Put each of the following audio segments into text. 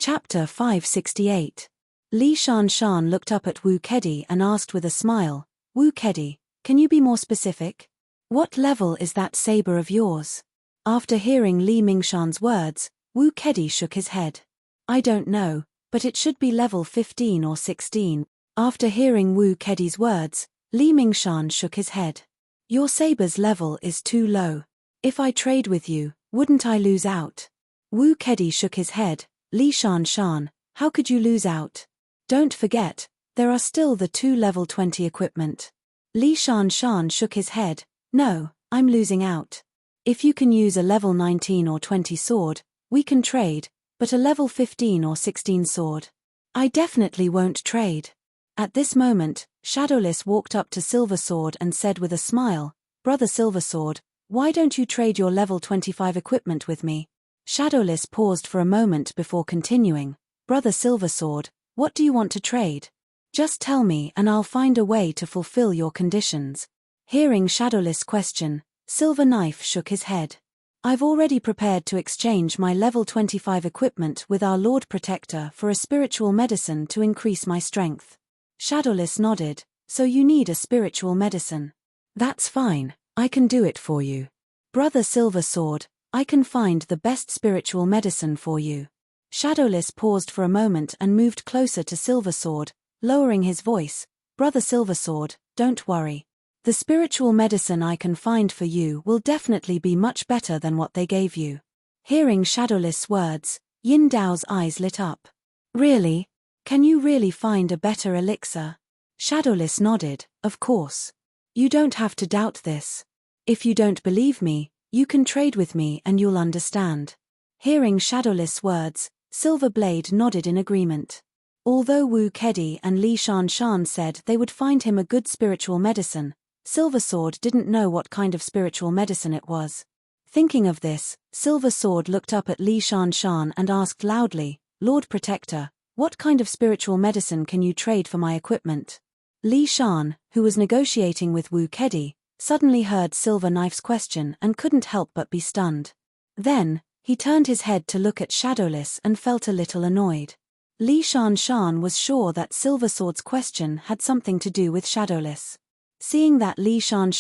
Chapter 568. Li Shan looked up at Wu Kedi and asked with a smile, "Wu Kedi, can you be more specific? What level is that saber of yours?" After hearing Li Mingshan's words, Wu Kedi shook his head. "I don't know, but it should be level 15 or 16. After hearing Wu Kedi's words, Li Mingshan shook his head. "Your saber's level is too low. If I trade with you, wouldn't I lose out?" Wu Kedi shook his head. "Li Shan, how could you lose out? Don't forget, there are still the 2 level 20 equipment." Li Shan shook his head. "No, I'm losing out. If you can use a level 19 or 20 sword, we can trade, but a level 15 or 16 sword, I definitely won't trade." At this moment, Shadowless walked up to Silver Sword and said with a smile, "Brother Silver Sword, why don't you trade your level 25 equipment with me?" Shadowless paused for a moment before continuing, "Brother Silver Sword, what do you want to trade? Just tell me and I'll find a way to fulfill your conditions." Hearing Shadowless' question, Silver Knife shook his head. "I've already prepared to exchange my level 25 equipment with our Lord Protector for a spiritual medicine to increase my strength." Shadowless nodded. "So you need a spiritual medicine. That's fine, I can do it for you. Brother Silver Sword, I can find the best spiritual medicine for you." Shadowless paused for a moment and moved closer to Silver Sword, lowering his voice, "Brother Silver Sword, don't worry. The spiritual medicine I can find for you will definitely be much better than what they gave you." Hearing Shadowless' words, Yin Dao's eyes lit up. "Really? Can you really find a better elixir?" Shadowless nodded, "Of course. You don't have to doubt this. If you don't believe me, you can trade with me and you'll understand." Hearing Shadowless' words, Silver Blade nodded in agreement. Although Wu Kedi and Li Shan said they would find him a good spiritual medicine, Silver Sword didn't know what kind of spiritual medicine it was. Thinking of this, Silver Sword looked up at Li Shan and asked loudly, "Lord Protector, what kind of spiritual medicine can you trade for my equipment?" Li Shan, who was negotiating with Wu Kedi, suddenly heard Silver Knife's question and couldn't help but be stunned. Then, he turned his head to look at Shadowless and felt a little annoyed. Li Shan was sure that Silver Sword's question had something to do with Shadowless. Seeing that Li Shan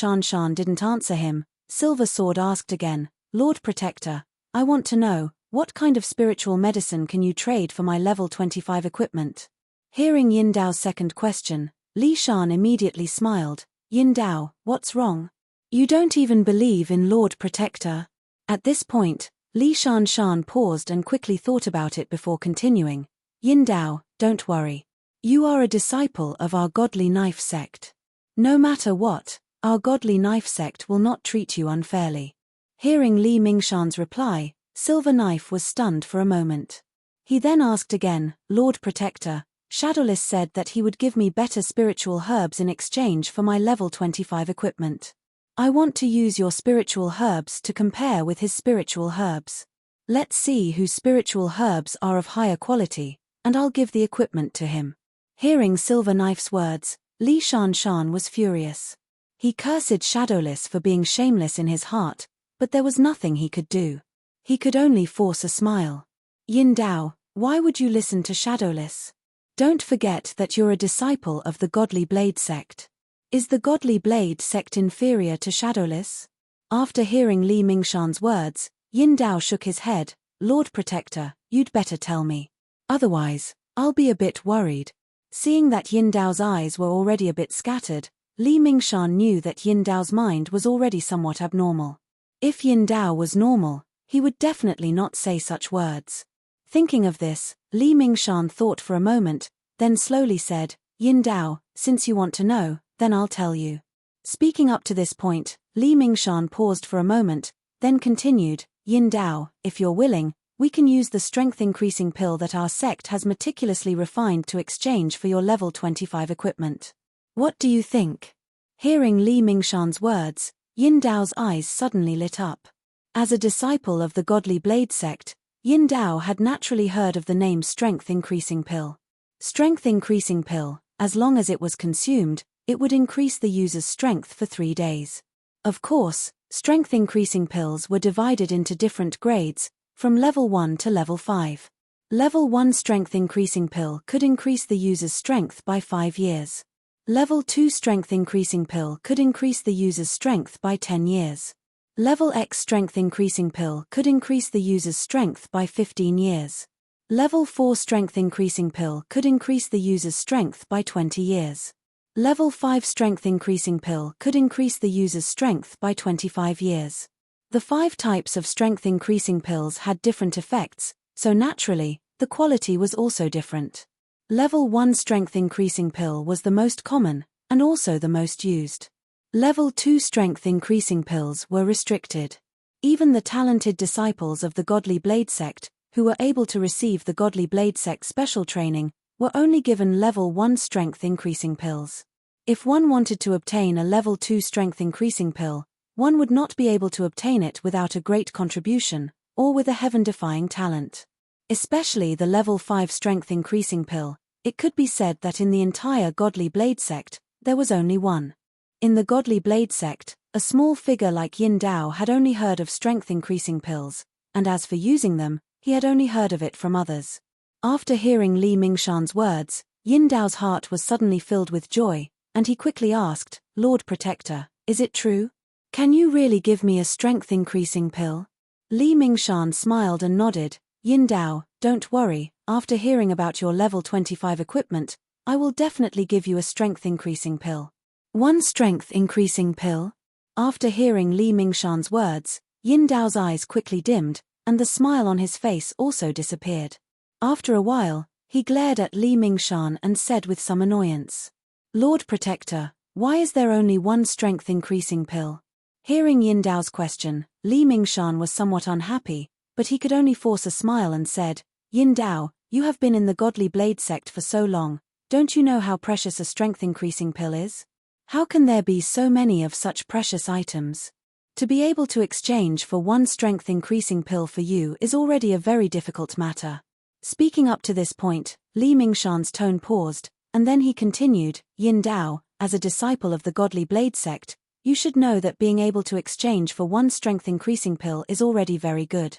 didn't answer him, Silver Sword asked again, "Lord Protector, I want to know, what kind of spiritual medicine can you trade for my level 25 equipment?" Hearing Yin Dao's second question, Li Shan immediately smiled. "Yin Dao, what's wrong? You don't even believe in Lord Protector?" At this point, Li Shan paused and quickly thought about it before continuing, "Yin Dao, don't worry. You are a disciple of our Godly Knife sect. No matter what, our Godly Knife sect will not treat you unfairly." Hearing Li Mingshan's reply, Silver Knife was stunned for a moment. He then asked again, "Lord Protector, Shadowless said that he would give me better spiritual herbs in exchange for my level 25 equipment. I want to use your spiritual herbs to compare with his spiritual herbs. Let's see whose spiritual herbs are of higher quality, and I'll give the equipment to him." Hearing Silver Knife's words, Li Shan was furious. He cursed Shadowless for being shameless in his heart, but there was nothing he could do. He could only force a smile. "Yin Dao, why would you listen to Shadowless? Don't forget that you're a disciple of the Godly Blade sect. Is the Godly Blade sect inferior to Shadowless?" After hearing Li Mingshan's words, Yin Dao shook his head. "Lord Protector, you'd better tell me. Otherwise, I'll be a bit worried." Seeing that Yin Dao's eyes were already a bit scattered, Li Mingshan knew that Yin Dao's mind was already somewhat abnormal. If Yin Dao was normal, he would definitely not say such words. Thinking of this, Li Mingshan thought for a moment, then slowly said, "Yin Dao, since you want to know, then I'll tell you." Speaking up to this point, Li Mingshan paused for a moment, then continued, "Yin Dao, if you're willing, we can use the strength-increasing pill that our sect has meticulously refined to exchange for your level 25 equipment. What do you think?" Hearing Li Mingshan's words, Yin Dao's eyes suddenly lit up. As a disciple of the Godly Blade sect, Yin Dao had naturally heard of the name Strength-Increasing Pill. Strength-Increasing Pill, as long as it was consumed, it would increase the user's strength for 3 days. Of course, strength-increasing pills were divided into different grades, from level 1 to level 5. Level 1 Strength Increasing Pill could increase the user's strength by 5 years. Level 2 Strength Increasing Pill could increase the user's strength by 10 years. Level X Strength Increasing Pill could increase the user's strength by 15 years. Level 4 Strength Increasing Pill could increase the user's strength by 20 years. Level 5 Strength Increasing Pill could increase the user's strength by 25 years. The 5 types of strength increasing pills had different effects, so naturally, the quality was also different. Level 1 Strength Increasing Pill was the most common, and also the most used. Level 2 Strength Increasing Pills were restricted. Even the talented disciples of the Godly Blade sect, who were able to receive the Godly Blade sect special training, were only given Level 1 Strength Increasing Pills. If one wanted to obtain a Level 2 Strength Increasing Pill, one would not be able to obtain it without a great contribution, or with a heaven-defying talent. Especially the Level 5 Strength Increasing Pill, it could be said that in the entire Godly Blade sect, there was only one. In the Godly Blade sect, a small figure like Yin Dao had only heard of strength increasing pills, and as for using them, he had only heard of it from others. After hearing Li Mingshan's words, Yin Dao's heart was suddenly filled with joy, and he quickly asked, "Lord Protector, is it true? Can you really give me a strength increasing pill?" Li Mingshan smiled and nodded. "Yin Dao, don't worry, after hearing about your level 25 equipment, I will definitely give you a strength increasing pill." One strength increasing pill? After hearing Li Mingshan's words, Yin Dao's eyes quickly dimmed, and the smile on his face also disappeared. After a while, he glared at Li Mingshan and said with some annoyance, "Lord Protector, why is there only one strength increasing pill?" Hearing Yin Dao's question, Li Mingshan was somewhat unhappy, but he could only force a smile and said, "Yin Dao, you have been in the Godly Blade sect for so long, don't you know how precious a strength increasing pill is? How can there be so many of such precious items? To be able to exchange for one strength increasing pill for you is already a very difficult matter." Speaking up to this point, Li Mingshan's tone paused, and then he continued, "Yin Dao, as a disciple of the Godly Blade sect, you should know that being able to exchange for one strength increasing pill is already very good.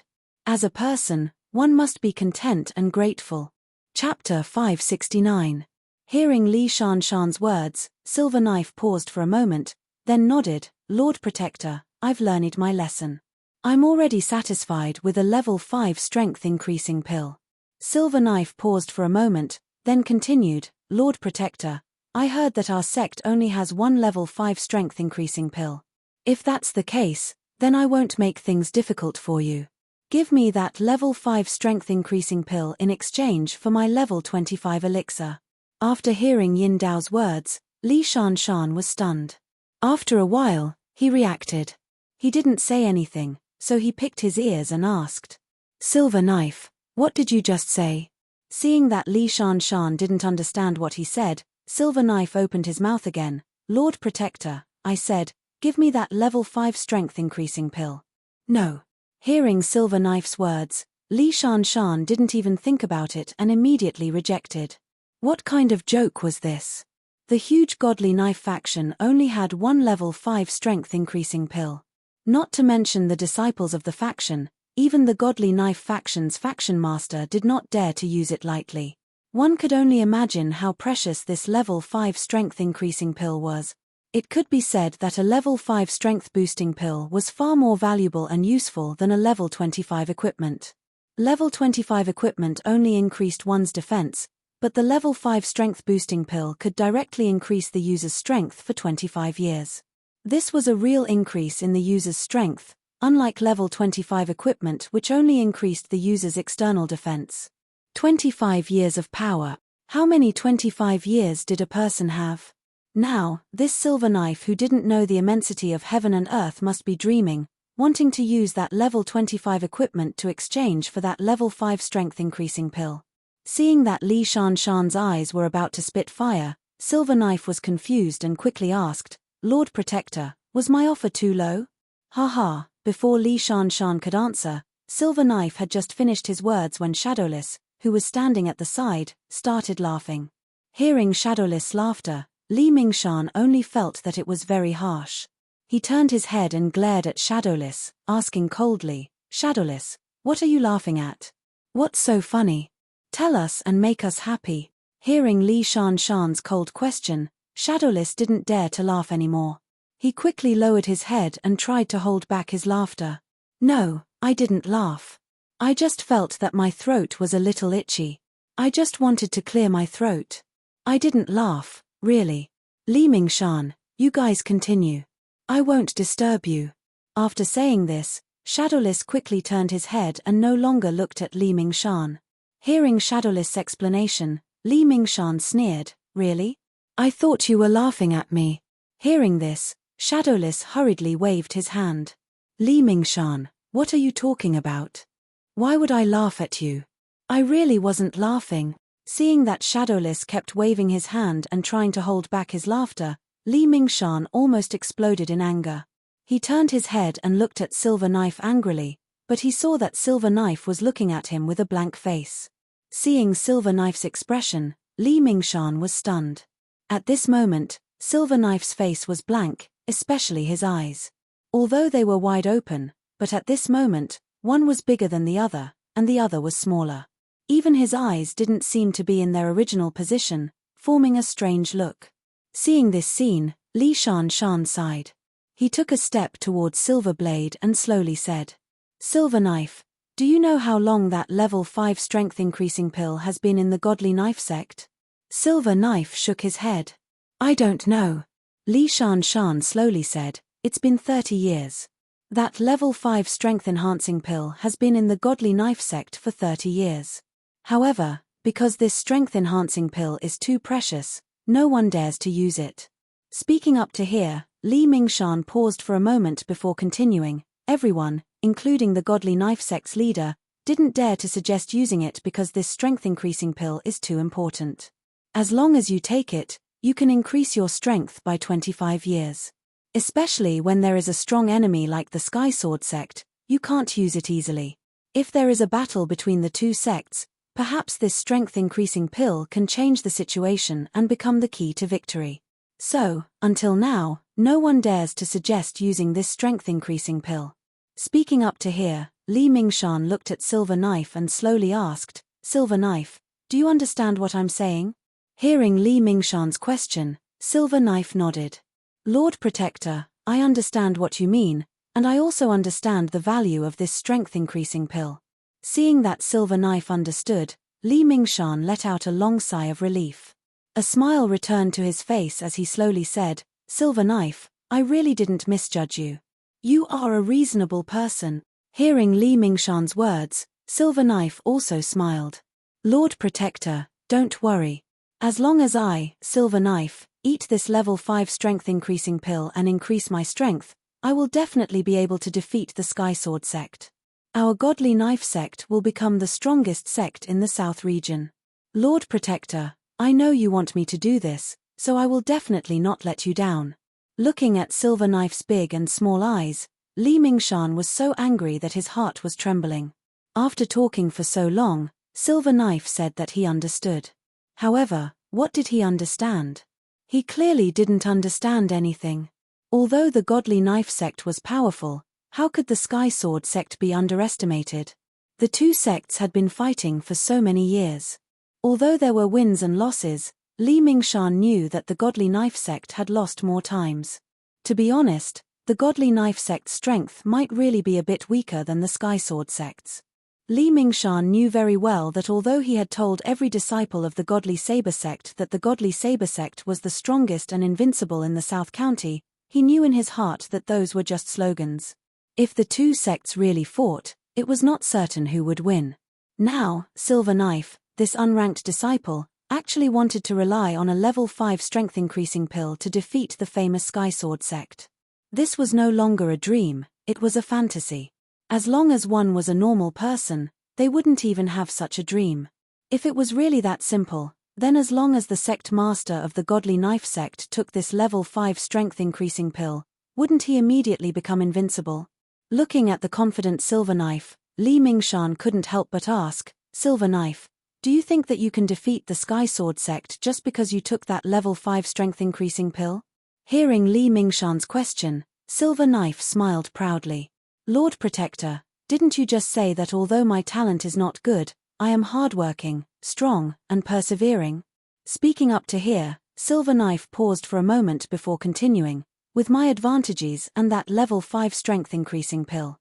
As a person, one must be content and grateful." Chapter 569. Hearing Li Shanshan's words, Silver Knife paused for a moment, then nodded, "Lord Protector, I've learned my lesson. I'm already satisfied with a level 5 strength increasing pill." Silver Knife paused for a moment, then continued, "Lord Protector, I heard that our sect only has one level 5 strength increasing pill. If that's the case, then I won't make things difficult for you. Give me that level 5 strength increasing pill in exchange for my level 25 elixir." After hearing Yin Dao's words, Li Shanshan was stunned. After a while, he reacted. He didn't say anything, so he picked his ears and asked, "Silver Knife, what did you just say?" Seeing that Li Shanshan didn't understand what he said, Silver Knife opened his mouth again. "Lord Protector, I said, give me that level 5 strength increasing pill." "No." Hearing Silver Knife's words, Li Shanshan didn't even think about it and immediately rejected. What kind of joke was this? The huge Godly Knife faction only had one level 5 strength increasing pill. Not to mention the disciples of the faction, even the Godly Knife faction's faction master did not dare to use it lightly. One could only imagine how precious this level 5 strength increasing pill was. It could be said that a level 5 strength boosting pill was far more valuable and useful than a level 25 equipment. Level 25 equipment only increased one's defense, but the level 5 strength boosting pill could directly increase the user's strength for 25 years. This was a real increase in the user's strength, unlike level 25 equipment which only increased the user's external defense. 25 years of power. How many 25 years did a person have? Now, this Silver Knife who didn't know the immensity of heaven and earth must be dreaming, wanting to use that level 25 equipment to exchange for that level 5 strength increasing pill. Seeing that Li Shanshan's eyes were about to spit fire, Silver Knife was confused and quickly asked, "Lord Protector, was my offer too low?" Haha, before Li Shanshan could answer, Silver Knife had just finished his words when Shadowless, who was standing at the side, started laughing. Hearing Shadowless' laughter, Li Mingshan only felt that it was very harsh. He turned his head and glared at Shadowless, asking coldly, "Shadowless, what are you laughing at? What's so funny?" Tell us and make us happy. Hearing Li Shanshan's cold question, Shadowless didn't dare to laugh anymore. He quickly lowered his head and tried to hold back his laughter. No, I didn't laugh. I just felt that my throat was a little itchy. I just wanted to clear my throat. I didn't laugh, really. Li Mingshan, you guys continue. I won't disturb you. After saying this, Shadowless quickly turned his head and no longer looked at Li Mingshan. Hearing Shadowless' explanation, Li Mingshan sneered, Really? I thought you were laughing at me. Hearing this, Shadowless hurriedly waved his hand. Li Mingshan, what are you talking about? Why would I laugh at you? I really wasn't laughing. Seeing that Shadowless kept waving his hand and trying to hold back his laughter, Li Mingshan almost exploded in anger. He turned his head and looked at Silver Knife angrily, but he saw that Silver Knife was looking at him with a blank face. Seeing Silver Knife's expression, Li Mingshan was stunned. At this moment, Silver Knife's face was blank, especially his eyes. Although they were wide open, but at this moment, one was bigger than the other, and the other was smaller. Even his eyes didn't seem to be in their original position, forming a strange look. Seeing this scene, Li Shanshan sighed. He took a step towards Silver Blade and slowly said, Silver Knife, do you know how long that level 5 strength increasing pill has been in the Godly Knife sect? Silver Knife shook his head. I don't know. Li Shanshan slowly said, It's been 30 years. That level 5 strength enhancing pill has been in the Godly Knife sect for 30 years. However, because this strength enhancing pill is too precious, no one dares to use it. Speaking up to here, Li Mingshan paused for a moment before continuing. Everyone, including the Godly Knife sect's leader, didn't dare to suggest using it because this strength increasing pill is too important. As long as you take it, you can increase your strength by 25 years. Especially when there is a strong enemy like the Sky Sword sect, you can't use it easily. If there is a battle between the two sects, perhaps this strength-increasing pill can change the situation and become the key to victory. So, until now, no one dares to suggest using this strength-increasing pill. Speaking up to here, Li Mingshan looked at Silver Knife and slowly asked, Silver Knife, do you understand what I'm saying? Hearing Li Mingshan's question, Silver Knife nodded. Lord Protector, I understand what you mean, and I also understand the value of this strength-increasing pill. Seeing that Silver Knife understood, Li Mingshan let out a long sigh of relief. A smile returned to his face as he slowly said, Silver Knife, I really didn't misjudge you. You are a reasonable person. Hearing Li Mingshan's words, Silver Knife also smiled. Lord Protector, don't worry. As long as I, Silver Knife, eat this level 5 strength increasing pill and increase my strength, I will definitely be able to defeat the Sky Sword sect. Our Godly Knife sect will become the strongest sect in the South region. Lord Protector, I know you want me to do this, so I will definitely not let you down. Looking at Silver Knife's big and small eyes, Li Mingshan was so angry that his heart was trembling. After talking for so long, Silver Knife said that he understood. However, what did he understand? He clearly didn't understand anything. Although the Godly Knife sect was powerful, how could the Sky Sword sect be underestimated? The two sects had been fighting for so many years. Although there were wins and losses, Li Mingshan knew that the Godly Knife sect had lost more times. To be honest, the Godly Knife sect's strength might really be a bit weaker than the Sky Sword sect's. Li Mingshan knew very well that although he had told every disciple of the Godly Saber sect that the Godly Saber sect was the strongest and invincible in the South County, he knew in his heart that those were just slogans. If the two sects really fought, it was not certain who would win. Now, Silver Knife, this unranked disciple, actually wanted to rely on a level 5 strength increasing pill to defeat the famous Sky Sword sect. This was no longer a dream, it was a fantasy. As long as one was a normal person, they wouldn't even have such a dream. If it was really that simple, then as long as the sect master of the Godly Knife sect took this level 5 strength increasing pill, wouldn't he immediately become invincible? Looking at the confident Silver Knife, Li Mingshan couldn't help but ask, Silver Knife, do you think that you can defeat the Sky Sword sect just because you took that level 5 strength increasing pill? Hearing Li Mingshan's question, Silver Knife smiled proudly. Lord Protector, didn't you just say that although my talent is not good, I am hardworking, strong, and persevering? Speaking up to here, Silver Knife paused for a moment before continuing, with my advantages and that level 5 strength increasing pill.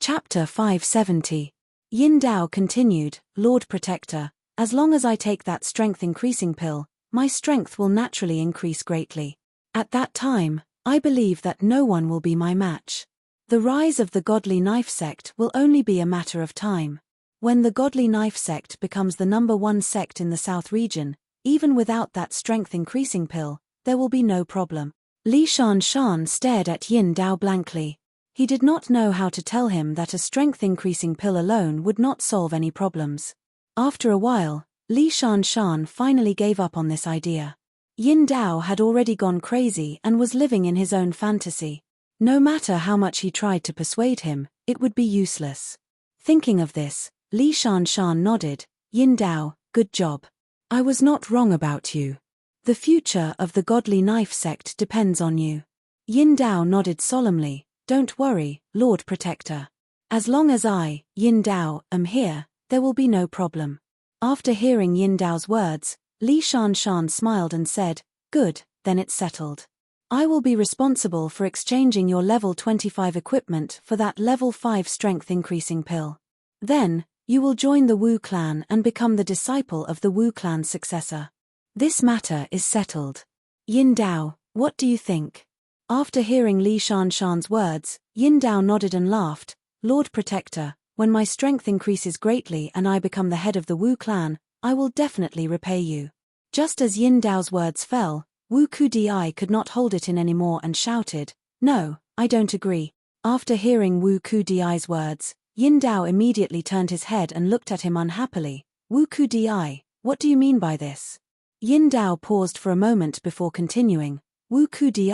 Chapter 570. Yin Dao continued, Lord Protector, as long as I take that strength increasing pill, my strength will naturally increase greatly. At that time, I believe that no one will be my match. The rise of the Godly Knife sect will only be a matter of time. When the Godly Knife sect becomes the #1 sect in the South region, even without that strength increasing pill, there will be no problem. Li Shan stared at Yin Dao blankly. He did not know how to tell him that a strength increasing pill alone would not solve any problems. After a while, Li Shan finally gave up on this idea. Yin Dao had already gone crazy and was living in his own fantasy. No matter how much he tried to persuade him, it would be useless. Thinking of this, Li Shan nodded, Yin Dao, good job. I was not wrong about you. The future of the Godly Knife sect depends on you. Yin Dao nodded solemnly, don't worry, Lord Protector. As long as I, Yin Dao, am here, there will be no problem. After hearing Yin Dao's words, Li Shan smiled and said, good, then it's settled. I will be responsible for exchanging your level 25 equipment for that level 5 strength increasing pill. Then, you will join the Wu clan and become the disciple of the Wu clan's successor. This matter is settled. Yin Dao, what do you think? After hearing Li Shan's words, Yin Dao nodded and laughed, Lord Protector, when my strength increases greatly and I become the head of the Wu clan, I will definitely repay you. Just as Yin Dao's words fell, Wu Kudi could not hold it in anymore and shouted, no, I don't agree. After hearing Wu Kudi's words, Yin Dao immediately turned his head and looked at him unhappily. Wu Kudi, what do you mean by this? Yin Dao paused for a moment before continuing, Wu Kudi,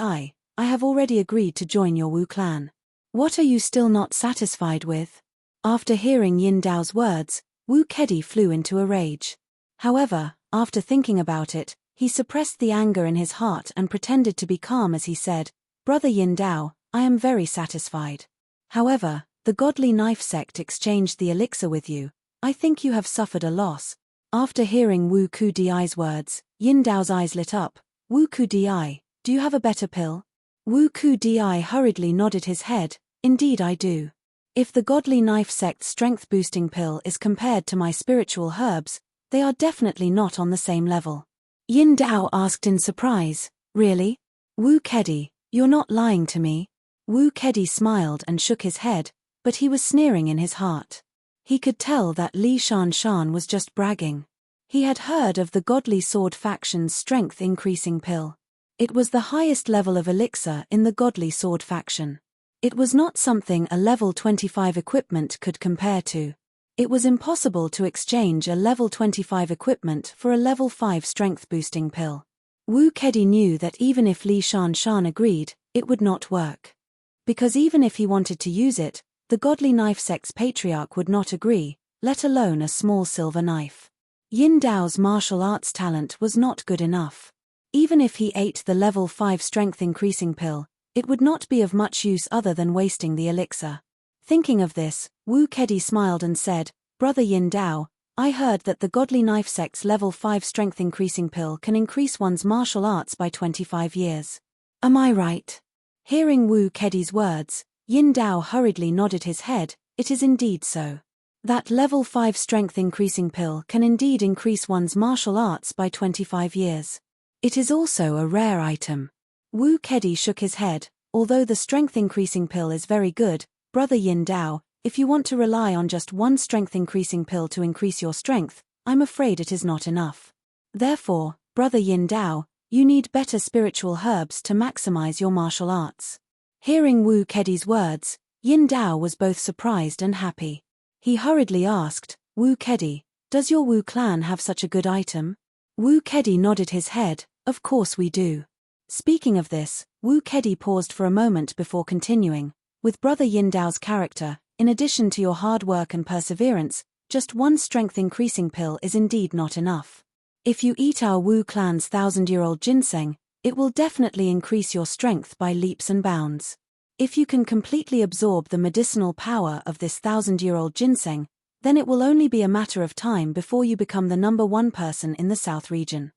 I have already agreed to join your Wu clan. What are you still not satisfied with? After hearing Yin Dao's words, Wu Kedi flew into a rage. However, after thinking about it, he suppressed the anger in his heart and pretended to be calm as he said, Brother Yin Dao, I am very satisfied. However, the Godly Knife sect exchanged the elixir with you. I think you have suffered a loss. After hearing Wu Kudi's words, Yin Dao's eyes lit up. Wu Kudi, do you have a better pill? Wu Kudi hurriedly nodded his head, indeed I do. If the Godly Knife sect's strength-boosting pill is compared to my spiritual herbs, they are definitely not on the same level. Yin Dao asked in surprise, really? Wu Kedi, you're not lying to me? Wu Kedi smiled and shook his head, but he was sneering in his heart. He could tell that Li Shan was just bragging. He had heard of the Godly Sword faction's strength-increasing pill. It was the highest level of elixir in the Godly Sword faction. It was not something a level 25 equipment could compare to. It was impossible to exchange a level 25 equipment for a level 5 strength-boosting pill. Wu Kedi knew that even if Li Shan agreed, it would not work. Because even if he wanted to use it, the Godly Knife sect's patriarch would not agree, let alone a small silver knife. Yin Dao's martial arts talent was not good enough. Even if he ate the level 5 strength-increasing pill, it would not be of much use other than wasting the elixir. Thinking of this, Wu Kedi smiled and said, Brother Yin Dao, I heard that the Godly Knife sect's level 5 strength-increasing pill can increase one's martial arts by 25 years. Am I right? Hearing Wu Kedi's words, Yin Dao hurriedly nodded his head, it is indeed so. That level 5 strength-increasing pill can indeed increase one's martial arts by 25 years. It is also a rare item. Wu Kedi shook his head, although the strength-increasing pill is very good, Brother Yin Dao, if you want to rely on just one strength-increasing pill to increase your strength, I'm afraid it is not enough. Therefore, Brother Yin Dao, you need better spiritual herbs to maximize your martial arts. Hearing Wu Kedi's words, Yin Dao was both surprised and happy. He hurriedly asked, Wu Kedi, does your Wu clan have such a good item? Wu Kedi nodded his head, of course we do. Speaking of this, Wu Kedi paused for a moment before continuing, with Brother Yin Dao's character, in addition to your hard work and perseverance, just one strength-increasing pill is indeed not enough. If you eat our Wu clan's 1,000-year-old ginseng, it will definitely increase your strength by leaps and bounds. If you can completely absorb the medicinal power of this 1,000-year-old ginseng, then it will only be a matter of time before you become the #1 person in the South region.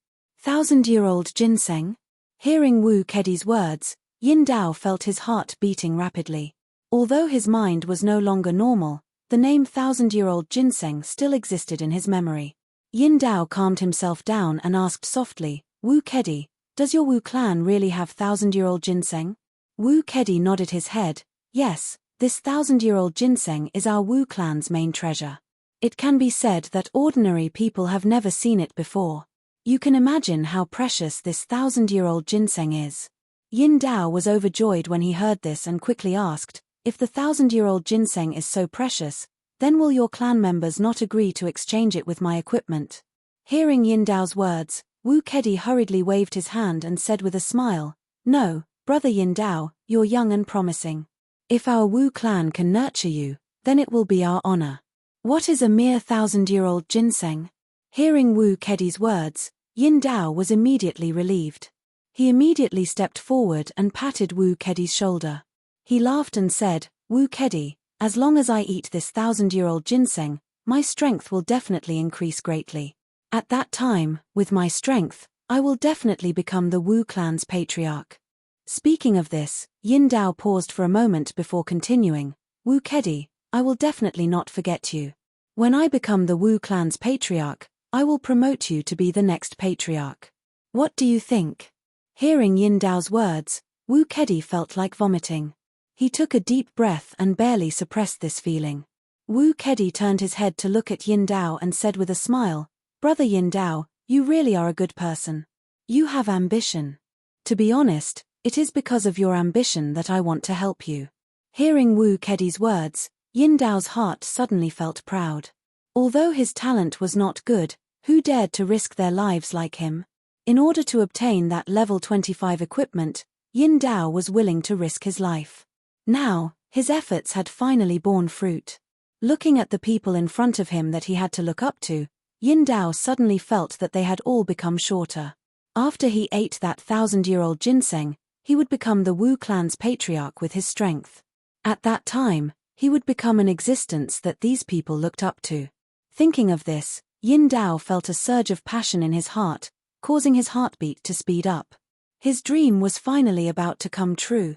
1,000-year-old ginseng? Hearing Wu Kedi's words, Yin Dao felt his heart beating rapidly. Although his mind was no longer normal, the name 1,000-year-old ginseng still existed in his memory. Yin Dao calmed himself down and asked softly, Wu Kedi, does your Wu clan really have 1,000-year-old ginseng? Wu Kedi nodded his head. Yes, this 1,000-year-old ginseng is our Wu clan's main treasure. It can be said that ordinary people have never seen it before. You can imagine how precious this 1,000-year-old ginseng is. Yin Dao was overjoyed when he heard this and quickly asked, if the 1,000-year-old ginseng is so precious, then will your clan members not agree to exchange it with my equipment? Hearing Yin Dao's words, Wu Kedi hurriedly waved his hand and said with a smile, No, brother Yin Dao, you're young and promising. If our Wu clan can nurture you, then it will be our honor. What is a mere 1,000-year-old ginseng? Hearing Wu Kedi's words, Yin Dao was immediately relieved. He immediately stepped forward and patted Wu Kedi's shoulder. He laughed and said, Wu Kedi, as long as I eat this 1,000-year-old ginseng, my strength will definitely increase greatly. At that time, with my strength, I will definitely become the Wu clan's patriarch. Speaking of this, Yin Dao paused for a moment before continuing, Wu Kedi, I will definitely not forget you. When I become the Wu clan's patriarch, I will promote you to be the next patriarch. What do you think? Hearing Yin Dao's words, Wu Kedi felt like vomiting. He took a deep breath and barely suppressed this feeling. Wu Kedi turned his head to look at Yin Dao and said with a smile, Brother Yin Dao, you really are a good person. You have ambition. To be honest, it is because of your ambition that I want to help you. Hearing Wu Kedi's words, Yin Dao's heart suddenly felt proud. Although his talent was not good, who dared to risk their lives like him? In order to obtain that level 25 equipment, Yin Dao was willing to risk his life. Now, his efforts had finally borne fruit. Looking at the people in front of him that he had to look up to, Yin Dao suddenly felt that they had all become shorter. After he ate that 1,000-year-old ginseng, he would become the Wu clan's patriarch with his strength. At that time, he would become an existence that these people looked up to. Thinking of this, Yin Dao felt a surge of passion in his heart, causing his heartbeat to speed up. His dream was finally about to come true.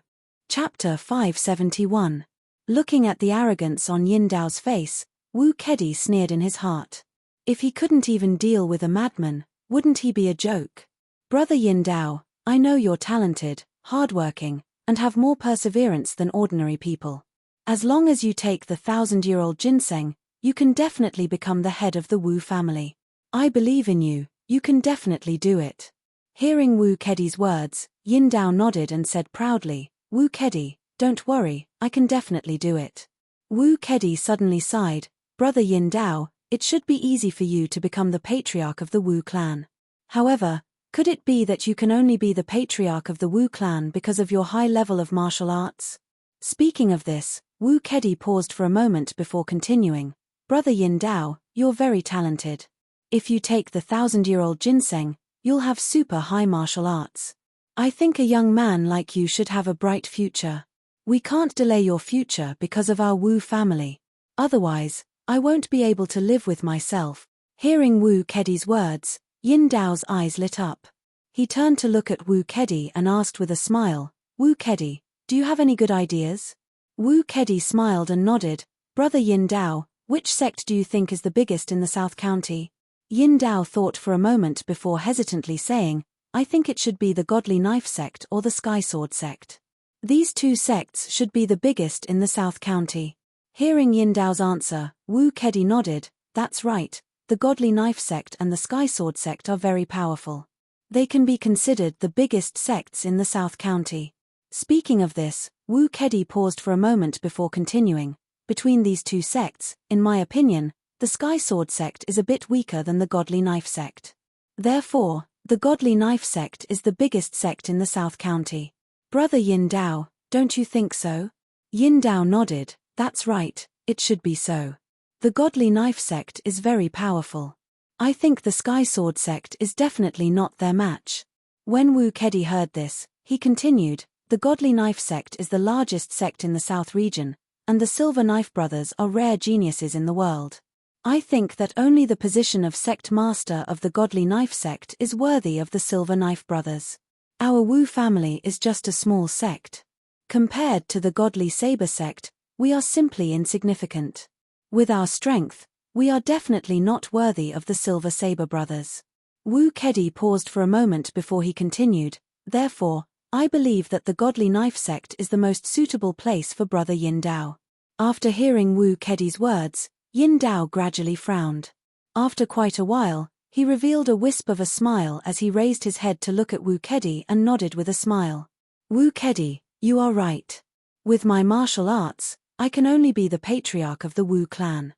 Chapter 571. Looking at the arrogance on Yin Dao's face, Wu Kedi sneered in his heart. If he couldn't even deal with a madman, wouldn't he be a joke? Brother Yin Dao, I know you're talented, hardworking, and have more perseverance than ordinary people. As long as you take the 1,000-year-old ginseng, you can definitely become the head of the Wu family. I believe in you, you can definitely do it. Hearing Wu Kedi's words, Yin Dao nodded and said proudly, Wu Kedi, don't worry, I can definitely do it. Wu Kedi suddenly sighed, Brother Yin Dao, it should be easy for you to become the patriarch of the Wu clan. However, could it be that you can only be the patriarch of the Wu clan because of your high level of martial arts? Speaking of this, Wu Kedi paused for a moment before continuing, Brother Yin Dao, you're very talented. If you take the 1,000-year-old ginseng, you'll have super high martial arts. I think a young man like you should have a bright future. We can't delay your future because of our Wu family. Otherwise, I won't be able to live with myself. Hearing Wu Kedi's words, Yin Dao's eyes lit up. He turned to look at Wu Kedi and asked with a smile, Wu Kedi, do you have any good ideas? Wu Kedi smiled and nodded, Brother Yin Dao, which sect do you think is the biggest in the South County? Yin Dao thought for a moment before hesitantly saying, I think it should be the Godly Knife sect or the Sky Sword sect. These two sects should be the biggest in the South County. Hearing Yin Dao's answer, Wu Kedi nodded, that's right, the Godly Knife sect and the Sky Sword sect are very powerful. They can be considered the biggest sects in the South County. Speaking of this, Wu Kedi paused for a moment before continuing, between these two sects, in my opinion, the Sky Sword sect is a bit weaker than the Godly Knife sect. Therefore, the Godly Knife sect is the biggest sect in the South County. Brother Yin Dao, don't you think so? Yin Dao nodded, that's right, it should be so. The Godly Knife sect is very powerful. I think the Sky Sword sect is definitely not their match. When Wu Kedi heard this, he continued, the Godly Knife sect is the largest sect in the South region, and the Silver Knife brothers are rare geniuses in the world. I think that only the position of sect master of the Godly Knife sect is worthy of the Silver Knife Brothers. Our Wu family is just a small sect. Compared to the Godly Saber sect, we are simply insignificant. With our strength, we are definitely not worthy of the Silver Saber Brothers. Wu Kedi paused for a moment before he continued, therefore, I believe that the Godly Knife sect is the most suitable place for Brother Yin Dao. After hearing Wu Kedi's words, Yin Dao gradually frowned. After quite a while, he revealed a wisp of a smile as he raised his head to look at Wu Kedi and nodded with a smile. Wu Kedi, you are right. With my martial arts, I can only be the patriarch of the Wu clan.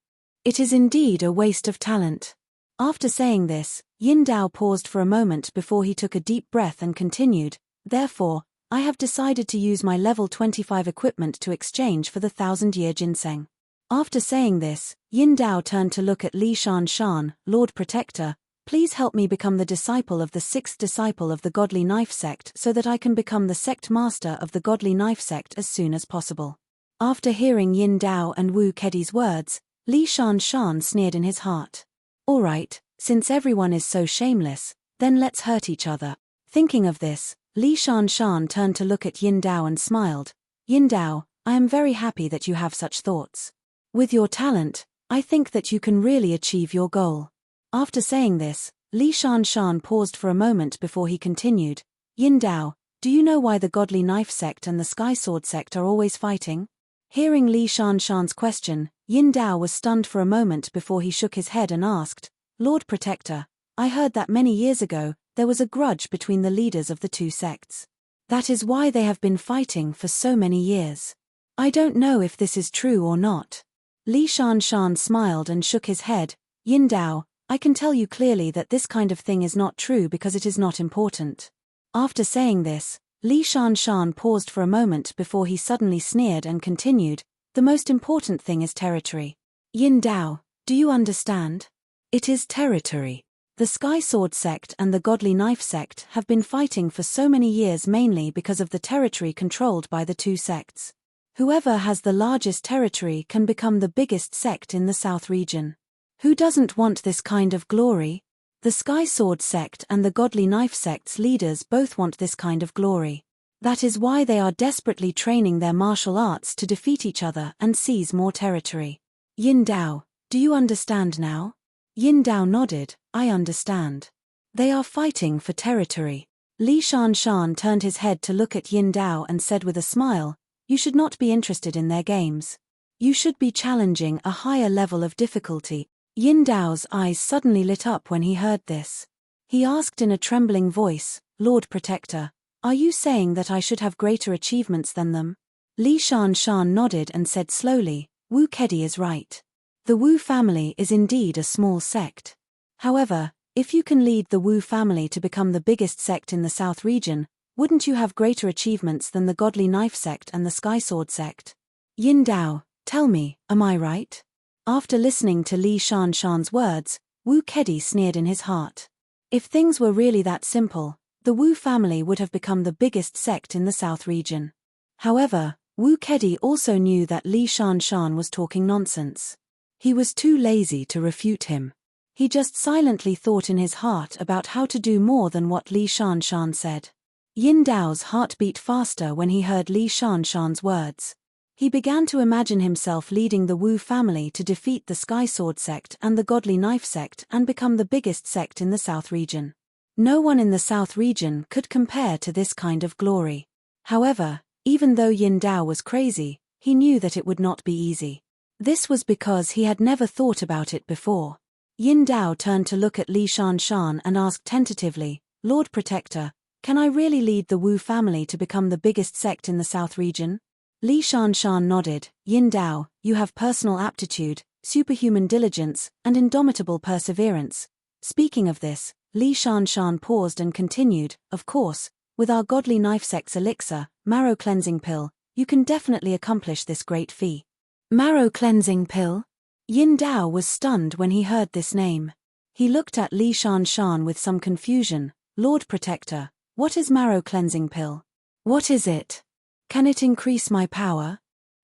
It is indeed a waste of talent. After saying this, Yin Dao paused for a moment before he took a deep breath and continued, therefore, I have decided to use my level 25 equipment to exchange for the 1,000-year ginseng. After saying this, Yin Dao turned to look at Li Shan, Lord Protector, please help me become the disciple of the 6th disciple of the Godly Knife sect so that I can become the sect master of the Godly Knife sect as soon as possible. After hearing Yin Dao and Wu Kedi's words, Li Shan sneered in his heart. Alright, since everyone is so shameless, then let's hurt each other. Thinking of this, Li Shan turned to look at Yin Dao and smiled. Yin Dao, I am very happy that you have such thoughts. With your talent, I think that you can really achieve your goal. After saying this, Li Shan paused for a moment before he continued, Yin Dao, do you know why the Godly Knife sect and the Sky Sword sect are always fighting? Hearing Li Shan's question, Yin Dao was stunned for a moment before he shook his head and asked, Lord Protector, I heard that many years ago, there was a grudge between the leaders of the two sects. That is why they have been fighting for so many years. I don't know if this is true or not. Li Shan smiled and shook his head, Yin Dao, I can tell you clearly that this kind of thing is not true because it is not important. After saying this, Li Shan paused for a moment before he suddenly sneered and continued, the most important thing is territory. Yin Dao, do you understand? It is territory. The Sky Sword sect and the Godly Knife sect have been fighting for so many years mainly because of the territory controlled by the two sects. Whoever has the largest territory can become the biggest sect in the South region. Who doesn't want this kind of glory? The Sky Sword sect and the Godly Knife sect's leaders both want this kind of glory. That is why they are desperately training their martial arts to defeat each other and seize more territory. Yin Dao, do you understand now? Yin Dao nodded, I understand. They are fighting for territory. Li Shan turned his head to look at Yin Dao and said with a smile, you should not be interested in their games. You should be challenging a higher level of difficulty. Yin Dao's eyes suddenly lit up when he heard this. He asked in a trembling voice, Lord Protector, are you saying that I should have greater achievements than them? Li Shan nodded and said slowly, Wu Kedi is right. The Wu family is indeed a small sect. However, if you can lead the Wu family to become the biggest sect in the South region, wouldn't you have greater achievements than the Godly Knife sect and the Sky Sword sect? Yin Dao, tell me, am I right? After listening to Li Shan's words, Wu Kedi sneered in his heart. If things were really that simple, the Wu family would have become the biggest sect in the South region. However, Wu Kedi also knew that Li Shan was talking nonsense. He was too lazy to refute him. He just silently thought in his heart about how to do more than what Li Shan said. Yin Dao's heart beat faster when he heard Li Shan's words. He began to imagine himself leading the Wu family to defeat the Sky Sword sect and the Godly Knife sect and become the biggest sect in the South region. No one in the South region could compare to this kind of glory. However, even though Yin Dao was crazy, he knew that it would not be easy. This was because he had never thought about it before. Yin Dao turned to look at Li Shan and asked tentatively, Lord Protector, can I really lead the Wu family to become the biggest sect in the South region? Li Shan nodded, Yin Dao, you have personal aptitude, superhuman diligence, and indomitable perseverance. Speaking of this, Li Shan paused and continued, of course, with our Godly Knife sect's elixir, marrow cleansing pill, you can definitely accomplish this great feat. Marrow cleansing pill? Yin Dao was stunned when he heard this name. He looked at Li Shan with some confusion, Lord Protector, what is marrow cleansing pill? What is it? Can it increase my power?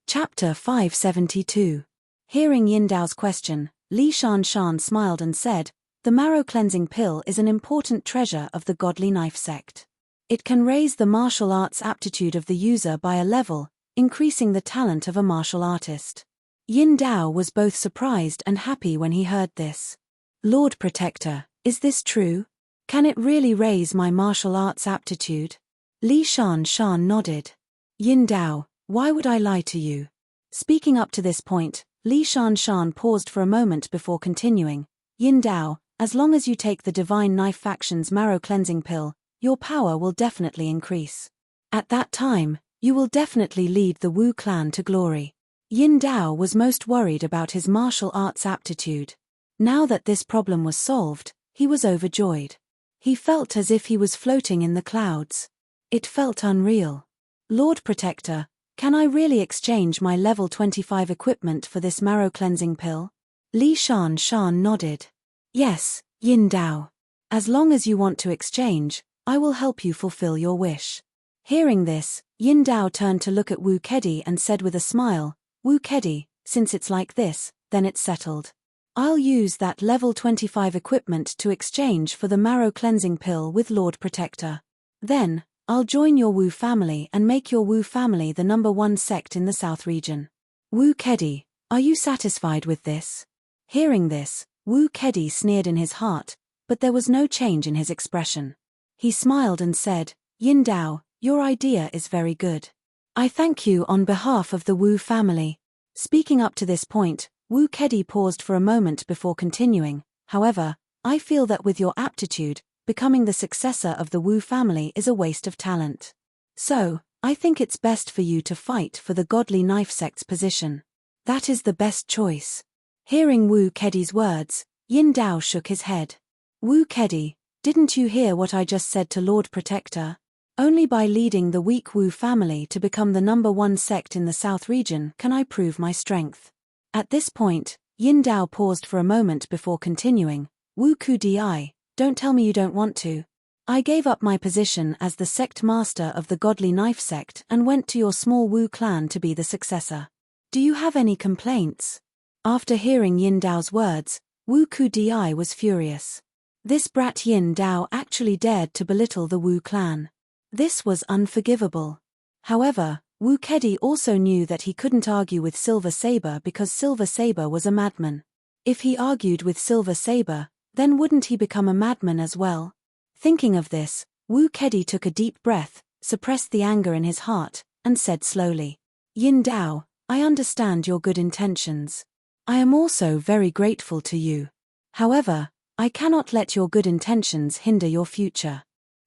Chapter 572. Hearing Yin Dao's question, Li Shan smiled and said, "The marrow cleansing pill is an important treasure of the Godly Knife sect. It can raise the martial arts aptitude of the user by a level, increasing the talent of a martial artist." Yin Dao was both surprised and happy when he heard this. "Lord Protector, is this true? Can it really raise my martial arts aptitude?" Li Shan nodded. "Yin Dao, why would I lie to you?" Speaking up to this point, Li Shan paused for a moment before continuing. "Yin Dao, as long as you take the Divine Knife faction's marrow cleansing pill, your power will definitely increase. At that time, you will definitely lead the Wu clan to glory." Yin Dao was most worried about his martial arts aptitude. Now that this problem was solved, he was overjoyed. He felt as if he was floating in the clouds. It felt unreal. "Lord Protector, can I really exchange my level 25 equipment for this marrow cleansing pill?" Li Shan nodded. "Yes, Yin Dao. As long as you want to exchange, I will help you fulfill your wish." Hearing this, Yin Dao turned to look at Wu Kedi and said with a smile, "Wu Kedi, since it's like this, then it's settled. I'll use that level 25 equipment to exchange for the marrow cleansing pill with Lord Protector. Then, I'll join your Wu family and make your Wu family the #1 sect in the South region." "Wu Kedi, are you satisfied with this?" Hearing this, Wu Kedi sneered in his heart, but there was no change in his expression. He smiled and said, "Yin Dao, your idea is very good. I thank you on behalf of the Wu family." Speaking up to this point, Wu Kedi paused for a moment before continuing. "However, I feel that with your aptitude, becoming the successor of the Wu family is a waste of talent. So, I think it's best for you to fight for the Godly Knife sect's position. That is the best choice." Hearing Wu Kedi's words, Yin Dao shook his head. "Wu Kedi, didn't you hear what I just said to Lord Protector? Only by leading the weak Wu family to become the #1 sect in the South region can I prove my strength." At this point, Yin Dao paused for a moment before continuing. "Wu Kudi, don't tell me you don't want to. I gave up my position as the sect master of the Godly Knife sect and went to your small Wu clan to be the successor. Do you have any complaints?" After hearing Yin Dao's words, Wu Kudi was furious. This brat Yin Dao actually dared to belittle the Wu clan. This was unforgivable. However, Wu Kedi also knew that he couldn't argue with Silver Saber because Silver Saber was a madman. If he argued with Silver Saber, then wouldn't he become a madman as well? Thinking of this, Wu Kedi took a deep breath, suppressed the anger in his heart, and said slowly, "Yin Dao, I understand your good intentions. I am also very grateful to you. However, I cannot let your good intentions hinder your future."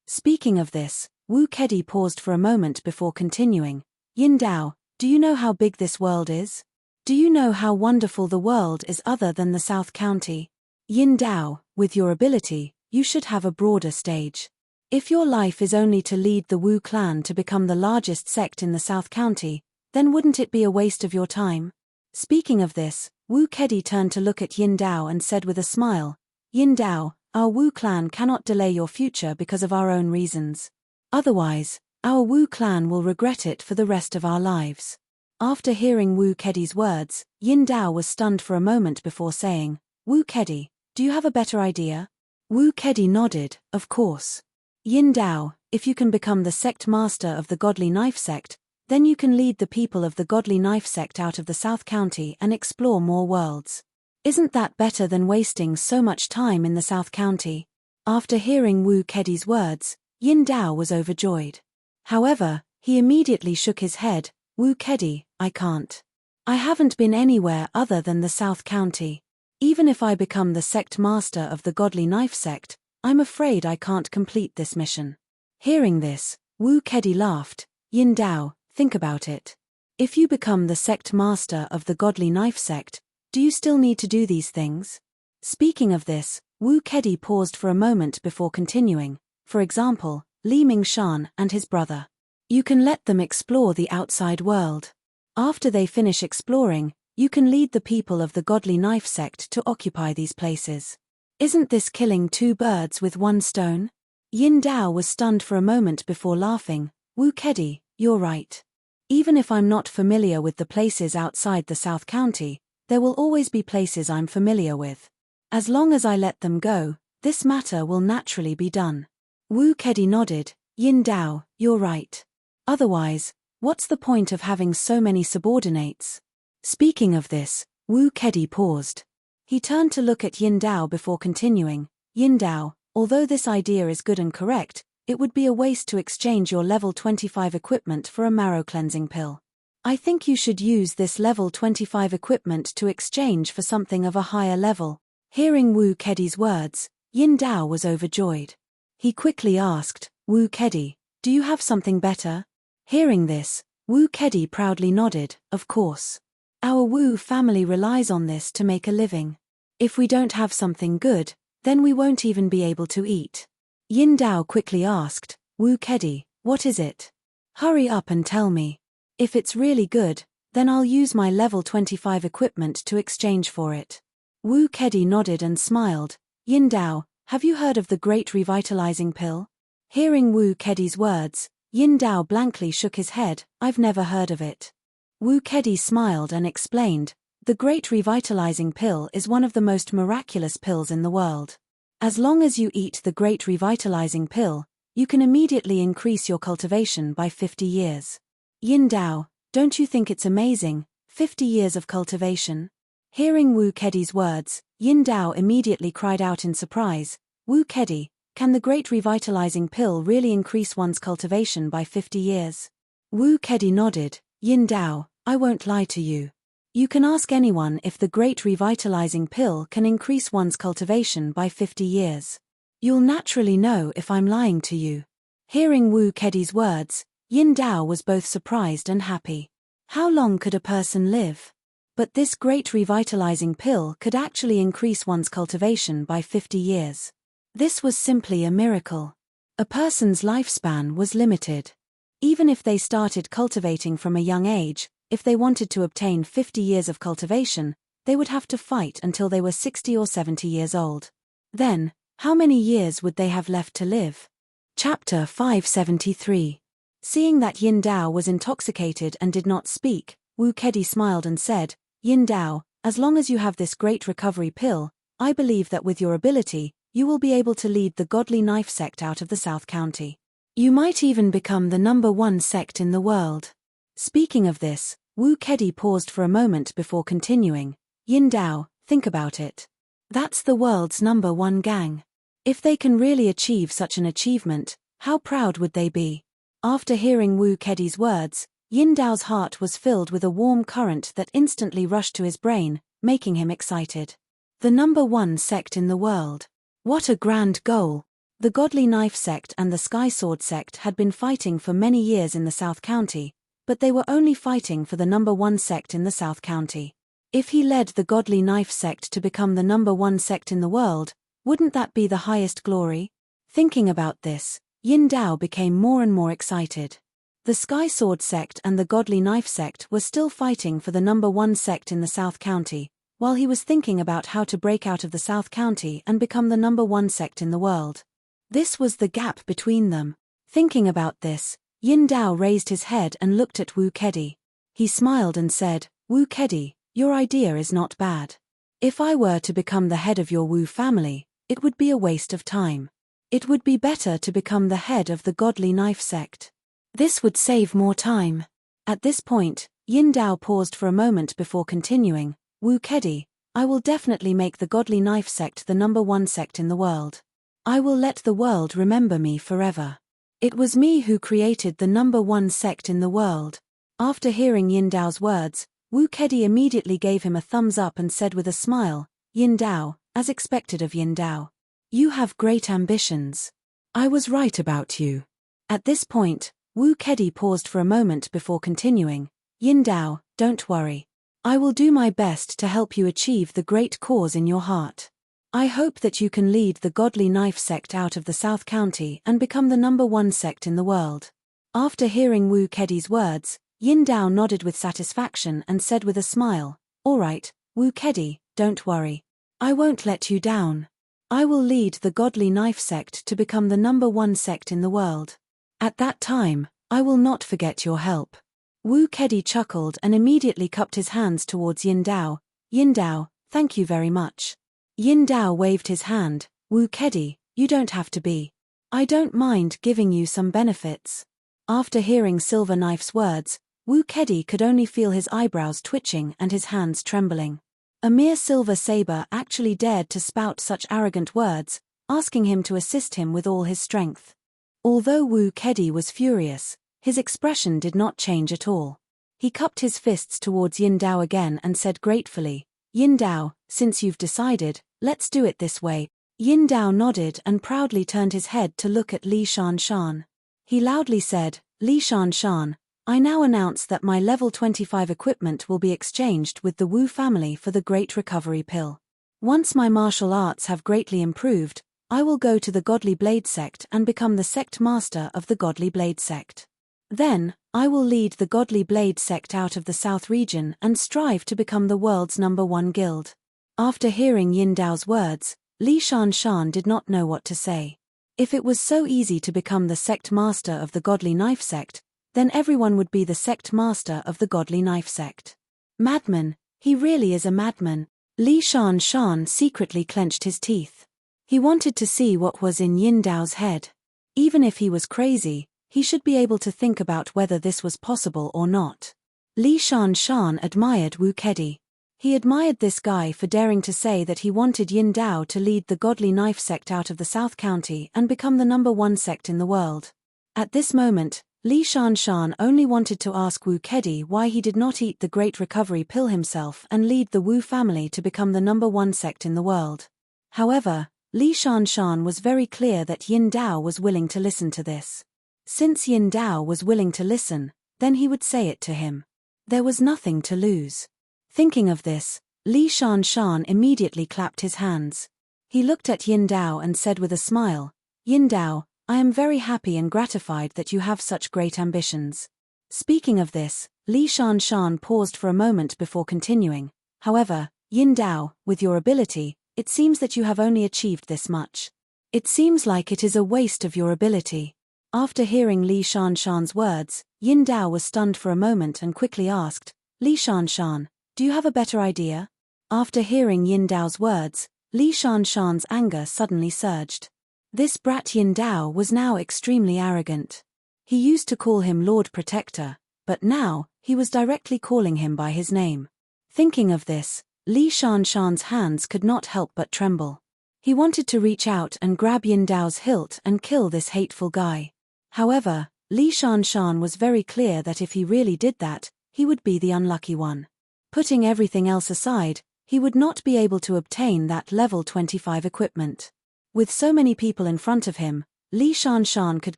Speaking of this, Wu Kedi paused for a moment before continuing. "Yin Dao, do you know how big this world is? Do you know how wonderful the world is other than the South County? Yin Dao, with your ability, you should have a broader stage. If your life is only to lead the Wu clan to become the largest sect in the South County, then wouldn't it be a waste of your time?" Speaking of this, Wu Kedi turned to look at Yin Dao and said with a smile, "Yin Dao, our Wu clan cannot delay your future because of our own reasons. Otherwise, our Wu clan will regret it for the rest of our lives." After hearing Wu Kedi's words, Yin Dao was stunned for a moment before saying, "Wu Kedi, do you have a better idea?" Wu Kedi nodded, "Of course. Yin Dao, if you can become the sect master of the Godly Knife sect, then you can lead the people of the Godly Knife sect out of the South County and explore more worlds. Isn't that better than wasting so much time in the South County?" After hearing Wu Kedi's words, Yin Dao was overjoyed. However, he immediately shook his head. "Wu Kedi, I can't. I haven't been anywhere other than the South County. Even if I become the sect master of the Godly Knife sect, I'm afraid I can't complete this mission." Hearing this, Wu Kedi laughed. "Yin Dao, think about it. If you become the sect master of the Godly Knife sect, do you still need to do these things?" Speaking of this, Wu Kedi paused for a moment before continuing. "For example, Li Mingshan and his brother. You can let them explore the outside world. After they finish exploring, you can lead the people of the Godly Knife sect to occupy these places. Isn't this killing two birds with one stone?" Yin Dao was stunned for a moment before laughing. "Wu Kedi, you're right. Even if I'm not familiar with the places outside the South County, There will always be places I'm familiar with. As long as I let them go, this matter will naturally be done. Wu Kedi nodded. Yin Dao, you're right. Otherwise, what's the point of having so many subordinates? Speaking of this, Wu Kedi paused. He turned to look at Yin Dao before continuing. Yin Dao, although this idea is good and correct, it would be a waste to exchange your level 25 equipment for a marrow cleansing pill. I think you should use this level 25 equipment to exchange for something of a higher level. Hearing Wu Kedi's words, Yin Dao was overjoyed. He quickly asked, Wu Kedi, do you have something better? Hearing this, Wu Kedi proudly nodded, of course. Our Wu family relies on this to make a living. If we don't have something good, then we won't even be able to eat. Yin Dao quickly asked, Wu Kedi, what is it? Hurry up and tell me. If it's really good, then I'll use my level 25 equipment to exchange for it. Wu Kedi nodded and smiled. Yin Dao, have you heard of the Great Revitalizing Pill? Hearing Wu Kedi's words, Yin Dao blankly shook his head. I've never heard of it. Wu Kedi smiled and explained, the Great Revitalizing Pill is one of the most miraculous pills in the world. As long as you eat the Great Revitalizing Pill, you can immediately increase your cultivation by 50 years. Yin Dao, don't you think it's amazing, 50 years of cultivation? Hearing Wu Kedi's words, Yin Dao immediately cried out in surprise, Wu Kedi, can the Great Revitalizing Pill really increase one's cultivation by 50 years? Wu Kedi nodded. Yin Dao, I won't lie to you. You can ask anyone if the Great Revitalizing Pill can increase one's cultivation by 50 years. You'll naturally know if I'm lying to you. Hearing Wu Kedi's words, Yin Dao was both surprised and happy. How long could a person live? But this Great Revitalizing Pill could actually increase one's cultivation by 50 years. This was simply a miracle. A person's lifespan was limited. Even if they started cultivating from a young age, if they wanted to obtain 50 years of cultivation, they would have to fight until they were 60 or 70 years old. Then, how many years would they have left to live? Chapter 573. Seeing that Yin Dao was intoxicated and did not speak, Wu Kedi smiled and said, Yin Dao, as long as you have this great recovery pill, I believe that with your ability, you will be able to lead the Godly Knife sect out of the South County. You might even become the #1 sect in the world. Speaking of this, Wu Kedi paused for a moment before continuing. Yin Dao, think about it. That's the world's #1 gang. If they can really achieve such an achievement, how proud would they be? After hearing Wu Kedi's words, Yin Dao's heart was filled with a warm current that instantly rushed to his brain, making him excited. The #1 sect in the world. What a grand goal! The Godly Knife sect and the Sky Sword sect had been fighting for many years in the South County, but they were only fighting for the #1 sect in the South County. If he led the Godly Knife sect to become the #1 sect in the world, wouldn't that be the highest glory? Thinking about this, Yin Dao became more and more excited. The Sky Sword sect and the Godly Knife sect were still fighting for the #1 sect in the South County, while he was thinking about how to break out of the South County and become the #1 sect in the world. This was the gap between them. Thinking about this, Yin Dao raised his head and looked at Wu Kedi. He smiled and said, Wu Kedi, your idea is not bad. If I were to become the head of your Wu family, it would be a waste of time. It would be better to become the head of the Godly Knife sect. This would save more time. At this point, Yin Dao paused for a moment before continuing, Wu Kedi, I will definitely make the Godly Knife sect the #1 sect in the world. I will let the world remember me forever. It was me who created the #1 sect in the world. After hearing Yin Dao's words, Wu Kedi immediately gave him a thumbs up and said with a smile, Yin Dao, as expected of Yin Dao. You have great ambitions. I was right about you. At this point, Wu Kedi paused for a moment before continuing, Yin Dao, don't worry. I will do my best to help you achieve the great cause in your heart. I hope that you can lead the Godly Knife sect out of the South County and become the #1 sect in the world. After hearing Wu Kedi's words, Yin Dao nodded with satisfaction and said with a smile, All right, Wu Kedi, don't worry. I won't let you down. I will lead the Godly Knife sect to become the #1 sect in the world. At that time, I will not forget your help. Wu Kedi chuckled and immediately cupped his hands towards Yin Dao. Yin Dao, thank you very much. Yin Dao waved his hand. Wu Kedi, you don't have to be. I don't mind giving you some benefits. After hearing Silver Knife's words, Wu Kedi could only feel his eyebrows twitching and his hands trembling. A mere silver saber actually dared to spout such arrogant words, asking him to assist him with all his strength. Although Wu Kedi was furious, his expression did not change at all. He cupped his fists towards Yin Dao again and said gratefully, Yin Dao, since you've decided, let's do it this way. Yin Dao nodded and proudly turned his head to look at Li Shanshan. He loudly said, Li Shanshan, I now announce that my level 25 equipment will be exchanged with the Wu family for the Great Recovery Pill. Once my martial arts have greatly improved, I will go to the Godly Blade Sect and become the sect master of the Godly Blade Sect. Then, I will lead the Godly Blade Sect out of the South region and strive to become the world's #1 guild. After hearing Yin Dao's words, Li Shanshan did not know what to say. If it was so easy to become the sect master of the Godly Knife Sect, then everyone would be the sect master of the Godly Knife Sect. Madman, he really is a madman. Li Shanshan secretly clenched his teeth. He wanted to see what was in Yin Dao's head. Even if he was crazy, he should be able to think about whether this was possible or not. Li Shanshan admired Wu Kedi. He admired this guy for daring to say that he wanted Yin Dao to lead the Godly Knife Sect out of the South County and become the #1 sect in the world. At this moment, Li Shanshan only wanted to ask Wu Kedi why he did not eat the Great Recovery Pill himself and lead the Wu family to become the #1 sect in the world. However, Li Shanshan was very clear that Yin Dao was willing to listen to this. Since Yin Dao was willing to listen, then he would say it to him. There was nothing to lose. Thinking of this, Li Shanshan immediately clapped his hands. He looked at Yin Dao and said with a smile, Yin Dao, I am very happy and gratified that you have such great ambitions. Speaking of this, Li Shanshan paused for a moment before continuing. However, Yin Dao, with your ability, it seems that you have only achieved this much. It seems like it is a waste of your ability. After hearing Li Shanshan's words, Yin Dao was stunned for a moment and quickly asked, Li Shanshan, do you have a better idea? After hearing Yin Dao's words, Li Shanshan's anger suddenly surged. This brat Yin Dao was now extremely arrogant. He used to call him Lord Protector, but now, he was directly calling him by his name. Thinking of this, Li Shanshan's hands could not help but tremble. He wanted to reach out and grab Yin Dao's hilt and kill this hateful guy. However, Li Shanshan was very clear that if he really did that, he would be the unlucky one. Putting everything else aside, he would not be able to obtain that level 25 equipment. With so many people in front of him, Li Shanshan could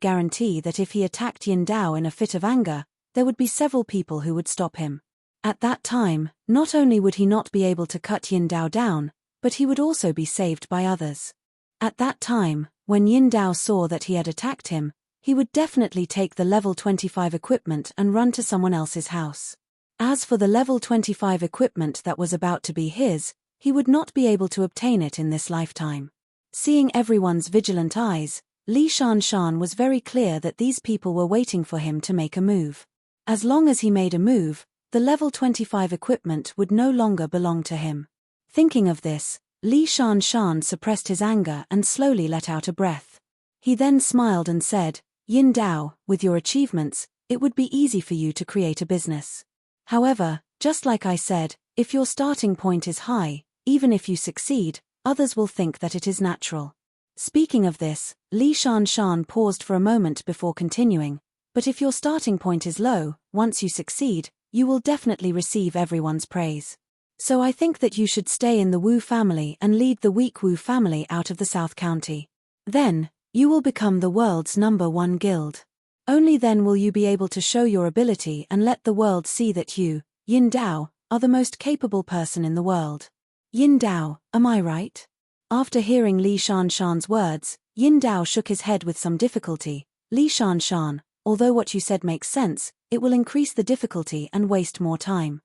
guarantee that if he attacked Yin Dao in a fit of anger, there would be several people who would stop him. At that time, not only would he not be able to cut Yin Dao down, but he would also be saved by others. At that time, when Yin Dao saw that he had attacked him, he would definitely take the level 25 equipment and run to someone else's house. As for the level 25 equipment that was about to be his, he would not be able to obtain it in this lifetime. Seeing everyone's vigilant eyes, Li Shanshan was very clear that these people were waiting for him to make a move. As long as he made a move, the level 25 equipment would no longer belong to him. Thinking of this, Li Shanshan suppressed his anger and slowly let out a breath. He then smiled and said, Yin Dao, with your achievements, it would be easy for you to create a business. However, just like I said, if your starting point is high, even if you succeed, others will think that it is natural. Speaking of this, Li Shanshan paused for a moment before continuing, but if your starting point is low, once you succeed, you will definitely receive everyone's praise. So I think that you should stay in the Wu family and lead the weak Wu family out of the South County. Then, you will become the world's #1 guild. Only then will you be able to show your ability and let the world see that you, Yin Dao, are the most capable person in the world. Yin Dao, am I right? After hearing Li Shanshan's words, Yin Dao shook his head with some difficulty. Li Shanshan, although what you said makes sense, it will increase the difficulty and waste more time.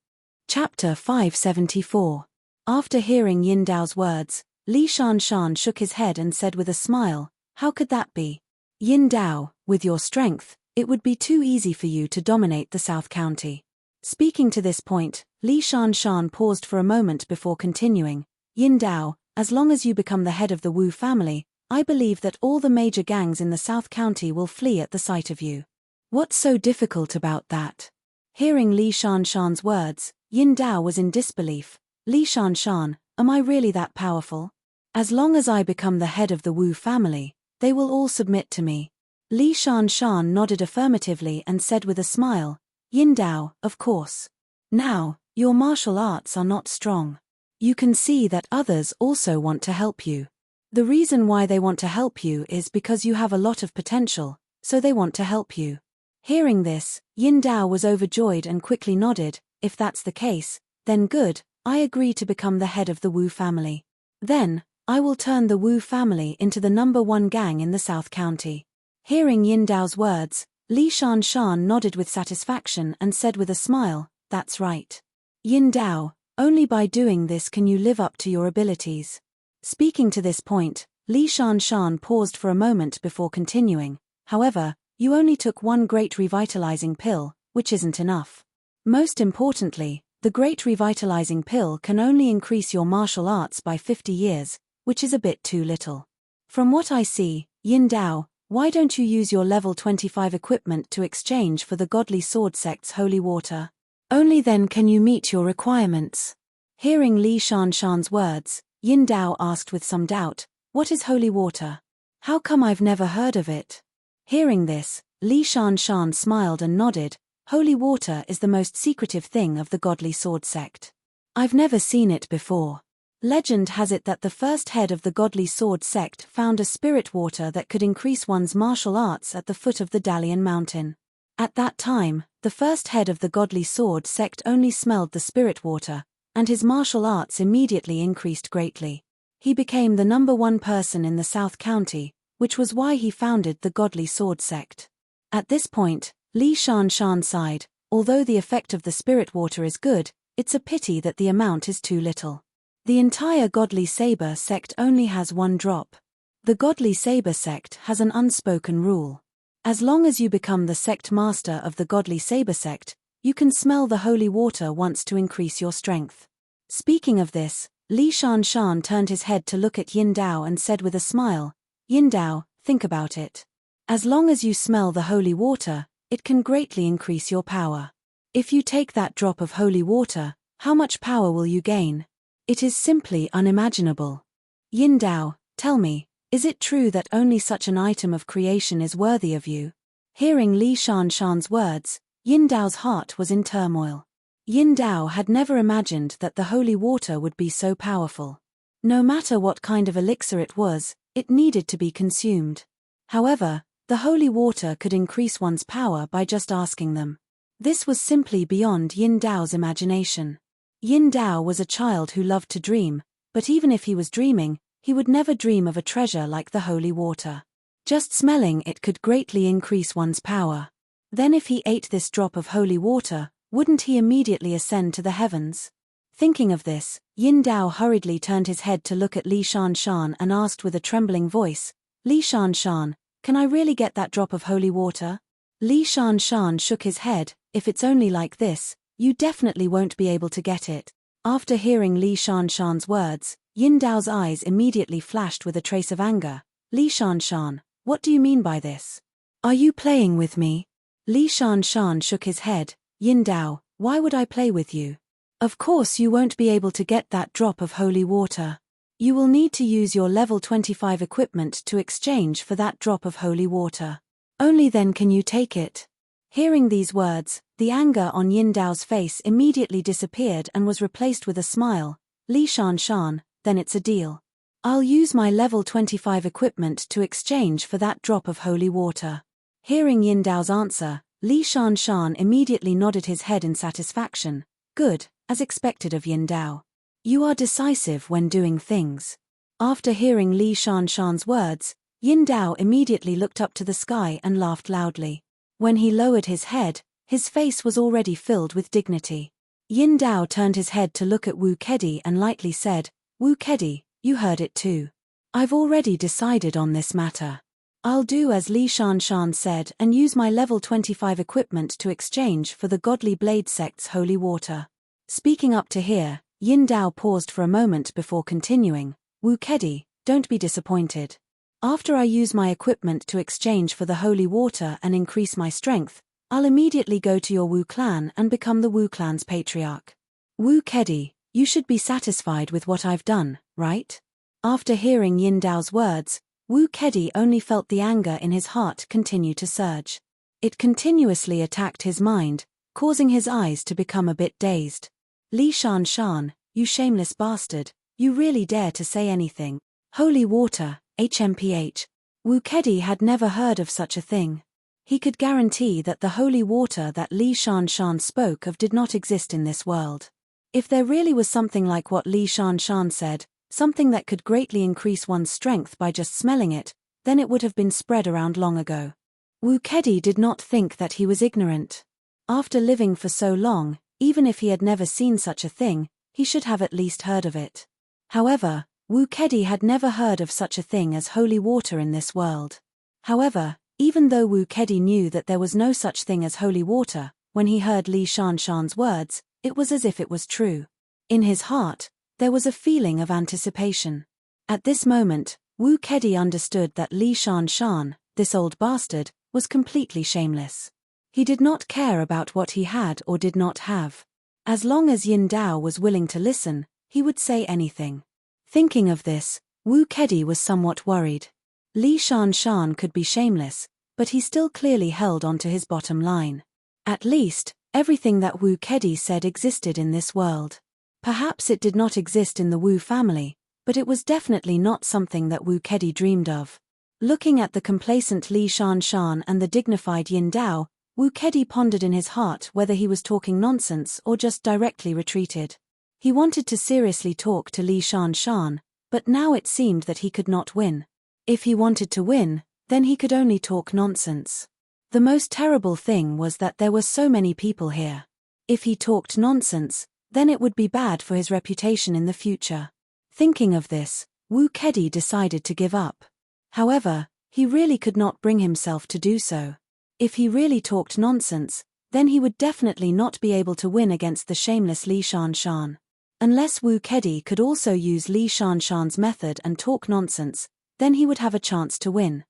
Chapter 574. After hearing Yin Dao's words, Li Shanshan shook his head and said with a smile, how could that be? Yin Dao, with your strength, it would be too easy for you to dominate the South County. Speaking to this point, Li Shanshan paused for a moment before continuing. Yin Dao, as long as you become the head of the Wu family, I believe that all the major gangs in the South County will flee at the sight of you. What's so difficult about that? Hearing Li Shanshan's words, Yin Dao was in disbelief. Li Shanshan, am I really that powerful? As long as I become the head of the Wu family, they will all submit to me. Li Shanshan nodded affirmatively and said with a smile, Yin Dao, of course. Now, your martial arts are not strong. You can see that others also want to help you. The reason why they want to help you is because you have a lot of potential, so they want to help you. Hearing this, Yin Dao was overjoyed and quickly nodded. If that's the case, then good, I agree to become the head of the Wu family. Then, I will turn the Wu family into the #1 gang in the South County. Hearing Yin Dao's words, Li Shanshan nodded with satisfaction and said with a smile, that's right. Yin Dao, only by doing this can you live up to your abilities. Speaking to this point, Li Shanshan paused for a moment before continuing. However, you only took one great revitalizing pill, which isn't enough. Most importantly, the great revitalizing pill can only increase your martial arts by 50 years, which is a bit too little. From what I see, Yin Dao, why don't you use your level 25 equipment to exchange for the Godly Sword Sect's holy water? Only then can you meet your requirements. Hearing Li Shanshan's words, Yin Dao asked with some doubt, what is holy water? How come I've never heard of it? Hearing this, Li Shanshan smiled and nodded. Holy water is the most secretive thing of the Godly Sword Sect. I've never seen it before. Legend has it that the first head of the Godly Sword Sect found a spirit water that could increase one's martial arts at the foot of the Dalian Mountain. At that time, the first head of the Godly Sword Sect only smelled the spirit water, and his martial arts immediately increased greatly. He became the #1 person in the South County, which was why he founded the Godly Sword Sect. At this point, Li Shanshan sighed. Although the effect of the spirit water is good, it's a pity that the amount is too little. The entire Godly Saber Sect only has 1 drop. The Godly Saber Sect has an unspoken rule. As long as you become the sect master of the Godly Saber Sect, you can smell the holy water once to increase your strength. Speaking of this, Li Shanshan turned his head to look at Yin Dao and said with a smile, Yin Dao, think about it. As long as you smell the holy water, it can greatly increase your power. If you take that drop of holy water, how much power will you gain? It is simply unimaginable. Yin Dao, tell me, is it true that only such an item of creation is worthy of you? Hearing Li Shanshan's words, Yin Dao's heart was in turmoil. Yin Dao had never imagined that the holy water would be so powerful. No matter what kind of elixir it was, it needed to be consumed. However, the holy water could increase one's power by just asking them. This was simply beyond Yin Dao's imagination. Yin Dao was a child who loved to dream, but even if he was dreaming, he would never dream of a treasure like the holy water. Just smelling it could greatly increase one's power. Then if he ate this drop of holy water, wouldn't he immediately ascend to the heavens? Thinking of this, Yin Dao hurriedly turned his head to look at Li Shanshan and asked with a trembling voice, Li Shanshan, can I really get that drop of holy water? Li Shanshan shook his head, if it's only like this, you definitely won't be able to get it. After hearing Li Shanshan's words, Yin Dao's eyes immediately flashed with a trace of anger. Li Shanshan, what do you mean by this? Are you playing with me? Li Shanshan shook his head. Yin Dao, why would I play with you? Of course you won't be able to get that drop of holy water. You will need to use your level 25 equipment to exchange for that drop of holy water. Only then can you take it. Hearing these words, the anger on Yin Dao's face immediately disappeared and was replaced with a smile. Li Shanshan, then it's a deal. I'll use my level 25 equipment to exchange for that drop of holy water. Hearing Yin Dao's answer, Li Shanshan immediately nodded his head in satisfaction. Good, as expected of Yin Dao. You are decisive when doing things. After hearing Li Shanshan's words, Yin Dao immediately looked up to the sky and laughed loudly. When he lowered his head, his face was already filled with dignity. Yin Dao turned his head to look at Wu Kedi and lightly said, Wu Kedi, you heard it too. I've already decided on this matter. I'll do as Li Shanshan said and use my level 25 equipment to exchange for the Godly Blade Sect's holy water. Speaking up to here, Yin Dao paused for a moment before continuing. Wu Kedi, don't be disappointed. After I use my equipment to exchange for the holy water and increase my strength, I'll immediately go to your Wu clan and become the Wu clan's patriarch. Wu Kedi, you should be satisfied with what I've done, right? After hearing Yin Dao's words, Wu Kedi only felt the anger in his heart continue to surge. It continuously attacked his mind, causing his eyes to become a bit dazed. Li Shanshan, you shameless bastard, you really dare to say anything. Holy water, HMPH. Wu Kedi had never heard of such a thing. He could guarantee that the holy water that Li Shanshan spoke of did not exist in this world. If there really was something like what Li Shanshan said, something that could greatly increase one's strength by just smelling it, then it would have been spread around long ago. Wu Kedi did not think that he was ignorant. After living for so long, even if he had never seen such a thing, he should have at least heard of it. However, Wu Kedi had never heard of such a thing as holy water in this world. However, even though Wu Kedi knew that there was no such thing as holy water, when he heard Li Shanshan's words, it was as if it was true. In his heart, there was a feeling of anticipation. At this moment, Wu Kedi understood that Li Shanshan, this old bastard, was completely shameless. He did not care about what he had or did not have. As long as Yin Dao was willing to listen, he would say anything. Thinking of this, Wu Kedi was somewhat worried. Li Shanshan could be shameless, but he still clearly held on to his bottom line. At least, everything that Wu Kedi said existed in this world. Perhaps it did not exist in the Wu family, but it was definitely not something that Wu Kedi dreamed of. Looking at the complacent Li Shanshan and the dignified Yin Dao, Wu Kedi pondered in his heart whether he was talking nonsense or just directly retreated. He wanted to seriously talk to Li Shanshan, but now it seemed that he could not win. If he wanted to win, then he could only talk nonsense. The most terrible thing was that there were so many people here. If he talked nonsense, then it would be bad for his reputation in the future. Thinking of this, Wu Kedi decided to give up. However, he really could not bring himself to do so. If he really talked nonsense, then he would definitely not be able to win against the shameless Li Shanshan. Unless Wu Kedi could also use Li Shanshan's method and talk nonsense, then he would have a chance to win.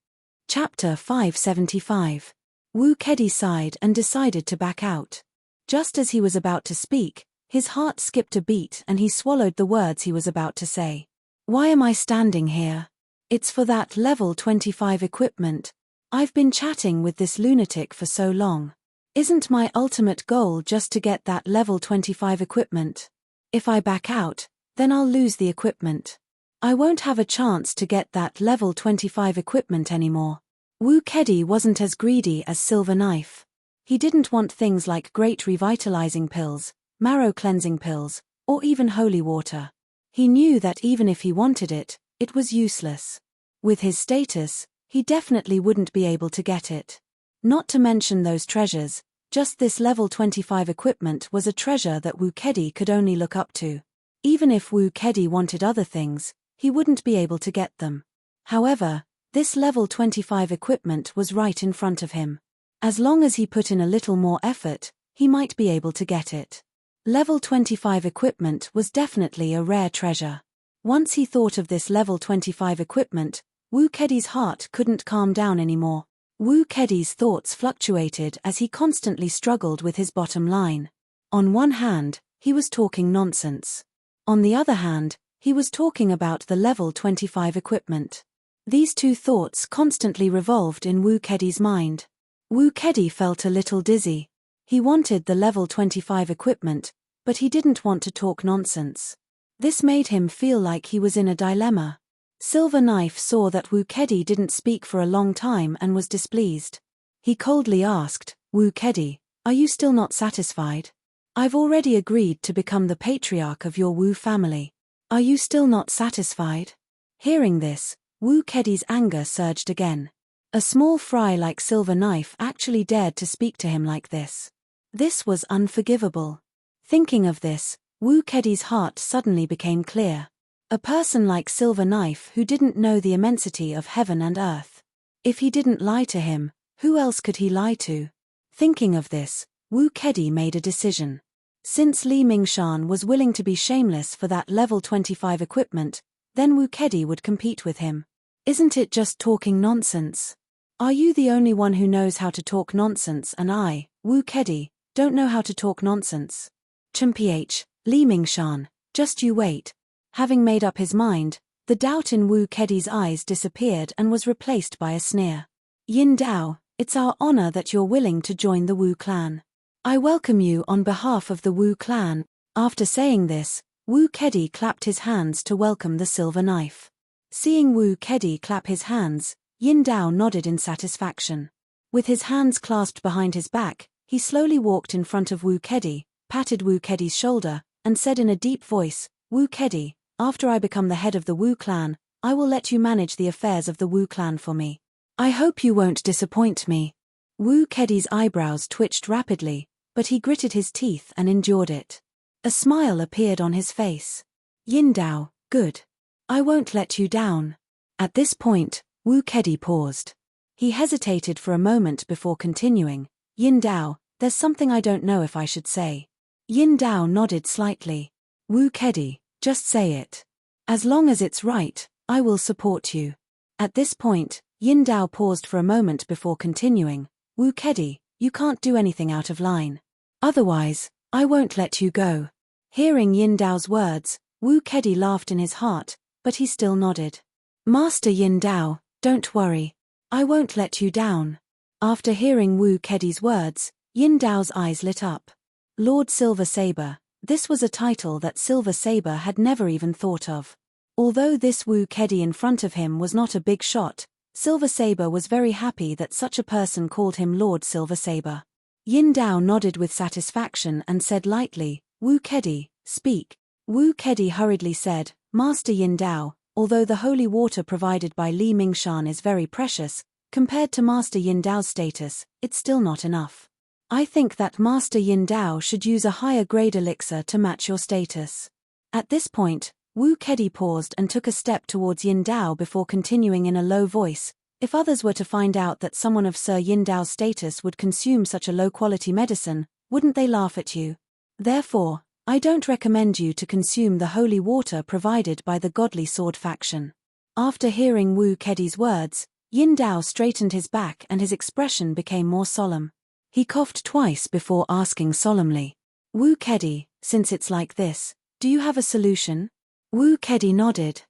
Chapter 575. Wu Kedi sighed and decided to back out. Just as he was about to speak, his heart skipped a beat and he swallowed the words he was about to say. Why am I standing here? It's for that level 25 equipment. I've been chatting with this lunatic for so long. Isn't my ultimate goal just to get that level 25 equipment? If I back out, then I'll lose the equipment. I won't have a chance to get that level 25 equipment anymore. Wu Kedi wasn't as greedy as Silver Knife. He didn't want things like great revitalizing pills, marrow cleansing pills, or even holy water. He knew that even if he wanted it, it was useless. With his status, he definitely wouldn't be able to get it. Not to mention those treasures, just this level 25 equipment was a treasure that Wu Kedi could only look up to. Even if Wu Kedi wanted other things, he wouldn't be able to get them. However, this level 25 equipment was right in front of him. As long as he put in a little more effort, he might be able to get it. Level 25 equipment was definitely a rare treasure. Once he thought of this level 25 equipment, Wu Kedi's heart couldn't calm down anymore. Wu Kedi's thoughts fluctuated as he constantly struggled with his bottom line. On one hand, he was talking nonsense. On the other hand, he was talking about the level 25 equipment. These two thoughts constantly revolved in Wu Kedi's mind. Wu Kedi felt a little dizzy. He wanted the level 25 equipment, but he didn't want to talk nonsense. This made him feel like he was in a dilemma. Silver Knife saw that Wu Kedi didn't speak for a long time and was displeased. He coldly asked, Wu Kedi, are you still not satisfied? I've already agreed to become the patriarch of your Wu family. Are you still not satisfied? Hearing this, Wu Kedi's anger surged again. A small fry like Silver Knife actually dared to speak to him like this. This was unforgivable. Thinking of this, Wu Kedi's heart suddenly became clear. A person like Silver Knife who didn't know the immensity of heaven and earth. If he didn't lie to him, who else could he lie to? Thinking of this, Wu Kedi made a decision. Since Li Mingshan was willing to be shameless for that level 25 equipment, then Wu Kedi would compete with him. Isn't it just talking nonsense? Are you the only one who knows how to talk nonsense and I, Wu Kedi, don't know how to talk nonsense? Chumph, Li Mingshan, just you wait. Having made up his mind, the doubt in Wu Kedi's eyes disappeared and was replaced by a sneer. Yin Dao, it's our honor that you're willing to join the Wu clan. I welcome you on behalf of the Wu clan. After saying this, Wu Kedi clapped his hands to welcome the silver knife. Seeing Wu Kedi clap his hands, Yin Dao nodded in satisfaction. With his hands clasped behind his back, he slowly walked in front of Wu Kedi, patted Wu Kedi's shoulder, and said in a deep voice, Wu Kedi, after I become the head of the Wu clan, I will let you manage the affairs of the Wu clan for me. I hope you won't disappoint me. Wu Kedi's eyebrows twitched rapidly, but he gritted his teeth and endured it. A smile appeared on his face. Yin Dao, good. I won't let you down. At this point, Wu Kedi paused. He hesitated for a moment before continuing, Yin Dao, there's something I don't know if I should say. Yin Dao nodded slightly. Wu Kedi, just say it. As long as it's right, I will support you. At this point, Yin Dao paused for a moment before continuing, Wu Kedi, you can't do anything out of line. Otherwise, I won't let you go. Hearing Yin Dao's words, Wu Kedi laughed in his heart, but he still nodded. Master Yin Dao, don't worry. I won't let you down. After hearing Wu Kedi's words, Yin Dao's eyes lit up. Lord Silver Saber, this was a title that Silver Saber had never even thought of. Although this Wu Kedi in front of him was not a big shot, Silver Saber was very happy that such a person called him Lord Silver Saber. Yin Dao nodded with satisfaction and said lightly, Wu Kedi, speak. Wu Kedi hurriedly said, Master Yin Dao, although the holy water provided by Li Mingshan is very precious, compared to Master Yin Dao's status, it's still not enough. I think that Master Yin Dao should use a higher grade elixir to match your status. At this point, Wu Kedi paused and took a step towards Yin Dao before continuing in a low voice, if others were to find out that someone of Sir Yin Dao's status would consume such a low-quality medicine, wouldn't they laugh at you? Therefore, I don't recommend you to consume the holy water provided by the Godly Sword faction. After hearing Wu Kedi's words, Yin Dao straightened his back and his expression became more solemn. He coughed twice before asking solemnly, Wu Kedi, since it's like this, do you have a solution? Wu Kedi nodded.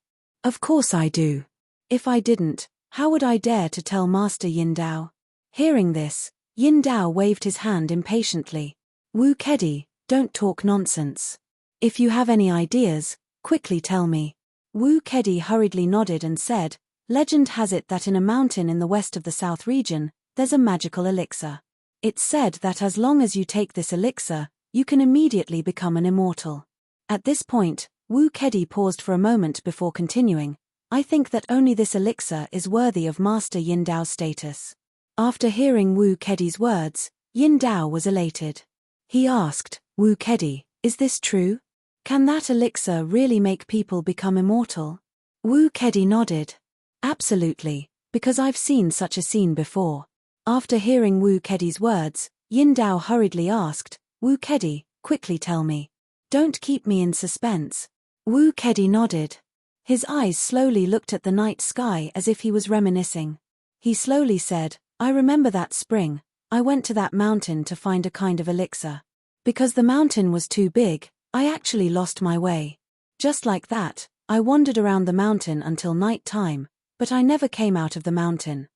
Of course I do. If I didn't, how would I dare to tell Master Yin Dao? Hearing this, Yin Dao waved his hand impatiently. Wu Kedi, don't talk nonsense. If you have any ideas, quickly tell me. Wu Kedi hurriedly nodded and said, legend has it that in a mountain in the west of the South region, there's a magical elixir. It's said that as long as you take this elixir, you can immediately become an immortal. At this point, Wu Kedi paused for a moment before continuing, I think that only this elixir is worthy of Master Yin Dao's status. After hearing Wu Kedi's words, Yin Dao was elated. He asked, Wu Kedi, is this true? Can that elixir really make people become immortal? Wu Kedi nodded. Absolutely, because I've seen such a scene before. After hearing Wu Kedi's words, Yin Dao hurriedly asked, Wu Kedi, quickly tell me. Don't keep me in suspense. Wu Kedi nodded. His eyes slowly looked at the night sky as if he was reminiscing. He slowly said, I remember that spring, I went to that mountain to find a kind of elixir. Because the mountain was too big, I actually lost my way. Just like that, I wandered around the mountain until night time, but I never came out of the mountain.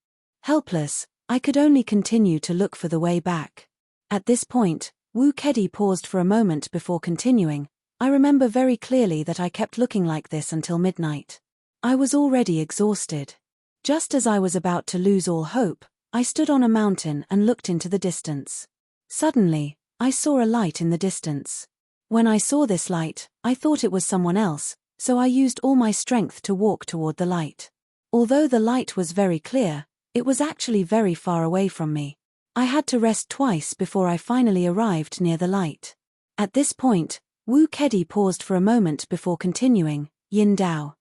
Helpless, I could only continue to look for the way back. At this point, Wu Kedi paused for a moment before continuing, I remember very clearly that I kept looking like this until midnight. I was already exhausted. Just as I was about to lose all hope, I stood on a mountain and looked into the distance. Suddenly, I saw a light in the distance. When I saw this light, I thought it was someone else, so I used all my strength to walk toward the light. Although the light was very clear, it was actually very far away from me. I had to rest twice before I finally arrived near the light. At this point, Wu Kedi paused for a moment before continuing, Yin Dao.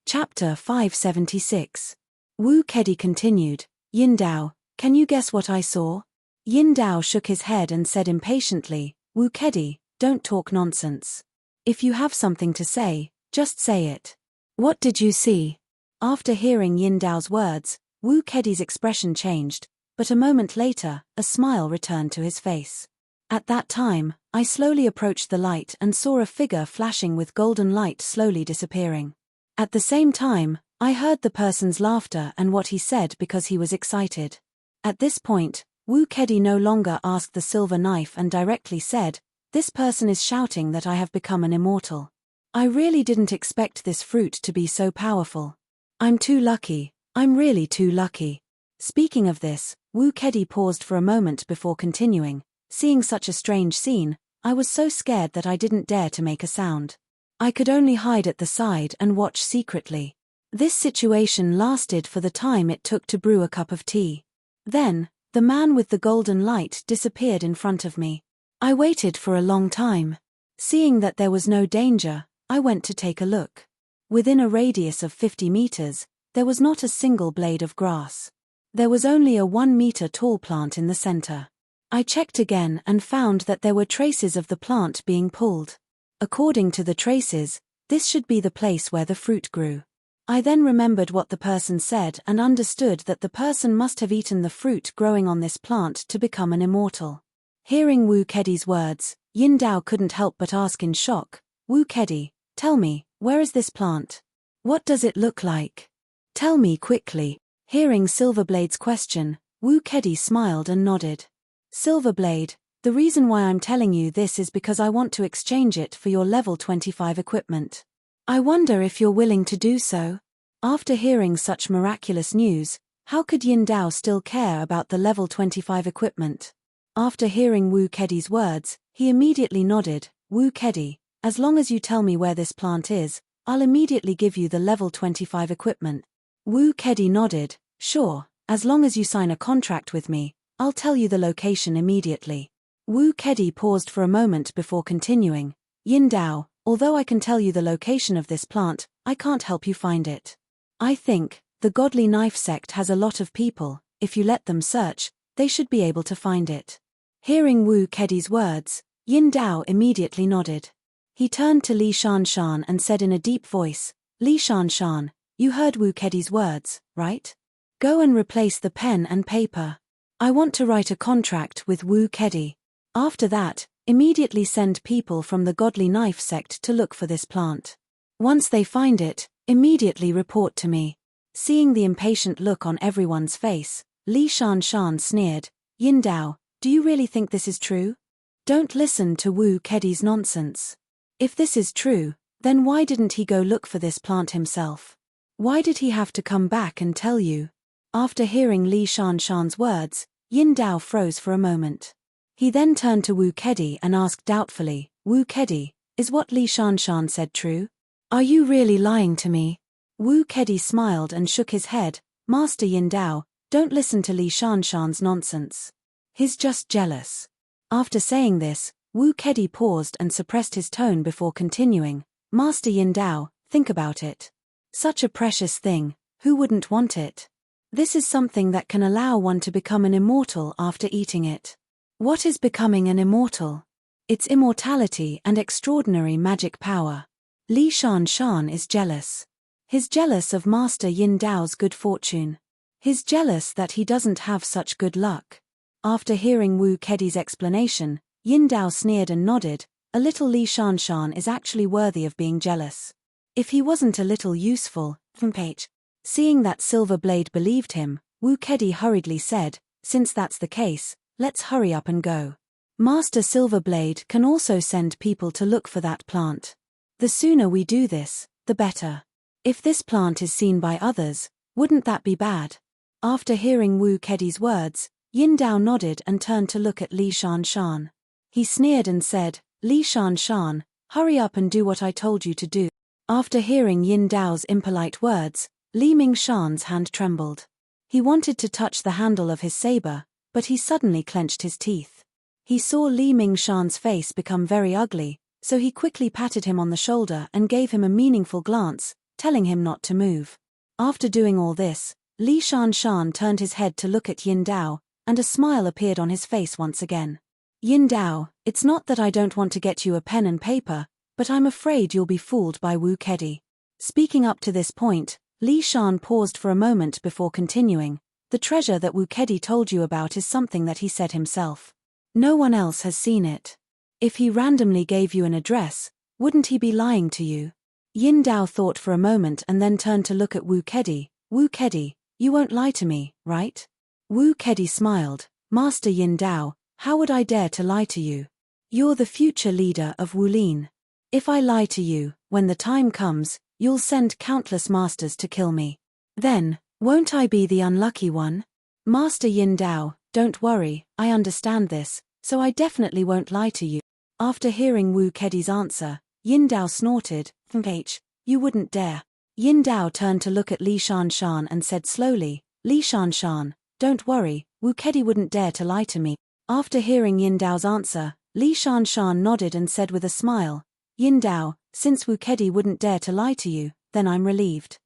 Chapter 576. Wu Kedi continued, Yin Dao, can you guess what I saw? Yin Dao shook his head and said impatiently, Wu Kedi, don't talk nonsense. If you have something to say, just say it. What did you see? After hearing Yin Dao's words, Wu Kedi's expression changed, but a moment later, a smile returned to his face. At that time, I slowly approached the light and saw a figure flashing with golden light slowly disappearing. At the same time, I heard the person's laughter and what he said because he was excited. At this point, Wu Kedi no longer asked the silver knife and directly said, this person is shouting that I have become an immortal. I really didn't expect this fruit to be so powerful. I'm too lucky, I'm really too lucky. Speaking of this, Wu Kedi paused for a moment before continuing, seeing such a strange scene, I was so scared that I didn't dare to make a sound. I could only hide at the side and watch secretly. This situation lasted for the time it took to brew a cup of tea. Then, the man with the golden light disappeared in front of me. I waited for a long time. Seeing that there was no danger, I went to take a look. Within a radius of 50 meters, there was not a single blade of grass. There was only a 1-meter tall plant in the center. I checked again and found that there were traces of the plant being pulled. According to the traces, this should be the place where the fruit grew. I then remembered what the person said and understood that the person must have eaten the fruit growing on this plant to become an immortal. Hearing Wu Kedi's words, Yin Dao couldn't help but ask in shock, Wu Kedi, tell me, where is this plant? What does it look like? Tell me quickly. Hearing Silverblade's question, Wu Kedi smiled and nodded. Silverblade, the reason why I'm telling you this is because I want to exchange it for your level 25 equipment. I wonder if you're willing to do so? After hearing such miraculous news, how could Yin Dao still care about the level 25 equipment? After hearing Wu Kedi's words, he immediately nodded, Wu Kedi, as long as you tell me where this plant is, I'll immediately give you the level 25 equipment. Wu Kedi nodded, sure, as long as you sign a contract with me, I'll tell you the location immediately. Wu Kedi paused for a moment before continuing, Yin Dao, although I can tell you the location of this plant, I can't help you find it. I think, the Godly Knife sect has a lot of people, if you let them search, they should be able to find it. Hearing Wu Kedi's words, Yin Dao immediately nodded. He turned to Li Shanshan and said in a deep voice, Li Shanshan, you heard Wu Kedi's words, right? Go and replace the pen and paper. I want to write a contract with Wu Kedi. After that, immediately send people from the Godly Knife sect to look for this plant. Once they find it, immediately report to me. Seeing the impatient look on everyone's face, Li Shanshan sneered, Yin Dao, do you really think this is true? Don't listen to Wu Kedi's nonsense. If this is true, then why didn't he go look for this plant himself? Why did he have to come back and tell you? After hearing Li Shanshan's words, Yin Dao froze for a moment. He then turned to Wu Kedi and asked doubtfully, Wu Kedi, is what Li Shanshan said true? Are you really lying to me? Wu Kedi smiled and shook his head, Master Yin Dao, don't listen to Li Shanshan's nonsense. He's just jealous. After saying this, Wu Kedi paused and suppressed his tone before continuing, Master Yin Dao, think about it. Such a precious thing, who wouldn't want it? This is something that can allow one to become an immortal after eating it. What is becoming an immortal? It's immortality and extraordinary magic power. Li Shanshan is jealous. He's jealous of Master Yin Dao's good fortune. He's jealous that he doesn't have such good luck. After hearing Wu Kedi's explanation, Yin Dao sneered and nodded, a little Li Shanshan is actually worthy of being jealous. If he wasn't a little useful, Seeing that Silverblade believed him, Wu Kedi hurriedly said, since that's the case, let's hurry up and go. Master Silverblade can also send people to look for that plant. The sooner we do this, the better. If this plant is seen by others, wouldn't that be bad? After hearing Wu Kedi's words, Yin Dao nodded and turned to look at Li Shanshan. He sneered and said, Li Shanshan, hurry up and do what I told you to do. After hearing Yin Dao's impolite words, Li Mingshan's hand trembled. He wanted to touch the handle of his saber, but he suddenly clenched his teeth. He saw Li Mingshan's face become very ugly, so he quickly patted him on the shoulder and gave him a meaningful glance, telling him not to move. After doing all this, Li Shanshan turned his head to look at Yin Dao, and a smile appeared on his face once again. Yin Dao, it's not that I don't want to get you a pen and paper, but I'm afraid you'll be fooled by Wu Kedi. Speaking up to this point, Li Shan paused for a moment before continuing. The treasure that Wu Kedi told you about is something that he said himself. No one else has seen it. If he randomly gave you an address, wouldn't he be lying to you? Yin Dao thought for a moment and then turned to look at Wu Kedi. Wu Kedi, you won't lie to me, right? Wu Kedi smiled. Master Yin Dao, how would I dare to lie to you? You're the future leader of Wulin. If I lie to you, when the time comes, you'll send countless masters to kill me. Then, won't I be the unlucky one? Master Yin Dao, don't worry, I understand this, so I definitely won't lie to you. After hearing Wu Kedi's answer, Yin Dao snorted. You wouldn't dare. Yin Dao turned to look at Li Shanshan and said slowly, Li Shanshan, don't worry, Wu Kedi wouldn't dare to lie to me. After hearing Yin Dao's answer, Li Shanshan nodded and said with a smile, Yin Dao, since Wu Kedi wouldn't dare to lie to you, then I'm relieved.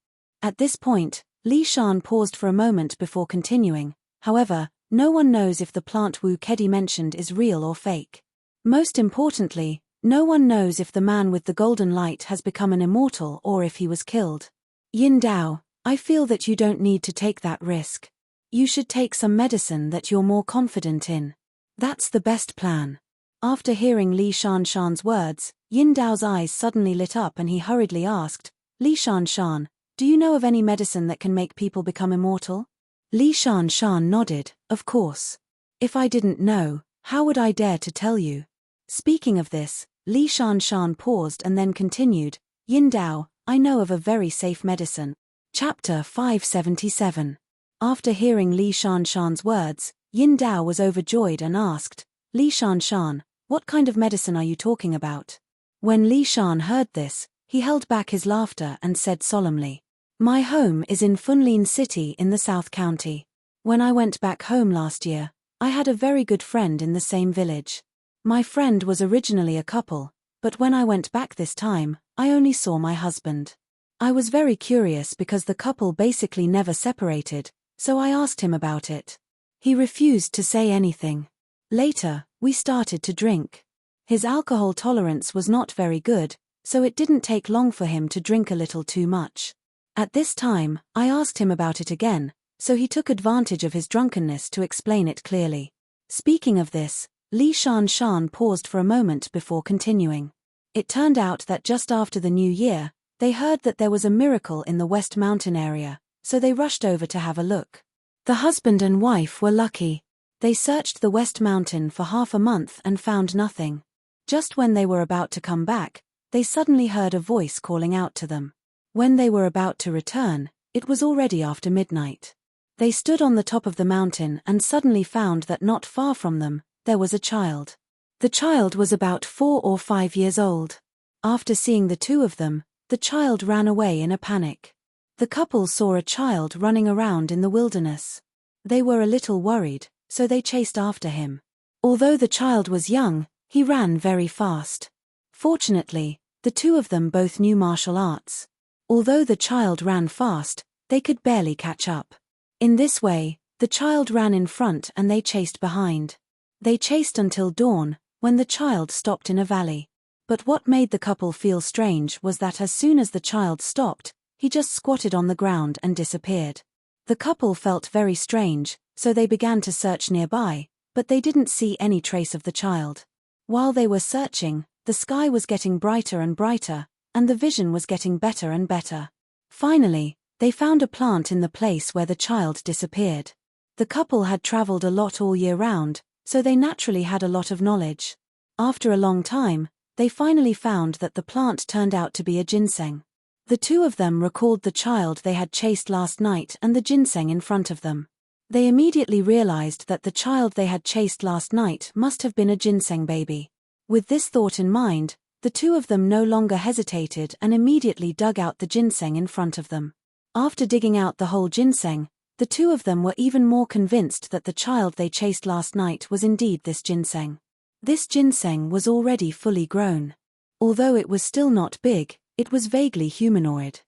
At this point, Li Shan paused for a moment before continuing. However, no one knows if the plant Wu Kedi mentioned is real or fake. Most importantly, no one knows if the man with the golden light has become an immortal or if he was killed. Yin Dao, I feel that you don't need to take that risk. You should take some medicine that you're more confident in. That's the best plan. After hearing Li Shanshan's words, Yin Dao's eyes suddenly lit up and he hurriedly asked, Li Shanshan, do you know of any medicine that can make people become immortal? Li Shanshan nodded, of course. If I didn't know, how would I dare to tell you? Speaking of this, Li Shanshan paused and then continued, Yin Dao, I know of a very safe medicine. Chapter 577. After hearing Li Shanshan's words, Yin Dao was overjoyed and asked, Li Shanshan, what kind of medicine are you talking about? When Li Shan heard this, he held back his laughter and said solemnly, My home is in Funlin City in the South County. When I went back home last year, I had a very good friend in the same village. My friend was originally a couple, but when I went back this time, I only saw my husband. I was very curious because the couple basically never separated, so I asked him about it. He refused to say anything. Later, we started to drink. His alcohol tolerance was not very good, so it didn't take long for him to drink a little too much. At this time, I asked him about it again, so he took advantage of his drunkenness to explain it clearly. Speaking of this, Li Shanshan paused for a moment before continuing. It turned out that just after the new year, they heard that there was a miracle in the West Mountain area, so they rushed over to have a look. The husband and wife were lucky. They searched the West Mountain for half a month and found nothing. Just when they were about to come back, they suddenly heard a voice calling out to them. When they were about to return, it was already after midnight. They stood on the top of the mountain and suddenly found that not far from them, there was a child. The child was about 4 or 5 years old. After seeing the two of them, the child ran away in a panic. The couple saw a child running around in the wilderness. They were a little worried, so they chased after him. Although the child was young, he ran very fast. Fortunately, the two of them both knew martial arts. Although the child ran fast, they could barely catch up. In this way, the child ran in front and they chased behind. They chased until dawn, when the child stopped in a valley. But what made the couple feel strange was that as soon as the child stopped, he just squatted on the ground and disappeared. The couple felt very strange, so they began to search nearby, but they didn't see any trace of the child. While they were searching, the sky was getting brighter and brighter, and the vision was getting better and better. Finally, they found a plant in the place where the child disappeared. The couple had traveled a lot all year round, so they naturally had a lot of knowledge. After a long time, they finally found that the plant turned out to be a ginseng. The two of them recalled the child they had chased last night and the ginseng in front of them. They immediately realized that the child they had chased last night must have been a ginseng baby. With this thought in mind, the two of them no longer hesitated and immediately dug out the ginseng in front of them. After digging out the whole ginseng, the two of them were even more convinced that the child they chased last night was indeed this ginseng. This ginseng was already fully grown. Although it was still not big, it was vaguely humanoid.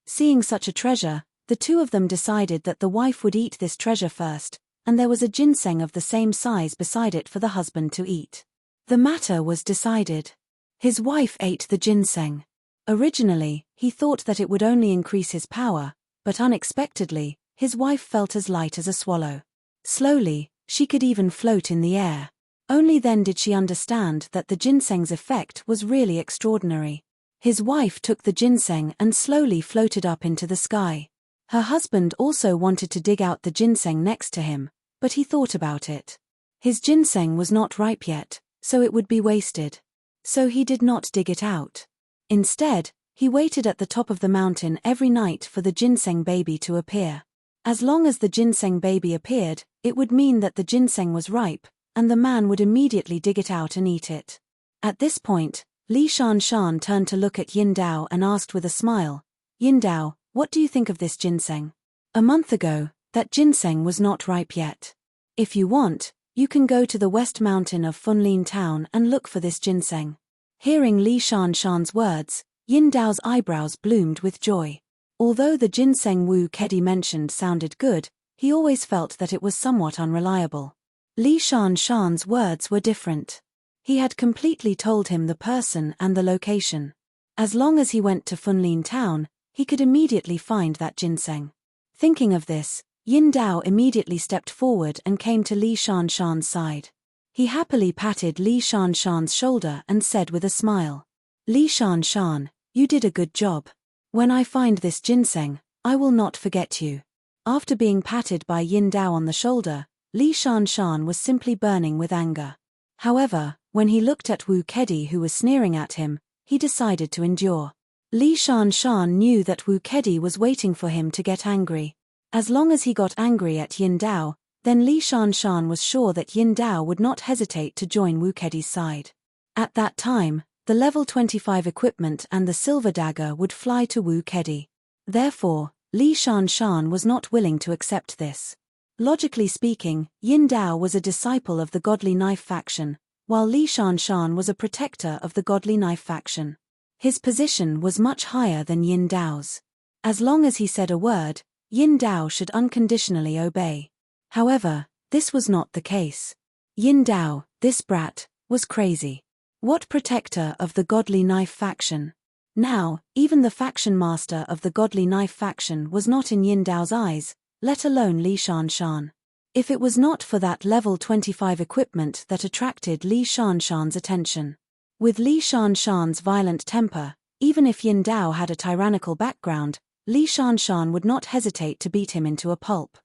Seeing such a treasure, The two of them decided that the wife would eat this treasure first, and there was a ginseng of the same size beside it for the husband to eat. The matter was decided. His wife ate the ginseng. Originally, he thought that it would only increase his power, but unexpectedly, his wife felt as light as a swallow. Slowly, she could even float in the air. Only then did she understand that the ginseng's effect was really extraordinary. His wife took the ginseng and slowly floated up into the sky. Her husband also wanted to dig out the ginseng next to him, but he thought about it. His ginseng was not ripe yet, so it would be wasted. So he did not dig it out. Instead, he waited at the top of the mountain every night for the ginseng baby to appear. As long as the ginseng baby appeared, it would mean that the ginseng was ripe, and the man would immediately dig it out and eat it. At this point, Li Shanshan turned to look at Yin Dao and asked with a smile, "Yin Dao, what do you think of this ginseng? A month ago, that ginseng was not ripe yet. If you want, you can go to the west mountain of Funlin town and look for this ginseng." Hearing Li Shanshan's words, Yin Dao's eyebrows bloomed with joy. Although the ginseng Wu Kedi mentioned sounded good, he always felt that it was somewhat unreliable. Li Shanshan's words were different. He had completely told him the person and the location. As long as he went to Funlin town, he could immediately find that ginseng. Thinking of this, Yin Dao immediately stepped forward and came to Li Shanshan's side. He happily patted Li Shanshan's shoulder and said with a smile, "Li Shanshan, you did a good job. When I find this ginseng, I will not forget you." After being patted by Yin Dao on the shoulder, Li Shanshan was simply burning with anger. However, when he looked at Wu Kedi who was sneering at him, he decided to endure. Li Shanshan knew that Wu Kedi was waiting for him to get angry. As long as he got angry at Yin Dao, then Li Shanshan was sure that Yin Dao would not hesitate to join Wu Kedi's side. At that time, the level 25 equipment and the silver dagger would fly to Wu Kedi. Therefore, Li Shanshan was not willing to accept this. Logically speaking, Yin Dao was a disciple of the Godly Knife faction, while Li Shanshan was a protector of the Godly Knife faction. His position was much higher than Yin Dao's. As long as he said a word, Yin Dao should unconditionally obey. However, this was not the case. Yin Dao, this brat, was crazy. What protector of the Godly Knife faction? Now, even the faction master of the Godly Knife faction was not in Yin Dao's eyes, let alone Li Shanshan. If it was not for that level 25 equipment that attracted Li Shanshan's attention. With Li Shanshan's violent temper, even if Yin Dao had a tyrannical background, Li Shanshan would not hesitate to beat him into a pulp.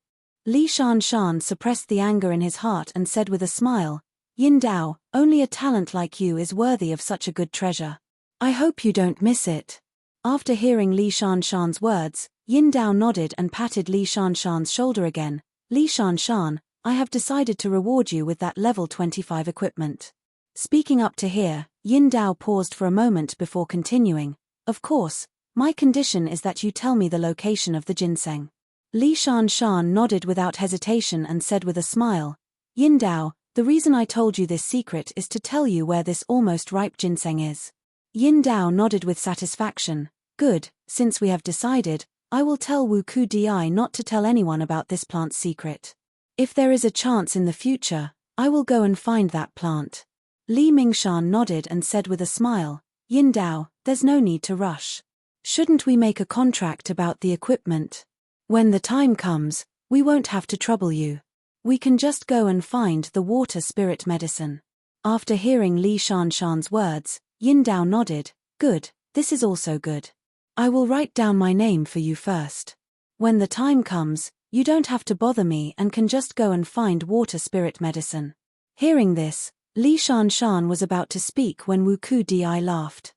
Li Shanshan suppressed the anger in his heart and said with a smile, "Yin Dao, only a talent like you is worthy of such a good treasure. I hope you don't miss it." After hearing Li Shanshan's words, Yin Dao nodded and patted Li Shanshan's shoulder again. "Li Shanshan, I have decided to reward you with that level 25 equipment." Speaking up to here, Yin Dao paused for a moment before continuing, "Of course, my condition is that you tell me the location of the ginseng." Li Shanshan nodded without hesitation and said with a smile, "Yin Dao, the reason I told you this secret is to tell you where this almost ripe ginseng is." Yin Dao nodded with satisfaction, "Good, since we have decided, I will tell Wu Kudi not to tell anyone about this plant's secret. If there is a chance in the future, I will go and find that plant." Li Mingshan nodded and said with a smile, "Yin Dao, there's no need to rush. Shouldn't we make a contract about the equipment? When the time comes, we won't have to trouble you. We can just go and find the water spirit medicine." After hearing Li Shanshan's words, Yin Dao nodded, "Good, this is also good. I will write down my name for you first. When the time comes, you don't have to bother me and can just go and find water spirit medicine." Hearing this, Li Shanshan was about to speak when Wu Kudi laughed.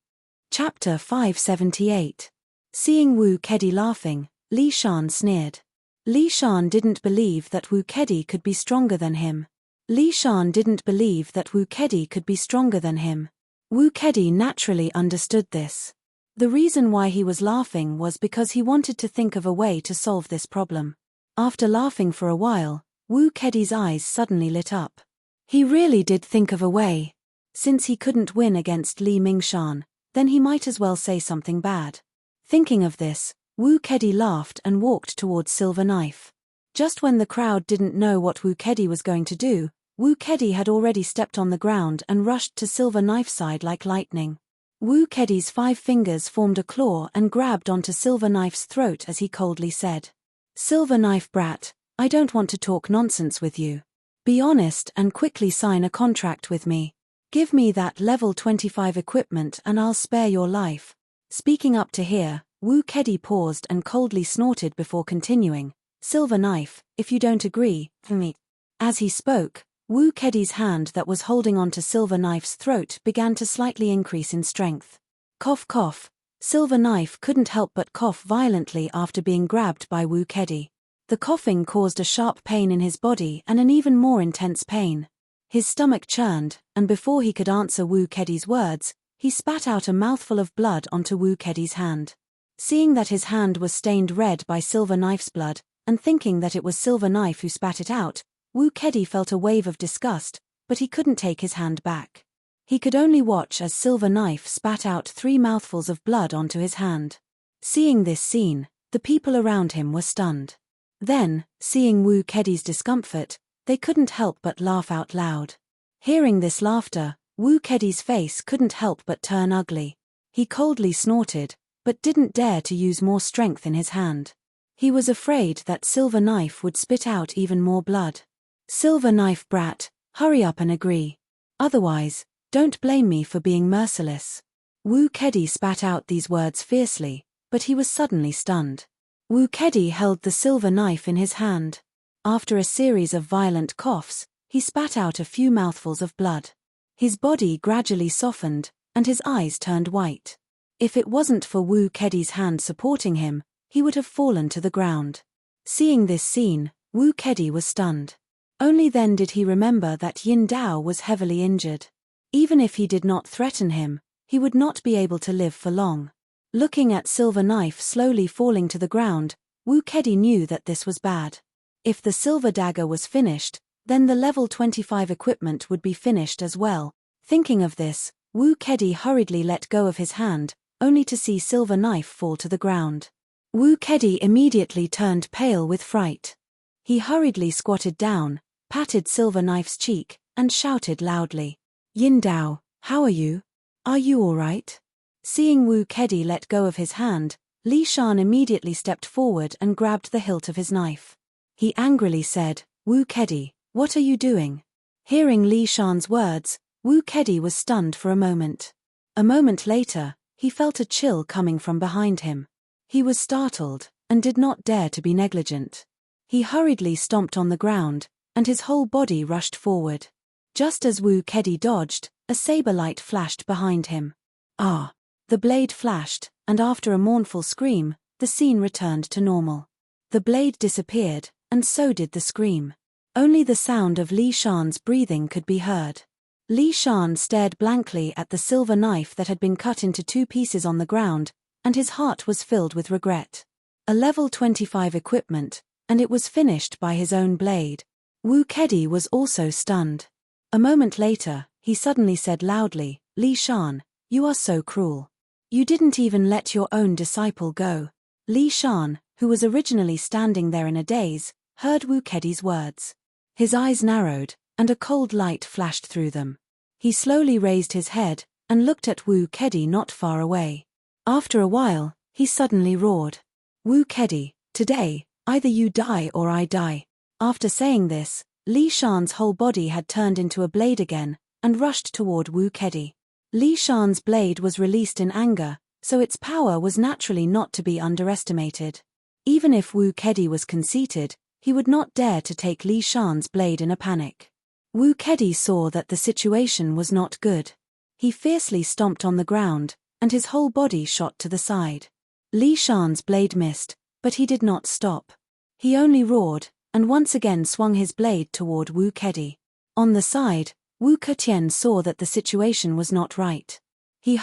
Chapter 578. Seeing Wu Kedi laughing, Li Shan sneered. Li Shan didn't believe that Wu Kedi could be stronger than him. Li Shan didn't believe that Wu Kedi could be stronger than him. Wu Kedi naturally understood this. The reason why he was laughing was because he wanted to think of a way to solve this problem. After laughing for a while, Wu Kedi's eyes suddenly lit up. He really did think of a way. Since he couldn't win against Li Mingshan, then he might as well say something bad. Thinking of this, Wu Kedi laughed and walked towards Silver Knife. Just when the crowd didn't know what Wu Kedi was going to do, Wu Kedi had already stepped on the ground and rushed to Silver Knife's side like lightning. Wu Kedi's 5 fingers formed a claw and grabbed onto Silver Knife's throat as he coldly said, "Silver Knife brat, I don't want to talk nonsense with you. Be honest and quickly sign a contract with me. Give me that level 25 equipment and I'll spare your life." Speaking up to here, Wu Kedi paused and coldly snorted before continuing, "Silver Knife, if you don't agree, me." As he spoke, Wu Kedi's hand that was holding onto Silver Knife's throat began to slightly increase in strength. Cough cough. Silver Knife couldn't help but cough violently after being grabbed by Wu Kedi. The coughing caused a sharp pain in his body and an even more intense pain. His stomach churned, and before he could answer Wu Kedi's words, he spat out a mouthful of blood onto Wu Kedi's hand. Seeing that his hand was stained red by Silver Knife's blood, and thinking that it was Silver Knife who spat it out, Wu Kedi felt a wave of disgust, but he couldn't take his hand back. He could only watch as Silver Knife spat out 3 mouthfuls of blood onto his hand. Seeing this scene, the people around him were stunned. Then, seeing Wu Kedi's discomfort, they couldn't help but laugh out loud. Hearing this laughter, Wu Kedi's face couldn't help but turn ugly. He coldly snorted, but didn't dare to use more strength in his hand. He was afraid that Silver Knife would spit out even more blood. "Silver Knife brat, hurry up and agree. Otherwise, don't blame me for being merciless." Wu Kedi spat out these words fiercely, but he was suddenly stunned. Wu Kedi held the silver knife in his hand. After a series of violent coughs, he spat out a few mouthfuls of blood. His body gradually softened, and his eyes turned white. If it wasn't for Wu Kedi's hand supporting him, he would have fallen to the ground. Seeing this scene, Wu Kedi was stunned. Only then did he remember that Yin Dao was heavily injured. Even if he did not threaten him, he would not be able to live for long. Looking at Silver Knife slowly falling to the ground, Wu Kedi knew that this was bad. If the silver dagger was finished, then the level 25 equipment would be finished as well. Thinking of this, Wu Kedi hurriedly let go of his hand, only to see Silver Knife fall to the ground. Wu Kedi immediately turned pale with fright. He hurriedly squatted down, patted Silver Knife's cheek, and shouted loudly, "Yin Dao, how are you? Are you all right?" Seeing Wu Kedi let go of his hand, Li Shan immediately stepped forward and grabbed the hilt of his knife. He angrily said, "Wu Kedi, what are you doing?" Hearing Li Shan's words, Wu Kedi was stunned for a moment. A moment later, he felt a chill coming from behind him. He was startled, and did not dare to be negligent. He hurriedly stomped on the ground, and his whole body rushed forward. Just as Wu Kedi dodged, a saber light flashed behind him. Ah! The blade flashed, and after a mournful scream, the scene returned to normal. The blade disappeared, and so did the scream. Only the sound of Li Shan's breathing could be heard. Li Shan stared blankly at the silver knife that had been cut into 2 pieces on the ground, and his heart was filled with regret. A level 25 equipment, and it was finished by his own blade. Wu Kedi was also stunned. A moment later, he suddenly said loudly, "Li Shan, you are so cruel. You didn't even let your own disciple go." Li Shan, who was originally standing there in a daze, heard Wu Kedi's words. His eyes narrowed, and a cold light flashed through them. He slowly raised his head, and looked at Wu Kedi not far away. After a while, he suddenly roared, "Wu Kedi, today, either you die or I die." After saying this, Li Shan's whole body had turned into a blade again, and rushed toward Wu Kedi. Li Shan's blade was released in anger, so its power was naturally not to be underestimated. Even if Wu Kedi was conceited, he would not dare to take Li Shan's blade in a panic. Wu Kedi saw that the situation was not good. He fiercely stomped on the ground, and his whole body shot to the side. Li Shan's blade missed, but he did not stop. He only roared, and once again swung his blade toward Wu Kedi. On the side, Wu Ketian saw that the situation was not right. He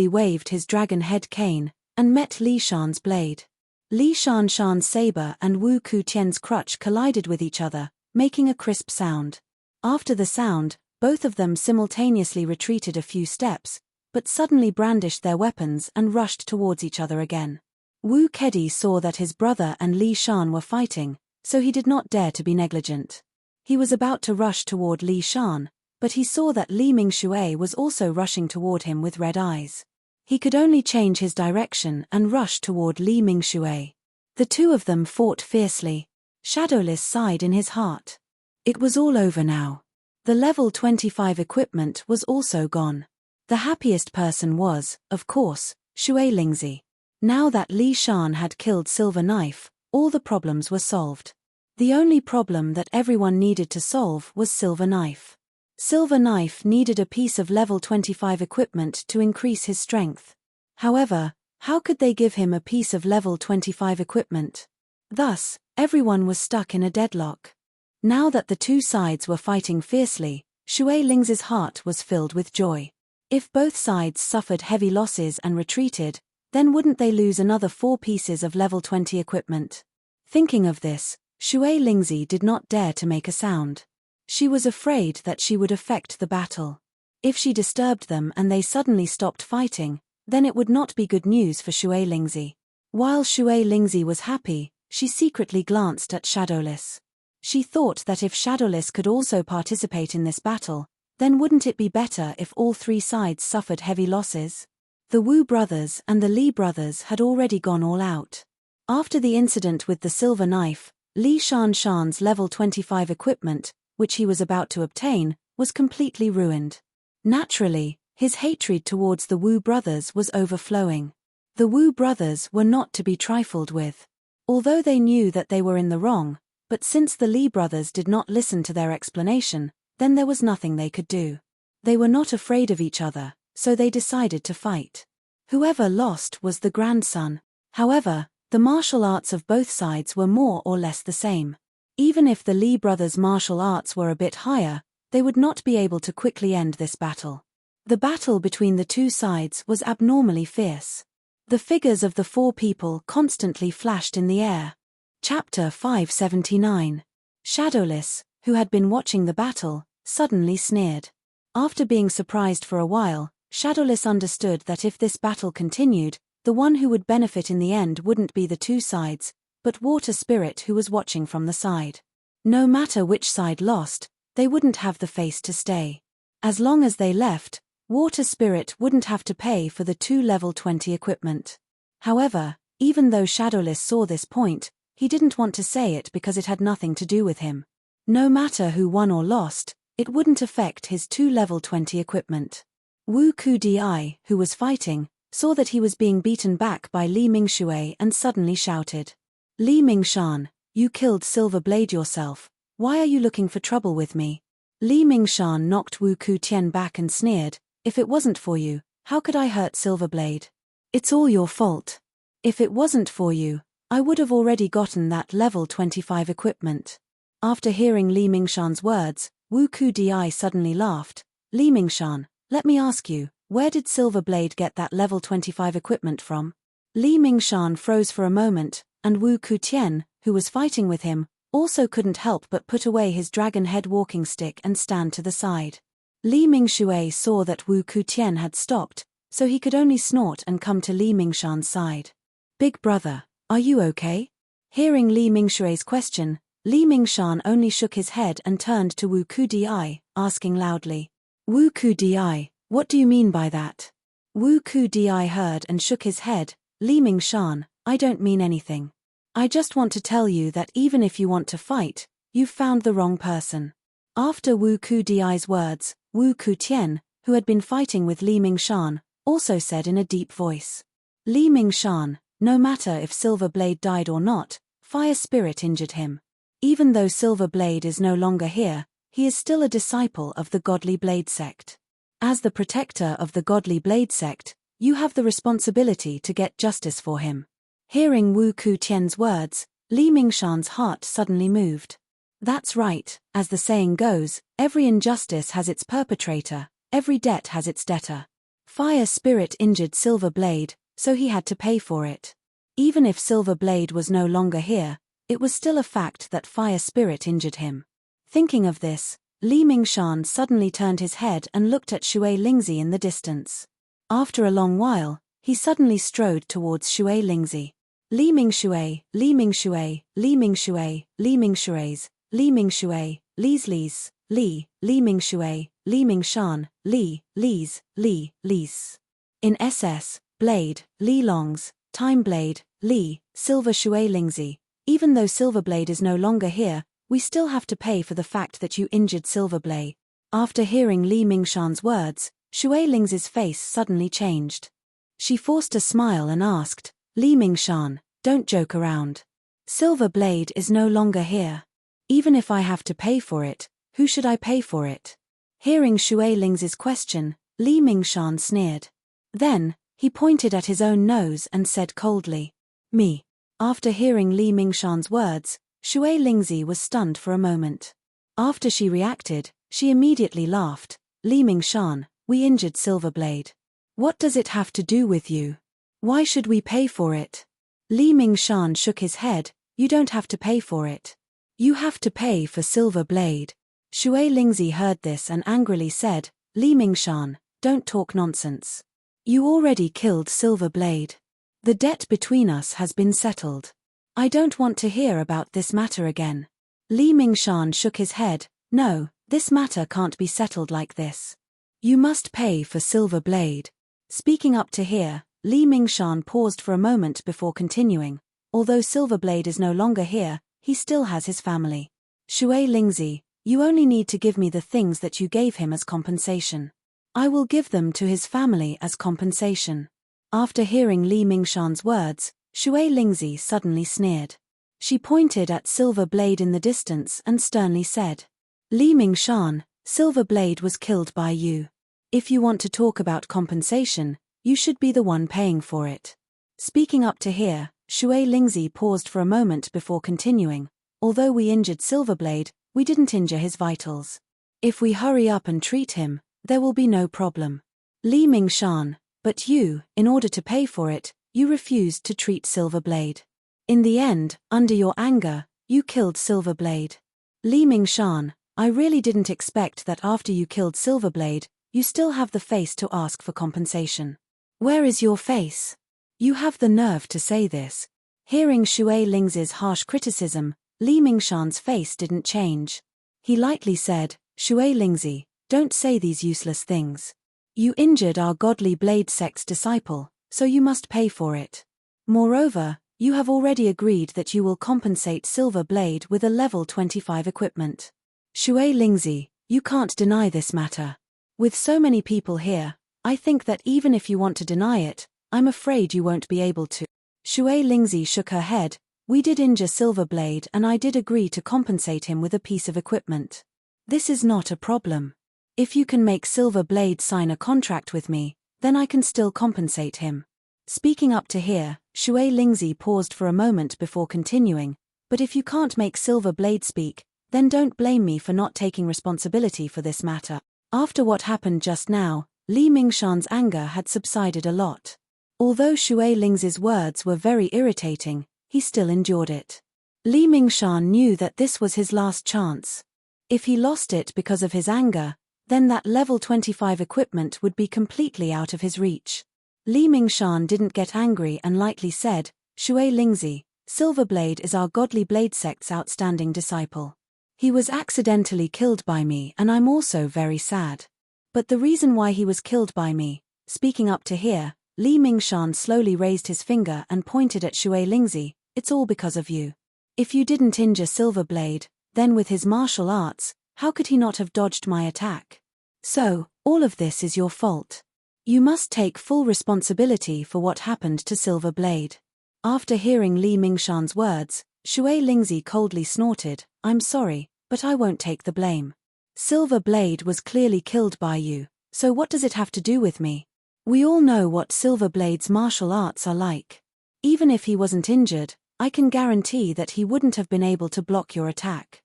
waved his dragon head cane, and met Li Shan's blade. Li Shan's saber and Wu Ketian's crutch collided with each other, making a crisp sound. After the sound, both of them simultaneously retreated a few steps, but suddenly brandished their weapons and rushed towards each other again. Wu Kedi saw that his brother and Li Shan were fighting, so he did not dare to be negligent. He was about to rush toward Li Shan, but he saw that Li Mingshui was also rushing toward him with red eyes. He could only change his direction and rush toward Li Mingshui. The two of them fought fiercely. Shadowless sighed in his heart. It was all over now. The level 25 equipment was also gone. The happiest person was, of course, Shui Lingzi. Now that Li Shan had killed Silver Knife, all the problems were solved. The only problem that everyone needed to solve was Silver Knife. Silver Knife needed a piece of level 25 equipment to increase his strength. However, how could they give him a piece of level 25 equipment? Thus, everyone was stuck in a deadlock. Now that the two sides were fighting fiercely, Shui Lingzi's heart was filled with joy. If both sides suffered heavy losses and retreated, then wouldn't they lose another 4 pieces of level 20 equipment? Thinking of this, Shui Lingzi did not dare to make a sound. She was afraid that she would affect the battle. If she disturbed them and they suddenly stopped fighting, then it would not be good news for Shui Lingzi. While Shui Lingzi was happy, she secretly glanced at Shadowless. She thought that if Shadowless could also participate in this battle, then wouldn't it be better if all 3 sides suffered heavy losses? The Wu brothers and the Li brothers had already gone all out. After the incident with the Silver Knife, Li Shan's level 25 equipment, which he was about to obtain, was completely ruined. Naturally, his hatred towards the Wu brothers was overflowing. The Wu brothers were not to be trifled with. Although they knew that they were in the wrong, but since the Li brothers did not listen to their explanation, then there was nothing they could do. They were not afraid of each other, so they decided to fight. Whoever lost was the grandson. However, the martial arts of both sides were more or less the same. Even if the Li brothers' martial arts were a bit higher, they would not be able to quickly end this battle. The battle between the two sides was abnormally fierce. The figures of the 4 people constantly flashed in the air. Chapter 579. Shadowless, who had been watching the battle, suddenly sneered. After being surprised for a while, Shadowless understood that if this battle continued, the one who would benefit in the end wouldn't be the two sides, but Water Spirit, who was watching from the side. No matter which side lost, they wouldn't have the face to stay. As long as they left, Water Spirit wouldn't have to pay for the 2 level 20 equipment. However, even though Shadowless saw this point, he didn't want to say it because it had nothing to do with him. No matter who won or lost, it wouldn't affect his 2 level 20 equipment. Wu Kudi, who was fighting, saw that he was being beaten back by Li Mingshui and suddenly shouted. Li Mingshan, you killed Silver Blade yourself. Why are you looking for trouble with me? Li Mingshan knocked Wu Kutian back and sneered, if it wasn't for you, how could I hurt Silver Blade? It's all your fault. If it wasn't for you, I would have already gotten that level 25 equipment. After hearing Li Mingshan's words, Wu Kudi suddenly laughed. Li Mingshan, let me ask you, where did Silver Blade get that level 25 equipment from? Li Mingshan froze for a moment, and Wu Kutian, who was fighting with him, also couldn't help but put away his dragon head walking stick and stand to the side. Li Mingshui saw that Wu Kutian had stopped, so he could only snort and come to Li Mingshan's side. Big brother, are you okay? Hearing Li Mingshui's question, Li Mingshan only shook his head and turned to Wu Kudi, asking loudly. Wu Kudi, what do you mean by that? Wu Kudi heard and shook his head. Li Mingshan, I don't mean anything. I just want to tell you that even if you want to fight, you've found the wrong person. After Wu Kudi's words, Wu Kutian, who had been fighting with Li Mingshan, also said in a deep voice. Li Mingshan, no matter if Silver Blade died or not, Fire Spirit injured him. Even though Silver Blade is no longer here, he is still a disciple of the Godly Blade Sect. As the protector of the Godly Blade Sect, you have the responsibility to get justice for him. Hearing Wu Kutian's words, Li Mingshan's heart suddenly moved. That's right, as the saying goes, every injustice has its perpetrator, every debt has its debtor. Fire Spirit injured Silver Blade, so he had to pay for it. Even if Silver Blade was no longer here, it was still a fact that Fire Spirit injured him. Thinking of this, Li Mingshan suddenly turned his head and looked at Shui Lingzi in the distance. After a long while, he suddenly strode towards Shui Lingzi. Li Mingshui, Li Mingshui, Li Mingshui, Li Mingshui's, Li Mingshui, Li's Li's, Li Mingshui, Li Mingshan, Li's, Li's. In SS, Blade, Li Long's, Time Blade, Li, Silver Shui Lingzi. Even though Silverblade is no longer here, we still have to pay for the fact that you injured Silverblade. After hearing Li Mingshan's words, Shui Lingzi's face suddenly changed. She forced a smile and asked, Li Mingshan, don't joke around. Silverblade is no longer here. Even if I have to pay for it, who should I pay for it? Hearing Shui Lingzi's question, Li Mingshan sneered. Then, he pointed at his own nose and said coldly, me. After hearing Li Mingshan's words, Shui Lingzi was stunned for a moment. After she reacted, she immediately laughed. Li Mingshan, we injured Silverblade. What does it have to do with you? Why should we pay for it? Li Mingshan shook his head. You don't have to pay for it. You have to pay for Silverblade. Shui Lingzi heard this and angrily said, Li Mingshan, don't talk nonsense. You already killed Silverblade. The debt between us has been settled. I don't want to hear about this matter again. Li Mingshan shook his head. No, this matter can't be settled like this. You must pay for Silverblade. Speaking up to here, Li Mingshan paused for a moment before continuing. Although Silverblade is no longer here, he still has his family. Shui Lingzi, you only need to give me the things that you gave him as compensation. I will give them to his family as compensation. After hearing Li Mingshan's words, Shui Lingzi suddenly sneered. She pointed at Silverblade in the distance and sternly said, Li Mingshan, Silverblade was killed by you. If you want to talk about compensation, you should be the one paying for it. Speaking up to here, Shui Lingzi paused for a moment before continuing. Although we injured Silverblade, we didn't injure his vitals. If we hurry up and treat him, there will be no problem. Li Mingshan, but you, in order to pay for it, you refused to treat Silverblade. In the end, under your anger, you killed Silverblade. Li Mingshan, I really didn't expect that after you killed Silverblade, you still have the face to ask for compensation. Where is your face? You have the nerve to say this. Hearing Shui Lingzi's harsh criticism, Li Mingshan's face didn't change. He lightly said, Shui Lingzi, don't say these useless things. You injured our godly blade sect's disciple, so you must pay for it. Moreover, you have already agreed that you will compensate Silverblade with a level 25 equipment. Shui Lingzi, you can't deny this matter. With so many people here, I think that even if you want to deny it, I'm afraid you won't be able to. Shui Lingzi shook her head. We did injure Silverblade and I did agree to compensate him with a piece of equipment. This is not a problem. If you can make Silverblade sign a contract with me, then I can still compensate him. Speaking up to here, Shui Lingzi paused for a moment before continuing, but if you can't make Silverblade speak, then don't blame me for not taking responsibility for this matter. After what happened just now, Li Mingshan's anger had subsided a lot. Although Shui Lingzi's words were very irritating, he still endured it. Li Mingshan knew that this was his last chance. If he lost it because of his anger, then that level 25 equipment would be completely out of his reach. Li Mingshan didn't get angry and lightly said, Shui Lingzi, Silverblade is our godly blade sect's outstanding disciple. He was accidentally killed by me and I'm also very sad. But the reason why he was killed by me, speaking up to here, Li Mingshan slowly raised his finger and pointed at Shui Lingzi, it's all because of you. If you didn't injure Silverblade, then with his martial arts, how could he not have dodged my attack? So, all of this is your fault. You must take full responsibility for what happened to Silverblade. After hearing Li Mingshan's words, Shui Lingzi coldly snorted, I'm sorry, but I won't take the blame. Silverblade was clearly killed by you, so what does it have to do with me? We all know what Silverblade's martial arts are like. Even if he wasn't injured, I can guarantee that he wouldn't have been able to block your attack.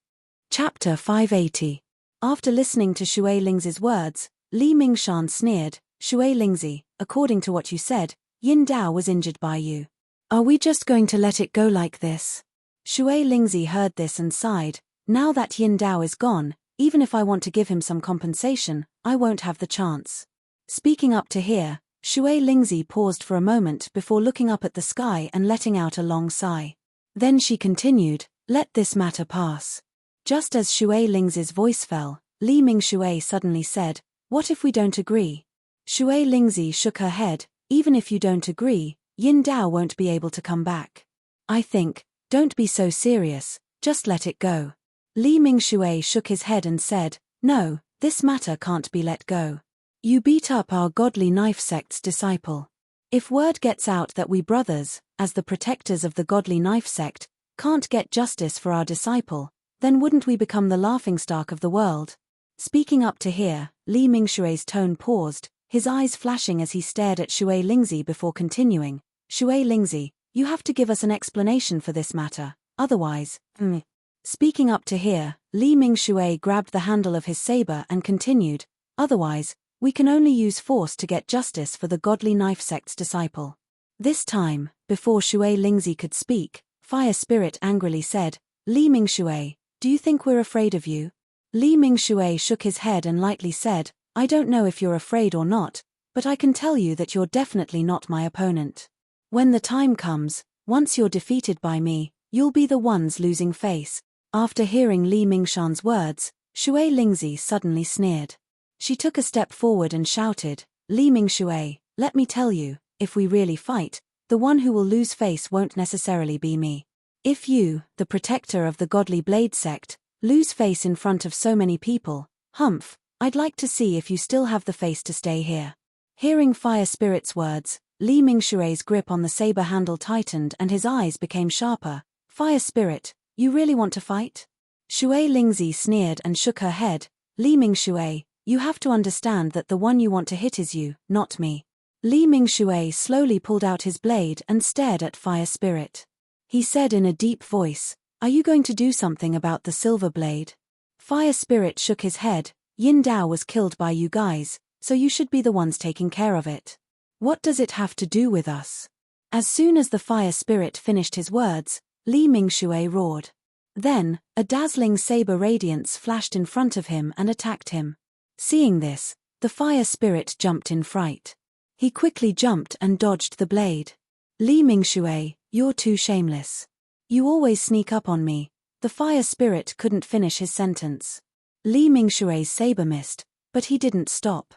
Chapter 580. After listening to Shui Lingzi's words, Li Mingshan sneered, Shui Lingzi, according to what you said, Yin Dao was injured by you. Are we just going to let it go like this? Shui Lingzi heard this and sighed, now that Yin Dao is gone, even if I want to give him some compensation, I won't have the chance. Speaking up to here, Shui Lingzi paused for a moment before looking up at the sky and letting out a long sigh. Then she continued, "Let this matter pass." Just as Shui Lingzi's voice fell, Li Mingshui suddenly said, "What if we don't agree?" Shui Lingzi shook her head, "Even if you don't agree, Yin Dao won't be able to come back. I think, don't be so serious, just let it go." Li Mingshui shook his head and said, "No, this matter can't be let go. You beat up our godly knife sect's disciple. If word gets out that we brothers, as the protectors of the godly knife sect, can't get justice for our disciple, then wouldn't we become the laughingstock of the world?" Speaking up to here, Li Mingshui's tone paused, his eyes flashing as he stared at Shui Lingzi before continuing, "Shui Lingzi, you have to give us an explanation for this matter, otherwise, Speaking up to here, Li Mingshui grabbed the handle of his saber and continued, "Otherwise, we can only use force to get justice for the godly knife sect's disciple." This time, before Shui Lingzi could speak, Fire Spirit angrily said, "Li Mingshui, do you think we're afraid of you?" Li Mingshui shook his head and lightly said, "I don't know if you're afraid or not, but I can tell you that you're definitely not my opponent. When the time comes, once you're defeated by me, you'll be the ones losing face." After hearing Li Mingshan's words, Shui Lingzi suddenly sneered. She took a step forward and shouted, "Li Mingshui, let me tell you, if we really fight, the one who will lose face won't necessarily be me. If you, the protector of the godly blade sect, lose face in front of so many people, humph, I'd like to see if you still have the face to stay here." Hearing Fire Spirit's words, Li Mingshui's grip on the saber handle tightened and his eyes became sharper. "Fire Spirit, you really want to fight?" Shui Lingzi sneered and shook her head. "Li Mingshui, you have to understand that the one you want to hit is you, not me." Li Mingshui slowly pulled out his blade and stared at Fire Spirit. He said in a deep voice, "Are you going to do something about the silver blade?" Fire Spirit shook his head. "Yin Dao was killed by you guys, so you should be the ones taking care of it. What does it have to do with us?" As soon as the Fire Spirit finished his words, Li Mingshui roared. Then, a dazzling saber radiance flashed in front of him and attacked him. Seeing this, the Fire Spirit jumped in fright. He quickly jumped and dodged the blade. "Li Mingshui, you're too shameless. You always sneak up on me." The Fire Spirit couldn't finish his sentence. Li Mingshui's saber missed, but he didn't stop.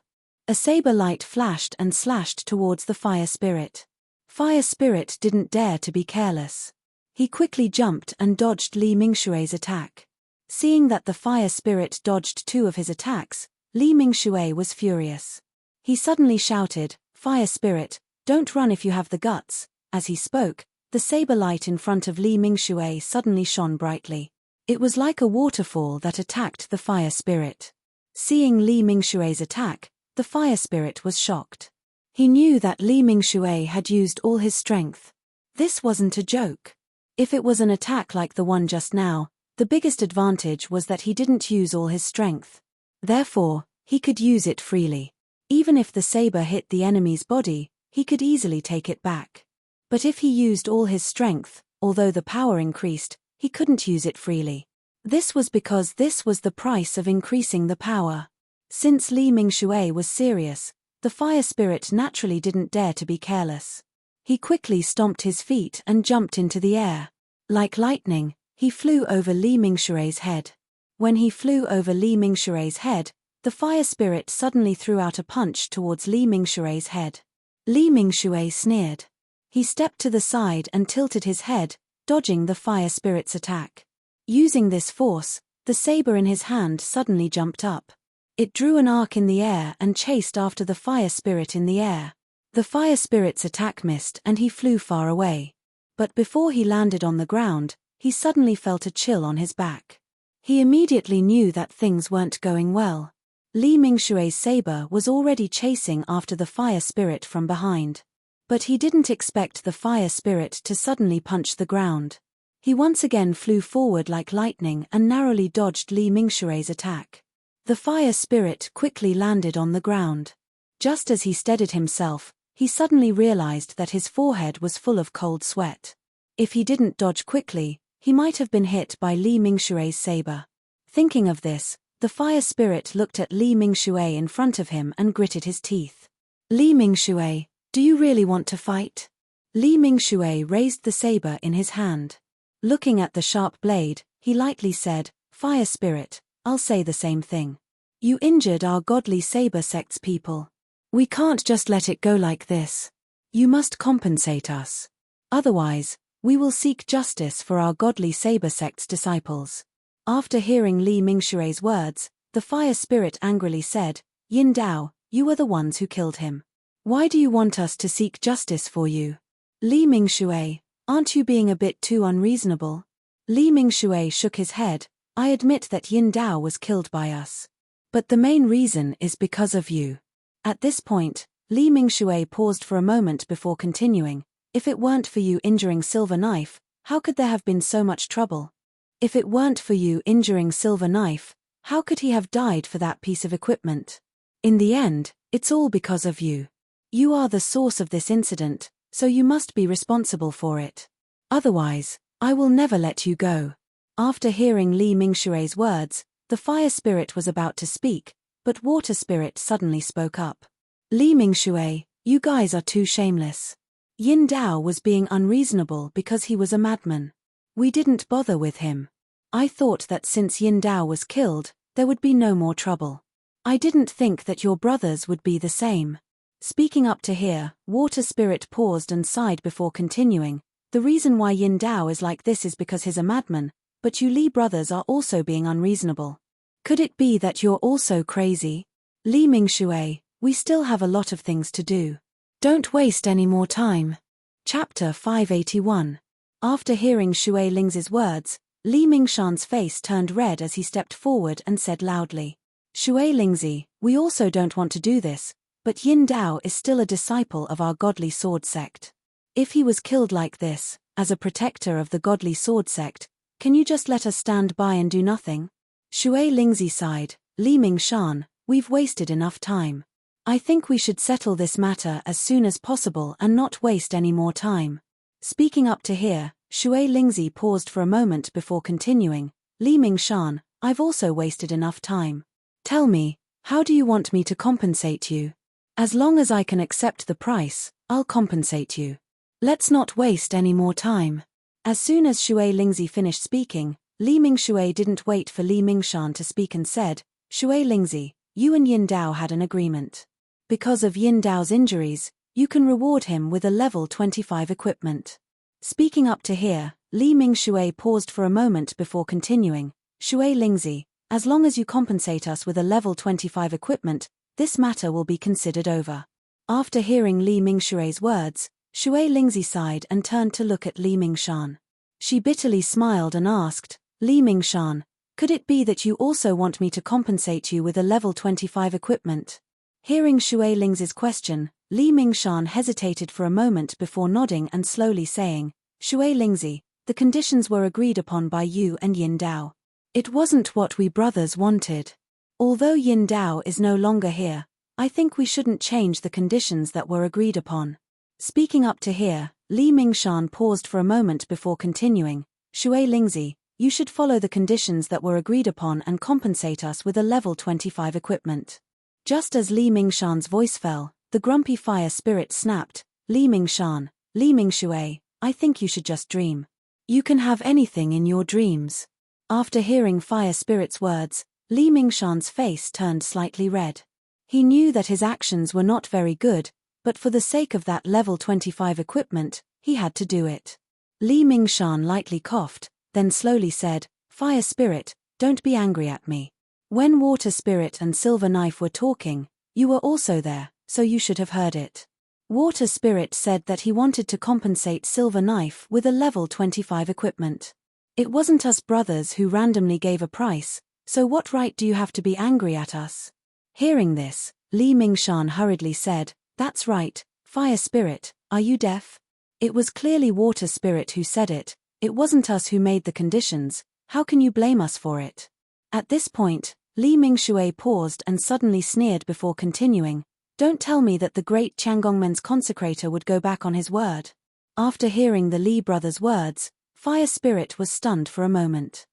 A saber light flashed and slashed towards the Fire Spirit. Fire Spirit didn't dare to be careless. He quickly jumped and dodged Li Mingshui's attack. Seeing that the Fire Spirit dodged two of his attacks, Li Mingshui was furious. He suddenly shouted, "Fire Spirit, don't run if you have the guts." As he spoke, the saber light in front of Li Mingshui suddenly shone brightly. It was like a waterfall that attacked the Fire Spirit. Seeing Li Mingshui's attack, the Fire Spirit was shocked. He knew that Li Mingshui had used all his strength. This wasn't a joke. If it was an attack like the one just now, the biggest advantage was that he didn't use all his strength. Therefore, he could use it freely. Even if the saber hit the enemy's body, he could easily take it back. But if he used all his strength, although the power increased, he couldn't use it freely. This was because this was the price of increasing the power. Since Li Mingshui was serious, the Fire Spirit naturally didn't dare to be careless. He quickly stomped his feet and jumped into the air. Like lightning, he flew over Li Mingshui's head. When he flew over Li Mingshui's head, the Fire Spirit suddenly threw out a punch towards Li Mingshui's head. Li Mingshui sneered. He stepped to the side and tilted his head, dodging the Fire Spirit's attack. Using this force, the saber in his hand suddenly jumped up. It drew an arc in the air and chased after the Fire Spirit in the air. The Fire Spirit's attack missed and he flew far away. But before he landed on the ground, he suddenly felt a chill on his back. He immediately knew that things weren't going well. Li Mingshui's saber was already chasing after the Fire Spirit from behind. But he didn't expect the Fire Spirit to suddenly punch the ground. He once again flew forward like lightning and narrowly dodged Li Mingshui's attack. The Fire Spirit quickly landed on the ground. Just as he steadied himself, he suddenly realized that his forehead was full of cold sweat. If he didn't dodge quickly, he might have been hit by Li Mingshui's saber. Thinking of this, the Fire Spirit looked at Li Mingshui in front of him and gritted his teeth. Li Mingshui, do you really want to fight? Li Mingshui raised the saber in his hand. Looking at the sharp blade, he lightly said, Fire Spirit, I'll say the same thing. You injured our godly saber sect's people. We can't just let it go like this. You must compensate us. Otherwise, we will seek justice for our godly saber sect's disciples. After hearing Li Mingshui's words, the fire spirit angrily said, Yin Dao, you are the ones who killed him. Why do you want us to seek justice for you? Li Mingshui, aren't you being a bit too unreasonable? Li Mingshui shook his head, I admit that Yin Dao was killed by us. But the main reason is because of you. At this point, Li Mingshui paused for a moment before continuing, if it weren't for you injuring Silver Knife, how could there have been so much trouble? If it weren't for you injuring Silver Knife, how could he have died for that piece of equipment? In the end, it's all because of you. You are the source of this incident, so you must be responsible for it. Otherwise, I will never let you go. After hearing Li Mingshui's words, the fire spirit was about to speak, but water spirit suddenly spoke up. Li Mingshui, you guys are too shameless. Yin Dao was being unreasonable because he was a madman. We didn't bother with him. I thought that since Yin Dao was killed, there would be no more trouble. I didn't think that your brothers would be the same. Speaking up to here, water spirit paused and sighed before continuing. The reason why Yin Dao is like this is because he's a madman, but you Li brothers are also being unreasonable. Could it be that you're also crazy? Li Mingshui, we still have a lot of things to do. Don't waste any more time. Chapter 581. After hearing Shui Ling's words, Li Mingshan's face turned red as he stepped forward and said loudly, Shui Lingzi, we also don't want to do this, but Yin Dao is still a disciple of our godly sword sect. If he was killed like this, as a protector of the godly sword sect, can you just let us stand by and do nothing? Shui Lingzi sighed, Li Mingshan, we've wasted enough time. I think we should settle this matter as soon as possible and not waste any more time. Speaking up to here, Shui Lingzi paused for a moment before continuing, Li Mingshan, I've also wasted enough time. Tell me, how do you want me to compensate you? As long as I can accept the price, I'll compensate you. Let's not waste any more time. As soon as Shui Lingzi finished speaking, Li Mingshui didn't wait for Li Mingshan to speak and said, Shui Lingzi, you and Yin Dao had an agreement. Because of Yin Dao's injuries, you can reward him with a level 25 equipment. Speaking up to here, Li Mingshui paused for a moment before continuing, Shui Lingzi, as long as you compensate us with a level 25 equipment, this matter will be considered over. After hearing Li Mingshui's words, Shui Lingzi sighed and turned to look at Li Mingshan. She bitterly smiled and asked, Li Mingshan, could it be that you also want me to compensate you with a level 25 equipment? Hearing Shui Ling's question, Li Mingshan hesitated for a moment before nodding and slowly saying, Shui Lingzi, the conditions were agreed upon by you and Yin Dao. It wasn't what we brothers wanted. Although Yin Dao is no longer here, I think we shouldn't change the conditions that were agreed upon. Speaking up to here, Li Mingshan paused for a moment before continuing, Shui Lingzi, you should follow the conditions that were agreed upon and compensate us with a level 25 equipment. Just as Li Mingshan's voice fell, the grumpy fire spirit snapped, Li Mingshan, Li Mingshui, I think you should just dream. You can have anything in your dreams. After hearing fire spirit's words, Li Mingshan's face turned slightly red. He knew that his actions were not very good, but for the sake of that level 25 equipment, he had to do it. Li Mingshan lightly coughed, then slowly said, Fire Spirit, don't be angry at me. When Water Spirit and Silver Knife were talking, you were also there, so you should have heard it. Water Spirit said that he wanted to compensate Silver Knife with a level 25 equipment. It wasn't us brothers who randomly gave a price, so what right do you have to be angry at us? Hearing this, Li Mingshan hurriedly said, That's right, Fire Spirit, are you deaf? It was clearly Water Spirit who said it. It wasn't us who made the conditions, how can you blame us for it? At this point, Li Mingshui paused and suddenly sneered before continuing, Don't tell me that the great Changongmen's consecrator would go back on his word. After hearing the Li brothers' words, Fire Spirit was stunned for a moment.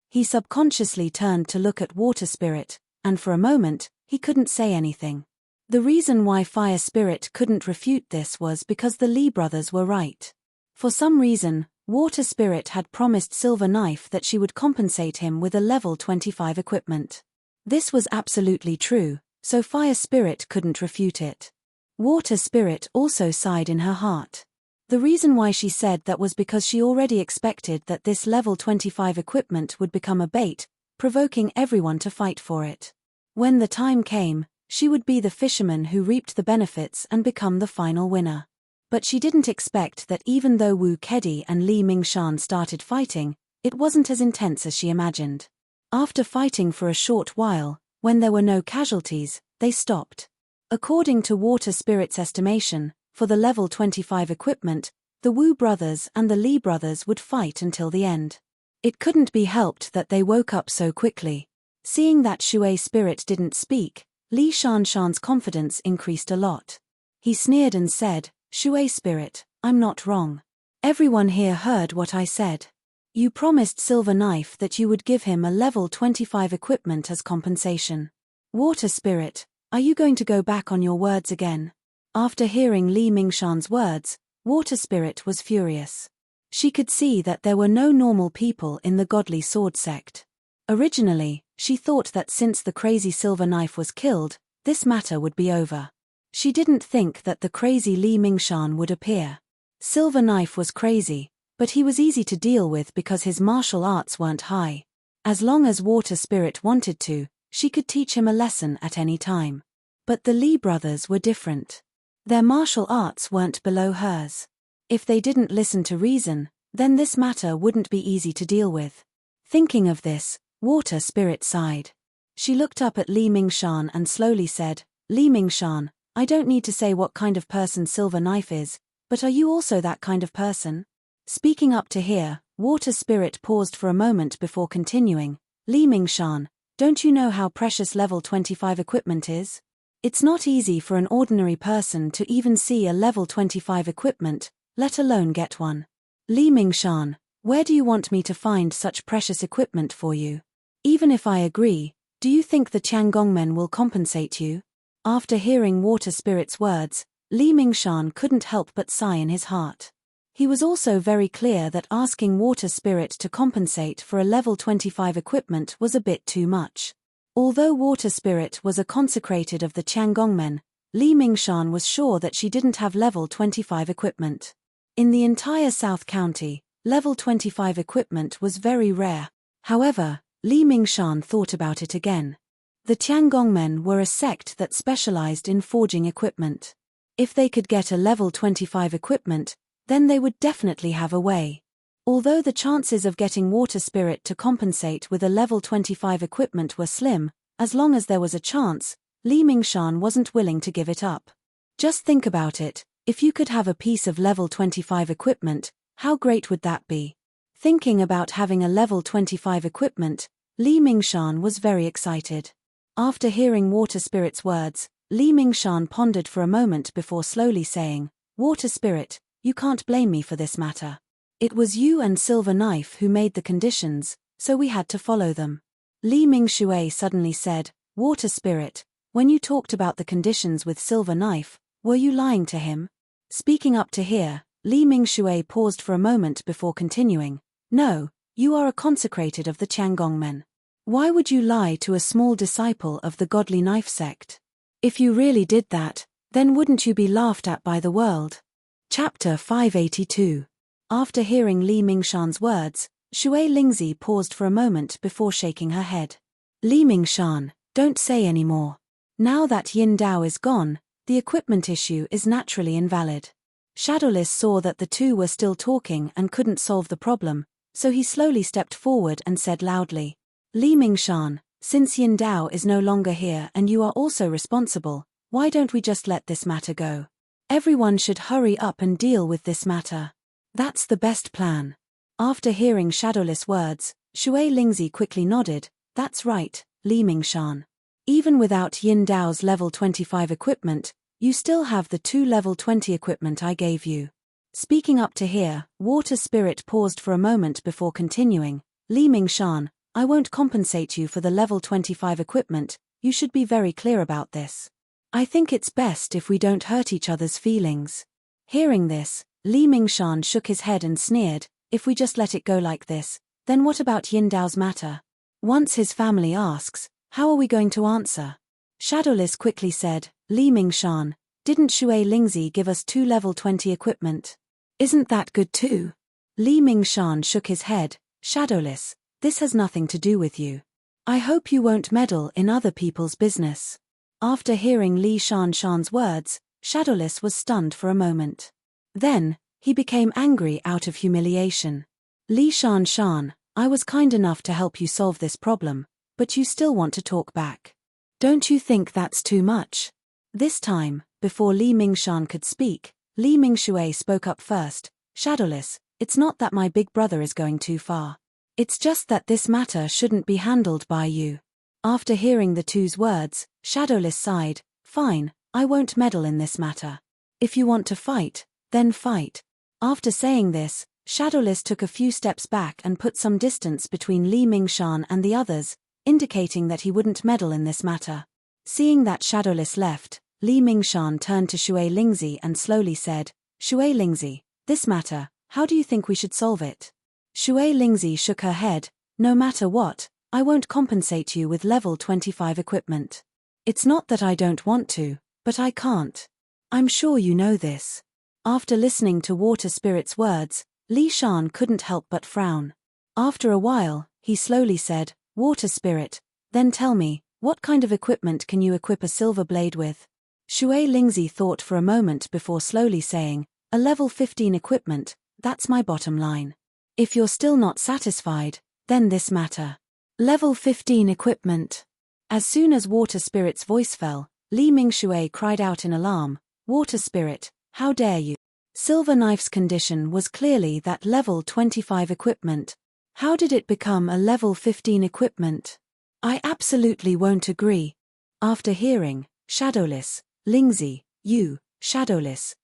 He subconsciously turned to look at Water Spirit, and for a moment, he couldn't say anything. The reason why Fire Spirit couldn't refute this was because the Lee brothers were right. For some reason, Water Spirit had promised Silver Knife that she would compensate him with a level 25 equipment. This was absolutely true, so Fire Spirit couldn't refute it. Water Spirit also sighed in her heart. The reason why she said that was because she already expected that this level 25 equipment would become a bait, provoking everyone to fight for it. When the time came, she would be the fisherman who reaped the benefits and become the final winner. But she didn't expect that even though Wu Kedi and Li Mingshan started fighting, it wasn't as intense as she imagined. After fighting for a short while, when there were no casualties, they stopped. According to Water Spirit's estimation, for the level 25 equipment, the Wu brothers and the Li brothers would fight until the end. It couldn't be helped that they woke up so quickly. Seeing that Shui Spirit didn't speak, Li Shanshan's confidence increased a lot. He sneered and said, "Shui Spirit, I'm not wrong. Everyone here heard what I said. You promised Silver Knife that you would give him a level 25 equipment as compensation. Water Spirit, are you going to go back on your words again?" After hearing Li Mingshan's words, Water Spirit was furious. She could see that there were no normal people in the Godly Sword sect. Originally, she thought that since the crazy Silver Knife was killed, this matter would be over. She didn't think that the crazy Li Mingshan would appear. Silver Knife was crazy, but he was easy to deal with because his martial arts weren't high. As long as Water Spirit wanted to, she could teach him a lesson at any time. But the Li brothers were different. Their martial arts weren't below hers. If they didn't listen to reason, then this matter wouldn't be easy to deal with. Thinking of this, Water Spirit sighed. She looked up at Li Mingshan and slowly said, "Li Mingshan, I don't need to say what kind of person Silver Knife is, but are you also that kind of person?" Speaking up to hear, Water Spirit paused for a moment before continuing, "Li Mingshan, don't you know how precious level 25 equipment is? It's not easy for an ordinary person to even see a level 25 equipment, let alone get one. Li Mingshan, where do you want me to find such precious equipment for you? Even if I agree, do you think the Tiangongmen will compensate you?" After hearing Water Spirit's words, Li Mingshan couldn't help but sigh in his heart. He was also very clear that asking Water Spirit to compensate for a level 25 equipment was a bit too much. Although Water Spirit was a consecrated of the Tiangongmen, Li Mingshan was sure that she didn't have level 25 equipment. In the entire South County, level 25 equipment was very rare. However, Li Mingshan thought about it again. The Tiangongmen were a sect that specialized in forging equipment. If they could get a level 25 equipment, then they would definitely have a way. Although the chances of getting Water Spirit to compensate with a level 25 equipment were slim, as long as there was a chance, Li Mingshan wasn't willing to give it up. Just think about it, if you could have a piece of level 25 equipment, how great would that be? Thinking about having a level 25 equipment, Li Mingshan was very excited. After hearing Water Spirit's words, Li Mingshan pondered for a moment before slowly saying, "Water Spirit, you can't blame me for this matter. It was you and Silver Knife who made the conditions, so we had to follow them." Li Mingshui suddenly said, "Water Spirit, when you talked about the conditions with Silver Knife, were you lying to him?" Speaking up to hear, Li Mingshui paused for a moment before continuing, "No, you are a consecrated of the Tiangongmen. Why would you lie to a small disciple of the Godly Knife sect? If you really did that, then wouldn't you be laughed at by the world?" Chapter 582. After hearing Li Mingshan's words, Shui Lingzi paused for a moment before shaking her head. "Li Mingshan, don't say any more. Now that Yin Dao is gone, the equipment issue is naturally invalid." Shadowless saw that the two were still talking and couldn't solve the problem, so he slowly stepped forward and said loudly, "Li Mingshan, since Yin Dao is no longer here and you are also responsible, why don't we just let this matter go? Everyone should hurry up and deal with this matter. That's the best plan." After hearing Shadowless words, Shui Lingzi quickly nodded, "That's right, Li Mingshan. Even without Yin Dao's level 25 equipment, you still have the 2 level 20 equipment I gave you." Speaking up to hear, Water Spirit paused for a moment before continuing, "Li Mingshan, I won't compensate you for the level 25 equipment, you should be very clear about this. I think it's best if we don't hurt each other's feelings. Hearing this, Li Mingshan shook his head and sneered, if we just let it go like this, then what about Yin Dao's matter? Once his family asks, how are we going to answer? Shadowless quickly said, Li Mingshan, didn't Shui Lingzi give us 2 level 20 equipment? Isn't that good too? Li Mingshan shook his head, Shadowless, this has nothing to do with you. I hope you won't meddle in other people's business. After hearing Li Shanshan's words, Shadowless was stunned for a moment. Then, he became angry out of humiliation. Li Shanshan, I was kind enough to help you solve this problem, but you still want to talk back. Don't you think that's too much? This time, before Li Mingshan could speak, Li Mingshui spoke up first, Shadowless, it's not that my big brother is going too far. It's just that this matter shouldn't be handled by you. After hearing the two's words, Shadowless sighed, fine, I won't meddle in this matter. If you want to fight, then fight. After saying this, Shadowless took a few steps back and put some distance between Li Mingshan and the others, indicating that he wouldn't meddle in this matter. Seeing that Shadowless left, Li Mingshan turned to Shui Lingzi and slowly said, Shui Lingzi, this matter, how do you think we should solve it? Shui Lingzi shook her head, no matter what, I won't compensate you with level 25 equipment. It's not that I don't want to, but I can't. I'm sure you know this. After listening to Water Spirit's words, Li Shan couldn't help but frown. After a while, he slowly said, Water Spirit, then tell me, what kind of equipment can you equip a silver blade with? Shui Lingzi thought for a moment before slowly saying, a level 15 equipment, that's my bottom line. If you're still not satisfied, then this matter. Level 15 equipment. As soon as Water Spirit's voice fell, Li Mingshui cried out in alarm, Water Spirit, how dare you? Silver Knife's condition was clearly that level 25 equipment. How did it become a level 15 equipment? I absolutely won't agree. After hearing, Shadowless, Lingzi, you, Shadowless,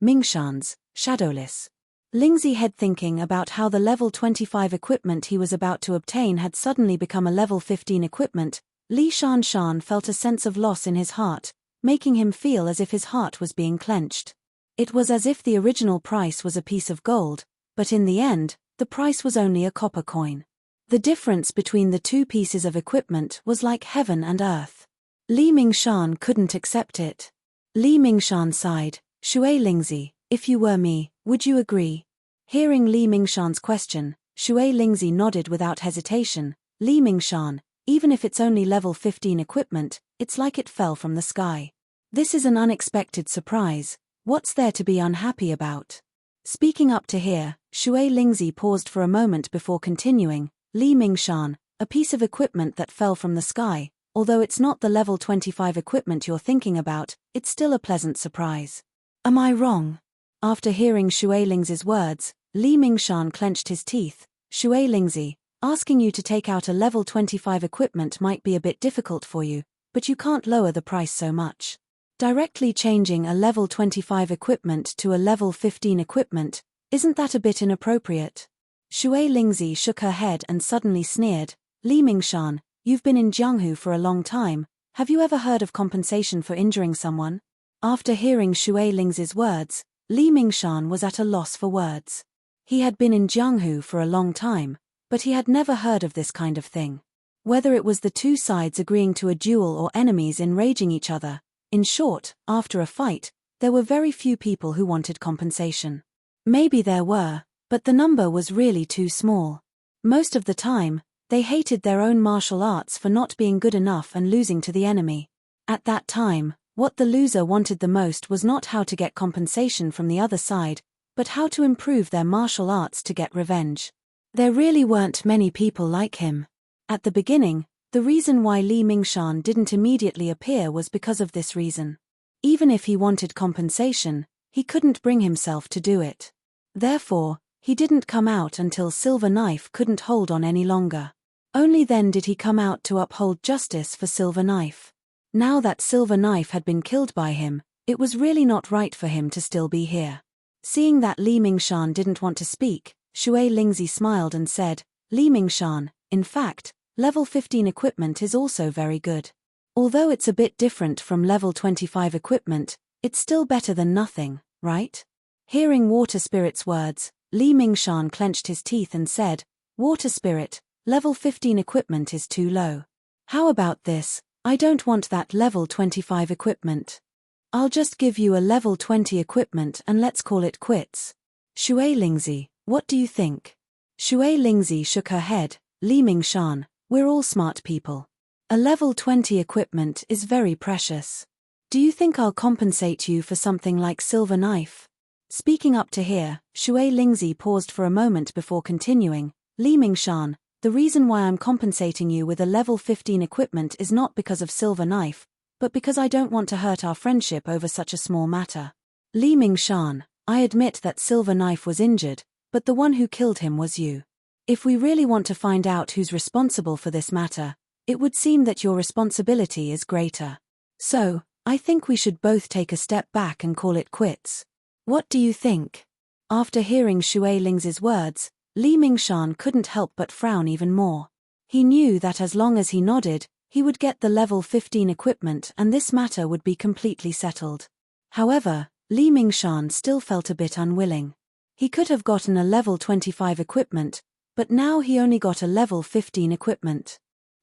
Mingshan's, Shadowless. Lingzi had thinking about how the level 25 equipment he was about to obtain had suddenly become a level 15 equipment. Li Shanshan felt a sense of loss in his heart, making him feel as if his heart was being clenched. It was as if the original price was a piece of gold, but in the end, the price was only a copper coin. The difference between the two pieces of equipment was like heaven and earth. Li Mingshan couldn't accept it. Li Mingshan sighed, Shui Lingzi, if you were me, would you agree? Hearing Li Mingshan's question, Shui Lingzi nodded without hesitation, Li Mingshan, even if it's only level 15 equipment, it's like it fell from the sky. This is an unexpected surprise, what's there to be unhappy about? Speaking up to hear, Shui Lingzi paused for a moment before continuing, Li Mingshan, a piece of equipment that fell from the sky, although it's not the level 25 equipment you're thinking about, it's still a pleasant surprise. Am I wrong? After hearing Shui Lingzi's words, Li Mingshan clenched his teeth, Shui Lingzi, asking you to take out a level 25 equipment might be a bit difficult for you, but you can't lower the price so much. Directly changing a level 25 equipment to a level 15 equipment, isn't that a bit inappropriate? Shui Lingzi shook her head and suddenly sneered, Li Mingshan, you've been in Jianghu for a long time, have you ever heard of compensation for injuring someone? After hearing Shui Lingzi's words, Li Mingshan was at a loss for words. He had been in Jianghu for a long time, but he had never heard of this kind of thing. Whether it was the two sides agreeing to a duel or enemies enraging each other, in short, after a fight, there were very few people who wanted compensation. Maybe there were, but the number was really too small. Most of the time, they hated their own martial arts for not being good enough and losing to the enemy. At that time, what the loser wanted the most was not how to get compensation from the other side, but how to improve their martial arts to get revenge. There really weren't many people like him. At the beginning, the reason why Li Mingshan didn't immediately appear was because of this reason. Even if he wanted compensation, he couldn't bring himself to do it. Therefore, he didn't come out until Silver Knife couldn't hold on any longer. Only then did he come out to uphold justice for Silver Knife. Now that Silver Knife had been killed by him, it was really not right for him to still be here. Seeing that Li Mingshan didn't want to speak, Shui Lingzi smiled and said, Li Mingshan, in fact, level 15 equipment is also very good. Although it's a bit different from level 25 equipment, it's still better than nothing, right? Hearing Water Spirit's words, Li Mingshan clenched his teeth and said, Water Spirit, level 15 equipment is too low. How about this? I don't want that level 25 equipment. I'll just give you a level 20 equipment and let's call it quits. Shui Lingzi, what do you think? Shui Lingzi shook her head. Li Mingshan, we're all smart people. A level 20 equipment is very precious. Do you think I'll compensate you for something like silver knife? Speaking up to here, Shui Lingzi paused for a moment before continuing. Li Mingshan, the reason why I'm compensating you with a level 15 equipment is not because of silver knife, but because I don't want to hurt our friendship over such a small matter. Li Mingshan, I admit that silver knife was injured, but the one who killed him was you. If we really want to find out who's responsible for this matter, it would seem that your responsibility is greater. So, I think we should both take a step back and call it quits. What do you think? After hearing Shui Lingzi's words, Li Mingshan couldn't help but frown even more. He knew that as long as he nodded, he would get the level 15 equipment and this matter would be completely settled. However, Li Mingshan still felt a bit unwilling. He could have gotten a level 25 equipment, but now he only got a level 15 equipment.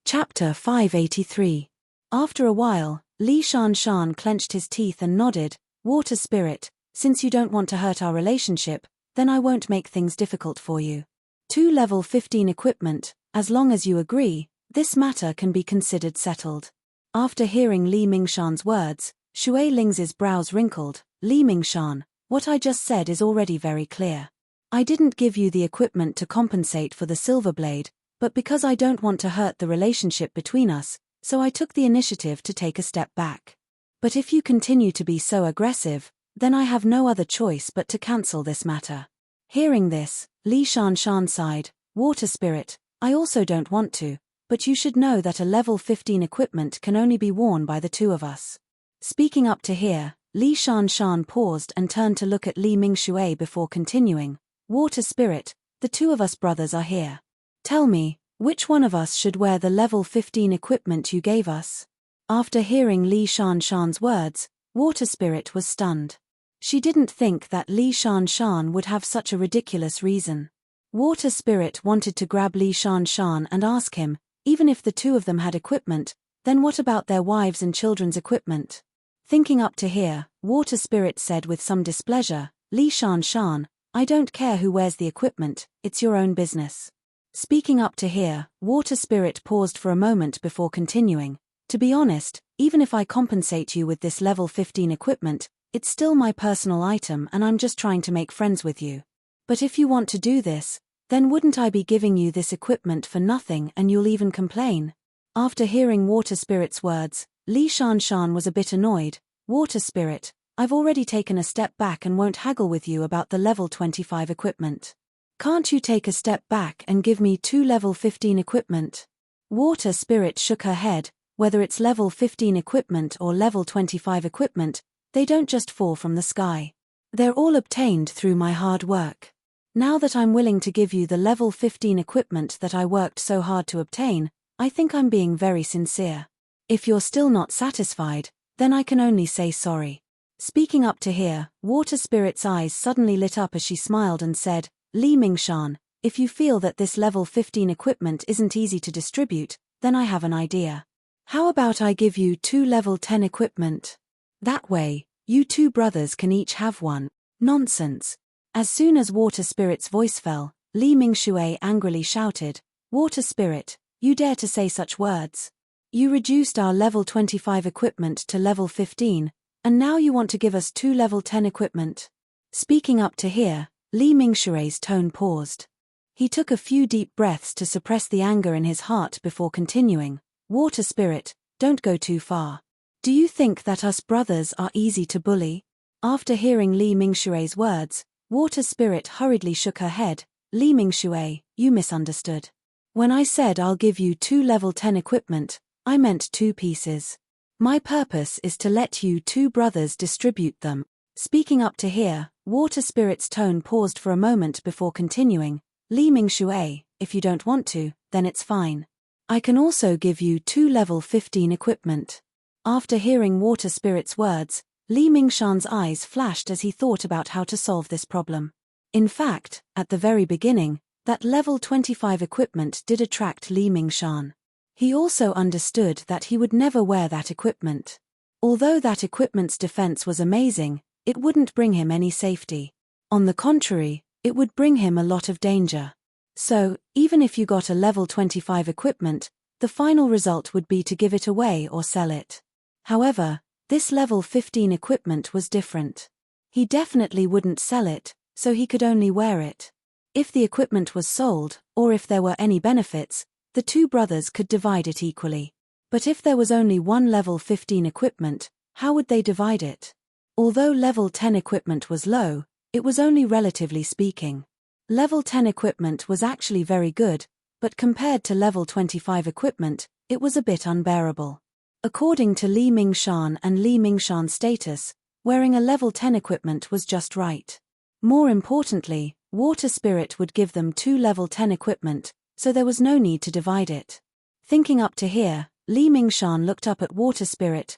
Chapter 583. After a while, Li Shanshan clenched his teeth and nodded. Water Spirit, since you don't want to hurt our relationship, then I won't make things difficult for you. 2 level 15 equipment, as long as you agree, this matter can be considered settled. After hearing Li Mingshan's words, Shui Lingzi's brows wrinkled. Li Mingshan, what I just said is already very clear. I didn't give you the equipment to compensate for the silver blade, but because I don't want to hurt the relationship between us, so I took the initiative to take a step back. But if you continue to be so aggressive, then I have no other choice but to cancel this matter. Hearing this, Li Shanshan sighed. Water Spirit, I also don't want to, but you should know that a level 15 equipment can only be worn by the two of us. Speaking up to here, Li Shanshan paused and turned to look at Li Mingshui before continuing. Water Spirit, the two of us brothers are here. Tell me, which one of us should wear the level 15 equipment you gave us? After hearing Li Shanshan's words, Water Spirit was stunned. She didn't think that Li Shanshan would have such a ridiculous reason. Water Spirit wanted to grab Li Shanshan and ask him, even if the two of them had equipment, then what about their wives and children's equipment? Thinking up to here, Water Spirit said with some displeasure, Li Shanshan, I don't care who wears the equipment, it's your own business. Speaking up to here, Water Spirit paused for a moment before continuing. To be honest, even if I compensate you with this level 15 equipment, it's still my personal item and I'm just trying to make friends with you. But if you want to do this, then wouldn't I be giving you this equipment for nothing and you'll even complain? After hearing Water Spirit's words, Li Shanshan was a bit annoyed. Water Spirit, I've already taken a step back and won't haggle with you about the level 25 equipment. Can't you take a step back and give me 2 level 15 equipment? Water Spirit shook her head. Whether it's level 15 equipment or level 25 equipment, they don't just fall from the sky. They're all obtained through my hard work. Now that I'm willing to give you the level 15 equipment that I worked so hard to obtain, I think I'm being very sincere. If you're still not satisfied, then I can only say sorry. Speaking up to here, Water Spirit's eyes suddenly lit up as she smiled and said, Li Mingshan, if you feel that this level 15 equipment isn't easy to distribute, then I have an idea. How about I give you 2 level 10 equipment? That way, you two brothers can each have one. Nonsense. As soon as Water Spirit's voice fell, Li Mingshui angrily shouted, Water Spirit, you dare to say such words? You reduced our level 25 equipment to level 15, and now you want to give us 2 level 10 equipment. Speaking up to here, Li Mingshui's tone paused. He took a few deep breaths to suppress the anger in his heart before continuing. Water Spirit, don't go too far. Do you think that us brothers are easy to bully? After hearing Li Mingshui's words, Water Spirit hurriedly shook her head. Li Mingshui, you misunderstood. When I said I'll give you 2 level 10 equipment, I meant 2 pieces. My purpose is to let you two brothers distribute them. Speaking up to here, Water Spirit's tone paused for a moment before continuing. Li Mingshui, if you don't want to, then it's fine. I can also give you 2 level 15 equipment. After hearing Water Spirit's words, Li Mingshan's eyes flashed as he thought about how to solve this problem. In fact, at the very beginning, that level 25 equipment did attract Li Mingshan. He also understood that he would never wear that equipment. Although that equipment's defense was amazing, it wouldn't bring him any safety. On the contrary, it would bring him a lot of danger. So, even if you got a level 25 equipment, the final result would be to give it away or sell it. However, this level 15 equipment was different. He definitely wouldn't sell it, so he could only wear it. If the equipment was sold, or if there were any benefits, the two brothers could divide it equally. But if there was only one level 15 equipment, how would they divide it? Although level 10 equipment was low, it was only relatively speaking. Level 10 equipment was actually very good, but compared to level 25 equipment, it was a bit unbearable. According to Li Mingshan and Li Mingshan's status, wearing a level 10 equipment was just right. More importantly, Water Spirit would give them 2 level 10 equipment, so there was no need to divide it. Thinking up to here, Li Mingshan looked up at Water Spirit,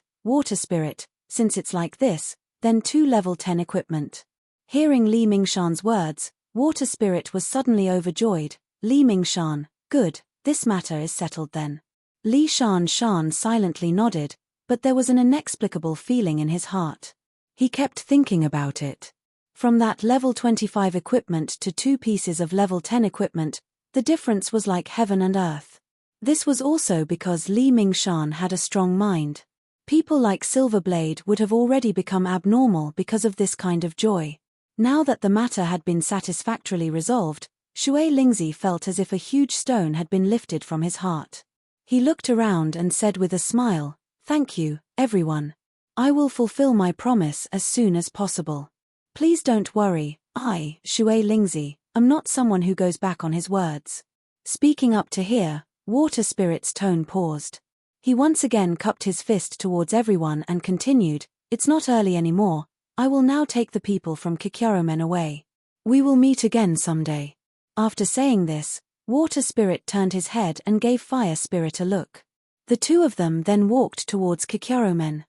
since it's like this, then 2 level 10 equipment. Hearing Li Mingshan's words, Water Spirit was suddenly overjoyed. Li Mingshan, good, this matter is settled then. Li Shan silently nodded, but there was an inexplicable feeling in his heart. He kept thinking about it. From that level 25 equipment to 2 pieces of level 10 equipment, the difference was like heaven and earth. This was also because Li Mingshan had a strong mind. People like Silverblade would have already become abnormal because of this kind of joy. Now that the matter had been satisfactorily resolved, Shui Lingzi felt as if a huge stone had been lifted from his heart. He looked around and said with a smile, "Thank you, everyone. I will fulfill my promise as soon as possible. Please don't worry, I, Shui Lingzi, am not someone who goes back on his words." Speaking up to here, Water Spirit's tone paused. He once again cupped his fist towards everyone and continued, "It's not early anymore. I will now take the people from Kikyaromen away. We will meet again someday." After saying this, Water Spirit turned his head and gave Fire Spirit a look. The two of them then walked towards Kikyaromen.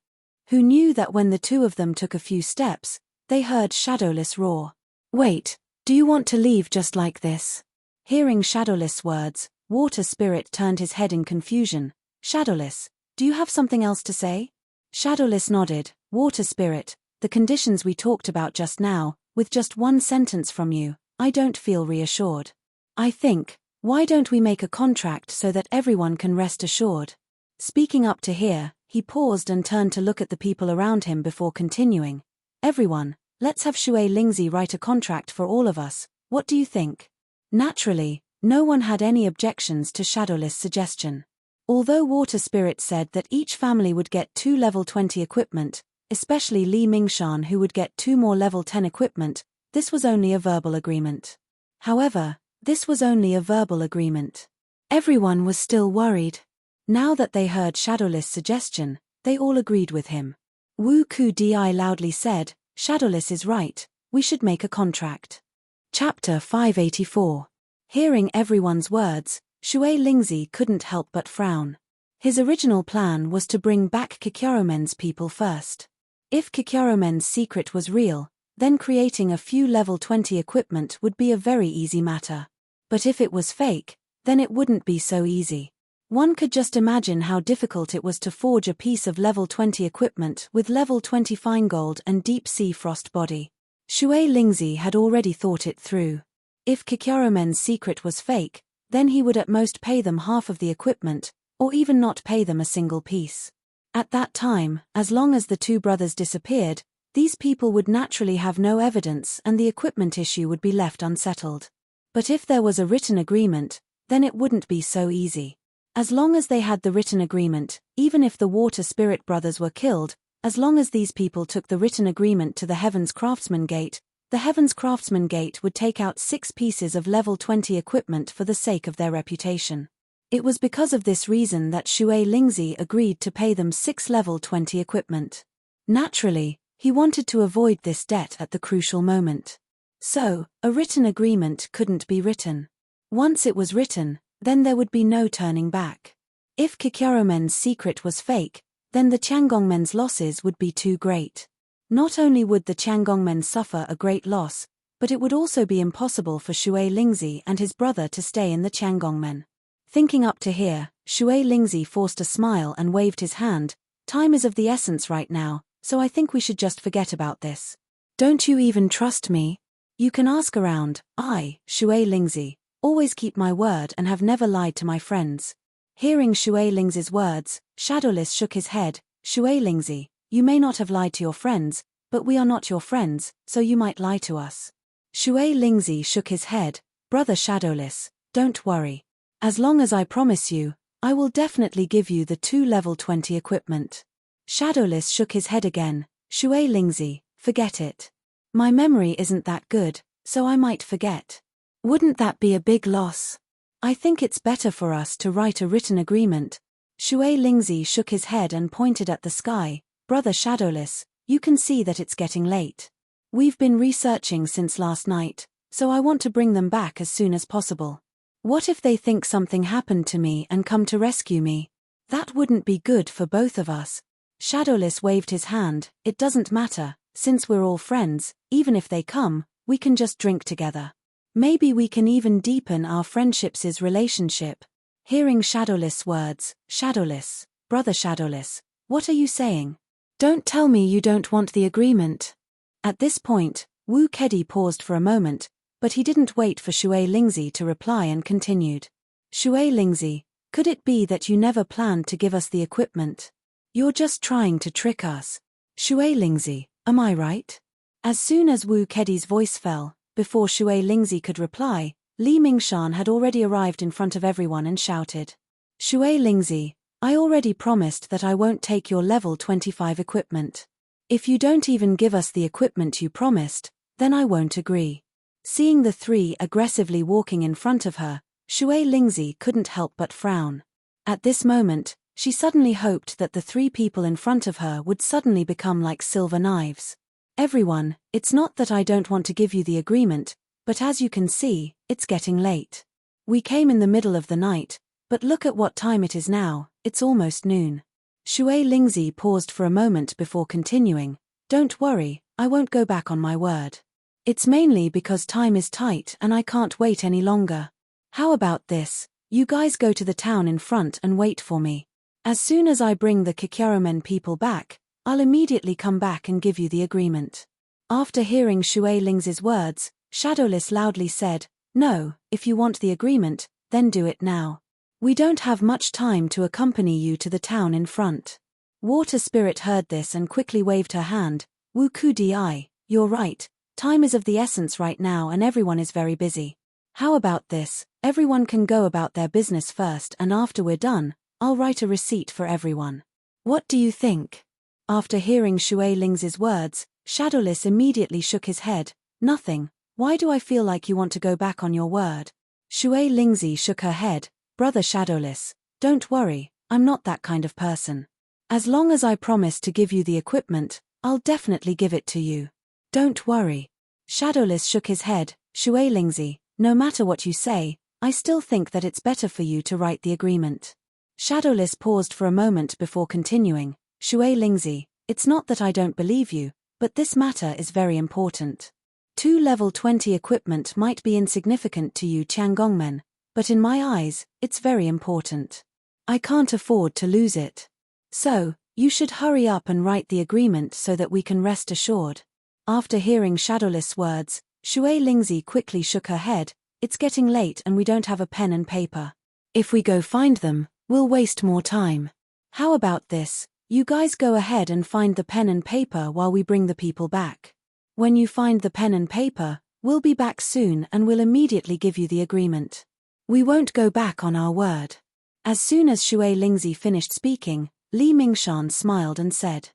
Who knew that when the two of them took a few steps, they heard Shadowless roar. "Wait, do you want to leave just like this?" Hearing Shadowless words, Water Spirit turned his head in confusion. "Shadowless, do you have something else to say?" Shadowless nodded. "Water Spirit, the conditions we talked about just now, with just one sentence from you, I don't feel reassured. I think, why don't we make a contract so that everyone can rest assured?" Speaking up to here, he paused and turned to look at the people around him before continuing. "Everyone, let's have Shui Lingzi write a contract for all of us, what do you think?" Naturally, no one had any objections to Shadowless' suggestion. Although Water Spirit said that each family would get 2 level 20 equipment, especially Li Mingshan who would get 2 more level 10 equipment, this was only a verbal agreement. However, this was only a verbal agreement. Everyone was still worried. Now that they heard Shadowless' suggestion, they all agreed with him. Wu Ku Di loudly said, "Shadowless is right, we should make a contract." Chapter 584. Hearing everyone's words, Shui Lingzi couldn't help but frown. His original plan was to bring back Kikyaromen's people first. If Kikyaromen's secret was real, then creating a few level 20 equipment would be a very easy matter. But if it was fake, then it wouldn't be so easy. One could just imagine how difficult it was to forge a piece of level 20 equipment with level 20 fine gold and deep sea frost body. Shui Lingzi had already thought it through. If Kikyaromen's secret was fake, then he would at most pay them half of the equipment, or even not pay them a single piece. At that time, as long as the two brothers disappeared, these people would naturally have no evidence and the equipment issue would be left unsettled. But if there was a written agreement, then it wouldn't be so easy. As long as they had the written agreement, even if the Water Spirit brothers were killed, as long as these people took the written agreement to the Heaven's Craftsman Gate, the Heaven's Craftsman Gate would take out 6 pieces of level 20 equipment for the sake of their reputation. It was because of this reason that Shui Lingzi agreed to pay them 6 level 20 equipment. Naturally, he wanted to avoid this debt at the crucial moment. So, a written agreement couldn't be written. Once it was written, then there would be no turning back. If Kikyaromen's secret was fake, then the Tiangongmen's losses would be too great. Not only would the Tiangongmen suffer a great loss, but it would also be impossible for Shui Lingzi and his brother to stay in the Tiangongmen. Thinking up to here, Shui Lingzi forced a smile and waved his hand. Time is of the essence right now, so I think we should just forget about this. Don't you even trust me? You can ask around. I, Shui Lingzi, always keep my word and have never lied to my friends. Hearing Shui Lingzi's words, Shadowless shook his head. Shui Lingzi, you may not have lied to your friends, but we are not your friends, so you might lie to us. Shui Lingzi shook his head. Brother Shadowless, don't worry. As long as I promise you, I will definitely give you the 2 level 20 equipment. Shadowless shook his head again. Shui Lingzi, forget it. My memory isn't that good, so I might forget. Wouldn't that be a big loss? I think it's better for us to write a written agreement. Shui Lingzi shook his head and pointed at the sky. Brother Shadowless, you can see that it's getting late. We've been researching since last night, so I want to bring them back as soon as possible. What if they think something happened to me and come to rescue me? That wouldn't be good for both of us. Shadowless waved his hand. It doesn't matter, since we're all friends, even if they come, we can just drink together. Maybe we can even deepen our friendship's relationship. Hearing Shadowless' words, Shadowless, Brother Shadowless, what are you saying? Don't tell me you don't want the agreement. At this point, Wu Kedi paused for a moment, but he didn't wait for Shui Lingzi to reply and continued. Shui Lingzi, could it be that you never planned to give us the equipment? You're just trying to trick us. Shui Lingzi, am I right? As soon as Wu Kedi's voice fell, before Shui Lingzi could reply, Li Mingshan had already arrived in front of everyone and shouted. Shui Lingzi, I already promised that I won't take your level 25 equipment. If you don't even give us the equipment you promised, then I won't agree. Seeing the 3 aggressively walking in front of her, Shui Lingzi couldn't help but frown. At this moment, she suddenly hoped that the 3 people in front of her would suddenly become like silver knives. Everyone, it's not that I don't want to give you the agreement, but as you can see, it's getting late. We came in the middle of the night, but look at what time it is now, it's almost noon. Shui Lingzi paused for a moment before continuing. Don't worry, I won't go back on my word. It's mainly because time is tight and I can't wait any longer. How about this? You guys go to the town in front and wait for me. As soon as I bring the Kikyaromen people back, I'll immediately come back and give you the agreement. After hearing Shui Lingzi's words, Shadowless loudly said, No, if you want the agreement, then do it now. We don't have much time to accompany you to the town in front. Water Spirit heard this and quickly waved her hand. Wu Kudi, you're right. Time is of the essence right now and everyone is very busy. How about this? Everyone can go about their business first and after we're done, I'll write a receipt for everyone. What do you think? After hearing Shui Lingzi's words, Shadowless immediately shook his head. Nothing. Why do I feel like you want to go back on your word? Shui Lingzi shook her head. Brother Shadowless, don't worry, I'm not that kind of person. As long as I promise to give you the equipment, I'll definitely give it to you. Don't worry. Shadowless shook his head. Shui Lingzi, no matter what you say, I still think that it's better for you to write the agreement. Shadowless paused for a moment before continuing. Shui Lingzi, it's not that I don't believe you, but this matter is very important. 2 level 20 equipment might be insignificant to you Tiangongmen, but in my eyes, it's very important. I can't afford to lose it. So, you should hurry up and write the agreement so that we can rest assured. After hearing Shadowless' words, Shui Lingzi quickly shook her head. It's getting late and we don't have a pen and paper. If we go find them, we'll waste more time. How about this? You guys go ahead and find the pen and paper while we bring the people back. When you find the pen and paper, we'll be back soon and we'll immediately give you the agreement. We won't go back on our word. As soon as Shui Lingzi finished speaking, Li Mingshan smiled and said,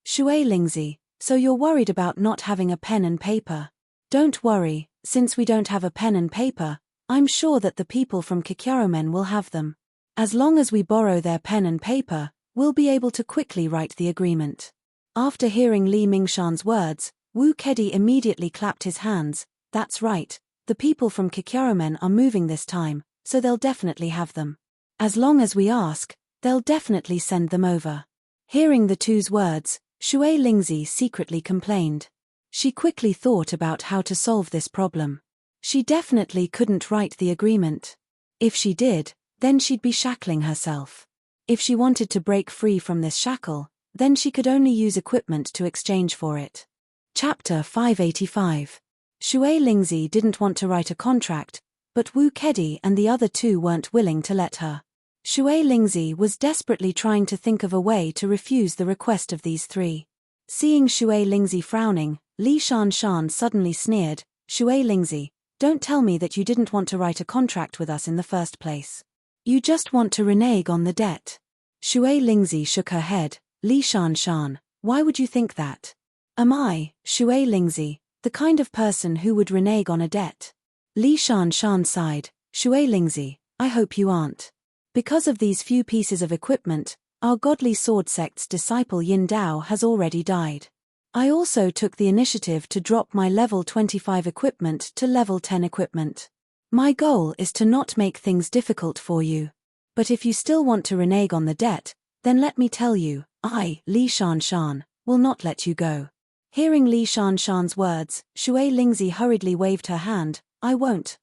Shui Lingzi, so you're worried about not having a pen and paper? Don't worry, since we don't have a pen and paper, I'm sure that the people from Kikyaromen will have them. As long as we borrow their pen and paper, we'll be able to quickly write the agreement. After hearing Li Mingshan's words, Wu Kedi immediately clapped his hands. That's right, the people from Kikyaromen are moving this time, so they'll definitely have them. As long as we ask, they'll definitely send them over. Hearing the two's words, Shui Lingzi secretly complained. She quickly thought about how to solve this problem. She definitely couldn't write the agreement. If she did, then she'd be shackling herself. If she wanted to break free from this shackle, then she could only use equipment to exchange for it. Chapter 585. Shui Lingzi didn't want to write a contract, but Wu Kedi and the other two weren't willing to let her. Shui Lingzi was desperately trying to think of a way to refuse the request of these three. Seeing Shui Lingzi frowning, Li Shanshan suddenly sneered, "Shui Lingzi, don't tell me that you didn't want to write a contract with us in the first place. You just want to renege on the debt." Shui Lingzi shook her head. "Li Shanshan, why would you think that? Am I, Shui Lingzi, the kind of person who would renege on a debt?" Li Shanshan sighed. "Shui Lingzi, I hope you aren't. Because of these few pieces of equipment, our godly sword sect's disciple Yin Dao has already died. I also took the initiative to drop my level 25 equipment to level 10 equipment. My goal is to not make things difficult for you. But if you still want to renege on the debt, then let me tell you, I, Li Shanshan, will not let you go." Hearing Li Shanshan's words, Shui Lingzi hurriedly waved her hand. I won't.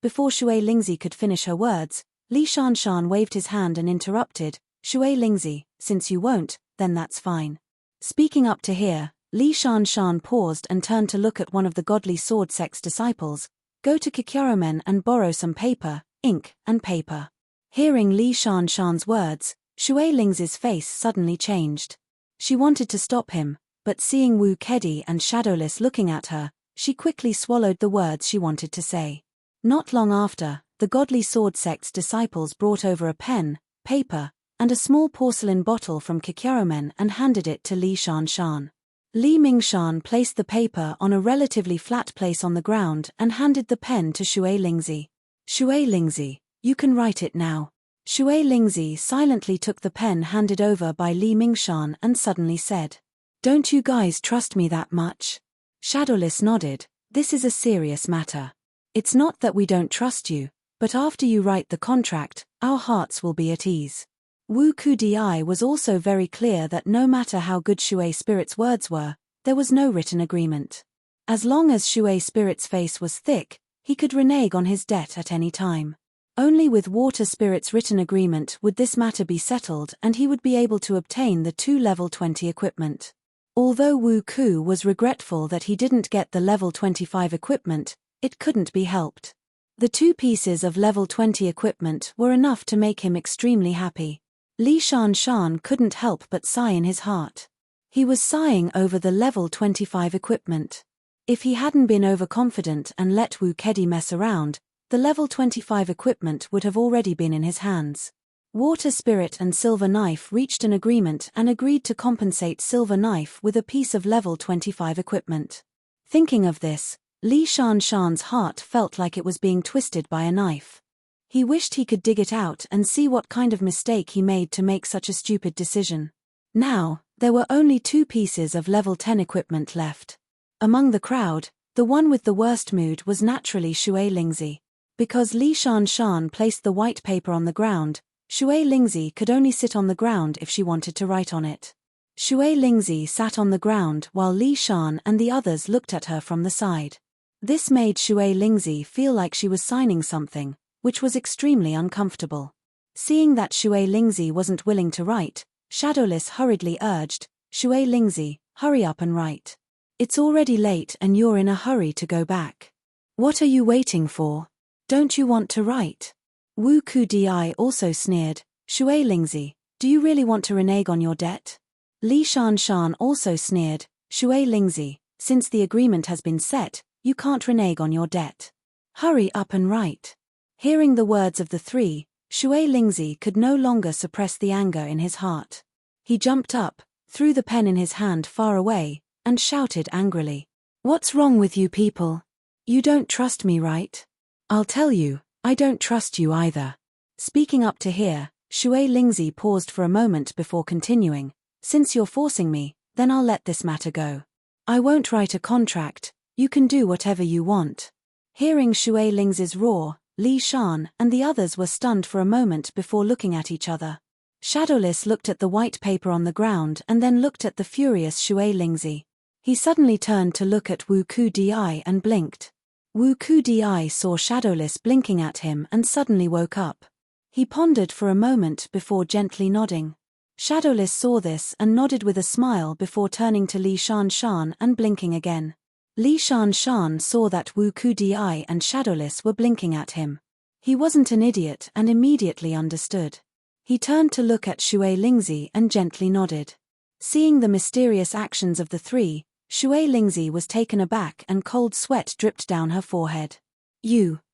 Before Shui Lingzi could finish her words, Li Shanshan waved his hand and interrupted, "Shui Lingzi, since you won't, then that's fine." Speaking up to hear, Li Shanshan paused and turned to look at one of the godly sword sect's disciples. "Go to Kikyaromen and borrow some paper, ink, and paper." Hearing Li Shanshan's words, Shui Lingzi's face suddenly changed. She wanted to stop him, but seeing Wu Kedi and Shadowless looking at her, she quickly swallowed the words she wanted to say. Not long after, the godly sword sect's disciples brought over a pen, paper, and a small porcelain bottle from Kikyaromen and handed it to Li Shanshan. Li Mingshan placed the paper on a relatively flat place on the ground and handed the pen to Shui Lingzi. "Shui Lingzi, you can write it now." Shui Lingzi silently took the pen handed over by Li Mingshan and suddenly said, "Don't you guys trust me that much?" Shadowless nodded. "This is a serious matter. It's not that we don't trust you, but after you write the contract, our hearts will be at ease." Wu Kudi was also very clear that no matter how good Shui Spirit's words were, there was no written agreement. As long as Shui Spirit's face was thick, he could renege on his debt at any time. Only with Water Spirit's written agreement would this matter be settled and he would be able to obtain the 2 level 20 equipment. Although Wu Ku was regretful that he didn't get the level 25 equipment, it couldn't be helped. The 2 pieces of level 20 equipment were enough to make him extremely happy. Li Shanshan couldn't help but sigh in his heart. He was sighing over the level 25 equipment. If he hadn't been overconfident and let Wu Kedi mess around, the level 25 equipment would have already been in his hands. Water Spirit and Silver Knife reached an agreement and agreed to compensate Silver Knife with a piece of level 25 equipment. Thinking of this, Li Shanshan's heart felt like it was being twisted by a knife. He wished he could dig it out and see what kind of mistake he made to make such a stupid decision. Now, there were only 2 pieces of level 10 equipment left. Among the crowd, the one with the worst mood was naturally Shui Lingzi. Because Li Shanshan placed the white paper on the ground, Shui Lingzi could only sit on the ground if she wanted to write on it. Shui Lingzi sat on the ground while Li Shan and the others looked at her from the side. This made Shui Lingzi feel like she was signing something, which was extremely uncomfortable. Seeing that Shui Lingzi wasn't willing to write, Shadowless hurriedly urged, "Shui Lingzi, hurry up and write. It's already late and you're in a hurry to go back. What are you waiting for? Don't you want to write?" Wu Kudi also sneered, "Shui Lingzi, do you really want to renege on your debt?" Li Shanshan also sneered, "Shui Lingzi, since the agreement has been set, you can't renege on your debt. Hurry up and write." Hearing the words of the 3, Shui Lingzi could no longer suppress the anger in his heart. He jumped up, threw the pen in his hand far away, and shouted angrily, "What's wrong with you people? You don't trust me, right? I'll tell you, I don't trust you either." Speaking up to hear, Shui Lingzi paused for a moment before continuing, "Since you're forcing me, then I'll let this matter go. I won't write a contract, you can do whatever you want." Hearing Shui Lingzi's roar, Li Shan and the others were stunned for a moment before looking at each other. Shadowless looked at the white paper on the ground and then looked at the furious Shui Lingzi. He suddenly turned to look at Wu Kudi and blinked. Wu Kudi saw Shadowless blinking at him and suddenly woke up. He pondered for a moment before gently nodding. Shadowless saw this and nodded with a smile before turning to Li Shanshan and blinking again. Li Shanshan saw that Wu Kudi and Shadowless were blinking at him. He wasn't an idiot and immediately understood. He turned to look at Shui Lingzi and gently nodded. Seeing the mysterious actions of the three, Shui Lingzi was taken aback and cold sweat dripped down her forehead.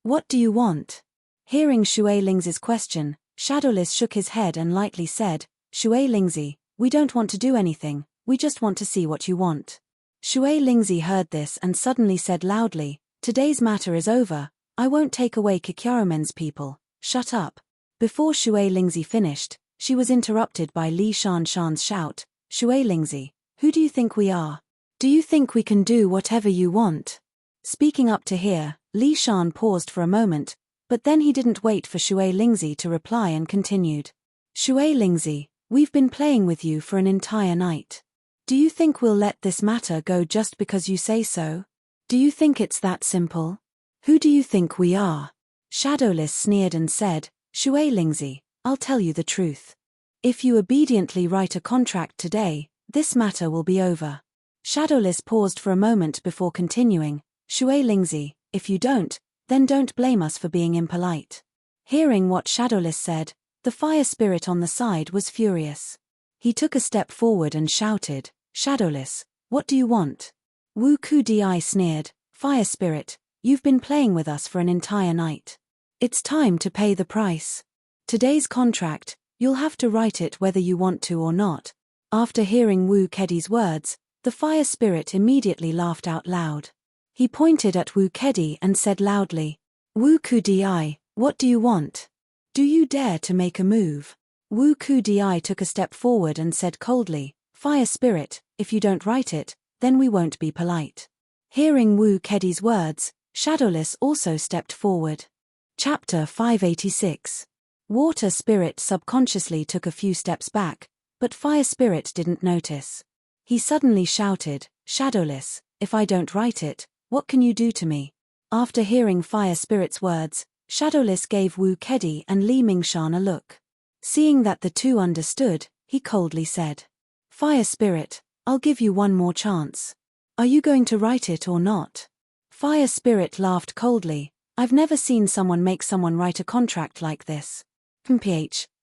What do you want? Hearing Shui Lingzi's question, Shadowless shook his head and lightly said, Shui Lingzi, we don't want to do anything, we just want to see what you want. Shui Lingzi heard this and suddenly said loudly, today's matter is over, I won't take away Kikyarumen's people, shut up. Before Shui Lingzi finished, she was interrupted by Li Shanshan's shout, Shui Lingzi, who do you think we are? Do you think we can do whatever you want? Speaking up to here, Li Shan paused for a moment, but then he didn't wait for Shui Lingzi to reply and continued. Shui Lingzi, we've been playing with you for an entire night. Do you think we'll let this matter go just because you say so? Do you think it's that simple? Who do you think we are? Shadowless sneered and said, Shui Lingzi, I'll tell you the truth. If you obediently write a contract today, this matter will be over. Shadowless paused for a moment before continuing, Shui Lingzi, if you don't, then don't blame us for being impolite. Hearing what Shadowless said, the fire spirit on the side was furious. He took a step forward and shouted, Shadowless, what do you want? Wu Kudi sneered, Fire spirit, you've been playing with us for an entire night. It's time to pay the price. Today's contract, you'll have to write it whether you want to or not. After hearing Wu Kedi's words, the fire spirit immediately laughed out loud. He pointed at Wu Kedi and said loudly, Wu Kudi, what do you want? Do you dare to make a move? Wu Kudi took a step forward and said coldly, Fire spirit, if you don't write it, then we won't be polite. Hearing Wu Kedi's words, Shadowless also stepped forward. Chapter 586. Water Spirit subconsciously took a few steps back, but Fire Spirit didn't notice. He suddenly shouted, Shadowless, if I don't write it, what can you do to me? After hearing Fire Spirit's words, Shadowless gave Wu Kedi and Li Mingshan a look. Seeing that the two understood, he coldly said, Fire Spirit, I'll give you one more chance. Are you going to write it or not? Fire Spirit laughed coldly, I've never seen someone make someone write a contract like this.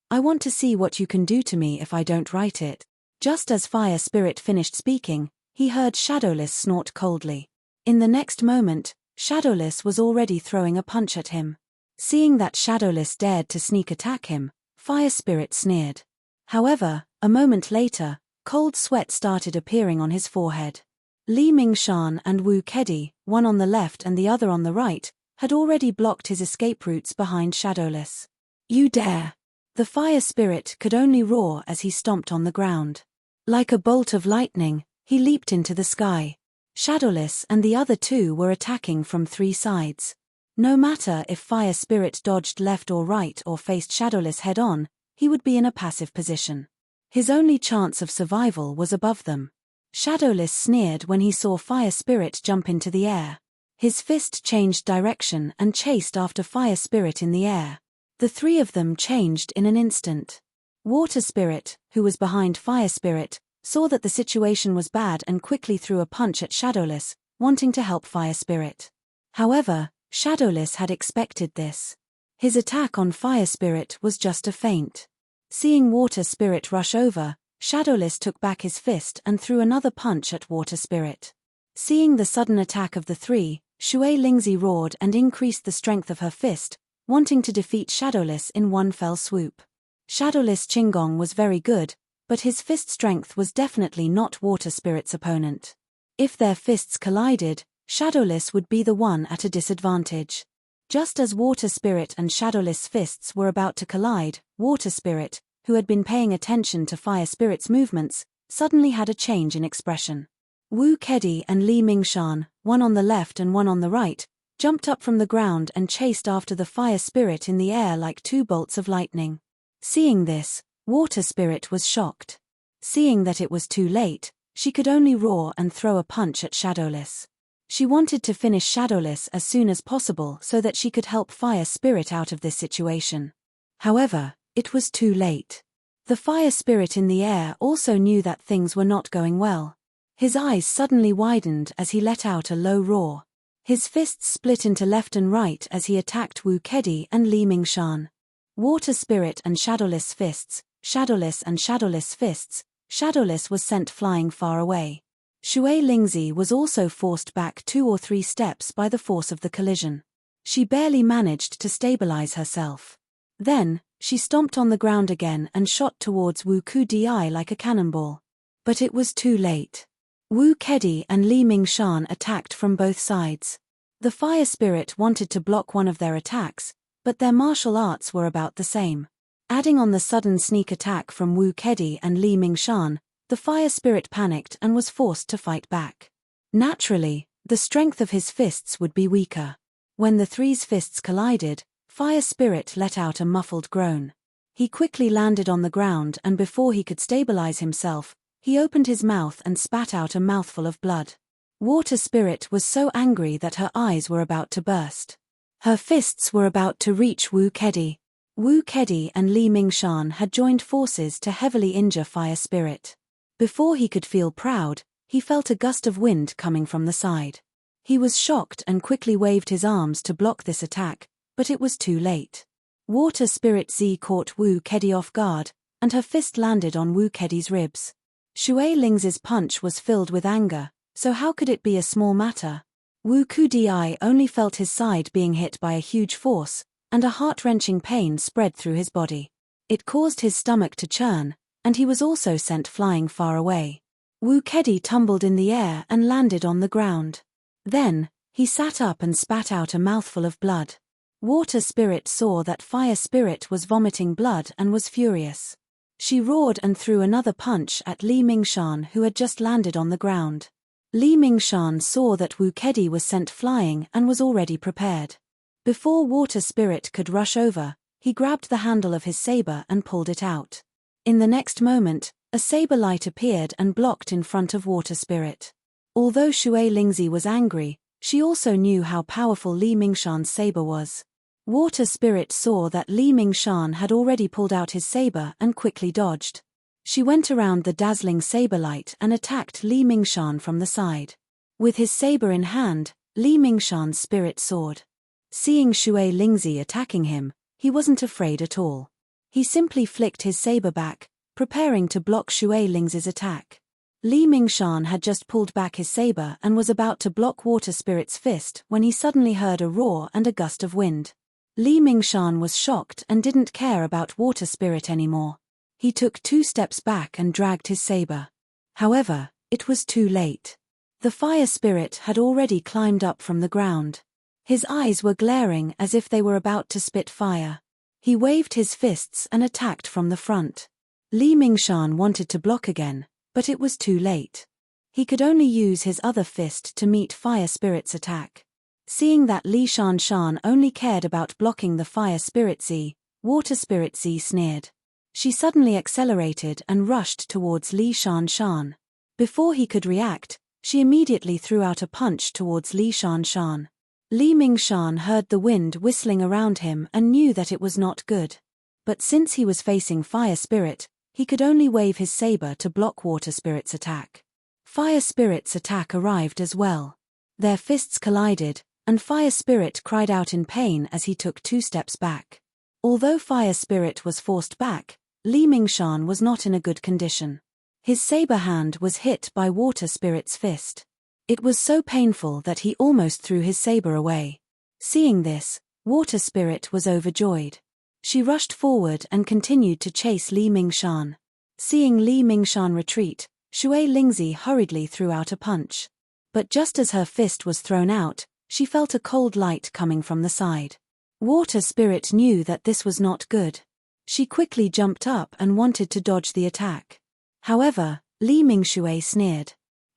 I want to see what you can do to me if I don't write it. Just as Fire Spirit finished speaking, he heard Shadowless snort coldly. In the next moment, Shadowless was already throwing a punch at him. Seeing that Shadowless dared to sneak attack him, Fire Spirit sneered. However, a moment later, cold sweat started appearing on his forehead. Li Mingshan and Wu Kedi, one on the left and the other on the right, had already blocked his escape routes behind Shadowless. You dare! The fire spirit could only roar as he stomped on the ground. Like a bolt of lightning, he leaped into the sky. Shadowless and the other two were attacking from three sides. No matter if fire spirit dodged left or right or faced Shadowless head-on, he would be in a passive position. His only chance of survival was above them. Shadowless sneered when he saw fire spirit jump into the air. His fist changed direction and chased after Fire Spirit in the air. The three of them changed in an instant. Water Spirit, who was behind Fire Spirit, saw that the situation was bad and quickly threw a punch at Shadowless, wanting to help Fire Spirit. However, Shadowless had expected this. His attack on Fire Spirit was just a feint. Seeing Water Spirit rush over, Shadowless took back his fist and threw another punch at Water Spirit. Seeing the sudden attack of the three, Shui Lingzi roared and increased the strength of her fist, wanting to defeat Shadowless in one fell swoop. Shadowless Qinggong was very good, but his fist strength was definitely not Water Spirit's opponent. If their fists collided, Shadowless would be the one at a disadvantage. Just as Water Spirit and Shadowless fists were about to collide, Water Spirit, who had been paying attention to Fire Spirit's movements, suddenly had a change in expression. Wu Kedi and Li Mingshan, one on the left and one on the right, jumped up from the ground and chased after the fire spirit in the air like two bolts of lightning. Seeing this, Water Spirit was shocked. Seeing that it was too late, she could only roar and throw a punch at Shadowless. She wanted to finish Shadowless as soon as possible so that she could help Fire Spirit out of this situation. However, it was too late. The Fire Spirit in the air also knew that things were not going well. His eyes suddenly widened as he let out a low roar. His fists split into left and right as he attacked Wu Kedi and Li Mingshan. Water Spirit and Shadowless fists, Shadowless and Shadowless fists. Shadowless was sent flying far away. Shui Lingzi was also forced back 2 or 3 steps by the force of the collision. She barely managed to stabilize herself. Then, she stomped on the ground again and shot towards Wu Kedi like a cannonball. But it was too late. Wu Kedi and Li Mingshan attacked from both sides. The Fire Spirit wanted to block one of their attacks, but their martial arts were about the same. Adding on the sudden sneak attack from Wu Kedi and Li Mingshan, the Fire Spirit panicked and was forced to fight back. Naturally, the strength of his fists would be weaker. When the three's fists collided, Fire Spirit let out a muffled groan. He quickly landed on the ground and before he could stabilize himself, he opened his mouth and spat out a mouthful of blood. Water Spirit was so angry that her eyes were about to burst. Her fists were about to reach Wu Kedi. Wu Kedi and Li Mingshan had joined forces to heavily injure Fire Spirit. Before he could feel proud, he felt a gust of wind coming from the side. He was shocked and quickly waved his arms to block this attack, but it was too late. Water Spirit Z caught Wu Kedi off guard, and her fist landed on Wu Kedi's ribs. Shui Lingzi's punch was filled with anger, so how could it be a small matter? Wu Kedi only felt his side being hit by a huge force, and a heart-wrenching pain spread through his body. It caused his stomach to churn, and he was also sent flying far away. Wu Kedi tumbled in the air and landed on the ground. Then, he sat up and spat out a mouthful of blood. Water Spirit saw that Fire Spirit was vomiting blood and was furious. She roared and threw another punch at Li Mingshan who had just landed on the ground. Li Mingshan saw that Wu Kedi was sent flying and was already prepared. Before Water Spirit could rush over, he grabbed the handle of his saber and pulled it out. In the next moment, a saber light appeared and blocked in front of Water Spirit. Although Shui Lingzi was angry, she also knew how powerful Li Mingshan's saber was. Water Spirit saw that Li Mingshan had already pulled out his saber and quickly dodged. She went around the dazzling saber light and attacked Li Mingshan from the side. With his saber in hand, Li Mingshan's spirit soared. Seeing Shui Lingzi attacking him, he wasn't afraid at all. He simply flicked his saber back, preparing to block Shui Lingzi's attack. Li Mingshan had just pulled back his saber and was about to block Water Spirit's fist when he suddenly heard a roar and a gust of wind. Li Mingshan was shocked and didn't care about Water Spirit anymore. He took 2 steps back and dragged his saber. However, it was too late. The Fire Spirit had already climbed up from the ground. His eyes were glaring as if they were about to spit fire. He waved his fists and attacked from the front. Li Mingshan wanted to block again, but it was too late. He could only use his other fist to meet Fire Spirit's attack. Seeing that Li Shanshan only cared about blocking the Fire Spirit Z, Water Spirit Z sneered. She suddenly accelerated and rushed towards Li Shanshan. Before he could react, she immediately threw out a punch towards Li Shanshan. Li Mingshan heard the wind whistling around him and knew that it was not good. But since he was facing Fire Spirit, he could only wave his saber to block Water Spirit's attack. Fire Spirit's attack arrived as well. Their fists collided, and Fire Spirit cried out in pain as he took 2 steps back. Although Fire Spirit was forced back, Li Mingshan was not in a good condition. His saber hand was hit by Water Spirit's fist. It was so painful that he almost threw his saber away. Seeing this, Water Spirit was overjoyed. She rushed forward and continued to chase Li Mingshan. Seeing Li Mingshan retreat, Shui Lingzi hurriedly threw out a punch. But just as her fist was thrown out, she felt a cold light coming from the side. Water Spirit knew that this was not good. She quickly jumped up and wanted to dodge the attack. However, Li Mingshui sneered.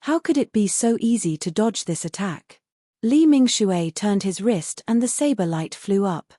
How could it be so easy to dodge this attack? Li Mingshui turned his wrist and the saber light flew up.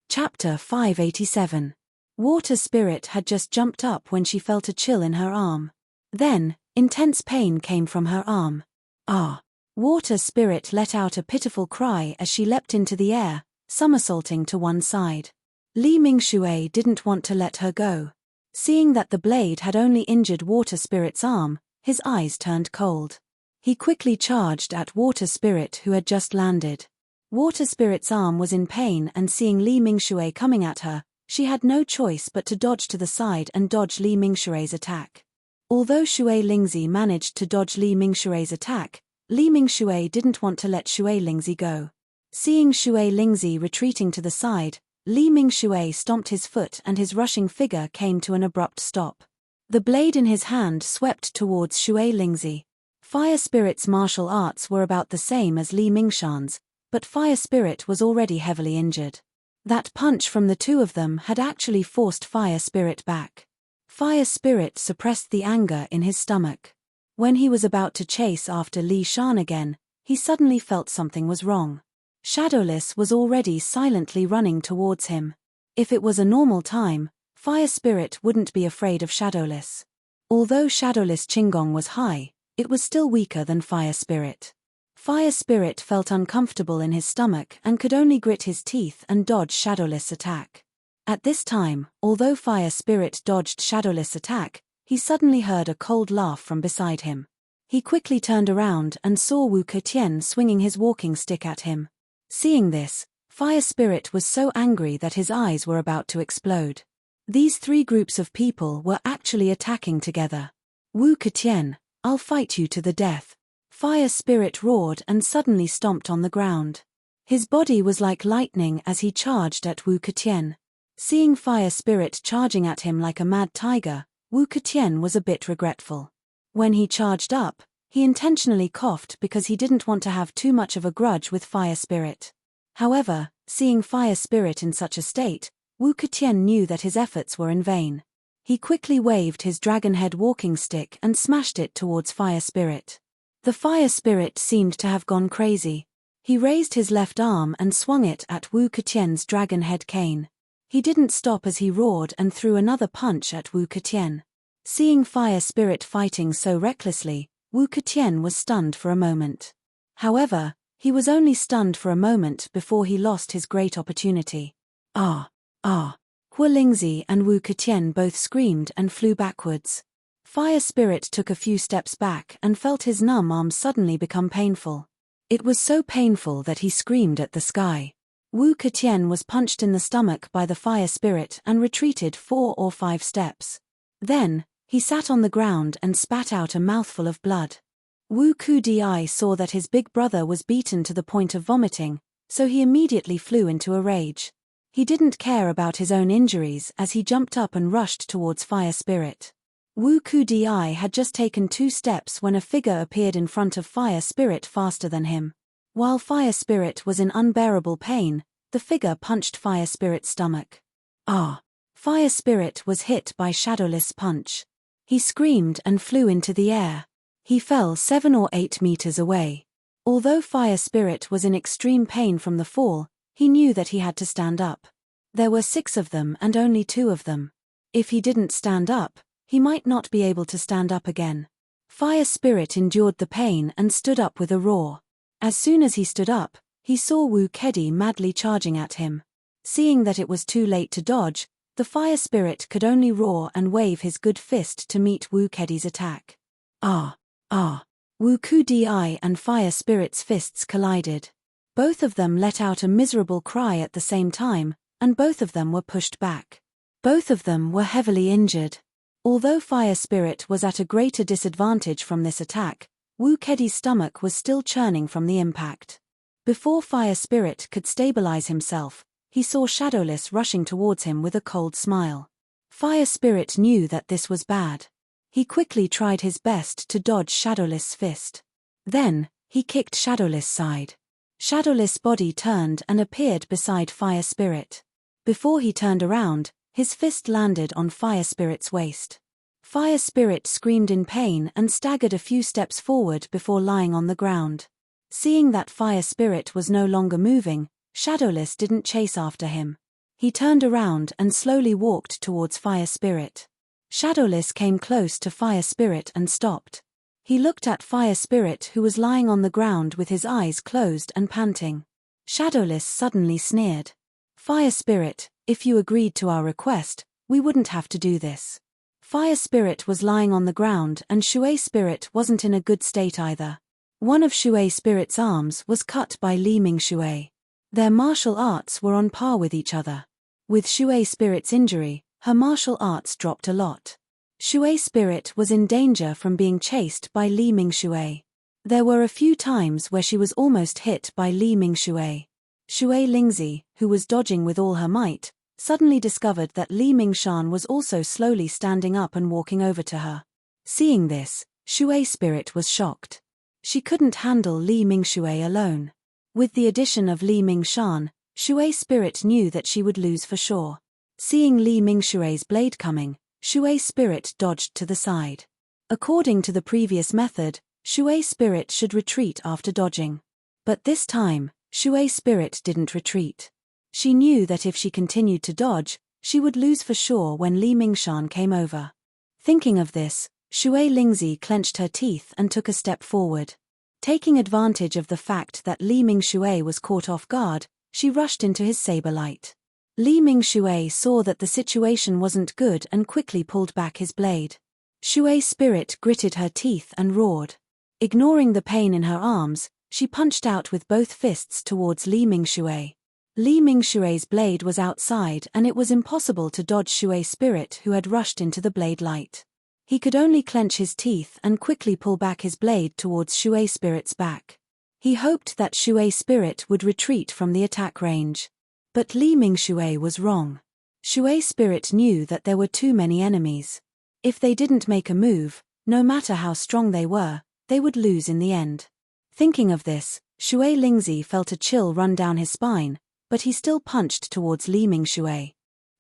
Chapter 587. Water Spirit had just jumped up when she felt a chill in her arm. Then, intense pain came from her arm. Ah! Water Spirit let out a pitiful cry as she leapt into the air, somersaulting to one side. Li Mingshui didn't want to let her go. Seeing that the blade had only injured Water Spirit's arm, his eyes turned cold. He quickly charged at Water Spirit who had just landed. Water Spirit's arm was in pain, and seeing Li Mingshui coming at her, she had no choice but to dodge to the side and dodge Li Mingshui's attack. Although Shui Lingzi managed to dodge Li Mingshui's attack, Li Mingshui didn't want to let Shui Lingzi go. Seeing Shui Lingzi retreating to the side, Li Mingshui stomped his foot and his rushing figure came to an abrupt stop. The blade in his hand swept towards Shui Lingzi. Fire Spirit's martial arts were about the same as Li Mingshan's, but Fire Spirit was already heavily injured. That punch from the two of them had actually forced Fire Spirit back. Fire Spirit suppressed the anger in his stomach. When he was about to chase after Li Shan again, he suddenly felt something was wrong. Shadowless was already silently running towards him. If it was a normal time, Fire Spirit wouldn't be afraid of Shadowless. Although Shadowless Qinggong was high, it was still weaker than Fire Spirit. Fire Spirit felt uncomfortable in his stomach and could only grit his teeth and dodge Shadowless' attack. At this time, although Fire Spirit dodged Shadowless' attack, he suddenly heard a cold laugh from beside him. He quickly turned around and saw Wu Ketian swinging his walking stick at him. Seeing this, Fire Spirit was so angry that his eyes were about to explode. These three groups of people were actually attacking together. Wu Ketian, I'll fight you to the death. Fire Spirit roared and suddenly stomped on the ground. His body was like lightning as he charged at Wu Ketian. Seeing Fire Spirit charging at him like a mad tiger, Wu Ketian was a bit regretful. When he charged up, he intentionally coughed because he didn't want to have too much of a grudge with Fire Spirit. However, seeing Fire Spirit in such a state, Wu Ketian knew that his efforts were in vain. He quickly waved his dragon-head walking stick and smashed it towards Fire Spirit. The Fire Spirit seemed to have gone crazy. He raised his left arm and swung it at Wu Ketian's dragon-head cane. He didn't stop as he roared and threw another punch at Wu Ketian. Seeing Fire Spirit fighting so recklessly, Wu Ketian was stunned for a moment. However, he was only stunned for a moment before he lost his great opportunity. Ah! Hu Lingzi and Wu Ketian both screamed and flew backwards. Fire Spirit took a few steps back and felt his numb arm suddenly become painful. It was so painful that he screamed at the sky. Wu Ketian was punched in the stomach by the Fire Spirit and retreated 4 or 5 steps. Then, he sat on the ground and spat out a mouthful of blood. Wu Kudi saw that his big brother was beaten to the point of vomiting, so he immediately flew into a rage. He didn't care about his own injuries as he jumped up and rushed towards Fire Spirit. Wu Kudi had just taken 2 steps when a figure appeared in front of Fire Spirit faster than him. While Fire Spirit was in unbearable pain, the figure punched Fire Spirit's stomach. Ah! Fire Spirit was hit by Shadowless' punch. He screamed and flew into the air. He fell 7 or 8 meters away. Although Fire Spirit was in extreme pain from the fall, he knew that he had to stand up. There were 6 of them and only 2 of them. If he didn't stand up, he might not be able to stand up again. Fire Spirit endured the pain and stood up with a roar. As soon as he stood up, he saw Wu Kedi madly charging at him. Seeing that it was too late to dodge, the Fire Spirit could only roar and wave his good fist to meet Wu Kedi's attack. Ah! Wu Kudi and Fire Spirit's fists collided. Both of them let out a miserable cry at the same time, and both of them were pushed back. Both of them were heavily injured. Although Fire Spirit was at a greater disadvantage from this attack, Wu Kedi's stomach was still churning from the impact. Before Fire Spirit could stabilize himself, he saw Shadowless rushing towards him with a cold smile. Fire Spirit knew that this was bad. He quickly tried his best to dodge Shadowless' fist. Then, he kicked Shadowless' side. Shadowless' body turned and appeared beside Fire Spirit. Before he turned around, his fist landed on Fire Spirit's waist. Fire Spirit screamed in pain and staggered a few steps forward before lying on the ground. Seeing that Fire Spirit was no longer moving, Shadowless didn't chase after him. He turned around and slowly walked towards Fire Spirit. Shadowless came close to Fire Spirit and stopped. He looked at Fire Spirit, who was lying on the ground with his eyes closed and panting. Shadowless suddenly sneered. Fire Spirit, if you agreed to our request, we wouldn't have to do this. Fire Spirit was lying on the ground and Shui Spirit wasn't in a good state either. One of Shui Spirit's arms was cut by Li Ming Shui. Their martial arts were on par with each other. With Shui Spirit's injury, her martial arts dropped a lot. Shui Spirit was in danger from being chased by Li Ming Shui. There were a few times where she was almost hit by Li Ming Shui. Shui Lingzi, who was dodging with all her might, suddenly discovered that Li Mingshan was also slowly standing up and walking over to her. Seeing this, Shui Spirit was shocked. She couldn't handle Li Mingshui alone. With the addition of Li Mingshan, Shui Spirit knew that she would lose for sure. Seeing Li Mingshui's blade coming, Shui Spirit dodged to the side. According to the previous method, Shui Spirit should retreat after dodging. But this time, Shui Spirit didn't retreat. She knew that if she continued to dodge, she would lose for sure when Li Mingshan came over. Thinking of this, Shui Lingzi clenched her teeth and took a step forward. Taking advantage of the fact that Li Mingshui was caught off guard, she rushed into his saber light. Li Mingshui saw that the situation wasn't good and quickly pulled back his blade. Shui Spirit gritted her teeth and roared. Ignoring the pain in her arms, she punched out with both fists towards Li Mingshui. Li Mingshui's blade was outside and it was impossible to dodge Shui Spirit, who had rushed into the blade light. He could only clench his teeth and quickly pull back his blade towards Shui Spirit's back. He hoped that Shui Spirit would retreat from the attack range. But Li Mingshui was wrong. Shui Spirit knew that there were too many enemies. If they didn't make a move, no matter how strong they were, they would lose in the end. Thinking of this, Shui Lingzi felt a chill run down his spine, but he still punched towards Li Mingshui.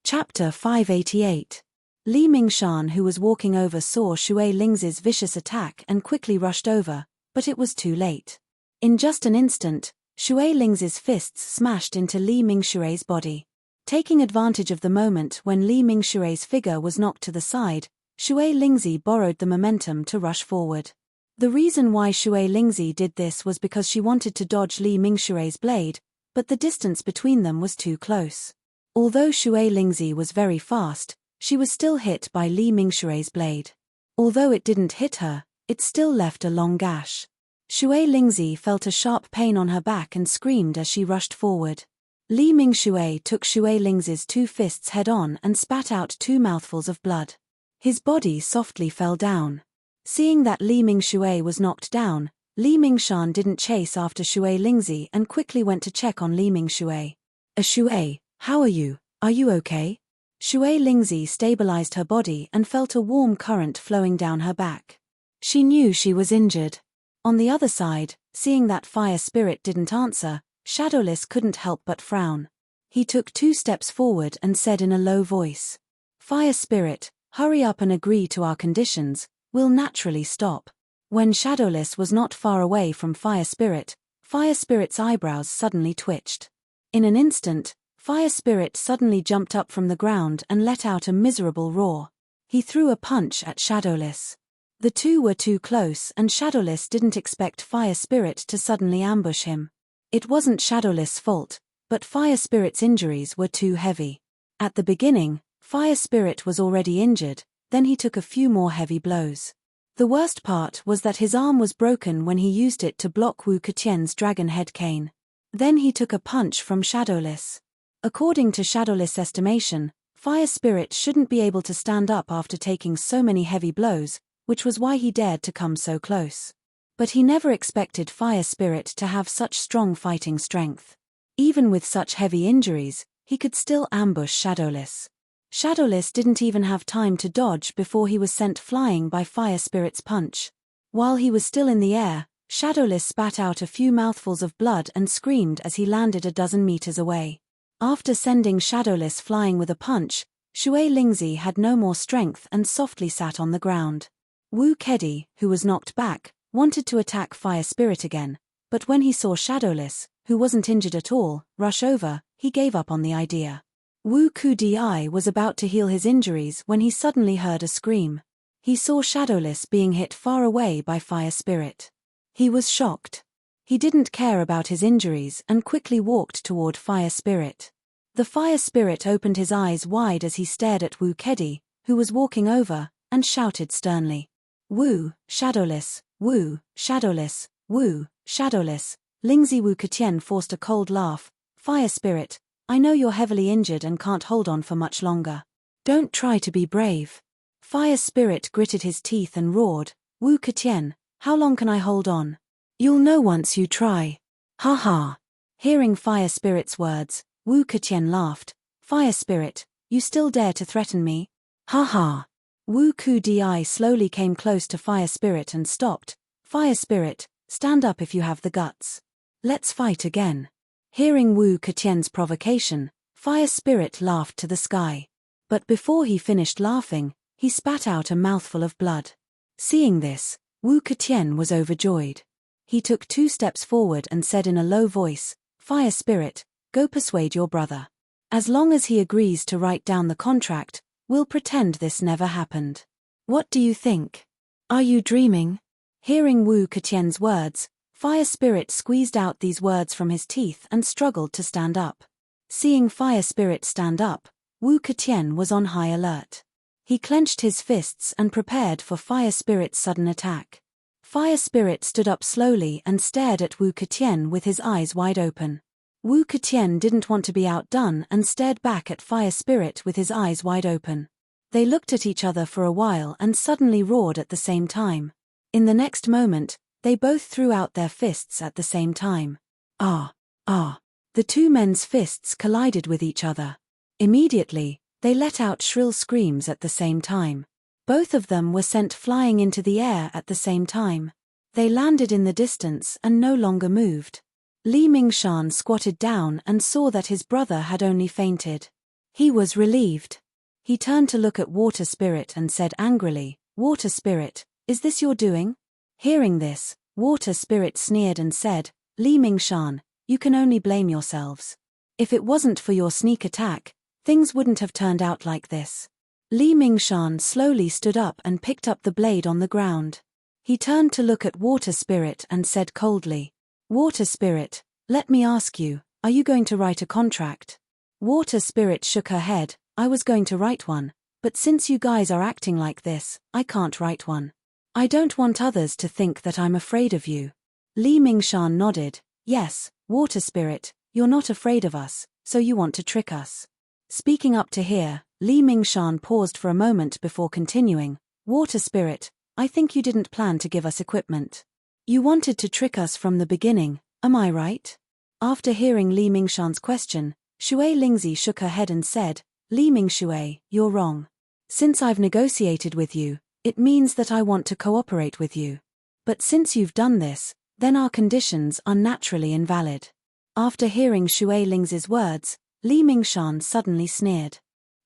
Chapter 588. Li Mingshan, who was walking over, saw Shui Lingzi's vicious attack and quickly rushed over, but it was too late. In just an instant, Shui Lingzi's fists smashed into Li Mingshui's body. Taking advantage of the moment when Li Mingshui's figure was knocked to the side, Shui Lingzi borrowed the momentum to rush forward. The reason why Shui Lingzi did this was because she wanted to dodge Li Mingshui's blade, but the distance between them was too close. Although Shui Lingzi was very fast, she was still hit by Li Mingshui's blade. Although it didn't hit her, it still left a long gash. Shui Lingzi felt a sharp pain on her back and screamed as she rushed forward. Li Mingshui took Shui Lingzi's two fists head-on and spat out 2 mouthfuls of blood. His body softly fell down. Seeing that Li Mingshui was knocked down, Li Mingshan didn't chase after Shui Lingzi and quickly went to check on Li Mingshui. Shui, how are you? Are you okay? Shui Lingzi stabilized her body and felt a warm current flowing down her back. She knew she was injured. On the other side, seeing that Fire Spirit didn't answer, Shadowless couldn't help but frown. He took 2 steps forward and said in a low voice, "Fire Spirit, hurry up and agree to our conditions, we'll naturally stop." When Shadowless was not far away from Fire Spirit's eyebrows suddenly twitched. In an instant, Fire Spirit suddenly jumped up from the ground and let out a miserable roar. He threw a punch at Shadowless. The two were too close and Shadowless didn't expect Fire Spirit to suddenly ambush him. It wasn't Shadowless' fault, but Fire Spirit's injuries were too heavy. At the beginning, Fire Spirit was already injured, then he took a few more heavy blows. The worst part was that his arm was broken when he used it to block Wu Ketien's dragon head cane. Then he took a punch from Shadowless. According to Shadowless' estimation, Fire Spirit shouldn't be able to stand up after taking so many heavy blows, which was why he dared to come so close. But he never expected Fire Spirit to have such strong fighting strength. Even with such heavy injuries, he could still ambush Shadowless. Shadowless didn't even have time to dodge before he was sent flying by Fire Spirit's punch. While he was still in the air, Shadowless spat out a few mouthfuls of blood and screamed as he landed a dozen meters away. After sending Shadowless flying with a punch, Shui Lingzi had no more strength and softly sat on the ground. Wu Kedi, who was knocked back, wanted to attack Fire Spirit again, but when he saw Shadowless, who wasn't injured at all, rush over, he gave up on the idea. Wu Kudi was about to heal his injuries when he suddenly heard a scream. He saw Shadowless being hit far away by Fire Spirit. He was shocked. He didn't care about his injuries and quickly walked toward Fire Spirit. The Fire Spirit opened his eyes wide as he stared at Wu Kedi, who was walking over, and shouted sternly. Wu, Shadowless, Wu, Shadowless, Wu, Shadowless. Lingzi Wu Ketian forced a cold laugh. Fire Spirit, I know you're heavily injured and can't hold on for much longer. Don't try to be brave. Fire Spirit gritted his teeth and roared, Wu Ketian, how long can I hold on? You'll know once you try. Ha ha. Hearing Fire Spirit's words, Wu Ketian laughed. Fire Spirit, you still dare to threaten me? Ha ha. Wu Kudi slowly came close to Fire Spirit and stopped. Fire Spirit, stand up if you have the guts. Let's fight again. Hearing Wu Ketian's provocation, Fire Spirit laughed to the sky. But before he finished laughing, he spat out a mouthful of blood. Seeing this, Wu Ketian was overjoyed. He took 2 steps forward and said in a low voice, Fire Spirit, go persuade your brother. As long as he agrees to write down the contract, we'll pretend this never happened. What do you think? Are you dreaming? Hearing Wu Ketian's words, Fire Spirit squeezed out these words from his teeth and struggled to stand up. Seeing Fire Spirit stand up, Wu Ketian was on high alert. He clenched his fists and prepared for Fire Spirit's sudden attack. Fire Spirit stood up slowly and stared at Wu Ketian with his eyes wide open. Wu Ketian didn't want to be outdone and stared back at Fire Spirit with his eyes wide open. They looked at each other for a while and suddenly roared at the same time. In the next moment, they both threw out their fists at the same time. Ah! Ah! The 2 men's fists collided with each other. Immediately, they let out shrill screams at the same time. Both of them were sent flying into the air at the same time. They landed in the distance and no longer moved. Li Mingshan squatted down and saw that his brother had only fainted. He was relieved. He turned to look at Water Spirit and said angrily, Water Spirit, is this your doing? Hearing this, Water Spirit sneered and said, Li Mingshan, you can only blame yourselves. If it wasn't for your sneak attack, things wouldn't have turned out like this. Li Mingshan slowly stood up and picked up the blade on the ground. He turned to look at Water Spirit and said coldly, Water Spirit, let me ask you, are you going to write a contract? Water Spirit shook her head, I was going to write one, but since you guys are acting like this, I can't write one. I don't want others to think that I'm afraid of you. Li Mingshan nodded, yes, Water Spirit, you're not afraid of us, so you want to trick us. Speaking up to here, Li Mingshan paused for a moment before continuing, Water Spirit, I think you didn't plan to give us equipment. You wanted to trick us from the beginning, am I right? After hearing Li Mingshan's question, Shui Lingzi shook her head and said, Li Mingshui, you're wrong. Since I've negotiated with you, it means that I want to cooperate with you. But since you've done this, then our conditions are naturally invalid. After hearing Shui Lingzi's words, Li Mingshan suddenly sneered.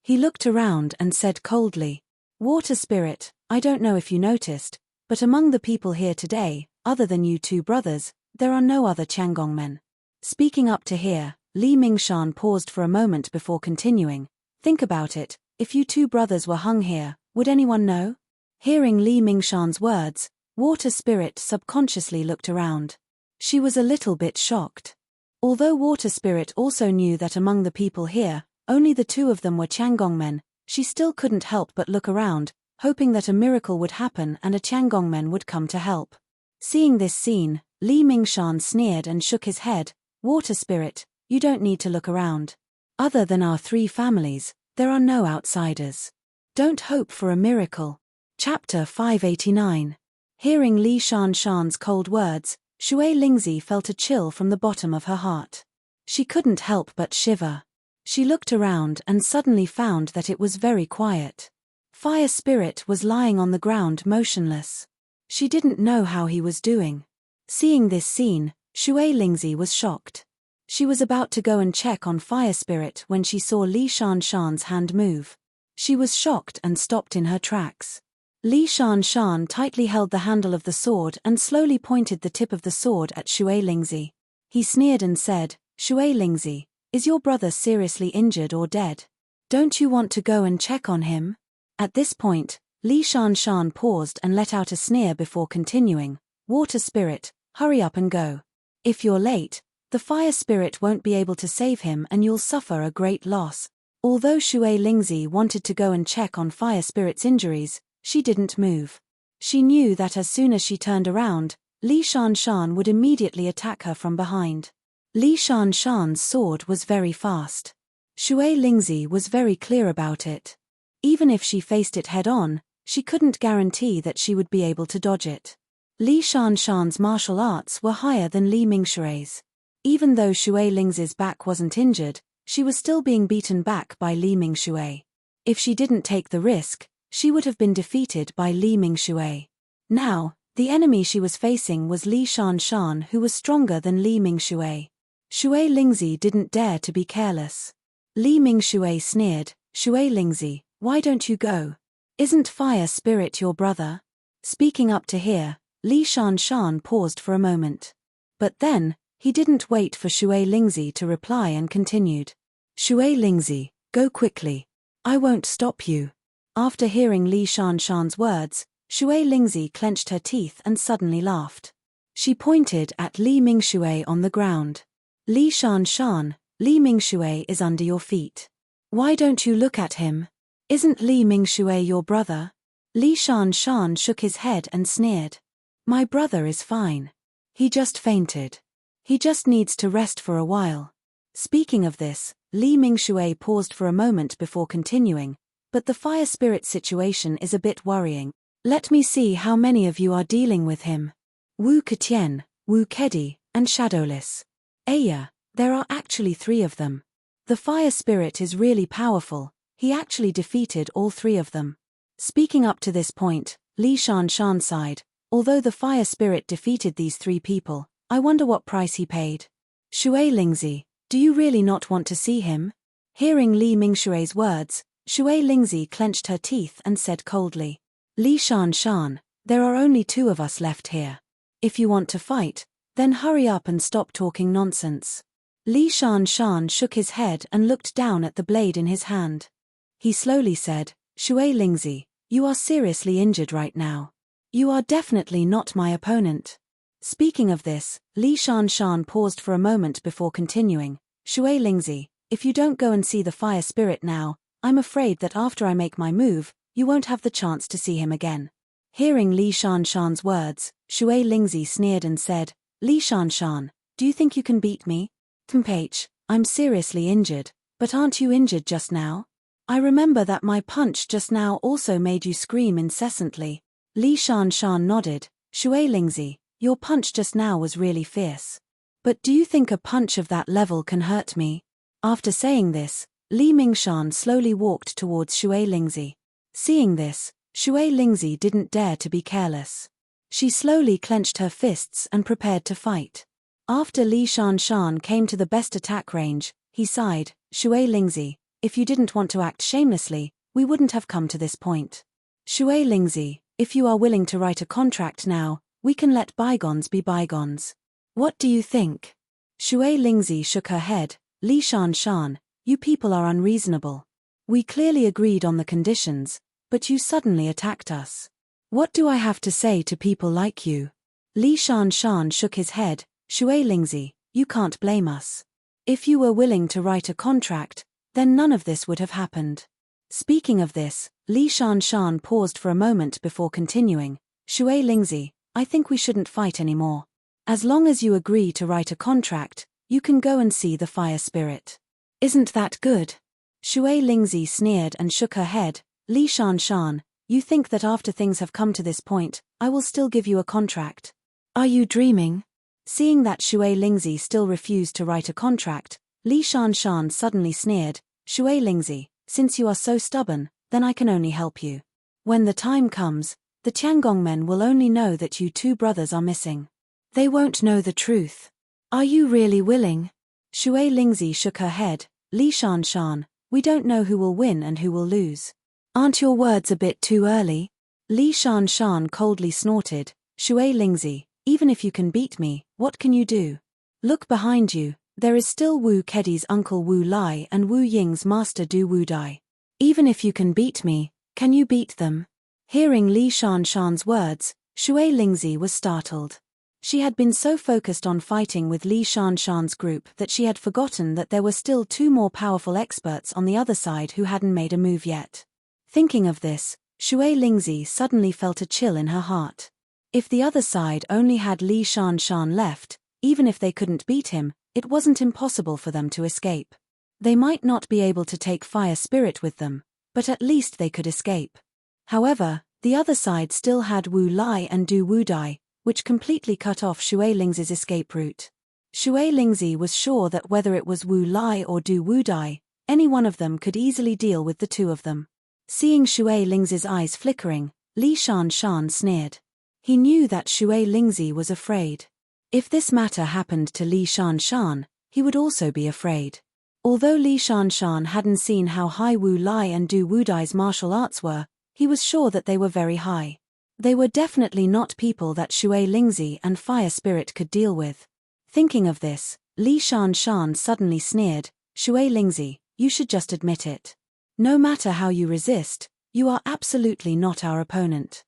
He looked around and said coldly, Water Spirit, I don't know if you noticed, but among the people here today, other than you 2 brothers, there are no other Tiangong men. Speaking up to here, Li Mingshan paused for a moment before continuing, think about it, if you 2 brothers were hung here, would anyone know? Hearing Li Mingshan's words, Water Spirit subconsciously looked around. She was a little bit shocked. Although Water Spirit also knew that among the people here, only the 2 of them were Tiangong men, she still couldn't help but look around, hoping that a miracle would happen and a Tiangong men would come to help. Seeing this scene, Li Mingshan sneered and shook his head, Water Spirit, you don't need to look around. Other than our 3 families, there are no outsiders. Don't hope for a miracle. Chapter 589. Hearing Li Shanshan's cold words, Shui Lingzi felt a chill from the bottom of her heart. She couldn't help but shiver. She looked around and suddenly found that it was very quiet. Fire Spirit was lying on the ground motionless. She didn't know how he was doing. Seeing this scene, Shui Lingzi was shocked. She was about to go and check on Fire Spirit when she saw Li Shanshan's hand move. She was shocked and stopped in her tracks. Li Shanshan tightly held the handle of the sword and slowly pointed the tip of the sword at Shui Lingzi. He sneered and said, Shui Lingzi, Is your brother seriously injured or dead? Don't you want to go and check on him? At this point, Li Shan paused and let out a sneer before continuing. Water spirit, hurry up and go. If you're late, the fire spirit won't be able to save him and you'll suffer a great loss. Although Shui Lingzi wanted to go and check on fire spirit's injuries, she didn't move. She knew that as soon as she turned around, Li Shan would immediately attack her from behind. Li Shan's sword was very fast. Shui Lingzi was very clear about it. Even if she faced it head-on, she couldn't guarantee that she would be able to dodge it. Li Shan's martial arts were higher than Li Mingshui's. Even though Shui Lingzi's back wasn't injured, she was still being beaten back by Li Mingshui. If she didn't take the risk, she would have been defeated by Li Mingshui. Now, the enemy she was facing was Li Shan, who was stronger than Li Mingshui. Shui Lingzi didn't dare to be careless. Li Mingshui sneered, Shui Lingzi, why don't you go? Isn't fire spirit your brother? Speaking up to here, Li Shan paused for a moment. But then, he didn't wait for Shui Lingzi to reply and continued. Shui Lingzi, go quickly. I won't stop you. After hearing Li Shan's words, Shui Lingzi clenched her teeth and suddenly laughed. She pointed at Li Mingshui on the ground. Li Shan, Li Mingshui is under your feet. Why don't you look at him? Isn't Li Mingshui your brother? Li Shan shook his head and sneered. My brother is fine. He just fainted. He just needs to rest for a while. Speaking of this, Li Mingshui paused for a moment before continuing, but the fire spirit situation is a bit worrying. Let me see how many of you are dealing with him. Wu Ketian, Wu Kedi, and Shadowless. Aya, there are actually 3 of them. The fire spirit is really powerful, he actually defeated all 3 of them. Speaking up to this point, Li Shan sighed, although the fire spirit defeated these 3 people, I wonder what price he paid. Shui Lingzi, do you really not want to see him? Hearing Li Mingshui's words, Shui Lingzi clenched her teeth and said coldly. Li Shan, there are only 2 of us left here. If you want to fight, then hurry up and stop talking nonsense. Li Shan shook his head and looked down at the blade in his hand. He slowly said, Shui Lingzi, you are seriously injured right now. You are definitely not my opponent. Speaking of this, Li Shan paused for a moment before continuing. Shui Lingzi, if you don't go and see the fire spirit now, I'm afraid that after I make my move, you won't have the chance to see him again. Hearing Li Shan's words, Shui Lingzi sneered and said, Li Shan, do you think you can beat me? Tempage, I'm seriously injured, but aren't you injured just now? I remember that my punch just now also made you scream incessantly. Li Shan nodded, Shui Lingzi, your punch just now was really fierce. But do you think a punch of that level can hurt me? After saying this, Li Mingshan slowly walked towards Shui Lingzi. Seeing this, Shui Lingzi didn't dare to be careless. She slowly clenched her fists and prepared to fight. After Li Shan came to the best attack range, he sighed, Shui Lingzi, if you didn't want to act shamelessly, we wouldn't have come to this point. Shui Lingzi, if you are willing to write a contract now, we can let bygones be bygones. What do you think? Shui Lingzi shook her head, Li Shan, you people are unreasonable. We clearly agreed on the conditions, but you suddenly attacked us. What do I have to say to people like you? Li Shan shook his head, Shui Lingzi, you can't blame us. If you were willing to write a contract, then none of this would have happened. Speaking of this, Li Shan paused for a moment before continuing, Shui Lingzi, I think we shouldn't fight anymore. As long as you agree to write a contract, you can go and see the fire spirit. Isn't that good? Shui Lingzi sneered and shook her head, Li Shan, you think that after things have come to this point, I will still give you a contract? Are you dreaming? Seeing that Shui Lingzi still refused to write a contract, Li Shan suddenly sneered, Shui Lingzi, since you are so stubborn, then I can only help you. When the time comes, the Tiangong men will only know that you 2 brothers are missing. They won't know the truth. Are you really willing? Shui Lingzi shook her head, Li Shan, we don't know who will win and who will lose. Aren't your words a bit too early? Li Shan coldly snorted, Shui Lingzi, even if you can beat me, what can you do? Look behind you, There is still Wu Kedi's uncle Wu Lai and Wu Ying's master Du Wu Dai. Even if you can beat me, can you beat them? Hearing Li Shanshan's words, Shui Lingzi was startled. She had been so focused on fighting with Li Shanshan's group that she had forgotten that there were still two more powerful experts on the other side who hadn't made a move yet. Thinking of this, Shui Lingzi suddenly felt a chill in her heart. If the other side only had Li Shanshan left, even if they couldn't beat him, it wasn't impossible for them to escape. They might not be able to take fire spirit with them, but at least they could escape. However, the other side still had Wu Lai and Du Wu Dai, which completely cut off Shui Lingzi's escape route. Shui Lingzi was sure that whether it was Wu Lai or Du Wu Dai, any one of them could easily deal with the two of them. Seeing Shui Lingzi's eyes flickering, Li Shanshan sneered. He knew that Shui Lingzi was afraid. If this matter happened to Li Shanshan, he would also be afraid. Although Li Shanshan hadn't seen how high Wu Lai and Du Wu Dai's martial arts were, he was sure that they were very high. They were definitely not people that Shui Lingzi and Fire Spirit could deal with. Thinking of this, Li Shanshan suddenly sneered, Shui Lingzi, you should just admit it. No matter how you resist, you are absolutely not our opponent.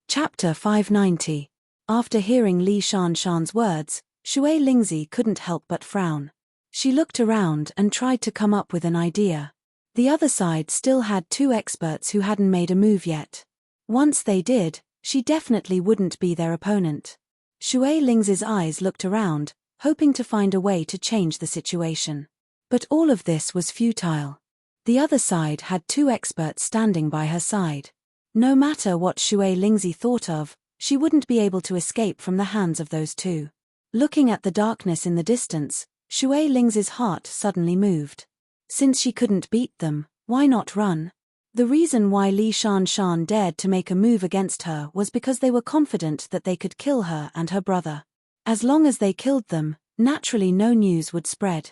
Chapter 590. After hearing Li Shanshan's words, Shui Lingzi couldn't help but frown. She looked around and tried to come up with an idea. The other side still had two experts who hadn't made a move yet. Once they did, she definitely wouldn't be their opponent. Shui Lingzi's eyes looked around, hoping to find a way to change the situation. But all of this was futile. The other side had two experts standing by her side. No matter what Shui Lingzi thought of, she wouldn't be able to escape from the hands of those two. Looking at the darkness in the distance, Shui Lingzi's heart suddenly moved. Since she couldn't beat them, why not run? The reason why Li Shanshan dared to make a move against her was because they were confident that they could kill her and her brother. As long as they killed them, naturally no news would spread.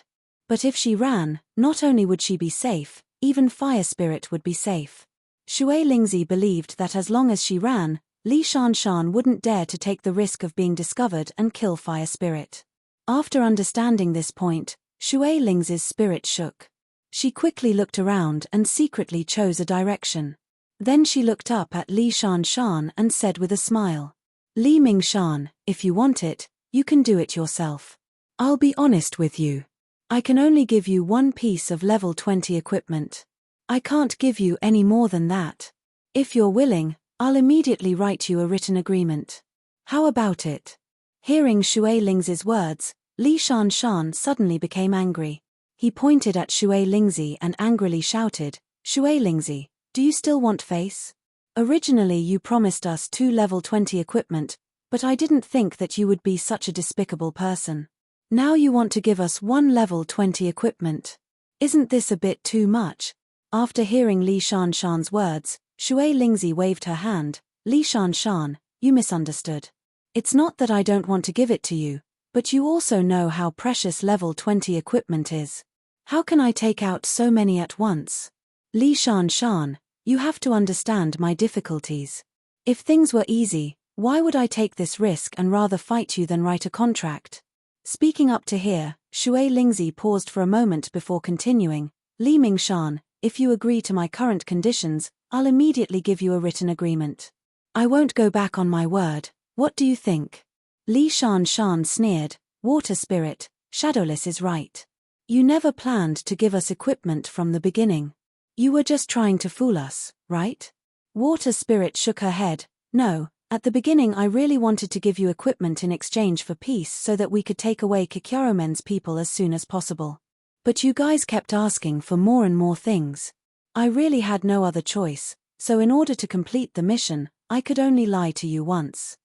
But if she ran, not only would she be safe, even Fire Spirit would be safe. Shui Lingzi believed that as long as she ran, Li Shanshan wouldn't dare to take the risk of being discovered and kill Fire Spirit. After understanding this point, Shui Lingzi's spirit shook. She quickly looked around and secretly chose a direction. Then she looked up at Li Shanshan and said with a smile, Li Mingshan, if you want it, you can do it yourself. I'll be honest with you. I can only give you one piece of level 20 equipment. I can't give you any more than that. If you're willing, I'll immediately write you a written agreement. How about it? Hearing Shui Lingzi's words, Li Shanshan suddenly became angry. He pointed at Shui Lingzi and angrily shouted, Shui Lingzi, do you still want face? Originally you promised us 2 level 20 equipment, but I didn't think that you would be such a despicable person. Now you want to give us 1 level 20 equipment. Isn't this a bit too much? After hearing Li Shanshan's words, Shui Lingzi waved her hand, Li Shanshan, you misunderstood. It's not that I don't want to give it to you, but you also know how precious level 20 equipment is. How can I take out so many at once? Li Shanshan, you have to understand my difficulties. If things were easy, why would I take this risk and rather fight you than write a contract? Speaking up to here, Shui Lingzi paused for a moment before continuing, Li Mingshan, if you agree to my current conditions, I'll immediately give you a written agreement. I won't go back on my word, what do you think? Li Shanshan sneered, Water Spirit, Shadowless is right. You never planned to give us equipment from the beginning. You were just trying to fool us, right? Water Spirit shook her head, no, at the beginning I really wanted to give you equipment in exchange for peace so that we could take away Kikyaromen's people as soon as possible. But you guys kept asking for more and more things. I really had no other choice, so in order to complete the mission, I could only lie to you once.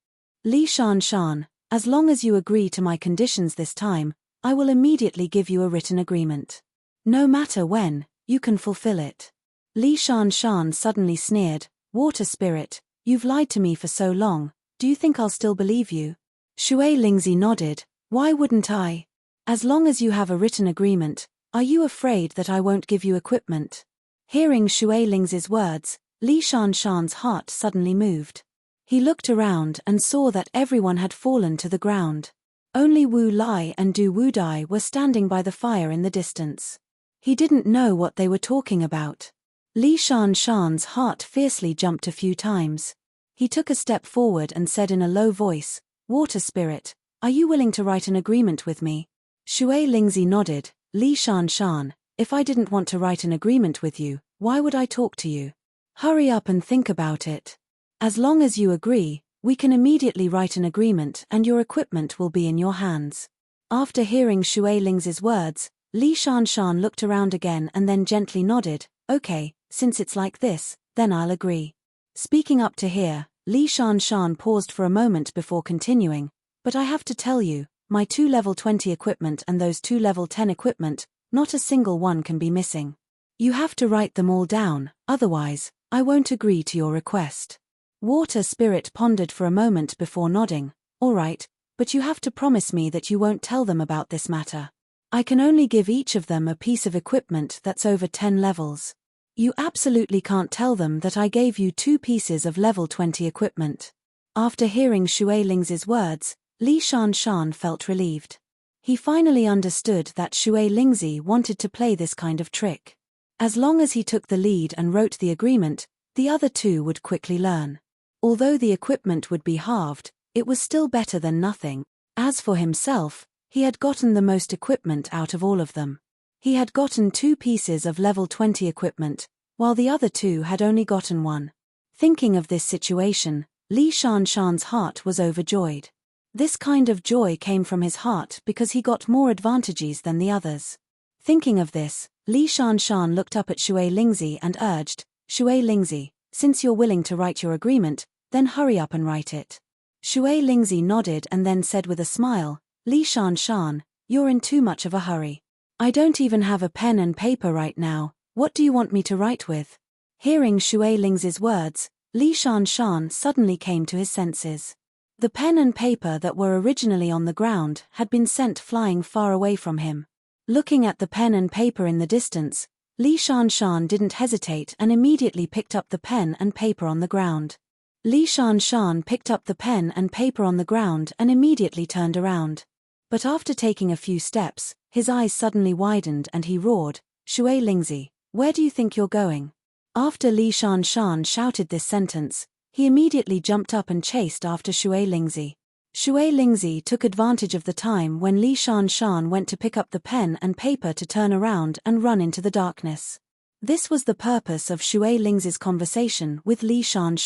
Li Shanshan, as long as you agree to my conditions this time, I will immediately give you a written agreement. No matter when, you can fulfill it. Li Shanshan suddenly sneered, Water Spirit, you've lied to me for so long, do you think I'll still believe you? Shui Lingzi nodded, why wouldn't I? As long as you have a written agreement, are you afraid that I won't give you equipment? Hearing Shui Lingzi's words, Li Shanshan's heart suddenly moved. He looked around and saw that everyone had fallen to the ground. Only Wu Lai and Du Wudai were standing by the fire in the distance. He didn't know what they were talking about. Li Shan's heart fiercely jumped a few times. He took a step forward and said in a low voice, "Water spirit, are you willing to write an agreement with me?" Shui Lingzi nodded. "Li Shan, if I didn't want to write an agreement with you, why would I talk to you? Hurry up and think about it. As long as you agree, we can immediately write an agreement and your equipment will be in your hands." After hearing Shui Lingzi's words, Li Shan looked around again and then gently nodded. "Okay, since it's like this, then I'll agree." Speaking up to here, Li Shan paused for a moment before continuing, "But I have to tell you, my 2 level 20 equipment and those 2 level 10 equipment, not a single one can be missing. You have to write them all down, otherwise, I won't agree to your request." Water Spirit pondered for a moment before nodding. "All right, but you have to promise me that you won't tell them about this matter. I can only give each of them a piece of equipment that's over 10 levels. You absolutely can't tell them that I gave you 2 pieces of level 20 equipment." After hearing Shui Lingzi's words, Li Shan felt relieved. He finally understood that Shui Lingzi wanted to play this kind of trick. As long as he took the lead and wrote the agreement, the other 2 would quickly learn. Although the equipment would be halved, it was still better than nothing. As for himself, he had gotten the most equipment out of all of them. He had gotten 2 pieces of level 20 equipment, while the other 2 had only gotten 1. Thinking of this situation, Li Shan's heart was overjoyed. This kind of joy came from his heart because he got more advantages than the others. Thinking of this, Li Shan looked up at Shui Lingzi and urged, "Shui Lingzi, since you're willing to write your agreement, then hurry up and write it." Shui Lingzi nodded and then said with a smile, "Li Shan, you're in too much of a hurry. I don't even have a pen and paper right now, what do you want me to write with?" Hearing Shui Lingzi's words, Li Shan suddenly came to his senses. The pen and paper that were originally on the ground had been sent flying far away from him. Looking at the pen and paper in the distance, Li Shan didn't hesitate and immediately picked up the pen and paper on the ground. Li Shan picked up the pen and paper on the ground and immediately turned around. But after taking a few steps, his eyes suddenly widened and he roared, "Shui Lingzi, where do you think you're going?" After Li Shan shouted this sentence, he immediately jumped up and chased after Shui Lingzi. Shui Lingzi took advantage of the time when Li Shan went to pick up the pen and paper to turn around and run into the darkness. This was the purpose of Shui Lingzi's conversation with Li Shan.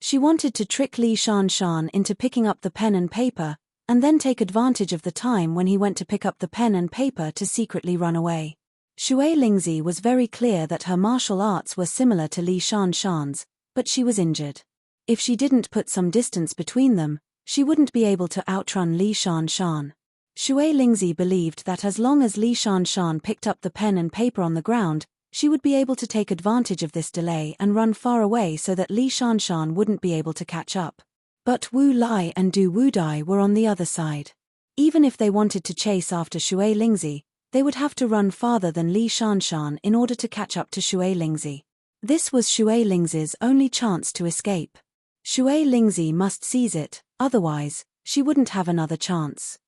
She wanted to trick Li Shan into picking up the pen and paper, and then take advantage of the time when he went to pick up the pen and paper to secretly run away. Shui Lingzi was very clear that her martial arts were similar to Li Shan's, but she was injured. If she didn't put some distance between them, she wouldn't be able to outrun Li Shan. Shui Lingzi believed that as long as Li Shan picked up the pen and paper on the ground, she would be able to take advantage of this delay and run far away so that Li Shan wouldn't be able to catch up. But Wu Lai and Du Wudai were on the other side. Even if they wanted to chase after Shui Lingzi, they would have to run farther than Li Shan in order to catch up to Shui Lingzi. This was Shui Lingzi's only chance to escape. Shui Lingzi must seize it, otherwise, she wouldn't have another chance.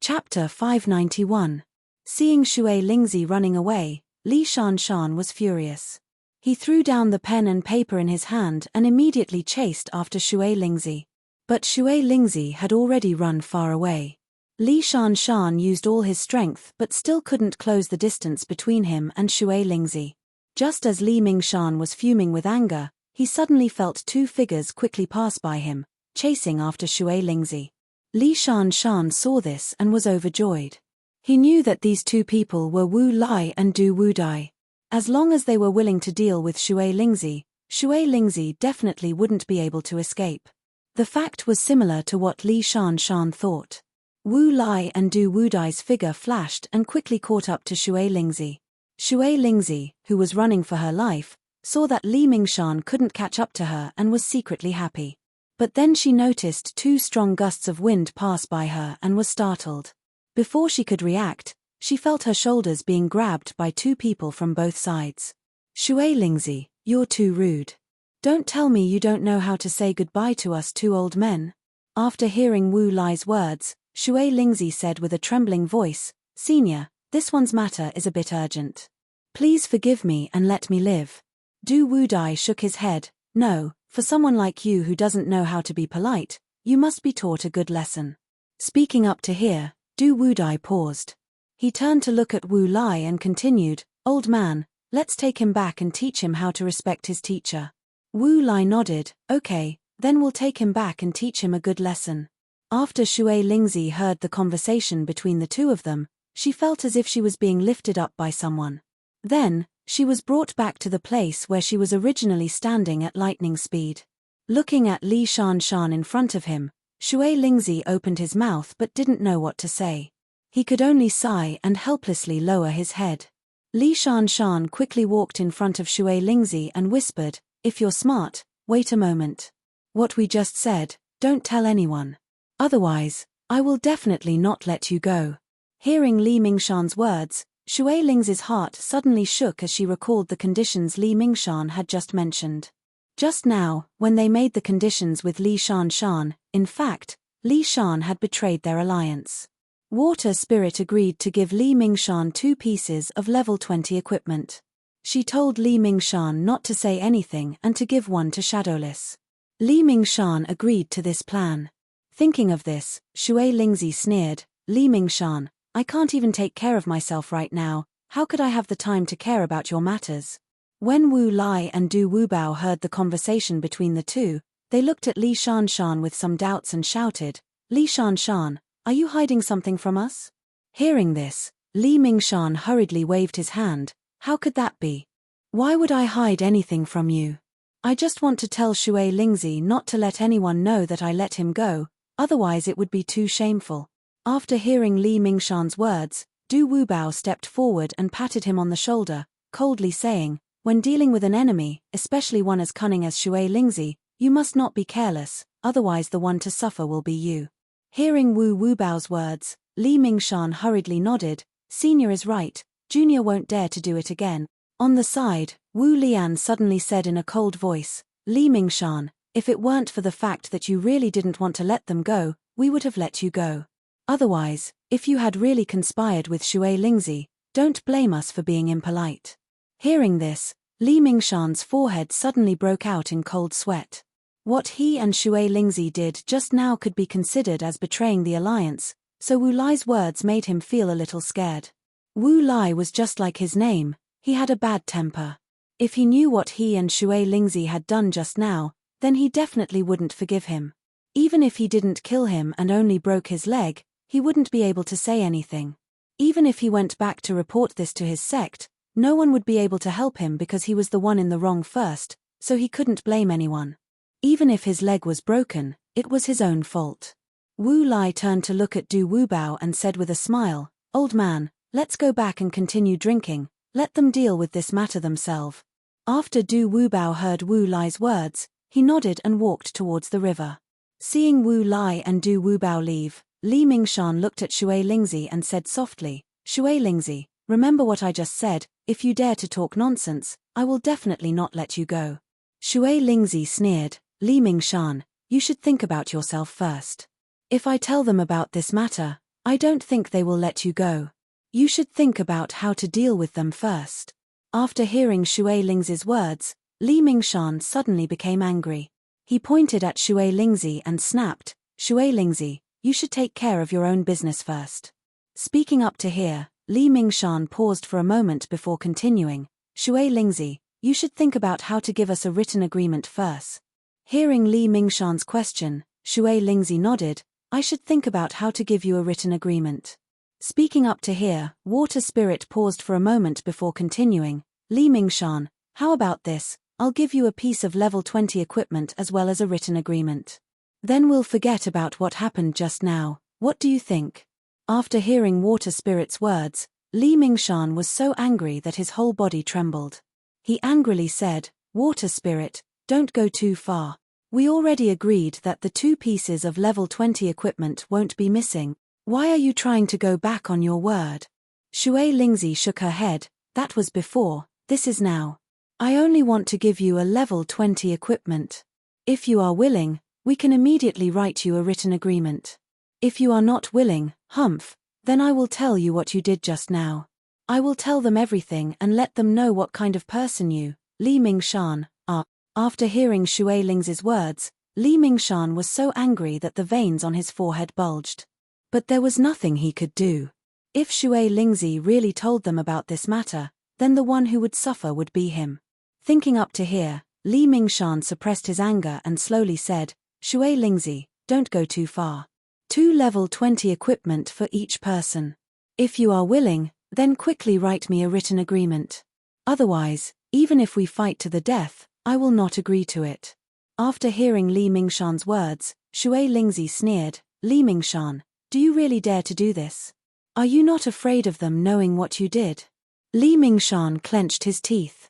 Chapter 591. Seeing Shui Lingzi running away, Li Shan was furious. He threw down the pen and paper in his hand and immediately chased after Shui Lingzi. But Shui Lingzi had already run far away. Li Shan used all his strength but still couldn't close the distance between him and Shui Lingzi. Just as Li Mingshan was fuming with anger, he suddenly felt 2 figures quickly pass by him, chasing after Shui Lingzi. Li Shan saw this and was overjoyed. He knew that these 2 people were Wu Lai and Du Wudai. As long as they were willing to deal with Shui Lingzi definitely wouldn't be able to escape. The fact was similar to what Li Shan thought. Wu Lai and Du Wudai's figure flashed and quickly caught up to Shui Lingzi. Shui Lingzi, who was running for her life, saw that Li Mingshan couldn't catch up to her and was secretly happy. But then she noticed 2 strong gusts of wind pass by her and was startled. Before she could react, she felt her shoulders being grabbed by 2 people from both sides. "Shui Lingzi, you're too rude. Don't tell me you don't know how to say goodbye to us 2 old men." After hearing Wu Lai's words, Shui Lingzi said with a trembling voice, "Senior, this one's matter is a bit urgent. Please forgive me and let me live." Du Wudai shook his head. "No, for someone like you who doesn't know how to be polite, you must be taught a good lesson." Speaking up to hear, Du Wudai paused. He turned to look at Wu Lai and continued, "Old man, let's take him back and teach him how to respect his teacher." Wu Lai nodded. "Okay, then we'll take him back and teach him a good lesson." After Shui Lingzi heard the conversation between the two of them, she felt as if she was being lifted up by someone. Then, she was brought back to the place where she was originally standing at lightning speed. Looking at Li Shanshan in front of him, Shui Lingzi opened his mouth but didn't know what to say. He could only sigh and helplessly lower his head. Li Shanshan quickly walked in front of Shui Lingzi and whispered, "If you're smart, wait a moment. What we just said, don't tell anyone. Otherwise, I will definitely not let you go." Hearing Li Mingshan's words, Shui Lingzi's heart suddenly shook as she recalled the conditions Li Mingshan had just mentioned. Just now, when they made the conditions with Li Shanshan, in fact, Li Shan had betrayed their alliance. Water Spirit agreed to give Li Mingshan 2 pieces of level 20 equipment. She told Li Mingshan not to say anything and to give one to Shadowless. Li Mingshan agreed to this plan. Thinking of this, Shui Lingzi sneered, "Li Mingshan, I can't even take care of myself right now, how could I have the time to care about your matters?" When Wu Lai and Du Wubao heard the conversation between the two, they looked at Li Shanshan with some doubts and shouted, "Li Shanshan, are you hiding something from us?" Hearing this, Li Mingshan hurriedly waved his hand, "How could that be? Why would I hide anything from you? I just want to tell Shui Lingzi not to let anyone know that I let him go, otherwise it would be too shameful." After hearing Li Mingshan's words, Du Wubao stepped forward and patted him on the shoulder, coldly saying, "When dealing with an enemy, especially one as cunning as Shui Lingzi, you must not be careless, otherwise the one to suffer will be you." Hearing Wu Wubao's words, Li Mingshan hurriedly nodded, "Senior is right, Junior won't dare to do it again." On the side, Wu Lian suddenly said in a cold voice, "Li Mingshan, if it weren't for the fact that you really didn't want to let them go, we would have let you go. Otherwise, if you had really conspired with Shui Lingzi, don't blame us for being impolite." Hearing this, Li Mingshan's forehead suddenly broke out in cold sweat. What he and Shui Lingzi did just now could be considered as betraying the alliance, so Wu Lai's words made him feel a little scared. Wu Lai was just like his name, he had a bad temper. If he knew what he and Shui Lingzi had done just now, then he definitely wouldn't forgive him. Even if he didn't kill him and only broke his leg, he wouldn't be able to say anything. Even if he went back to report this to his sect, no one would be able to help him because he was the one in the wrong first, so he couldn't blame anyone. Even if his leg was broken, it was his own fault. Wu Lai turned to look at Du Wubao and said with a smile, "Old man, let's go back and continue drinking, let them deal with this matter themselves." After Du Wubao heard Wu Lai's words, he nodded and walked towards the river. Seeing Wu Lai and Du Wubao leave, Li Mingshan looked at Shui Lingzi and said softly, "Shui Lingzi, remember what I just said, if you dare to talk nonsense, I will definitely not let you go." Shui Lingzi sneered, "Li Mingshan, you should think about yourself first. If I tell them about this matter, I don't think they will let you go. You should think about how to deal with them first." After hearing Shui Lingzi's words, Li Mingshan suddenly became angry. He pointed at Shui Lingzi and snapped, "Shui Lingzi, you should take care of your own business first." Speaking up to hear, Li Mingshan paused for a moment before continuing, "Shui Lingzi, you should think about how to give us a written agreement first." Hearing Li Mingshan's question, Shui Lingzi nodded, "I should think about how to give you a written agreement." Speaking up to hear, Water Spirit paused for a moment before continuing, "Li Mingshan, how about this? I'll give you a piece of level 20 equipment as well as a written agreement. Then we'll forget about what happened just now, what do you think?" After hearing Water Spirit's words, Li Mingshan was so angry that his whole body trembled. He angrily said, "Water Spirit, don't go too far. We already agreed that the 2 pieces of level 20 equipment won't be missing. Why are you trying to go back on your word?" Shui Lingzi shook her head, "That was before, this is now. I only want to give you a level 20 equipment. If you are willing, we can immediately write you a written agreement." If you are not willing, humph, then I will tell you what you did just now. I will tell them everything and let them know what kind of person you, Li Mingshan, are. After hearing Shui Lingzi's words, Li Mingshan was so angry that the veins on his forehead bulged. But there was nothing he could do. If Shui Lingzi really told them about this matter, then the one who would suffer would be him. Thinking up to here, Li Mingshan suppressed his anger and slowly said, Shui Lingzi, don't go too far. 2 level 20 equipment for each person. If you are willing, then quickly write me a written agreement. Otherwise, even if we fight to the death, I will not agree to it. After hearing Li Mingshan's words, Shui Lingzi sneered, Li Mingshan, do you really dare to do this? Are you not afraid of them knowing what you did? Li Mingshan clenched his teeth.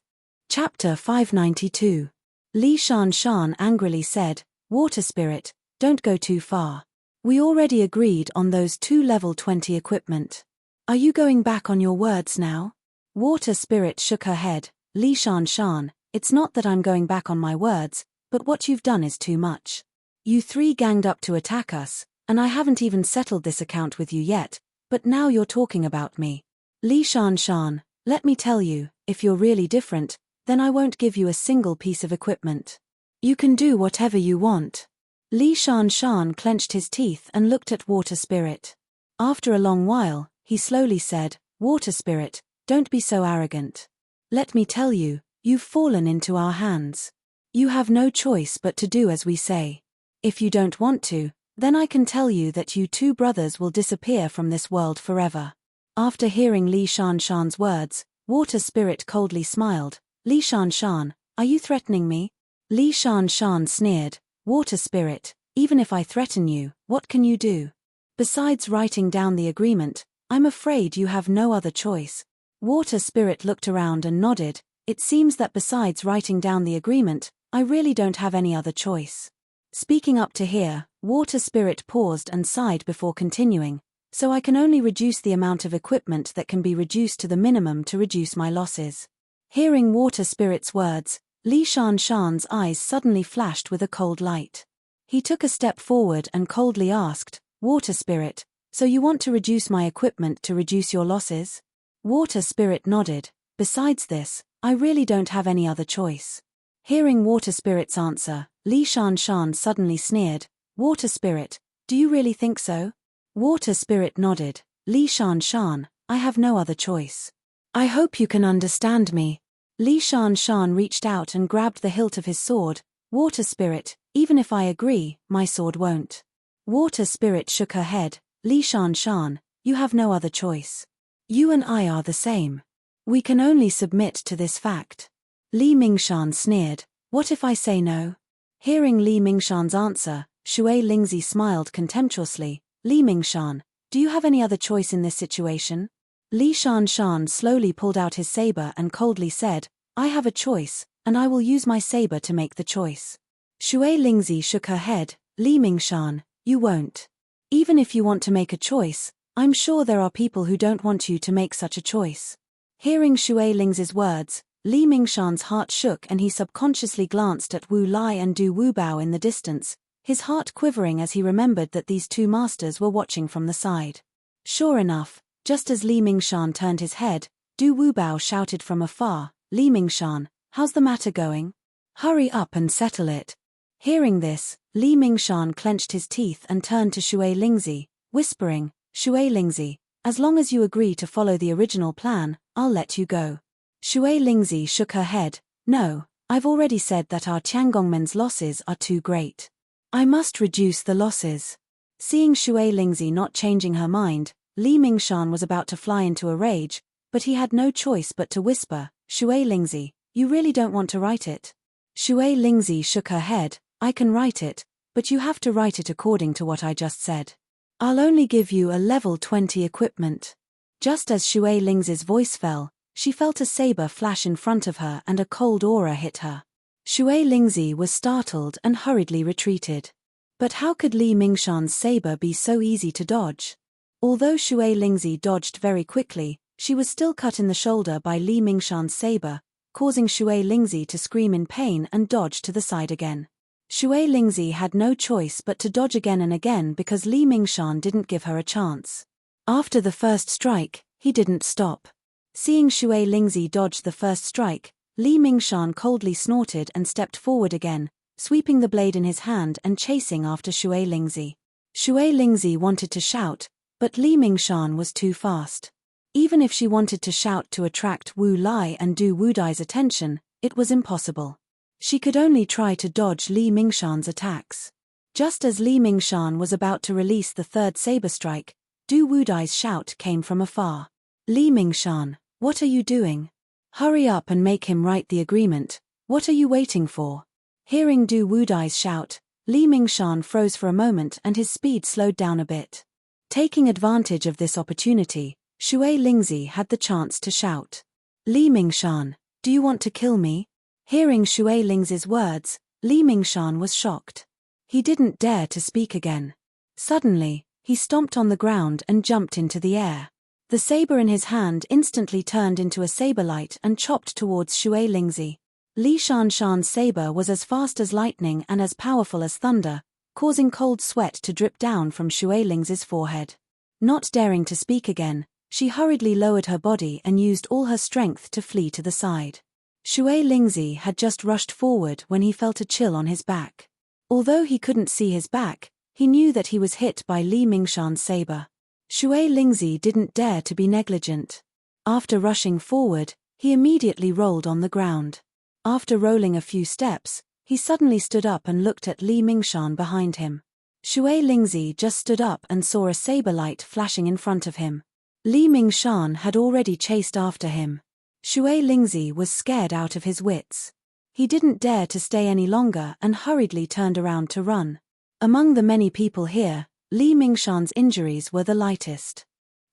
Chapter 592. Li Shanshan angrily said, Water Spirit, don't go too far. We already agreed on those 2 level 20 equipment. Are you going back on your words now? Water Spirit shook her head, Li Shanshan, it's not that I'm going back on my words, but what you've done is too much. You 3 ganged up to attack us, and I haven't even settled this account with you yet, but now you're talking about me. Li Shanshan, let me tell you, if you're really different, then I won't give you a single piece of equipment. You can do whatever you want. Li Shanshan clenched his teeth and looked at Water Spirit. After a long while, he slowly said, Water Spirit, don't be so arrogant. Let me tell you, you've fallen into our hands. You have no choice but to do as we say. If you don't want to, then I can tell you that you 2 brothers will disappear from this world forever. After hearing Li Shanshan's words, Water Spirit coldly smiled, Li Shanshan, are you threatening me? Li Shanshan sneered, Water Spirit, even if I threaten you, what can you do? Besides writing down the agreement, I'm afraid you have no other choice. Water Spirit looked around and nodded, it seems that besides writing down the agreement, I really don't have any other choice. Speaking up to here, Water Spirit paused and sighed before continuing, so I can only reduce the amount of equipment that can be reduced to the minimum to reduce my losses. Hearing Water Spirit's words, Li Shanshan's eyes suddenly flashed with a cold light. He took a step forward and coldly asked, Water Spirit, so you want to reduce my equipment to reduce your losses? Water Spirit nodded, besides this, I really don't have any other choice. Hearing Water Spirit's answer, Li Shanshan suddenly sneered, Water Spirit, do you really think so? Water Spirit nodded, Li Shanshan, I have no other choice. I hope you can understand me. Li Shanshan reached out and grabbed the hilt of his sword, Water Spirit, even if I agree, my sword won't. Water Spirit shook her head, Li Shanshan, you have no other choice. You and I are the same. We can only submit to this fact. Li Mingshan sneered, what if I say no? Hearing Li Mingshan's answer, Shui Lingzi smiled contemptuously, Li Mingshan, do you have any other choice in this situation? Li Shanshan slowly pulled out his saber and coldly said, I have a choice, and I will use my saber to make the choice. Shui Lingzi shook her head, Li Mingshan, you won't. Even if you want to make a choice, I'm sure there are people who don't want you to make such a choice. Hearing Shui Lingzi's words, Li Mingshan's heart shook and he subconsciously glanced at Wu Lai and Du Wubao in the distance, his heart quivering as he remembered that these 2 masters were watching from the side. Sure enough, just as Li Mingshan turned his head, Du Wubao shouted from afar, Li Mingshan, how's the matter going? Hurry up and settle it. Hearing this, Li Mingshan clenched his teeth and turned to Shui Lingzi, whispering, Shui Lingzi, as long as you agree to follow the original plan, I'll let you go. Shui Lingzi shook her head, no, I've already said that our Tiangongmen's losses are too great. I must reduce the losses. Seeing Shui Lingzi not changing her mind, Li Mingshan was about to fly into a rage, but he had no choice but to whisper, Shui Lingzi, you really don't want to write it? Shui Lingzi shook her head, I can write it, but you have to write it according to what I just said. I'll only give you a level 20 equipment. Just as Shui Lingzi's voice fell, she felt a saber flash in front of her and a cold aura hit her. Shui Lingzi was startled and hurriedly retreated. But how could Li Mingshan's saber be so easy to dodge? Although Shui Lingzi dodged very quickly, she was still cut in the shoulder by Li Mingshan's saber, causing Shui Lingzi to scream in pain and dodge to the side again. Shui Lingzi had no choice but to dodge again and again because Li Mingshan didn't give her a chance. After the first strike, he didn't stop. Seeing Shui Lingzi dodge the first strike, Li Mingshan coldly snorted and stepped forward again, sweeping the blade in his hand and chasing after Shui Lingzi. Shui Lingzi wanted to shout, but Li Mingshan was too fast. Even if she wanted to shout to attract Wu Lai and Du Wudai's attention, it was impossible. She could only try to dodge Li Mingshan's attacks. Just as Li Mingshan was about to release the third saber strike, Du Wudai's shout came from afar. Li Mingshan, what are you doing? Hurry up and make him write the agreement. What are you waiting for? Hearing Du Wudai's shout, Li Mingshan froze for a moment and his speed slowed down a bit. Taking advantage of this opportunity, Shui Lingzi had the chance to shout. Li Mingshan, do you want to kill me? Hearing Shui Lingzi's words, Li Mingshan was shocked. He didn't dare to speak again. Suddenly, he stomped on the ground and jumped into the air. The saber in his hand instantly turned into a saber light and chopped towards Shui Lingzi. Li Shanshan's saber was as fast as lightning and as powerful as thunder, causing cold sweat to drip down from Shui Lingzi's forehead. Not daring to speak again, she hurriedly lowered her body and used all her strength to flee to the side. Shui Lingzi had just rushed forward when he felt a chill on his back. Although he couldn't see his back, he knew that he was hit by Li Mingshan's saber. Shui Lingzi didn't dare to be negligent. After rushing forward, he immediately rolled on the ground. After rolling a few steps, he suddenly stood up and looked at Li Mingshan behind him. Shui Lingzi just stood up and saw a saber light flashing in front of him. Li Mingshan had already chased after him. Shui Lingzi was scared out of his wits. He didn't dare to stay any longer and hurriedly turned around to run. Among the many people here, Li Mingshan's injuries were the lightest.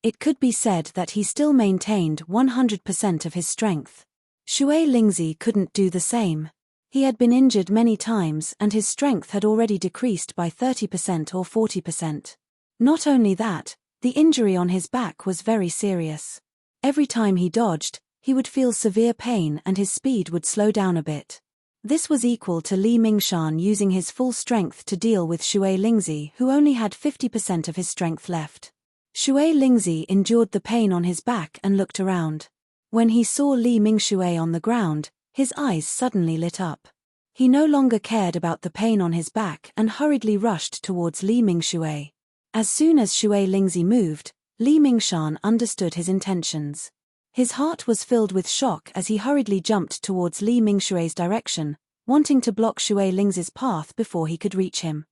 It could be said that he still maintained 100% of his strength. Shui Lingzi couldn't do the same. He had been injured many times and his strength had already decreased by 30% or 40%. Not only that, the injury on his back was very serious. Every time he dodged, he would feel severe pain and his speed would slow down a bit. This was equal to Li Mingshan using his full strength to deal with Shui Lingzi, who only had 50% of his strength left. Shui Lingzi endured the pain on his back and looked around. When he saw Li Mingshui on the ground, his eyes suddenly lit up. He no longer cared about the pain on his back and hurriedly rushed towards Li Mingshui. As soon as Shui Lingzi moved, Li Mingshan understood his intentions. His heart was filled with shock as he hurriedly jumped towards Li Mingshui's direction, wanting to block Shui Lingzi's path before he could reach him.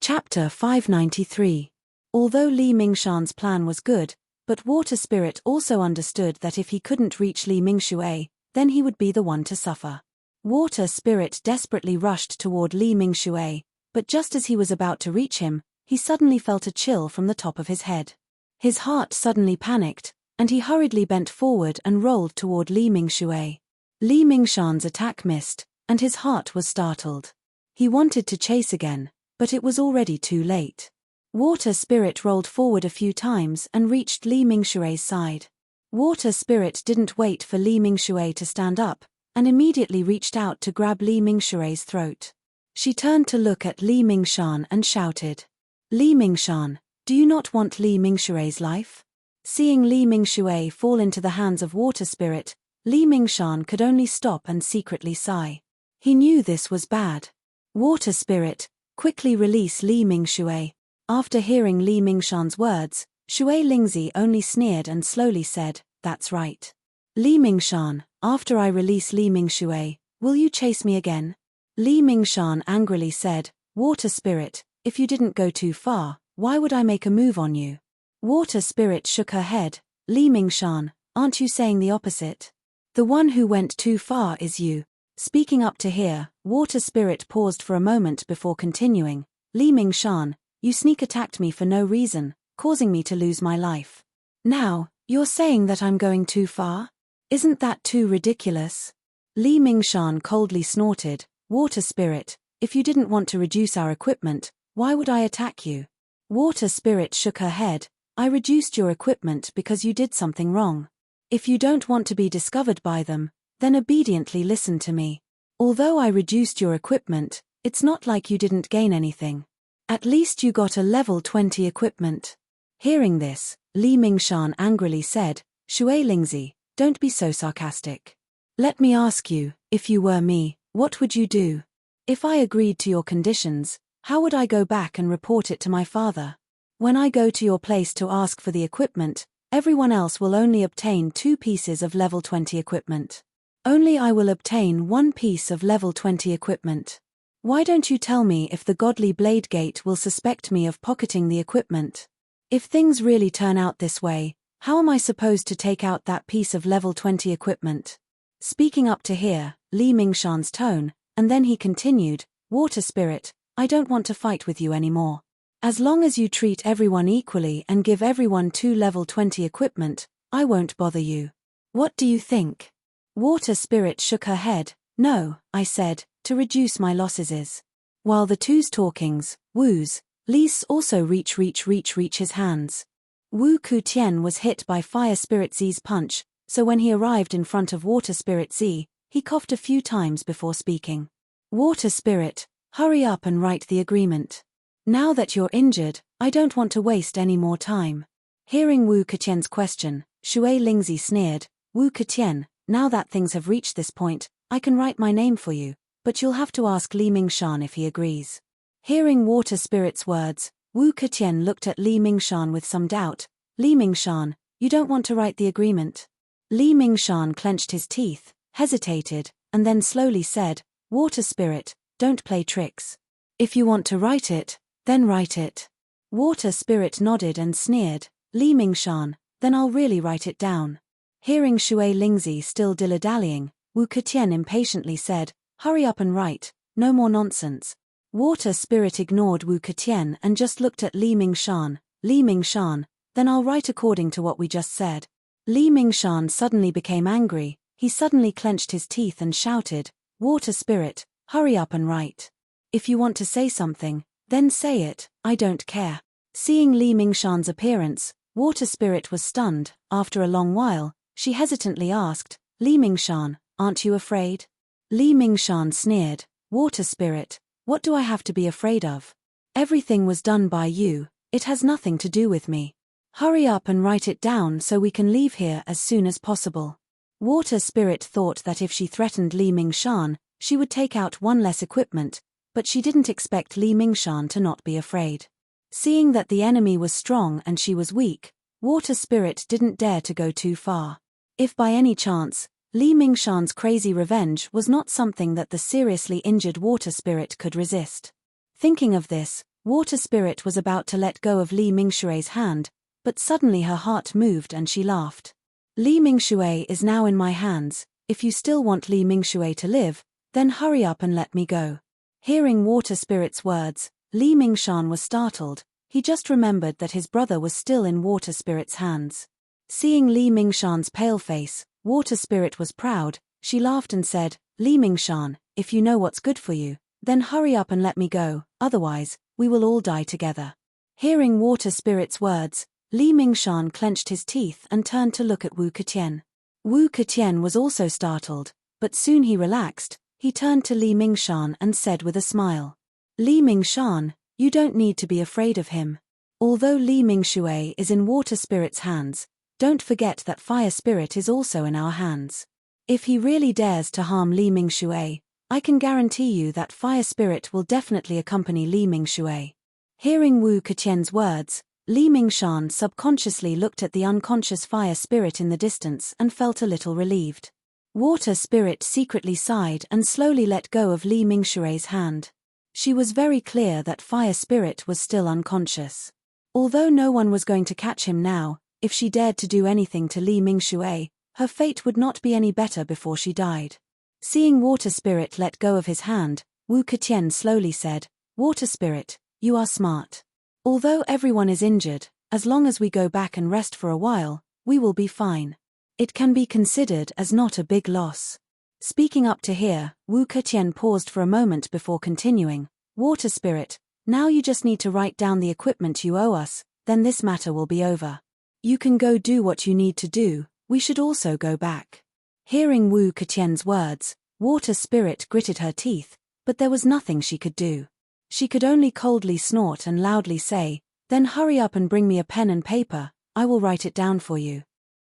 Chapter 593. Although Li Mingshan's plan was good, but Water Spirit also understood that if he couldn't reach Li Mingshui, then he would be the one to suffer. Water Spirit desperately rushed toward Li Mingshui, but just as he was about to reach him, he suddenly felt a chill from the top of his head. His heart suddenly panicked, and he hurriedly bent forward and rolled toward Li Mingshui. Li Mingshan's attack missed, and his heart was startled. He wanted to chase again, but it was already too late. Water Spirit rolled forward a few times and reached Li Mingshui's side. Water Spirit didn't wait for Li Mingshui to stand up, and immediately reached out to grab Li Mingshui's throat. She turned to look at Li Mingshan and shouted, "Li Mingshan, do you not want Li Mingshui's life?" Seeing Li Mingshui fall into the hands of Water Spirit, Li Mingshan could only stop and secretly sigh. He knew this was bad. Water Spirit, quickly release Li Mingshui. After hearing Li Mingshan's words, Shui Lingzi only sneered and slowly said, "That's right. Li Mingshan, after I release Li Mingshui, will you chase me again?" Li Mingshan angrily said, "Water Spirit, if you didn't go too far, why would I make a move on you?" Water Spirit shook her head. "Li Mingshan, aren't you saying the opposite? The one who went too far is you." Speaking up to here, Water Spirit paused for a moment before continuing, "Li Mingshan, you sneak attacked me for no reason, causing me to lose my life. Now, you're saying that I'm going too far? Isn't that too ridiculous?" Li Mingshan coldly snorted, "Water Spirit, if you didn't want to reduce our equipment, why would I attack you?" Water Spirit shook her head, "I reduced your equipment because you did something wrong. If you don't want to be discovered by them, then obediently listen to me. Although I reduced your equipment, It's not like you didn't gain anything. At least you got a level 20 equipment. Hearing this, Li Mingshan angrily said, Shui Lingzi, don't be so sarcastic. Let me ask you, if you were me, what would you do? If I agreed to your conditions, how would I go back and report it to my father? When I go to your place to ask for the equipment, everyone else will only obtain 2 pieces of level 20 equipment. Only I will obtain 1 piece of level 20 equipment. Why don't you tell me if the godly Blade Gate will suspect me of pocketing the equipment? If things really turn out this way, how am I supposed to take out that piece of level 20 equipment? Speaking up to hear Li Mingshan's tone, and then he continued, Water Spirit, I don't want to fight with you anymore. As long as you treat everyone equally and give everyone 2 level 20 equipment, I won't bother you. What do you think? Water Spirit shook her head. No, I said, to reduce my losses is. While the two's talkings, Wu's, Li's also reach his hands. Wu Kutian was hit by Fire Spirit Z's punch, so when he arrived in front of Water Spirit Z, he coughed a few times before speaking. Water Spirit, hurry up and write the agreement. Now that you're injured, I don't want to waste any more time. Hearing Wu Kutian's question, Shui Lingzi sneered, Wu Kutian, now that things have reached this point, I can write my name for you, but you'll have to ask Li Mingshan if he agrees. Hearing Water Spirit's words, Wu Kutian looked at Li Mingshan with some doubt. Li Mingshan, you don't want to write the agreement? Li Mingshan clenched his teeth, hesitated, and then slowly said, Water Spirit, don't play tricks. If you want to write it, then write it. Water Spirit nodded and sneered, Li Mingshan, then I'll really write it down. Hearing Shui Lingzi still dilly-dallying, Wu Kutian impatiently said, hurry up and write, no more nonsense. Water Spirit ignored Wu Kutian and just looked at Li Mingshan. Li Mingshan, then I'll write according to what we just said. Li Mingshan suddenly became angry, he suddenly clenched his teeth and shouted, Water Spirit, hurry up and write. If you want to say something, then say it, I don't care. Seeing Li Mingshan's appearance, Water Spirit was stunned. After a long while, she hesitantly asked, Li Mingshan, aren't you afraid? Li Mingshan sneered, Water Spirit, what do I have to be afraid of? Everything was done by you, it has nothing to do with me. Hurry up and write it down so we can leave here as soon as possible. Water Spirit thought that if she threatened Li Mingshan, she would take out 1 less equipment, but she didn't expect Li Mingshan to not be afraid. Seeing that the enemy was strong and she was weak, Water Spirit didn't dare to go too far. If by any chance, Li Mingshan's crazy revenge was not something that the seriously injured Water Spirit could resist. Thinking of this, Water Spirit was about to let go of Li Mingshui's hand, but suddenly her heart moved and she laughed. Li Mingshui is now in my hands, if you still want Li Mingshui to live, then hurry up and let me go. Hearing Water Spirit's words, Li Mingshan was startled, he just remembered that his brother was still in Water Spirit's hands. Seeing Li Mingshan's pale face, Water Spirit was proud, she laughed and said, Li Mingshan, if you know what's good for you, then hurry up and let me go, otherwise, we will all die together. Hearing Water Spirit's words, Li Mingshan clenched his teeth and turned to look at Wu Ketian. Wu Ketian was also startled, but soon he relaxed, he turned to Li Mingshan and said with a smile, Li Mingshan, you don't need to be afraid of him. Although Li Mingshui is in Water Spirit's hands, don't forget that Fire Spirit is also in our hands. If he really dares to harm Li Mingshui, I can guarantee you that Fire Spirit will definitely accompany Li Mingshui. Hearing Wu Ketian's words, Li Mingshan subconsciously looked at the unconscious Fire Spirit in the distance and felt a little relieved. Water Spirit secretly sighed and slowly let go of Li Mingshui's hand. She was very clear that Fire Spirit was still unconscious. Although no one was going to catch him now, if she dared to do anything to Li Mingshui, her fate would not be any better before she died. Seeing Water Spirit let go of his hand, Wu Ketian slowly said, Water Spirit, you are smart. Although everyone is injured, as long as we go back and rest for a while, we will be fine. It can be considered as not a big loss. Speaking up to here, Wu Ketian paused for a moment before continuing, Water Spirit, now you just need to write down the equipment you owe us, then this matter will be over. You can go do what you need to do, we should also go back. Hearing Wu Ketian's words, Water Spirit gritted her teeth, But there was nothing she could do. She could only coldly snort and loudly say, "Then hurry up and bring me a pen and paper, I will write it down for you."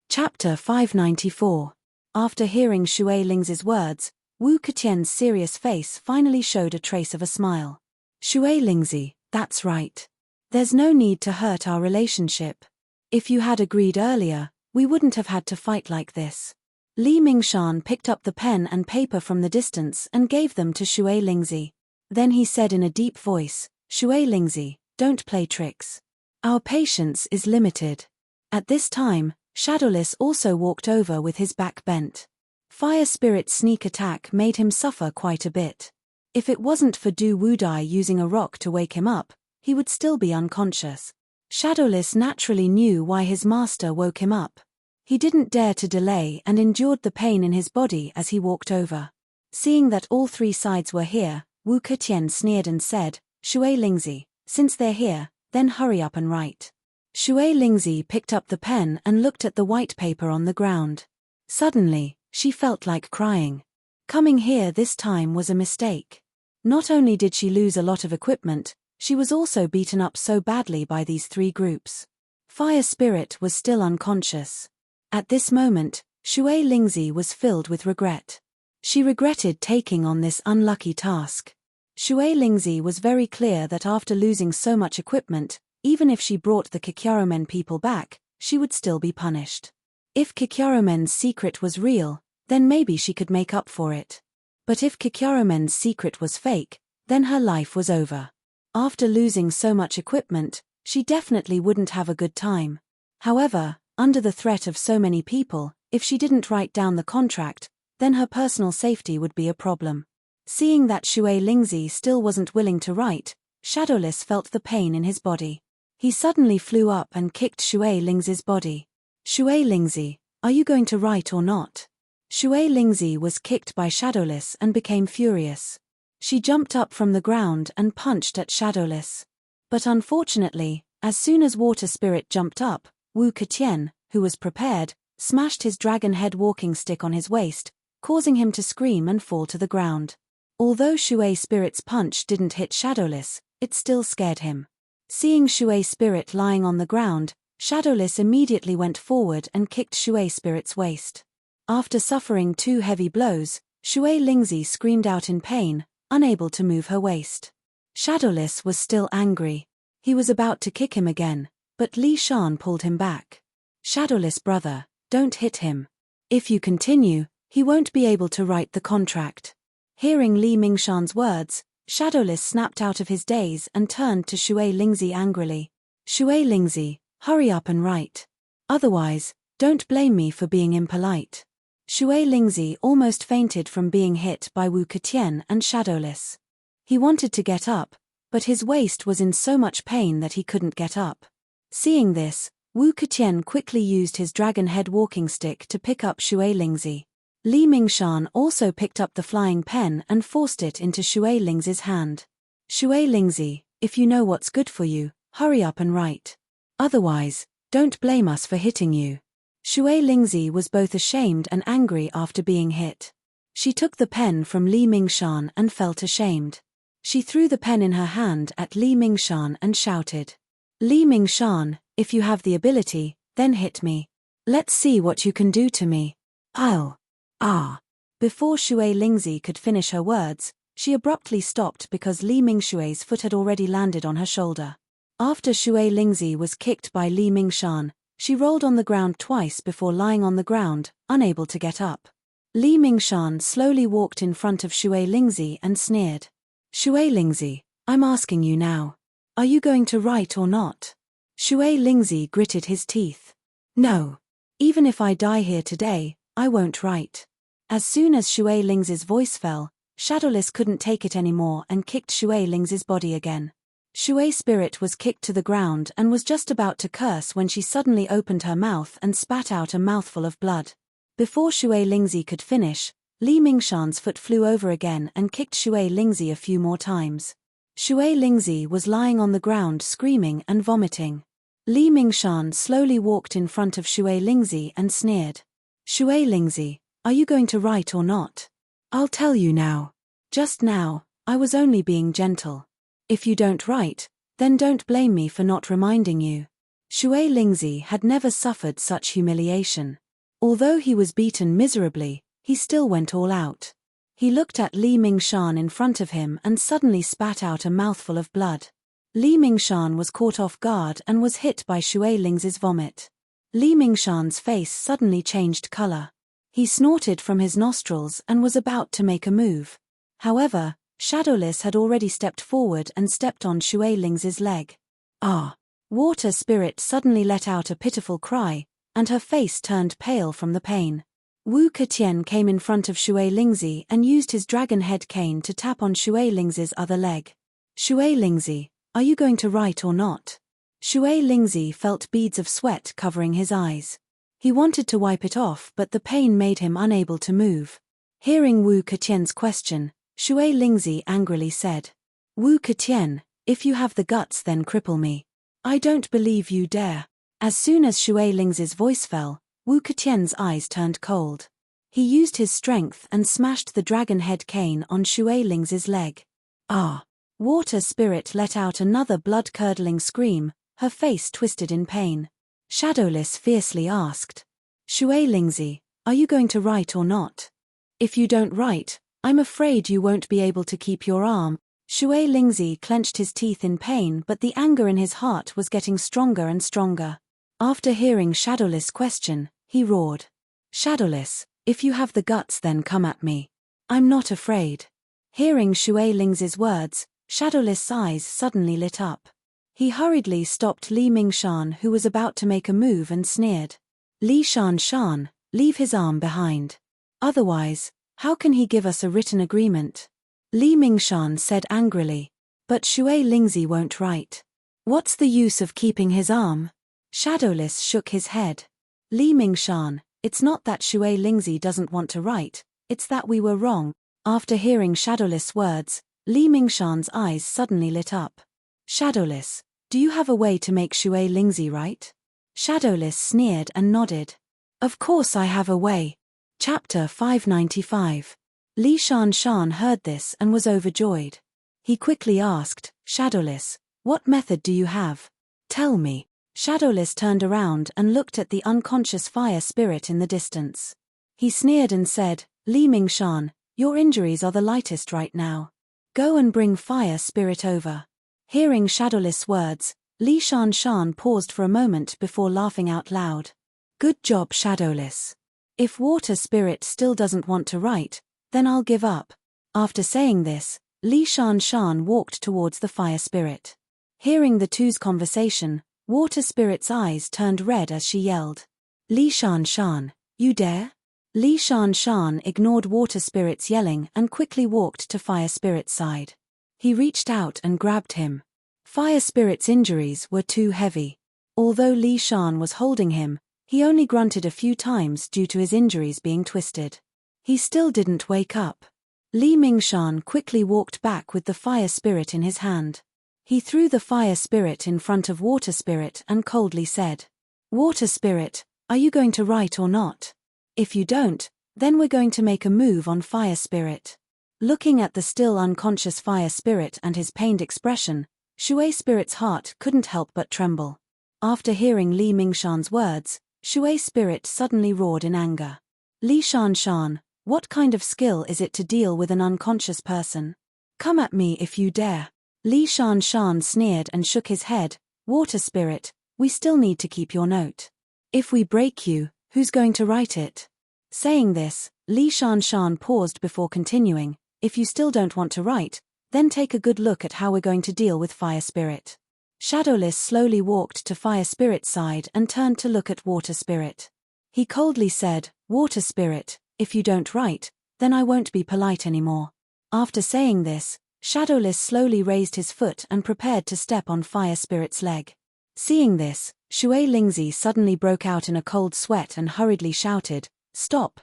Chapter 594. After hearing Shui Ling's words, Wu Ketian's serious face finally showed a trace of a smile. "Shui Lingzi, that's right. There's no need to hurt our relationship. If you had agreed earlier, we wouldn't have had to fight like this." Li Mingshan picked up the pen and paper from the distance and gave them to Shui Lingzi. Then he said in a deep voice, "Shui Lingzi, don't play tricks. Our patience is limited." At this time, Shadowless also walked over with his back bent. Fire Spirit's sneak attack made him suffer quite a bit. If it wasn't for Du Wudai using a rock to wake him up, he would still be unconscious. Shadowless naturally knew why his master woke him up. He didn't dare to delay and endured the pain in his body as he walked over. Seeing that all three sides were here, Wu Ketian sneered and said, "Shui Lingzi, since they're here, then hurry up and write." Shui Lingzi picked up the pen and looked at the white paper on the ground. Suddenly, she felt like crying. Coming here this time was a mistake. Not only did she lose a lot of equipment, she was also beaten up so badly by these three groups. Fire Spirit was still unconscious. At this moment, Shui Lingzi was filled with regret. She regretted taking on this unlucky task. Shui Lingzi was very clear that after losing so much equipment, even if she brought the Kikyaromen people back, she would still be punished. If Kikyaromen's secret was real, then maybe she could make up for it. But if Kikyaromen's secret was fake, then her life was over. After losing so much equipment, she definitely wouldn't have a good time. However, under the threat of so many people, if she didn't write down the contract, then her personal safety would be a problem. Seeing that Shui Lingzi still wasn't willing to write, Shadowless felt the pain in his body. He suddenly flew up and kicked Shui Lingzi's body. "Shui Lingzi, are you going to write or not?" Shui Lingzi was kicked by Shadowless and became furious. She jumped up from the ground and punched at Shadowless. But unfortunately, as soon as Water Spirit jumped up, Wu Ketian, who was prepared, smashed his dragon head walking stick on his waist, causing him to scream and fall to the ground. Although Shui Spirit's punch didn't hit Shadowless, it still scared him. Seeing Shui Spirit lying on the ground, Shadowless immediately went forward and kicked Shui Spirit's waist. After suffering 2 heavy blows, Shui Lingzi screamed out in pain, unable to move her waist. Shadowless was still angry. He was about to kick him again, but Li Shan pulled him back. "Shadowless brother, don't hit him. If you continue, he won't be able to write the contract." Hearing Li Mingshan's words, Shadowless snapped out of his daze and turned to Shui Lingzi angrily. "Shui Lingzi, hurry up and write. Otherwise, don't blame me for being impolite." Shui Lingzi almost fainted from being hit by Wu Ketian and Shadowless. He wanted to get up, but his waist was in so much pain that he couldn't get up. Seeing this, Wu Ketian quickly used his dragon head walking stick to pick up Shui Lingzi. Li Mingshan also picked up the flying pen and forced it into Shui Lingzi's hand. "Shui Lingzi, if you know what's good for you, hurry up and write. Otherwise, don't blame us for hitting you." Shui Lingzi was both ashamed and angry after being hit. She took the pen from Li Mingshan and felt ashamed. She threw the pen in her hand at Li Mingshan and shouted, "Li Mingshan, if you have the ability, then hit me. Let's see what you can do to me. I'll. Ah." Before Shui Lingzi could finish her words, she abruptly stopped because Li Mingshui's foot had already landed on her shoulder. After Shui Lingzi was kicked by Li Mingshan, she rolled on the ground twice before lying on the ground, unable to get up. Li Mingshan slowly walked in front of Shui Lingzi and sneered. "Shui Lingzi, I'm asking you now. Are you going to write or not?" Shui Lingzi gritted his teeth. "No. Even if I die here today, I won't write." As soon as Shui Lingzi's voice fell, Shadowless couldn't take it anymore and kicked Shui Lingzi's body again. Shui Spirit was kicked to the ground and was just about to curse when she suddenly opened her mouth and spat out a mouthful of blood. Before Shui Lingzi could finish, Li Mingshan's foot flew over again and kicked Shui Lingzi a few more times. Shui Lingzi was lying on the ground screaming and vomiting. Li Mingshan slowly walked in front of Shui Lingzi and sneered. "Shui Lingzi, are you going to write or not? I'll tell you now. Just now, I was only being gentle. If you don't write, then don't blame me for not reminding you. Shui Lingzi had never suffered such humiliation. Although he was beaten miserably, he still went all out. He looked at Li Mingshan in front of him and suddenly spat out a mouthful of blood. Li Mingshan was caught off guard and was hit by Shui Lingzi's vomit. Li Mingshan's face suddenly changed color. He snorted from his nostrils and was about to make a move. However, Shadowless had already stepped forward and stepped on Shui Lingzi's leg. Ah! Water Spirit suddenly let out a pitiful cry, and her face turned pale from the pain. Wu Ketian came in front of Shui Lingzi and used his dragon head cane to tap on Shui Lingzi's other leg. Shui Lingzi, are you going to write or not? Shui Lingzi felt beads of sweat covering his eyes. He wanted to wipe it off, but the pain made him unable to move. Hearing Wu Ketian's question, Shui Lingzi angrily said, Wu Ketian, if you have the guts then cripple me. I don't believe you dare. As soon as Shui Lingzi's voice fell, Wu Ketian's eyes turned cold. He used his strength and smashed the dragon head cane on Shui Lingzi's leg. Ah! Water Spirit let out another blood-curdling scream, her face twisted in pain. Shadowless fiercely asked, Shui Lingzi, are you going to write or not? If you don't write, I'm afraid you won't be able to keep your arm. Shui Lingzi clenched his teeth in pain, but the anger in his heart was getting stronger and stronger. After hearing Shadowless' question, he roared, Shadowless, if you have the guts then come at me. I'm not afraid. Hearing Shui Lingzi's words, Shadowless' eyes suddenly lit up. He hurriedly stopped Li Mingshan, who was about to make a move, and sneered, Li Shan, leave his arm behind. Otherwise, how can he give us a written agreement? Li Mingshan said angrily. But Shui Lingzi won't write. What's the use of keeping his arm? Shadowless shook his head. Li Mingshan, it's not that Shui Lingzi doesn't want to write, it's that we were wrong. After hearing Shadowless' words, Li Mingshan's eyes suddenly lit up. Shadowless, do you have a way to make Shui Lingzi write? Shadowless sneered and nodded. Of course I have a way. Chapter 595. Li Shan heard this and was overjoyed. He quickly asked, Shadowless, what method do you have? Tell me. Shadowless turned around and looked at the unconscious fire spirit in the distance. He sneered and said, Li Mingshan, your injuries are the lightest right now. Go and bring fire spirit over. Hearing Shadowless' words, Li Shan paused for a moment before laughing out loud. Good job, Shadowless. If water spirit still doesn't want to write, then I'll give up. After saying this, Li Shan walked towards the fire spirit. Hearing the two's conversation, water spirit's eyes turned red as she yelled, Li Shan, you dare? Li Shan ignored water spirit's yelling and quickly walked to fire spirit's side. He reached out and grabbed him. Fire spirit's injuries were too heavy. Although Li Shan was holding him, he only grunted a few times due to his injuries being twisted. He still didn't wake up. Li Mingshan quickly walked back with the fire spirit in his hand. He threw the fire spirit in front of water spirit and coldly said, Water spirit, are you going to write or not? If you don't, then we're going to make a move on fire spirit. Looking at the still unconscious fire spirit and his pained expression, Shui spirit's heart couldn't help but tremble. After hearing Li Mingshan's words, Shui spirit suddenly roared in anger. Li Shan, what kind of skill is it to deal with an unconscious person? Come at me if you dare. Li Shan sneered and shook his head, Water spirit, we still need to keep your note. If we break you, who's going to write it? Saying this, Li Shan paused before continuing, if you still don't want to write, then take a good look at how we're going to deal with fire spirit. Shadowless slowly walked to fire spirit's side and turned to look at water spirit. He coldly said, Water spirit, if you don't write, then I won't be polite anymore. After saying this, Shadowless slowly raised his foot and prepared to step on fire spirit's leg. Seeing this, Shui Lingzi suddenly broke out in a cold sweat and hurriedly shouted, Stop,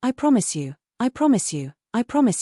I promise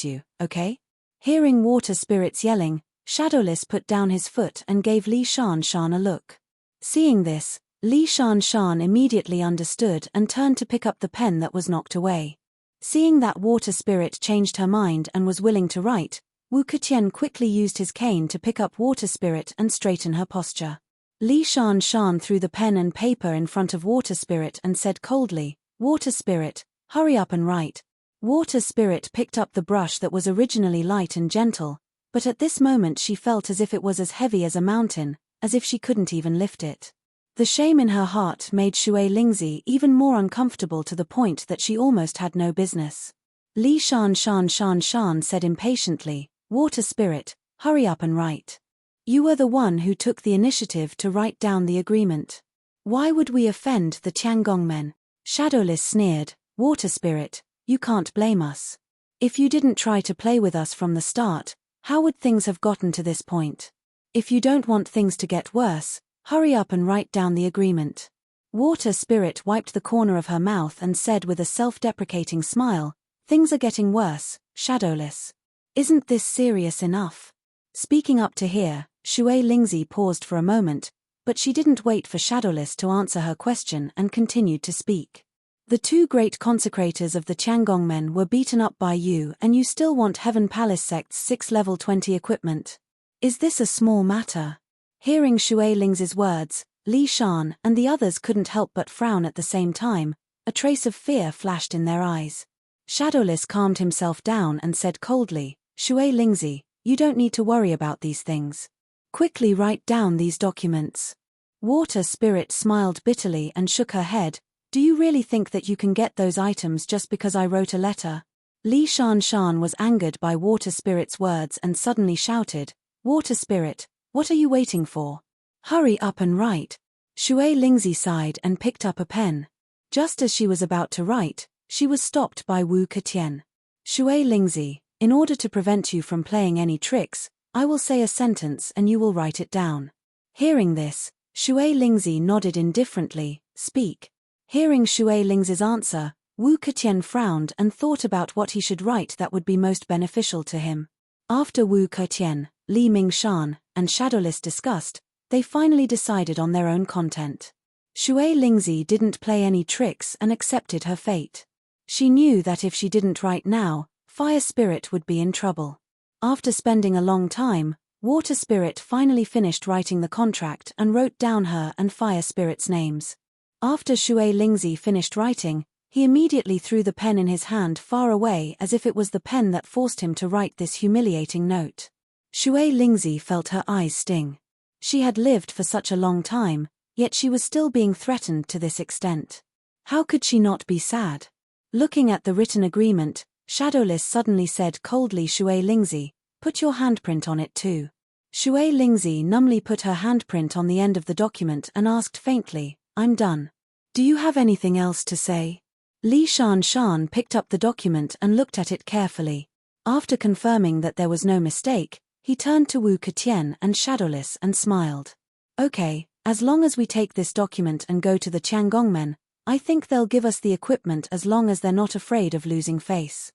you, okay? Hearing water spirits yelling, Shadowless put down his foot and gave Li Shan a look. Seeing this, Li Shan immediately understood and turned to pick up the pen that was knocked away. Seeing that water spirit changed her mind and was willing to write, Wu Ketian quickly used his cane to pick up Water Spirit and straighten her posture. Li Shan threw the pen and paper in front of Water Spirit and said coldly, "Water Spirit, hurry up and write." Water Spirit picked up the brush that was originally light and gentle, but at this moment she felt as if it was as heavy as a mountain, as if she couldn't even lift it. The shame in her heart made Shui Lingzi even more uncomfortable to the point that she almost had no business. Li Shan said impatiently, "Water Spirit, hurry up and write. You were the one who took the initiative to write down the agreement. Why would we offend the Tiangong men?" Shadowless sneered, "Water Spirit, you can't blame us. If you didn't try to play with us from the start, how would things have gotten to this point? If you don't want things to get worse, hurry up and write down the agreement." Water Spirit wiped the corner of her mouth and said with a self-deprecating smile, "Things are getting worse, Shadowless. Isn't this serious enough?" Speaking up to hear, Shui Lingzi paused for a moment, but she didn't wait for Shadowless to answer her question and continued to speak. "The two great consecrators of the Tiangong men were beaten up by you and you still want Heaven Palace Sect's 6 level 20 equipment. Is this a small matter?" Hearing Shui Lingzi's words, Li Shan and the others couldn't help but frown at the same time. A trace of fear flashed in their eyes. Shadowless calmed himself down and said coldly, "Shui Lingzi, you don't need to worry about these things. Quickly write down these documents." Water Spirit smiled bitterly and shook her head. "Do you really think that you can get those items just because I wrote a letter?" Li Shan was angered by Water Spirit's words and suddenly shouted, "Water Spirit, what are you waiting for? Hurry up and write." Shui Lingzi sighed and picked up a pen. Just as she was about to write, she was stopped by Wu Ketian. "Shui Lingzi, in order to prevent you from playing any tricks, I will say a sentence and you will write it down." Hearing this, Shui Lingzi nodded indifferently, "Speak." Hearing Shui Lingzi's answer, Wu Ketian frowned and thought about what he should write that would be most beneficial to him. After Wu Ketian, Li Mingshan, and Shadowless discussed, they finally decided on their own content. Shui Lingzi didn't play any tricks and accepted her fate. She knew that if she didn't write now, Fire Spirit would be in trouble. After spending a long time, Water Spirit finally finished writing the contract and wrote down her and Fire Spirit's names. After Shui Lingzi finished writing, he immediately threw the pen in his hand far away as if it was the pen that forced him to write this humiliating note. Shui Lingzi felt her eyes sting. She had lived for such a long time, yet she was still being threatened to this extent. How could she not be sad? Looking at the written agreement, Shadowless suddenly said coldly, "Shui Lingzi, put your handprint on it too." Shui Lingzi numbly put her handprint on the end of the document and asked faintly, "I'm done. Do you have anything else to say?" Li Shan picked up the document and looked at it carefully. After confirming that there was no mistake, he turned to Wu Ketian and Shadowless and smiled. "Okay, as long as we take this document and go to the Tiangong men, I think they'll give us the equipment as long as they're not afraid of losing face."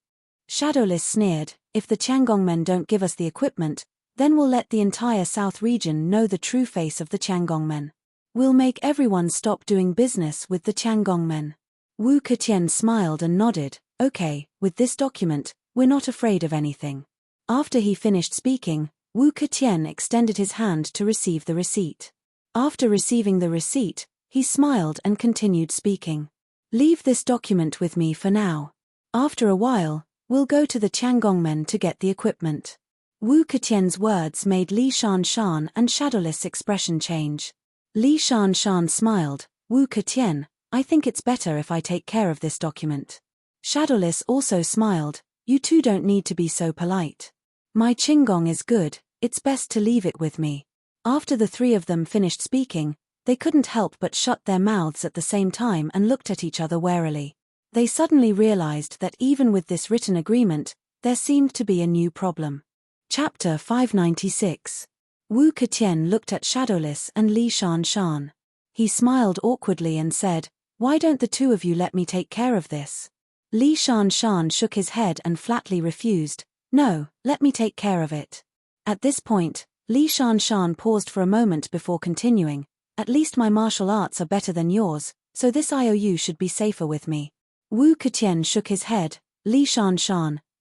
Shadowless sneered, "If the Tiangong men don't give us the equipment, then we'll let the entire South region know the true face of the Tiangong men. We'll make everyone stop doing business with the Tiangong men." Wu Ketian smiled and nodded, "Okay, with this document, we're not afraid of anything." After he finished speaking, Wu Ketian extended his hand to receive the receipt. After receiving the receipt, he smiled and continued speaking. "Leave this document with me for now. After a while, we'll go to the Tiangong men to get the equipment." Wu Ketian's words made Li Shan and Shadowless' expression change. Li Shan smiled, "Wu Ketian, I think it's better if I take care of this document." Shadowless also smiled, "You two don't need to be so polite. My Qinggong is good, it's best to leave it with me." After the three of them finished speaking, they couldn't help but shut their mouths at the same time and looked at each other warily. They suddenly realized that even with this written agreement, there seemed to be a new problem. Chapter 596. Wu Ketian looked at Shadowless and Li Shan. He smiled awkwardly and said, "Why don't the two of you let me take care of this?" Li Shan shook his head and flatly refused, "No, let me take care of it." At this point, Li Shan paused for a moment before continuing, "At least my martial arts are better than yours, so this IOU should be safer with me." Wu Ketian shook his head, "Li Shan,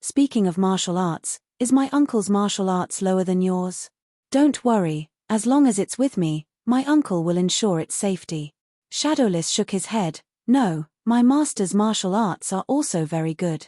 speaking of martial arts, Is my uncle's martial arts lower than yours? Don't worry, as long as it's with me, my uncle will ensure its safety. Shadowless shook his head. No, my master's martial arts are also very good.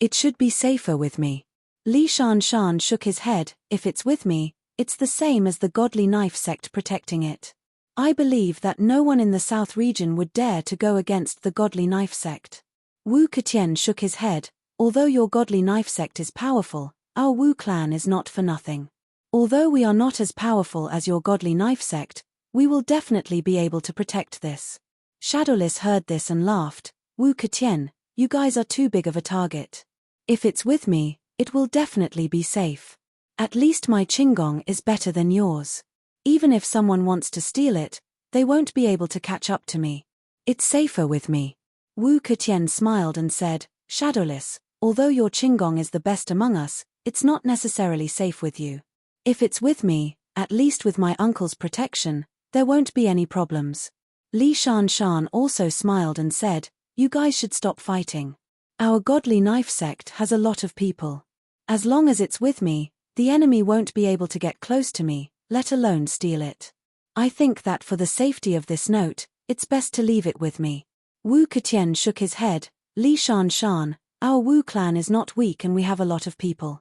It should be safer with me. Li Shan shook his head. If it's with me, it's the same as the godly knife sect protecting it. I believe that no one in the south region would dare to go against the godly knife sect. Wu Ketian shook his head. Although your godly knife sect is powerful, our Wu clan is not for nothing. Although we are not as powerful as your godly knife sect, we will definitely be able to protect this. Shadowless heard this and laughed. Wu Ketian, you guys are too big of a target. If it's with me, it will definitely be safe. At least my Qinggong is better than yours. Even if someone wants to steal it, they won't be able to catch up to me. It's safer with me. Wu Ketian smiled and said, Shadowless, although your Qinggong is the best among us, it's not necessarily safe with you. If it's with me, at least with my uncle's protection, there won't be any problems. Li Shan also smiled and said, you guys should stop fighting. Our godly knife sect has a lot of people. As long as it's with me, the enemy won't be able to get close to me, let alone steal it. I think that for the safety of this note, it's best to leave it with me. Wu Ketian shook his head. Li Shan, our Wu clan is not weak and we have a lot of people.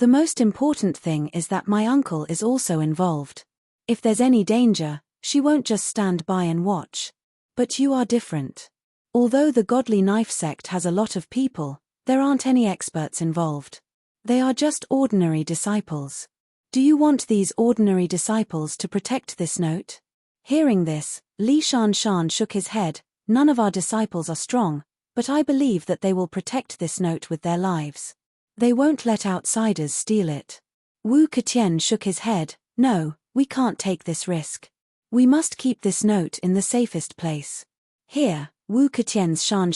The most important thing is that my uncle is also involved. If there's any danger, she won't just stand by and watch. But you are different. Although the godly knife sect has a lot of people, there aren't any experts involved. They are just ordinary disciples. Do you want these ordinary disciples to protect this note? Hearing this, Li Shan shook his head. None of our disciples are strong, but I believe that they will protect this note with their lives. They won't let outsiders steal it. Wu Ketian shook his head. No, we can't take this risk. We must keep this note in the safest place. Here, Wu Ketian's Shan,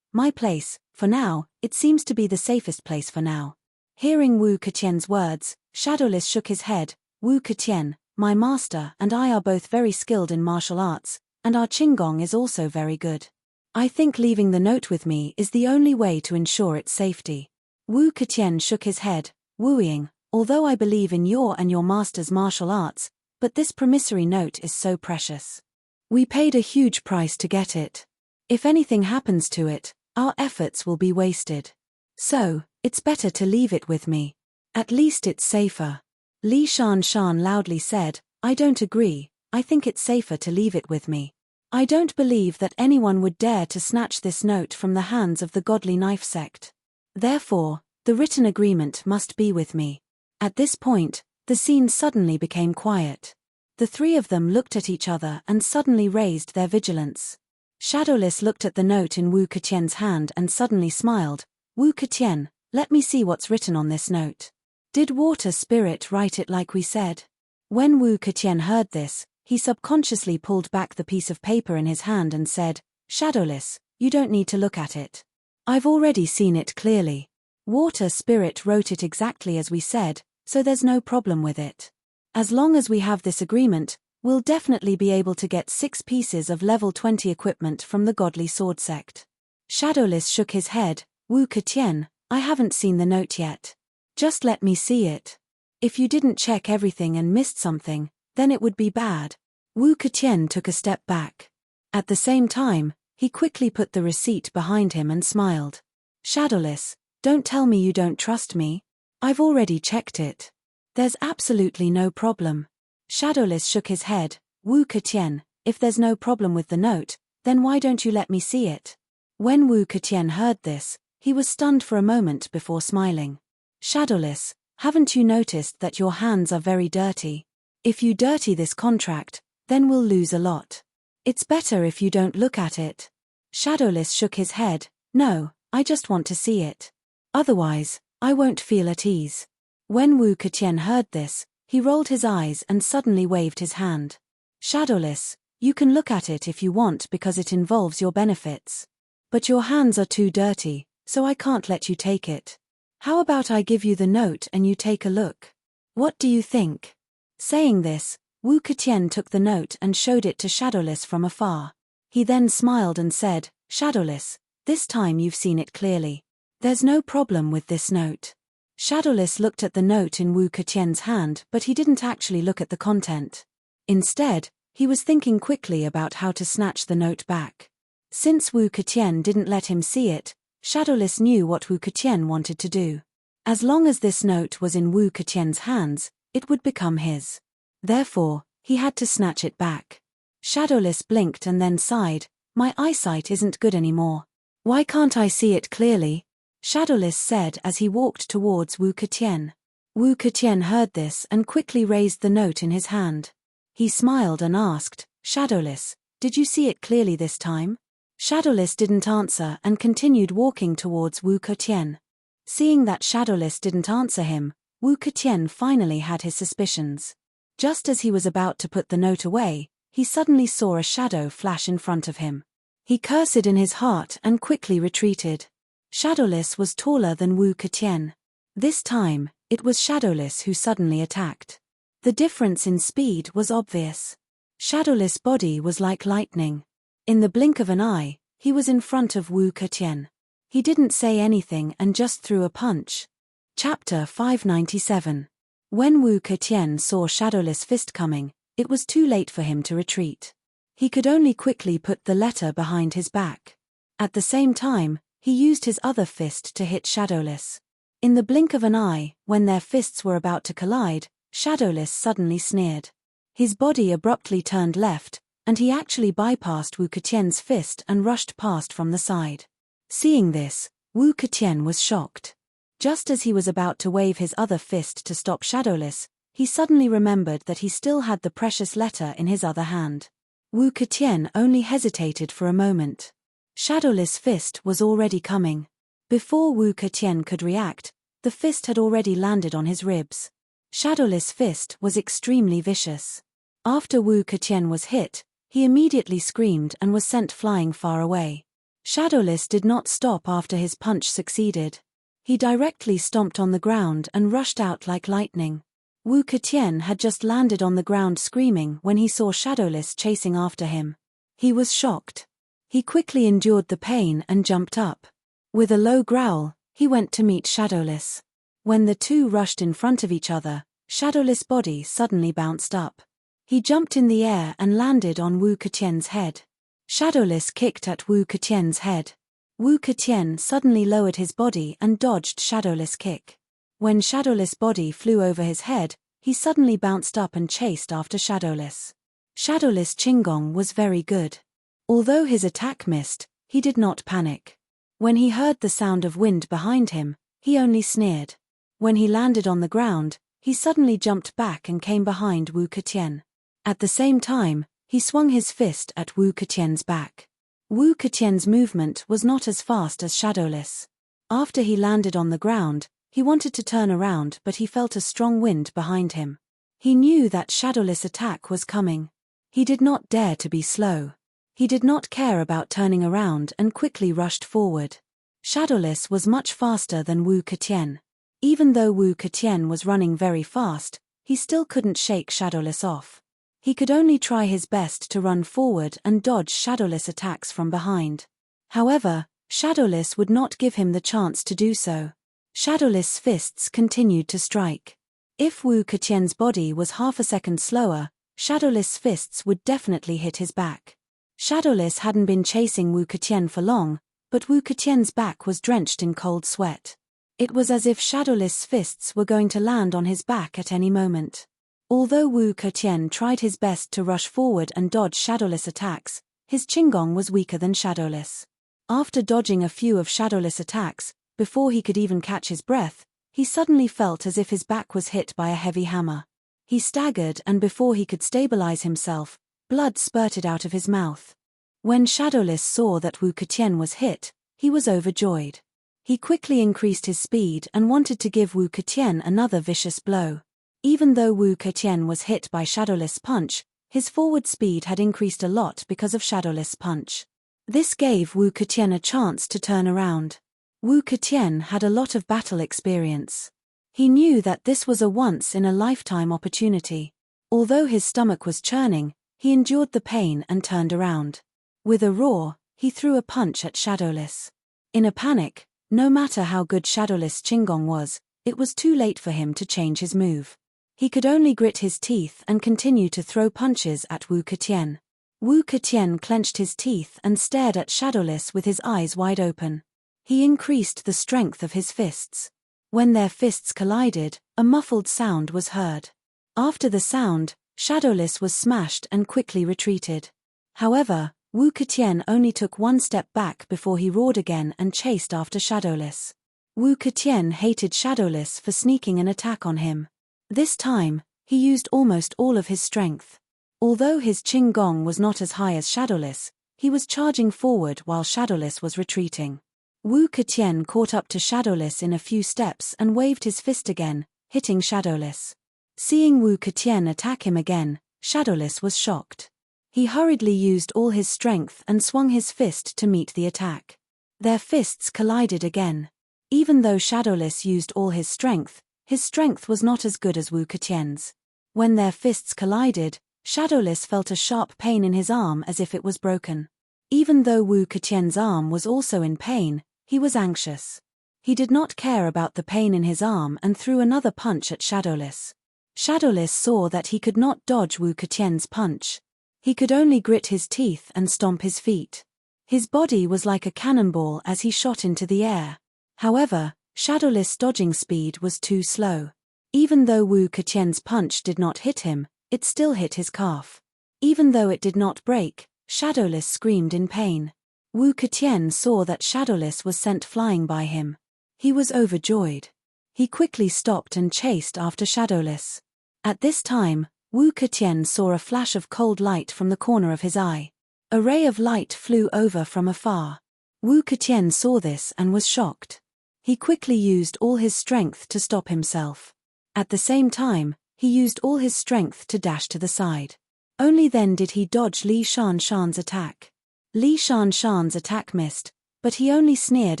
my place, for now, it seems to be the safest place for now. Hearing Wu Ketian's words, Shadowless shook his head. Wu Ketian, my master and I are both very skilled in martial arts, and our Qinggong is also very good. I think leaving the note with me is the only way to ensure its safety. Wu Ketian shook his head. Wuing, although I believe in your and your master's martial arts, but this promissory note is so precious. We paid a huge price to get it. If anything happens to it, our efforts will be wasted. So, it's better to leave it with me. At least it's safer. Li Shan loudly said, I don't agree, I think it's safer to leave it with me. I don't believe that anyone would dare to snatch this note from the hands of the godly knife sect. Therefore, the written agreement must be with me. At this point, the scene suddenly became quiet. The three of them looked at each other and suddenly raised their vigilance. Shadowless looked at the note in Wu Ketian's hand and suddenly smiled. Wu Ketian, let me see what's written on this note. Did Water Spirit write it like we said? When Wu Ketian heard this, he subconsciously pulled back the piece of paper in his hand and said, Shadowless, you don't need to look at it. I've already seen it clearly. Water Spirit wrote it exactly as we said, so there's no problem with it. As long as we have this agreement, we'll definitely be able to get 6 pieces of level 20 equipment from the Godly Sword Sect. Shadowless shook his head. Wu Ketian, I haven't seen the note yet. Just let me see it. If you didn't check everything and missed something, then it would be bad. Wu Ketian took a step back. At the same time, he quickly put the receipt behind him and smiled. Shadowless, don't tell me you don't trust me. I've already checked it. There's absolutely no problem. Shadowless shook his head. Wu Ketian, if there's no problem with the note, then why don't you let me see it? When Wu Ketian heard this, he was stunned for a moment before smiling. Shadowless, haven't you noticed that your hands are very dirty? If you dirty this contract, then we'll lose a lot. It's better if you don't look at it. Shadowless shook his head. No, I just want to see it. Otherwise, I won't feel at ease. When Wu Ketian heard this, he rolled his eyes and suddenly waved his hand. Shadowless, you can look at it if you want because it involves your benefits. But your hands are too dirty, so I can't let you take it. How about I give you the note and you take a look? What do you think? Saying this, Wu Ketian took the note and showed it to Shadowless from afar. He then smiled and said, Shadowless, this time you've seen it clearly. There's no problem with this note. Shadowless looked at the note in Wu Ketien's hand, but he didn't actually look at the content. Instead, he was thinking quickly about how to snatch the note back. Since Wu Ketien didn't let him see it, Shadowless knew what Wu Ketien wanted to do. As long as this note was in Wu Ketien's hands, it would become his. Therefore, he had to snatch it back. Shadowless blinked and then sighed, "My eyesight isn't good anymore. Why can't I see it clearly?" Shadowless said as he walked towards Wu Ketien. Wu Ketien heard this and quickly raised the note in his hand. He smiled and asked, "Shadowless, did you see it clearly this time?" Shadowless didn't answer and continued walking towards Wu Ketien. Seeing that Shadowless didn't answer him, Wu Ketien finally had his suspicions. Just as he was about to put the note away, he suddenly saw a shadow flash in front of him. He cursed in his heart and quickly retreated. Shadowless was taller than Wu Ketien. This time, it was Shadowless who suddenly attacked. The difference in speed was obvious. Shadowless' body was like lightning. In the blink of an eye, he was in front of Wu Ketien. He didn't say anything and just threw a punch. Chapter 597. When Wu Ketien saw Shadowless' fist coming, it was too late for him to retreat. He could only quickly put the letter behind his back. At the same time, he used his other fist to hit Shadowless. In the blink of an eye, when their fists were about to collide, Shadowless suddenly sneered. His body abruptly turned left, and he actually bypassed Wu Ketien's fist and rushed past from the side. Seeing this, Wu Ketien was shocked. Just as he was about to wave his other fist to stop Shadowless, he suddenly remembered that he still had the precious letter in his other hand. Wu Ketien only hesitated for a moment. Shadowless' fist was already coming. Before Wu Ketien could react, the fist had already landed on his ribs. Shadowless' fist was extremely vicious. After Wu Ketien was hit, he immediately screamed and was sent flying far away. Shadowless did not stop after his punch succeeded. He directly stomped on the ground and rushed out like lightning. Wu Ketien had just landed on the ground screaming when he saw Shadowless chasing after him. He was shocked. He quickly endured the pain and jumped up. With a low growl, he went to meet Shadowless. When the two rushed in front of each other, Shadowless' body suddenly bounced up. He jumped in the air and landed on Wu Ketien's head. Shadowless kicked at Wu Ketien's head. Wu Ketien suddenly lowered his body and dodged Shadowless' kick. When Shadowless' body flew over his head, he suddenly bounced up and chased after Shadowless. Shadowless' Qinggong was very good. Although his attack missed, he did not panic. When he heard the sound of wind behind him, he only sneered. When he landed on the ground, he suddenly jumped back and came behind Wu Ketien. At the same time, he swung his fist at Wu Ketien's back. Wu Ketien's movement was not as fast as Shadowless. After he landed on the ground, he wanted to turn around but he felt a strong wind behind him. He knew that Shadowless' attack was coming. He did not dare to be slow. He did not care about turning around and quickly rushed forward. Shadowless was much faster than Wu Ketien. Even though Wu Ketien was running very fast, he still couldn't shake Shadowless off. He could only try his best to run forward and dodge Shadowless' attacks from behind. However, Shadowless would not give him the chance to do so. Shadowless' fists continued to strike. If Wu Ketien's body was half a second slower, Shadowless' fists would definitely hit his back. Shadowless hadn't been chasing Wu Ketien for long, but Wu Ketien's back was drenched in cold sweat. It was as if Shadowless' fists were going to land on his back at any moment. Although Wu Ketien tried his best to rush forward and dodge Shadowless' attacks, his Qinggong was weaker than Shadowless. After dodging a few of Shadowless' attacks, before he could even catch his breath, he suddenly felt as if his back was hit by a heavy hammer. He staggered and before he could stabilize himself, blood spurted out of his mouth. When Shadowless saw that Wu Ketien was hit, he was overjoyed. He quickly increased his speed and wanted to give Wu Ketien another vicious blow. Even though Wu Ketien was hit by Shadowless' punch, his forward speed had increased a lot because of Shadowless' punch. This gave Wu Ketien a chance to turn around. Wu Ketien had a lot of battle experience. He knew that this was a once-in-a-lifetime opportunity. Although his stomach was churning, he endured the pain and turned around. With a roar, he threw a punch at Shadowless. In a panic, No matter how good Shadowless Qinggong was, it was too late for him to change his move. He could only grit his teeth and continue to throw punches at Wu Ketian. Wu Ketian clenched his teeth and stared at Shadowless with his eyes wide open. He increased the strength of his fists. When their fists collided, a muffled sound was heard. After the sound, Shadowless was smashed and quickly retreated. However, Wu Ketian only took one step back before he roared again and chased after Shadowless. Wu Ketian hated Shadowless for sneaking an attack on him. This time, he used almost all of his strength. Although his Qinggong was not as high as Shadowless, he was charging forward while Shadowless was retreating. Wu Ketian caught up to Shadowless in a few steps and waved his fist again, hitting Shadowless. Seeing Wu Ketian attack him again, Shadowless was shocked. He hurriedly used all his strength and swung his fist to meet the attack. Their fists collided again. Even though Shadowless used all his strength was not as good as Wu Ketian's. When their fists collided, Shadowless felt a sharp pain in his arm as if it was broken. Even though Wu Ketian's arm was also in pain, he was anxious. He did not care about the pain in his arm and threw another punch at Shadowless. Shadowless saw that he could not dodge Wu Ketian's punch. He could only grit his teeth and stomp his feet. His body was like a cannonball as he shot into the air. However, Shadowless' dodging speed was too slow. Even though Wu Ketian's punch did not hit him, it still hit his calf. Even though it did not break, Shadowless screamed in pain. Wu Ketian saw that Shadowless was sent flying by him. He was overjoyed. He quickly stopped and chased after Shadowless. At this time, Wu Ketian saw a flash of cold light from the corner of his eye. A ray of light flew over from afar. Wu Ketian saw this and was shocked. He quickly used all his strength to stop himself. At the same time, he used all his strength to dash to the side. Only then did he dodge Li Shanshan's attack. Li Shanshan's attack missed, but he only sneered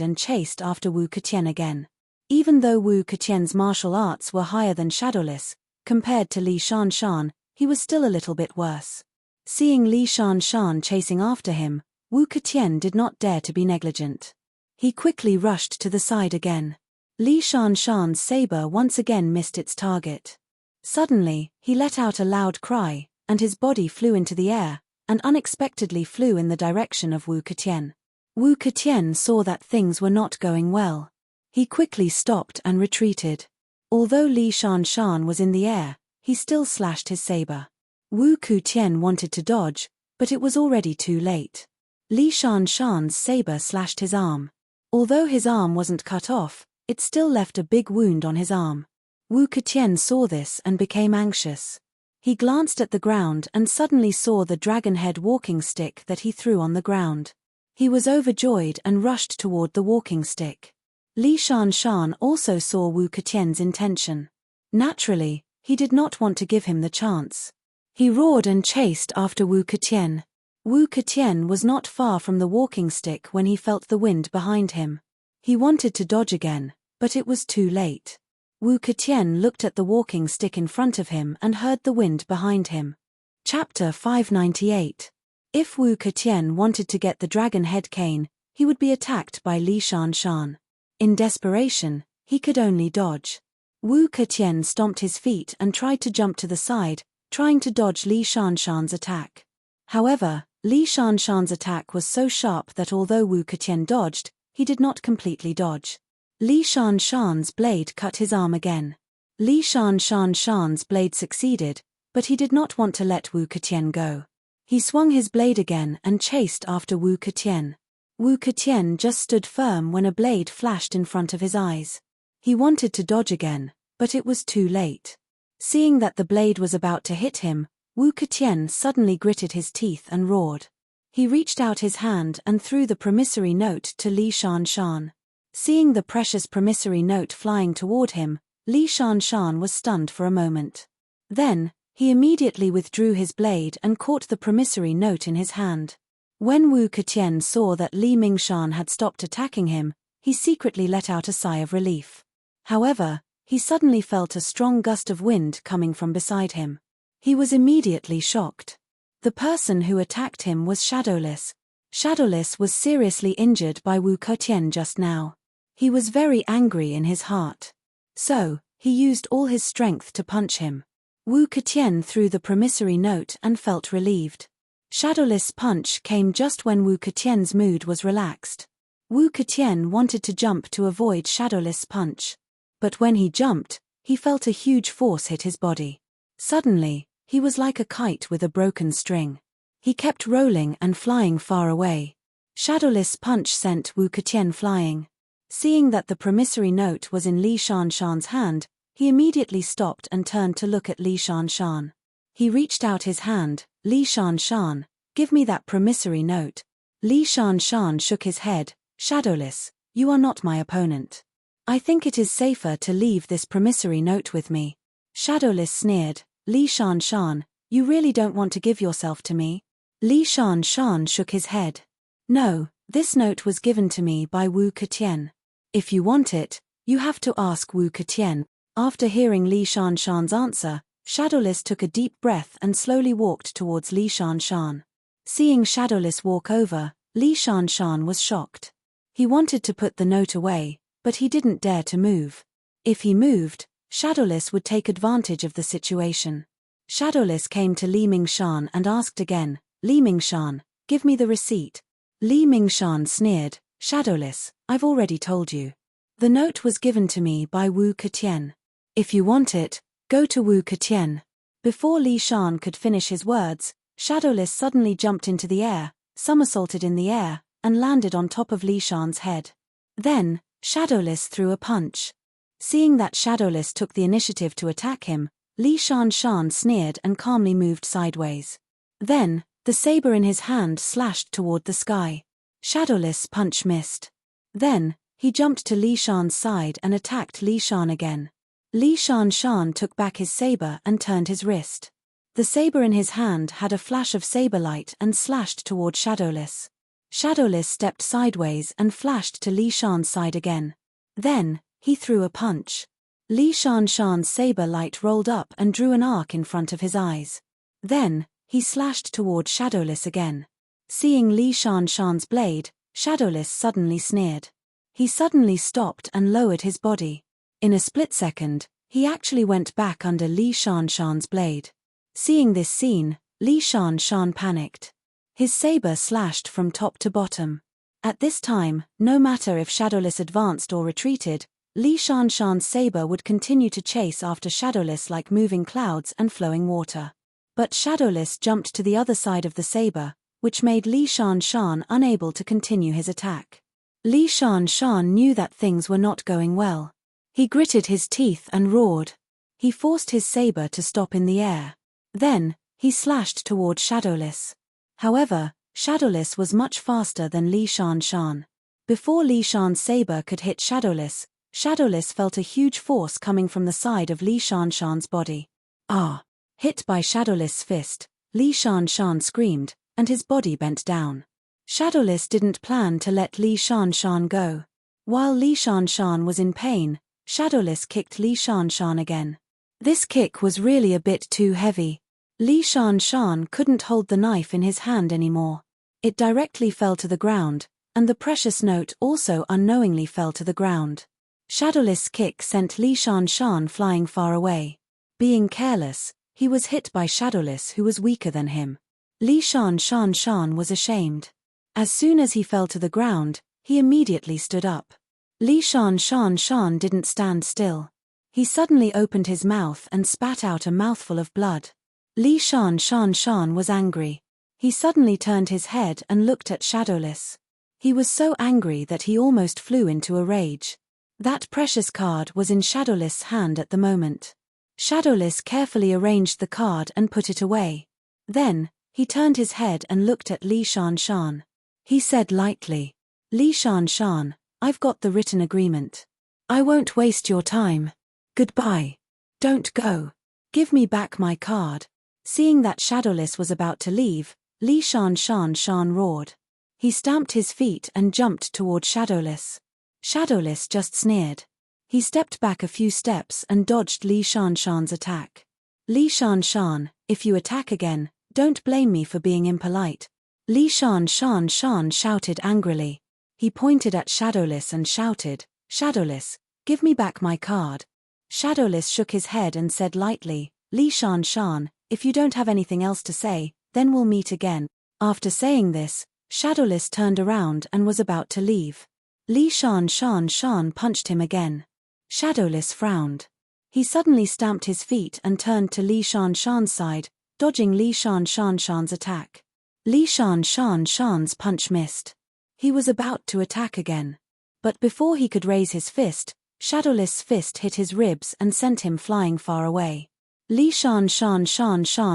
and chased after Wu Ketian again. Even though Wu Ketian's martial arts were higher than Shadowless, compared to Li Shanshan, he was still a little bit worse. Seeing Li Shanshan chasing after him, Wu Ketian did not dare to be negligent. He quickly rushed to the side again. Li Shanshan's saber once again missed its target. Suddenly, he let out a loud cry, and his body flew into the air, and unexpectedly flew in the direction of Wu Ketian. Wu Ketian saw that things were not going well. He quickly stopped and retreated. Although Li Shanshan was in the air, he still slashed his saber. Wu Ketian wanted to dodge, but it was already too late. Li Shanshan's saber slashed his arm. Although his arm wasn't cut off, it still left a big wound on his arm. Wu Ketian saw this and became anxious. He glanced at the ground and suddenly saw the dragon-head walking stick that he threw on the ground. He was overjoyed and rushed toward the walking stick. Li Shanshan also saw Wu Ketian's intention. Naturally, he did not want to give him the chance. He roared and chased after Wu Ketian. Wu Ketian was not far from the walking stick when he felt the wind behind him. He wanted to dodge again, but it was too late. Wu Ketian looked at the walking stick in front of him and heard the wind behind him. Chapter 598. If Wu Ketian wanted to get the dragon head cane, he would be attacked by Li Shanshan. In desperation, he could only dodge. Wu Ketian stomped his feet and tried to jump to the side, trying to dodge Li Shanshan's attack. However, Li Shanshan's attack was so sharp that although Wu Ketian dodged, he did not completely dodge. Li Shanshan's blade cut his arm again. Li Shanshan's blade succeeded, but he did not want to let Wu Ketian go. He swung his blade again and chased after Wu Ketian. Wu Ketian just stood firm when a blade flashed in front of his eyes. He wanted to dodge again, but it was too late. Seeing that the blade was about to hit him, Wu Ketian suddenly gritted his teeth and roared. He reached out his hand and threw the promissory note to Li Shanshan. Seeing the precious promissory note flying toward him, Li Shanshan was stunned for a moment. Then, he immediately withdrew his blade and caught the promissory note in his hand. When Wu Ketian saw that Li Mingshan had stopped attacking him, he secretly let out a sigh of relief. However, he suddenly felt a strong gust of wind coming from beside him. He was immediately shocked. The person who attacked him was Shadowless. Shadowless was seriously injured by Wu Ketian just now. He was very angry in his heart. So, he used all his strength to punch him. Wu Ketian threw the promissory note and felt relieved. Shadowless' punch came just when Wu Ketian's mood was relaxed. Wu Ketian wanted to jump to avoid Shadowless' punch. But when he jumped, he felt a huge force hit his body. Suddenly, he was like a kite with a broken string. He kept rolling and flying far away. Shadowless' punch sent Wu Ketian flying. Seeing that the promissory note was in Li Shanshan's hand, he immediately stopped and turned to look at Li Shanshan. He reached out his hand. Li Shanshan, give me that promissory note. Li Shanshan shook his head. Shadowless, you are not my opponent. I think it is safer to leave this promissory note with me. Shadowless sneered. Li Shanshan, you really don't want to give yourself to me? Li Shanshan shook his head. No, this note was given to me by Wu Ketian. If you want it, you have to ask Wu Ketian. After hearing Li Shanshan's answer, Shadowless took a deep breath and slowly walked towards Li Shanshan. Seeing Shadowless walk over, Li Shanshan was shocked. He wanted to put the note away, but he didn't dare to move. If he moved, Shadowless would take advantage of the situation. Shadowless came to Li Mingshan and asked again, Li Mingshan, give me the receipt. Li Mingshan sneered, Shadowless, I've already told you. The note was given to me by Wu Ketian. If you want it, go to Wu Ketian. Before Li Shan could finish his words, Shadowless suddenly jumped into the air, somersaulted in the air, and landed on top of Li Shan's head. Then, Shadowless threw a punch. Seeing that Shadowless took the initiative to attack him, Li Shanshan sneered and calmly moved sideways. Then, the saber in his hand slashed toward the sky. Shadowless' punch missed. Then, he jumped to Li Shan's side and attacked Li Shan again. Li Shanshan took back his saber and turned his wrist. The saber in his hand had a flash of saber light and slashed toward Shadowless. Shadowless stepped sideways and flashed to Li Shan's side again. Then, he threw a punch. Li Shanshan's saber light rolled up and drew an arc in front of his eyes. Then, he slashed toward Shadowless again. Seeing Li Shanshan's blade, Shadowless suddenly sneered. He suddenly stopped and lowered his body. In a split second, he actually went back under Li Shanshan's blade. Seeing this scene, Li Shanshan panicked. His saber slashed from top to bottom. At this time, no matter if Shadowless advanced or retreated, Li Shanshan's saber would continue to chase after Shadowless like moving clouds and flowing water. But Shadowless jumped to the other side of the saber, which made Li Shanshan unable to continue his attack. Li Shanshan knew that things were not going well. He gritted his teeth and roared. He forced his saber to stop in the air. Then, he slashed toward Shadowless. However, Shadowless was much faster than Li Shanshan. Before Li Shan's saber could hit Shadowless, Shadowless felt a huge force coming from the side of Li Shanshan's body. Ah! Hit by Shadowless' fist, Li Shanshan screamed, and his body bent down. Shadowless didn't plan to let Li Shanshan go. While Li Shanshan was in pain, Shadowless kicked Li Shanshan again. This kick was really a bit too heavy. Li Shanshan couldn't hold the knife in his hand anymore. It directly fell to the ground, and the precious note also unknowingly fell to the ground. Shadowless' kick sent Li Shanshan flying far away. Being careless, he was hit by Shadowless, who was weaker than him. Li Shanshan was ashamed. As soon as he fell to the ground, he immediately stood up. Li Shanshan didn't stand still. He suddenly opened his mouth and spat out a mouthful of blood. Li Shanshan was angry. He suddenly turned his head and looked at Shadowless. He was so angry that he almost flew into a rage. That precious card was in Shadowless' hand at the moment. Shadowless carefully arranged the card and put it away. Then, he turned his head and looked at Li Shanshan. He said lightly, Li Shanshan, I've got the written agreement. I won't waste your time. Goodbye. Don't go. Give me back my card. Seeing that Shadowless was about to leave, Li Shanshan roared. He stamped his feet and jumped toward Shadowless. Shadowless just sneered. He stepped back a few steps and dodged Li Shanshan's attack. Li Shanshan, if you attack again, don't blame me for being impolite. Li Shanshan shouted angrily. He pointed at Shadowless and shouted, Shadowless, give me back my card. Shadowless shook his head and said lightly, Li Shan Shan, if you don't have anything else to say, then we'll meet again. After saying this, Shadowless turned around and was about to leave. Li Shan Shan punched him again. Shadowless frowned. He suddenly stamped his feet and turned to Li Shan Shan's side, dodging Li Shan Shan's attack. Li Shan Shan's punch missed. He was about to attack again. But before he could raise his fist, Shadowless' fist hit his ribs and sent him flying far away. Li Shan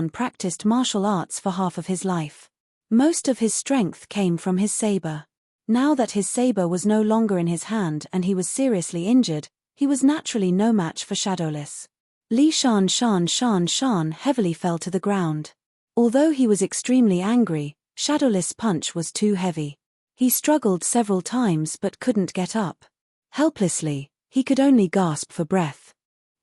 practiced martial arts for half of his life. Most of his strength came from his saber. Now that his saber was no longer in his hand and he was seriously injured, he was naturally no match for Shadowless. Li Shan heavily fell to the ground. Although he was extremely angry, Shadowless' punch was too heavy. He struggled several times but couldn't get up. Helplessly, he could only gasp for breath.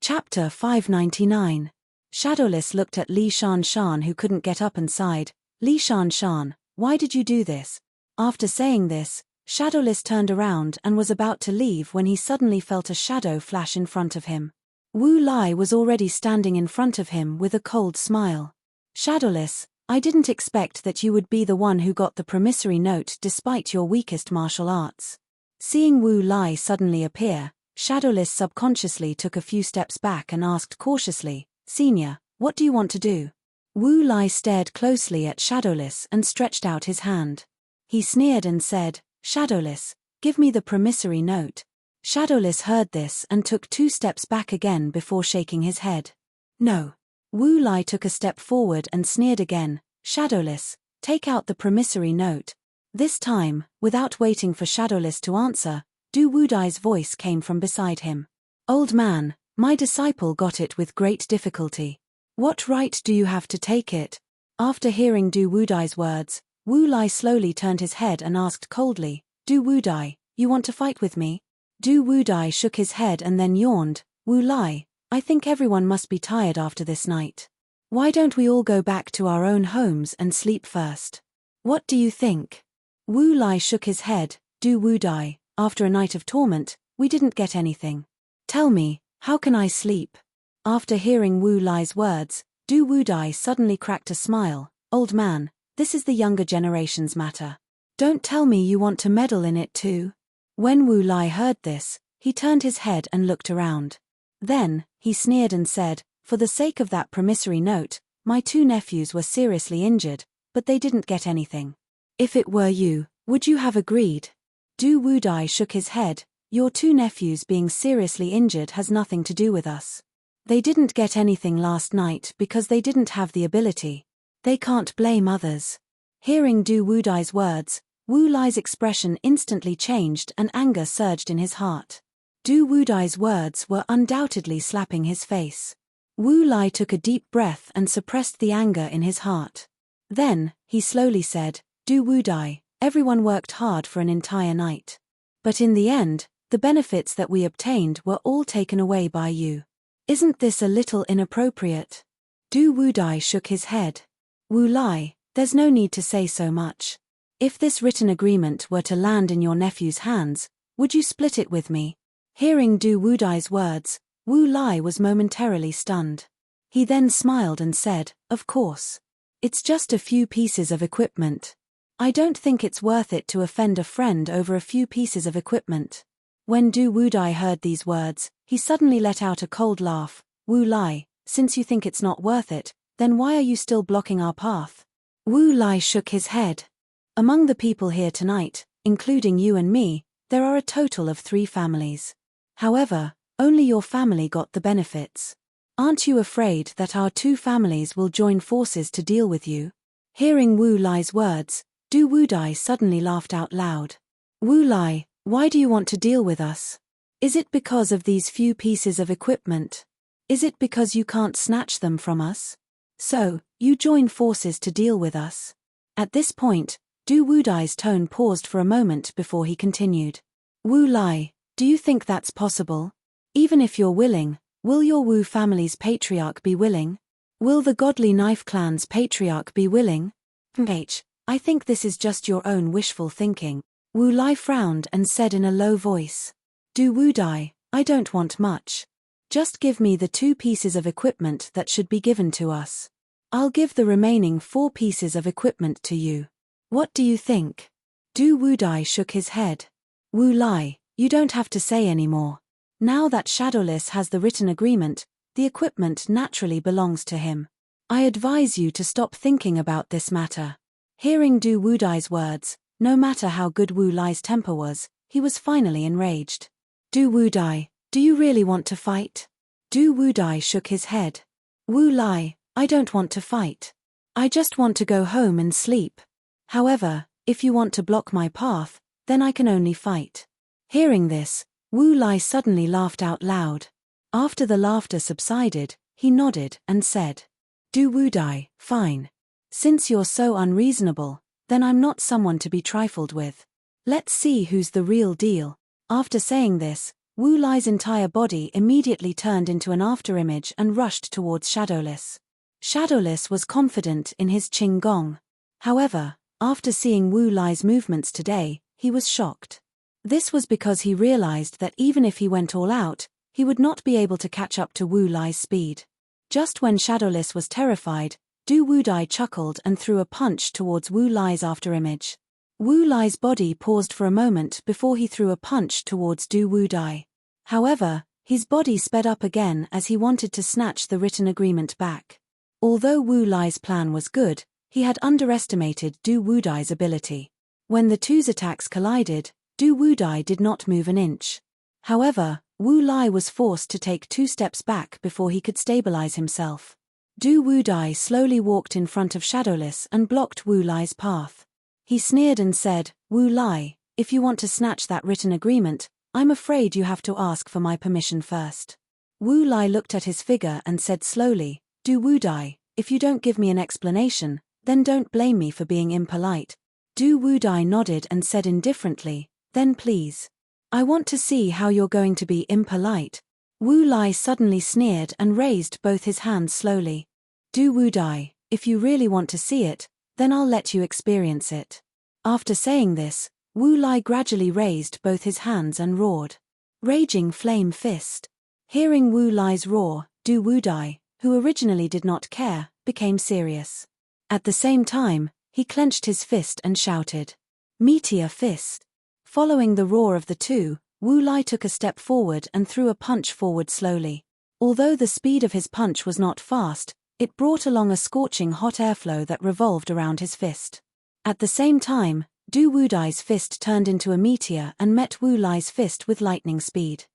Chapter 599. Shadowless looked at Li Shan who couldn't get up and sighed, Li Shan, why did you do this? After saying this, Shadowless turned around and was about to leave when he suddenly felt a shadow flash in front of him. Wu Lai was already standing in front of him with a cold smile. Shadowless, I didn't expect that you would be the one who got the promissory note despite your weakest martial arts. Seeing Wu Lai suddenly appear, Shadowless subconsciously took a few steps back and asked cautiously, Senior, what do you want to do? Wu Lai stared closely at Shadowless and stretched out his hand. He sneered and said, Shadowless, give me the promissory note. Shadowless heard this and took 2 steps back again before shaking his head. No. Wu Lai took a step forward and sneered again, Shadowless, take out the promissory note. This time, without waiting for Shadowless to answer, Du Wudai's voice came from beside him. Old man, my disciple got it with great difficulty. What right do you have to take it? After hearing Du Wudai's words, Wu Lai slowly turned his head and asked coldly, Du Wudai, you want to fight with me? Du Wudai shook his head and then yawned, Wu Lai, I think everyone must be tired after this night. Why don't we all go back to our own homes and sleep first? What do you think? Wu Lai shook his head, Du Wudai, after a night of torment, we didn't get anything. Tell me, how can I sleep? After hearing Wu Lai's words, Du Wudai suddenly cracked a smile, old man, this is the younger generation's matter. Don't tell me you want to meddle in it too. When Wu Lai heard this, he turned his head and looked around. Then, he sneered and said, for the sake of that promissory note, my 2 nephews were seriously injured, but they didn't get anything. If it were you, would you have agreed? Du Wudai shook his head, your 2 nephews being seriously injured has nothing to do with us. They didn't get anything last night because they didn't have the ability. They can't blame others. Hearing Du Wudai's words, Wu Lai's expression instantly changed and anger surged in his heart. Du Wudai's words were undoubtedly slapping his face. Wu Lai took a deep breath and suppressed the anger in his heart. Then, he slowly said, Du Wudai, everyone worked hard for an entire night. But in the end, the benefits that we obtained were all taken away by you. Isn't this a little inappropriate? Du Wudai shook his head. Wu Lai, there's no need to say so much. If this written agreement were to land in your nephew's hands, would you split it with me? Hearing Du Wudai's words, Wu Lai was momentarily stunned. He then smiled and said, of course. It's just a few pieces of equipment. I don't think it's worth it to offend a friend over a few pieces of equipment. When Du Wudai heard these words, he suddenly let out a cold laugh. Wu Lai, since you think it's not worth it, then why are you still blocking our path? Wu Lai shook his head. Among the people here tonight, including you and me, there are a total of 3 families. However, only your family got the benefits. Aren't you afraid that our 2 families will join forces to deal with you? Hearing Wu Lai's words, Du Wudai suddenly laughed out loud. Wu Lai, why do you want to deal with us? Is it because of these few pieces of equipment? Is it because you can't snatch them from us? So, you join forces to deal with us? At this point, Du Wudai's tone paused for a moment before he continued. Wu Lai, do you think that's possible? Even if you're willing, will your Wu family's patriarch be willing? Will the Godly Knife clan's patriarch be willing? I think this is just your own wishful thinking. Wu Lai frowned and said in a low voice. Du Wudai, I don't want much. Just give me the 2 pieces of equipment that should be given to us. I'll give the remaining 4 pieces of equipment to you. What do you think? Du Wudai shook his head. Wu Lai, you don't have to say any more. Now that Shadowless has the written agreement, the equipment naturally belongs to him. I advise you to stop thinking about this matter. Hearing Du Wudai's words, no matter how good Wu Lai's temper was, he was finally enraged. Du Wudai, do you really want to fight? Du Wudai shook his head. Wu Lai, I don't want to fight. I just want to go home and sleep. However, if you want to block my path, then I can only fight. Hearing this, Wu Lai suddenly laughed out loud. After the laughter subsided, he nodded and said, Du Wudai, fine. Since you're so unreasonable, then I'm not someone to be trifled with. Let's see who's the real deal. After saying this, Wu Lai's entire body immediately turned into an afterimage and rushed towards Shadowless. Shadowless was confident in his Qinggong. However, after seeing Wu Lai's movements today, he was shocked. This was because he realized that even if he went all out, he would not be able to catch up to Wu Lai's speed. Just when Shadowless was terrified, Du Wudai chuckled and threw a punch towards Wu Lai's afterimage. Wu Lai's body paused for a moment before he threw a punch towards Du Wudai. However, his body sped up again as he wanted to snatch the written agreement back. Although Wu Lai's plan was good, he had underestimated Du Wudai's ability. When the two's attacks collided, Du Wudai did not move an inch. However, Wu Lai was forced to take 2 steps back before he could stabilize himself. Du Wudai slowly walked in front of Shadowless and blocked Wu Lai's path. He sneered and said, Wu Lai, if you want to snatch that written agreement, I'm afraid you have to ask for my permission first. Wu Lai looked at his figure and said slowly, Du Wudai, if you don't give me an explanation, then don't blame me for being impolite. Du Wudai nodded and said indifferently, then please. I want to see how you're going to be impolite. Wu Lai suddenly sneered and raised both his hands slowly. Du Wudai, if you really want to see it, then I'll let you experience it. After saying this, Wu Lai gradually raised both his hands and roared. Raging Flame Fist. Hearing Wu Lai's roar, Du Wudai, who originally did not care, became serious. At the same time, he clenched his fist and shouted, Meteor Fist. Following the roar of the two, Wu Lai took a step forward and threw a punch forward slowly. Although the speed of his punch was not fast, it brought along a scorching hot airflow that revolved around his fist. At the same time, Du Wudai's fist turned into a meteor and met Wu Lai's fist with lightning speed.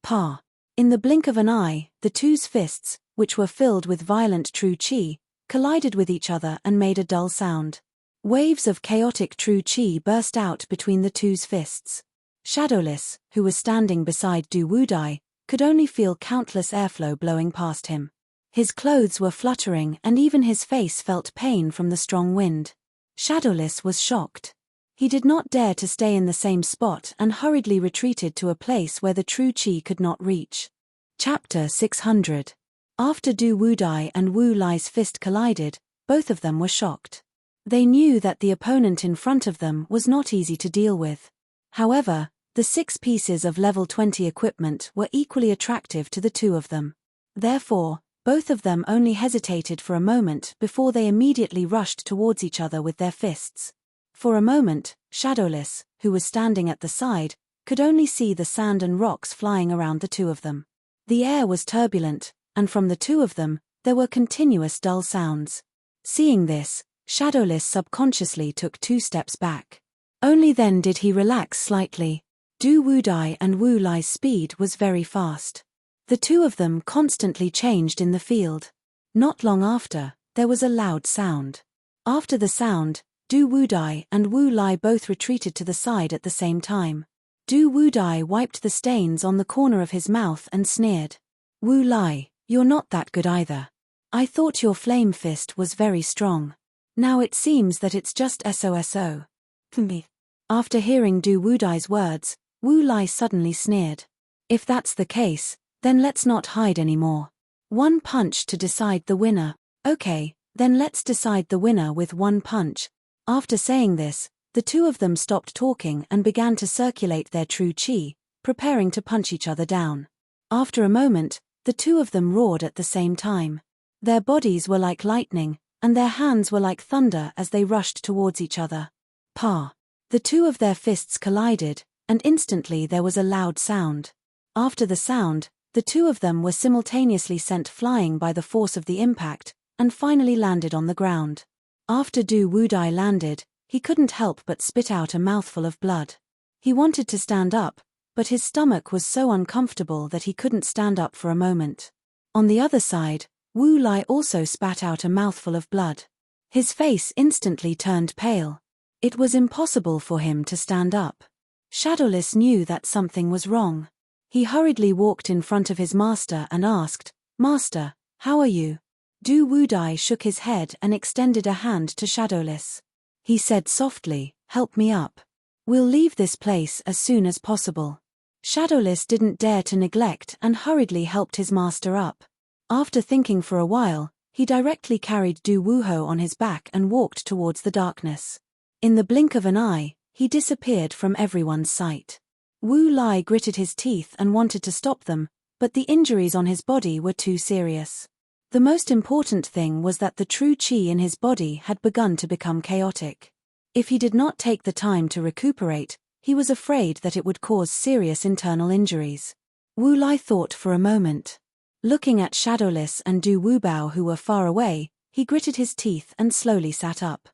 Pa! In the blink of an eye, the two's fists, which were filled with violent true qi, collided with each other and made a dull sound. Waves of chaotic true qi burst out between the two's fists. Shadowless, who was standing beside Du Wudai, could only feel countless airflow blowing past him. His clothes were fluttering and even his face felt pain from the strong wind. Shadowless was shocked. He did not dare to stay in the same spot and hurriedly retreated to a place where the true qi could not reach. Chapter 600. After Du Wudai and Wu Lai's fist collided, both of them were shocked. They knew that the opponent in front of them was not easy to deal with. However, the 6 pieces of level 20 equipment were equally attractive to the two of them. Therefore, both of them only hesitated for a moment before they immediately rushed towards each other with their fists. For a moment, Shadowless, who was standing at the side, could only see the sand and rocks flying around the two of them. The air was turbulent, and from the two of them, there were continuous dull sounds. Seeing this, Shadowless subconsciously took 2 steps back. Only then did he relax slightly. Du Wudai and Wu Lai's speed was very fast. The two of them constantly changed in the field. Not long after, there was a loud sound. After the sound, Du Wudai and Wu Lai both retreated to the side at the same time. Du Wudai wiped the stains on the corner of his mouth and sneered. Wu Lai, you're not that good either. I thought your flame fist was very strong. Now it seems that it's just SOSO. Me. After hearing Du Wudai's words, Wu Lai suddenly sneered. If that's the case, then let's not hide anymore. 1 punch to decide the winner. Okay, then let's decide the winner with 1 punch. After saying this, the two of them stopped talking and began to circulate their true qi, preparing to punch each other down. After a moment, the two of them roared at the same time. Their bodies were like lightning, and their hands were like thunder as they rushed towards each other. Pa! The two of their fists collided, and instantly there was a loud sound. After the sound, the two of them were simultaneously sent flying by the force of the impact, and finally landed on the ground. After Du Wudai landed, he couldn't help but spit out a mouthful of blood. He wanted to stand up, but his stomach was so uncomfortable that he couldn't stand up for a moment. On the other side, Wu Lai also spat out a mouthful of blood. His face instantly turned pale. It was impossible for him to stand up. Shadowless knew that something was wrong. He hurriedly walked in front of his master and asked, "Master, how are you?" Du Wudai shook his head and extended a hand to Shadowless. He said softly, "Help me up. We'll leave this place as soon as possible." Shadowless didn't dare to neglect and hurriedly helped his master up. After thinking for a while, he directly carried Du Wuho on his back and walked towards the darkness. In the blink of an eye, he disappeared from everyone's sight. Wu Lai gritted his teeth and wanted to stop them, but the injuries on his body were too serious. The most important thing was that the true qi in his body had begun to become chaotic. If he did not take the time to recuperate, he was afraid that it would cause serious internal injuries. Wu Lai thought for a moment. Looking at Shadowless and Du Wubao who were far away, he gritted his teeth and slowly sat up.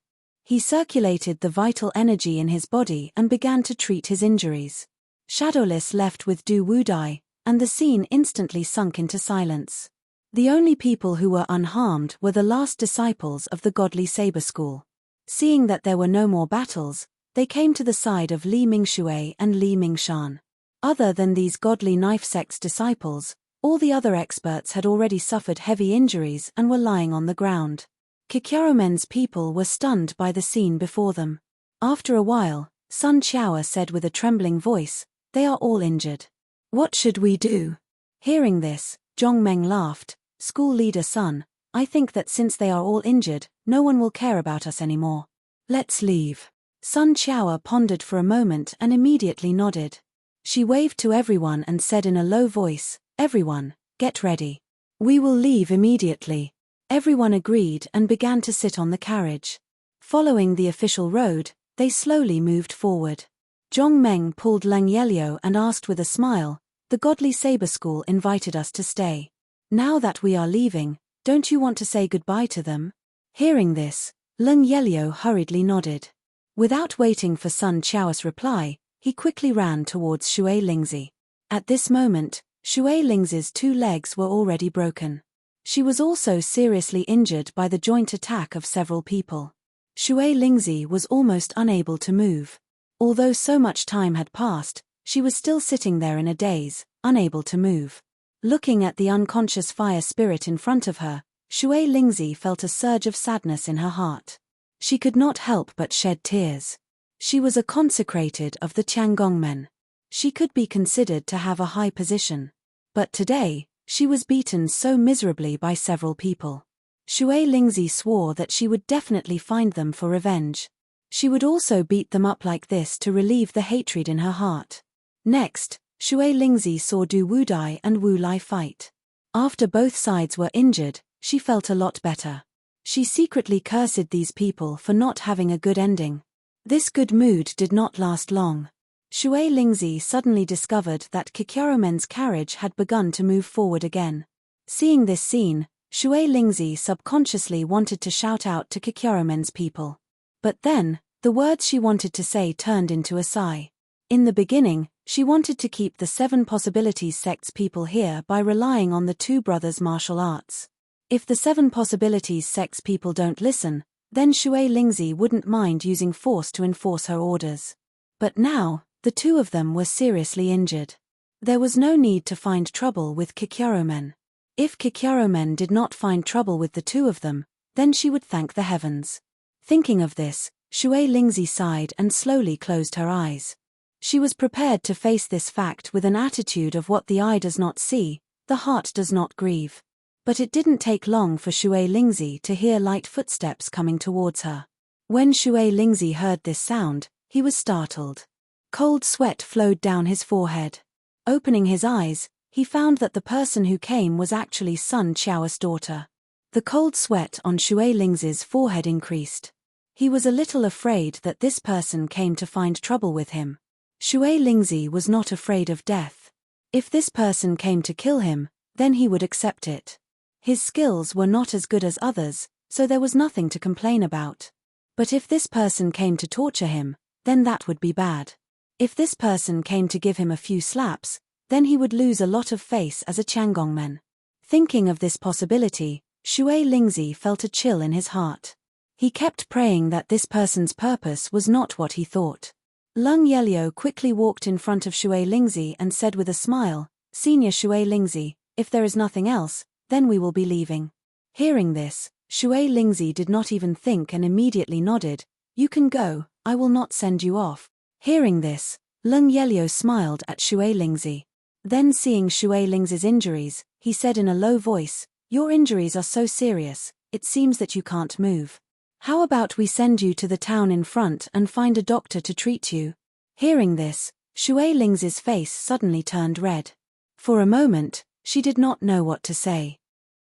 He circulated the vital energy in his body and began to treat his injuries. Shadowless left with Du Wudai, and the scene instantly sunk into silence. The only people who were unharmed were the last disciples of the godly saber school. Seeing that there were no more battles, they came to the side of Li Mingshui and Li Mingshan. Other than these godly knife sect's disciples, all the other experts had already suffered heavy injuries and were lying on the ground. Kikyaromen's people were stunned by the scene before them. After a while, Sun Qiao said with a trembling voice, "They are all injured. What should we do?" Hearing this, Zhongmeng laughed, "School leader Sun, I think that since they are all injured, no one will care about us anymore. Let's leave." Sun Qiao pondered for a moment and immediately nodded. She waved to everyone and said in a low voice, "Everyone, get ready. We will leave immediately." Everyone agreed and began to sit on the carriage. Following the official road, they slowly moved forward. Zhongmeng pulled Leng Yelio and asked with a smile, "The godly saber school invited us to stay. Now that we are leaving, don't you want to say goodbye to them?" Hearing this, Leng Yelio hurriedly nodded. Without waiting for Sun Qiao's reply, he quickly ran towards Shui Lingzi. At this moment, Shui Lingzi's two legs were already broken. She was also seriously injured by the joint attack of several people. Shui Lingzi was almost unable to move. Although so much time had passed, she was still sitting there in a daze, unable to move. Looking at the unconscious fire spirit in front of her, Shui Lingzi felt a surge of sadness in her heart. She could not help but shed tears. She was a consecrated of the Tiangongmen. She could be considered to have a high position. But today, she was beaten so miserably by several people. Shui Lingzi swore that she would definitely find them for revenge. She would also beat them up like this to relieve the hatred in her heart. Next, Shui Lingzi saw Du Wudai and Wu Lai fight. After both sides were injured, she felt a lot better. She secretly cursed these people for not having a good ending. This good mood did not last long. Shui Lingzi suddenly discovered that Kikyaromen's carriage had begun to move forward again. Seeing this scene, Shui Lingzi subconsciously wanted to shout out to Kikyaromen's people. But then, the words she wanted to say turned into a sigh. In the beginning, she wanted to keep the 7 Possibilities sect's people here by relying on the two brothers' martial arts. If the 7 Possibilities sect's people don't listen, then Shui Lingzi wouldn't mind using force to enforce her orders. But now, the two of them were seriously injured. There was no need to find trouble with Kikyaromen. If Kikyaromen did not find trouble with the two of them, then she would thank the heavens. Thinking of this, Shui Lingzi sighed and slowly closed her eyes. She was prepared to face this fact with an attitude of what the eye does not see, the heart does not grieve. But it didn't take long for Shui Lingzi to hear light footsteps coming towards her. When Shui Lingzi heard this sound, he was startled. Cold sweat flowed down his forehead. Opening his eyes, he found that the person who came was actually Sun Qiao's daughter. The cold sweat on Shui Lingzi's forehead increased. He was a little afraid that this person came to find trouble with him. Shui Lingzi was not afraid of death. If this person came to kill him, then he would accept it. His skills were not as good as others, so there was nothing to complain about. But if this person came to torture him, then that would be bad. If this person came to give him a few slaps, then he would lose a lot of face as a Changgongmen. Thinking of this possibility, Shui Lingzi felt a chill in his heart. He kept praying that this person's purpose was not what he thought. Leng Yelio quickly walked in front of Shui Lingzi and said with a smile, "Senior Shui Lingzi, if there is nothing else, then we will be leaving." Hearing this, Shui Lingzi did not even think and immediately nodded, "You can go, I will not send you off." Hearing this, Leng Yelio smiled at Shui Lingzi. Then seeing Shui Lingzi's injuries, he said in a low voice, "Your injuries are so serious, it seems that you can't move. How about we send you to the town in front and find a doctor to treat you?" Hearing this, Shui Lingzi's face suddenly turned red. For a moment, she did not know what to say.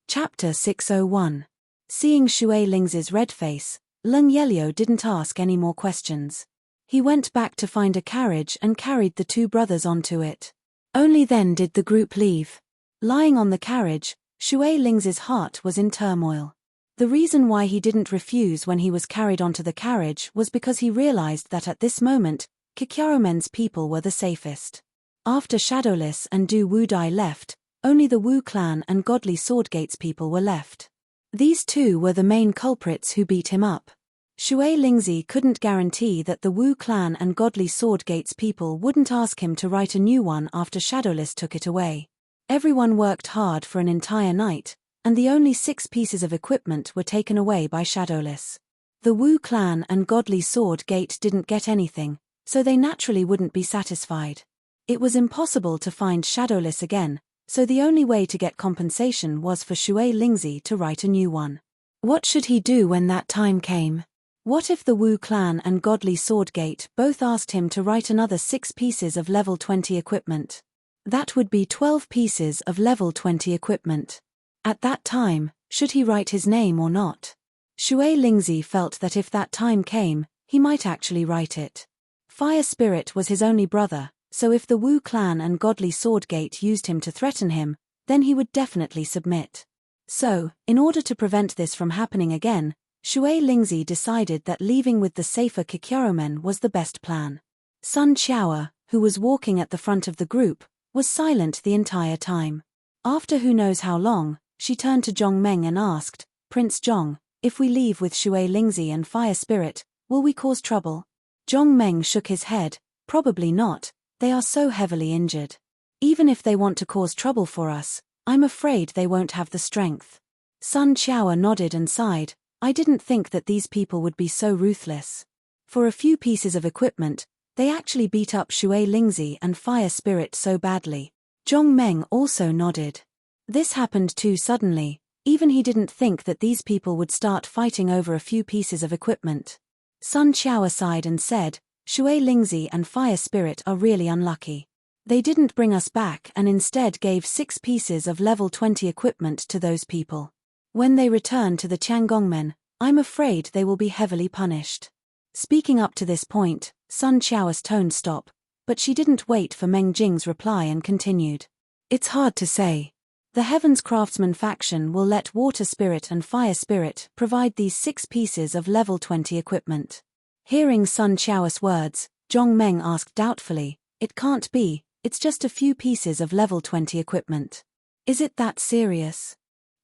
Chapter 601. Seeing Shui Lingzi's red face, Leng Yelio didn't ask any more questions. He went back to find a carriage and carried the two brothers onto it. Only then did the group leave. Lying on the carriage, Shui Lingzi's heart was in turmoil. The reason why he didn't refuse when he was carried onto the carriage was because he realized that at this moment, Kikyaromen's people were the safest. After Shadowless and Du Wudai left, only the Wu clan and Godly Swordgate's people were left. These two were the main culprits who beat him up. Shui Lingzi couldn't guarantee that the Wu clan and Godly Swordgate's people wouldn't ask him to write a new one after Shadowless took it away. Everyone worked hard for an entire night, and the only 6 pieces of equipment were taken away by Shadowless. The Wu clan and Godly Sword Gate didn't get anything, so they naturally wouldn't be satisfied. It was impossible to find Shadowless again, so the only way to get compensation was for Shui Lingzi to write a new one. What should he do when that time came? What if the Wu clan and Godly Sword Gate both asked him to write another 6 pieces of level 20 equipment? That would be 12 pieces of level 20 equipment. At that time, should he write his name or not? Shui Lingzi felt that if that time came, he might actually write it. Fire Spirit was his only brother, so if the Wu clan and Godly Sword Gate used him to threaten him, then he would definitely submit. So, in order to prevent this from happening again, Shui Lingzi decided that leaving with the safer Kikyaromen was the best plan. Sun Qiao, who was walking at the front of the group, was silent the entire time. After who knows how long, she turned to Zhong Meng and asked, "Prince Zhong, if we leave with Shui Lingzi and Fire Spirit, will we cause trouble?" Zhong Meng shook his head, "Probably not, they are so heavily injured. Even if they want to cause trouble for us, I'm afraid they won't have the strength." Sun Qiao nodded and sighed, "I didn't think that these people would be so ruthless. For a few pieces of equipment, they actually beat up Shui Lingzi and Fire Spirit so badly." Zhong Meng also nodded. This happened too suddenly, even he didn't think that these people would start fighting over a few pieces of equipment. Sun Qiao sighed and said, "Shui Lingzi and Fire Spirit are really unlucky. They didn't bring us back and instead gave 6 pieces of level 20 equipment to those people. When they return to the Changgongmen, I'm afraid they will be heavily punished." Speaking up to this point, Sun Qiao's tone stopped, but she didn't wait for Meng Jing's reply and continued. "It's hard to say. The Heavens Craftsman faction will let Water Spirit and Fire Spirit provide these 6 pieces of level 20 equipment." Hearing Sun Qiao's words, Zhong Meng asked doubtfully, "It can't be, it's just a few pieces of level 20 equipment. Is it that serious?"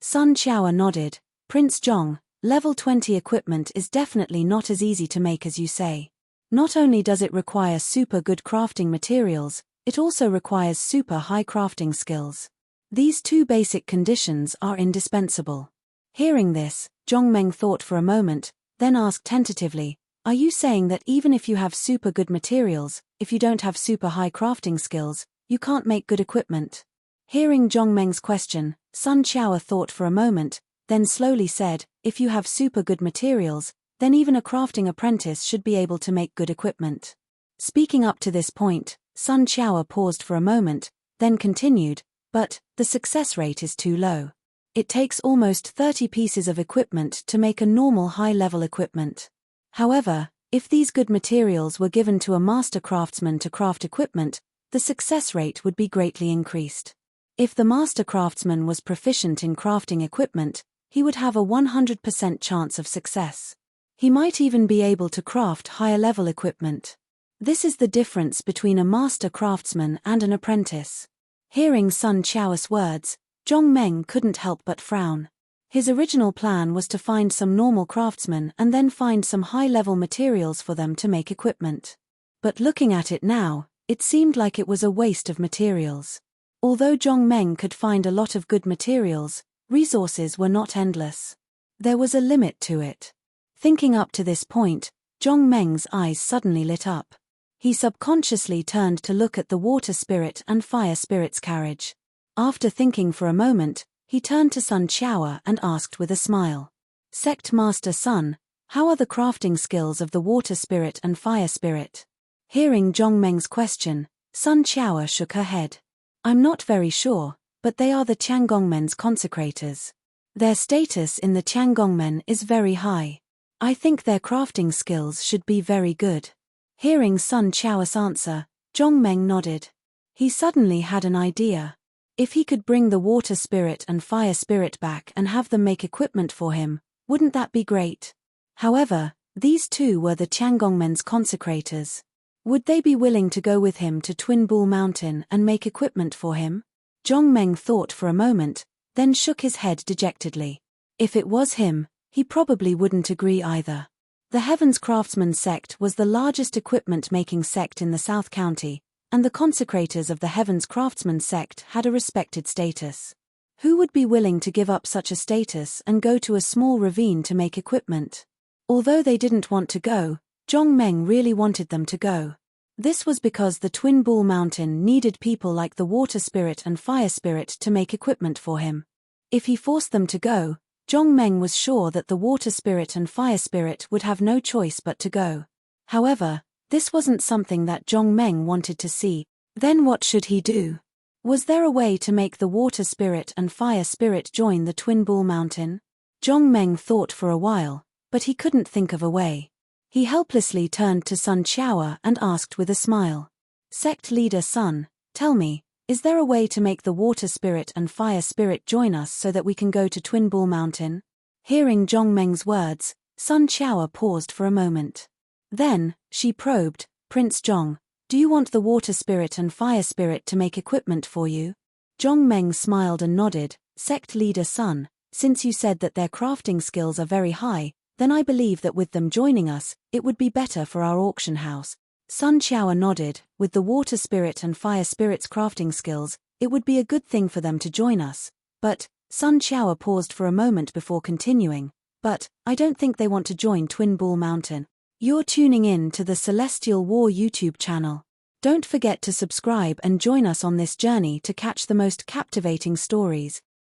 Sun Qiao nodded, "Prince Zhong, level 20 equipment is definitely not as easy to make as you say. Not only does it require super good crafting materials, it also requires super high crafting skills. These 2 basic conditions are indispensable." Hearing this, Zhong Meng thought for a moment, then asked tentatively, "Are you saying that even if you have super good materials, if you don't have super high crafting skills, you can't make good equipment?" Hearing Zhong Meng's question, Sun Qiao thought for a moment, then slowly said, "If you have super good materials, then even a crafting apprentice should be able to make good equipment." Speaking up to this point, Sun Qiao paused for a moment, then continued, but the success rate is too low. It takes almost 30 pieces of equipment to make a normal high-level equipment. However, if these good materials were given to a master craftsman to craft equipment, the success rate would be greatly increased. If the master craftsman was proficient in crafting equipment, he would have a 100% chance of success. He might even be able to craft higher-level equipment. This is the difference between a master craftsman and an apprentice. Hearing Sun Chao's words, Zhong Meng couldn't help but frown. His original plan was to find some normal craftsmen and then find some high-level materials for them to make equipment. But looking at it now, it seemed like it was a waste of materials. Although Zhong Meng could find a lot of good materials, resources were not endless. There was a limit to it. Thinking up to this point, Zhong Meng's eyes suddenly lit up. He subconsciously turned to look at the water spirit and fire spirit's carriage. After thinking for a moment, he turned to Sun Chao and asked with a smile. Sect Master Sun, how are the crafting skills of the water spirit and fire spirit? Hearing Zhong Meng's question, Sun Chao shook her head. I'm not very sure, but they are the Tiangongmen's consecrators. Their status in the Tiangongmen is very high. I think their crafting skills should be very good. Hearing Sun Chao's answer, Zhong Meng nodded. He suddenly had an idea. If he could bring the water spirit and fire spirit back and have them make equipment for him, wouldn't that be great? However, these two were the Tiangongmen's consecrators. Would they be willing to go with him to Twin Bull Mountain and make equipment for him? Zhong Meng thought for a moment, then shook his head dejectedly. If it was him, he probably wouldn't agree either. The Heavens Craftsman sect was the largest equipment-making sect in the South County, and the consecrators of the Heavens Craftsman sect had a respected status. Who would be willing to give up such a status and go to a small ravine to make equipment? Although they didn't want to go, Zhong Meng really wanted them to go. This was because the Twin Bull Mountain needed people like the Water Spirit and Fire Spirit to make equipment for him. If he forced them to go, Zhong Meng was sure that the Water Spirit and Fire Spirit would have no choice but to go. However, this wasn't something that Zhong Meng wanted to see. Then what should he do? Was there a way to make the Water Spirit and Fire Spirit join the Twin Bull Mountain? Zhong Meng thought for a while, but he couldn't think of a way. He helplessly turned to Sun Chao and asked with a smile. Sect leader Sun, tell me, is there a way to make the Water Spirit and Fire Spirit join us so that we can go to Twin Bull Mountain? Hearing Zhong Meng's words, Sun Chao paused for a moment. Then, she probed, Prince Zhong, do you want the Water Spirit and Fire Spirit to make equipment for you? Zhong Meng smiled and nodded. Sect leader Sun, since you said that their crafting skills are very high, then I believe that with them joining us, it would be better for our auction house. Sun Chao nodded. With the Water Spirit and Fire Spirit's crafting skills, it would be a good thing for them to join us. But, Sun Chao paused for a moment before continuing, but, I don't think they want to join Twin Bull Mountain. You're tuning in to the Celestial War YouTube channel. Don't forget to subscribe and join us on this journey to catch the most captivating stories.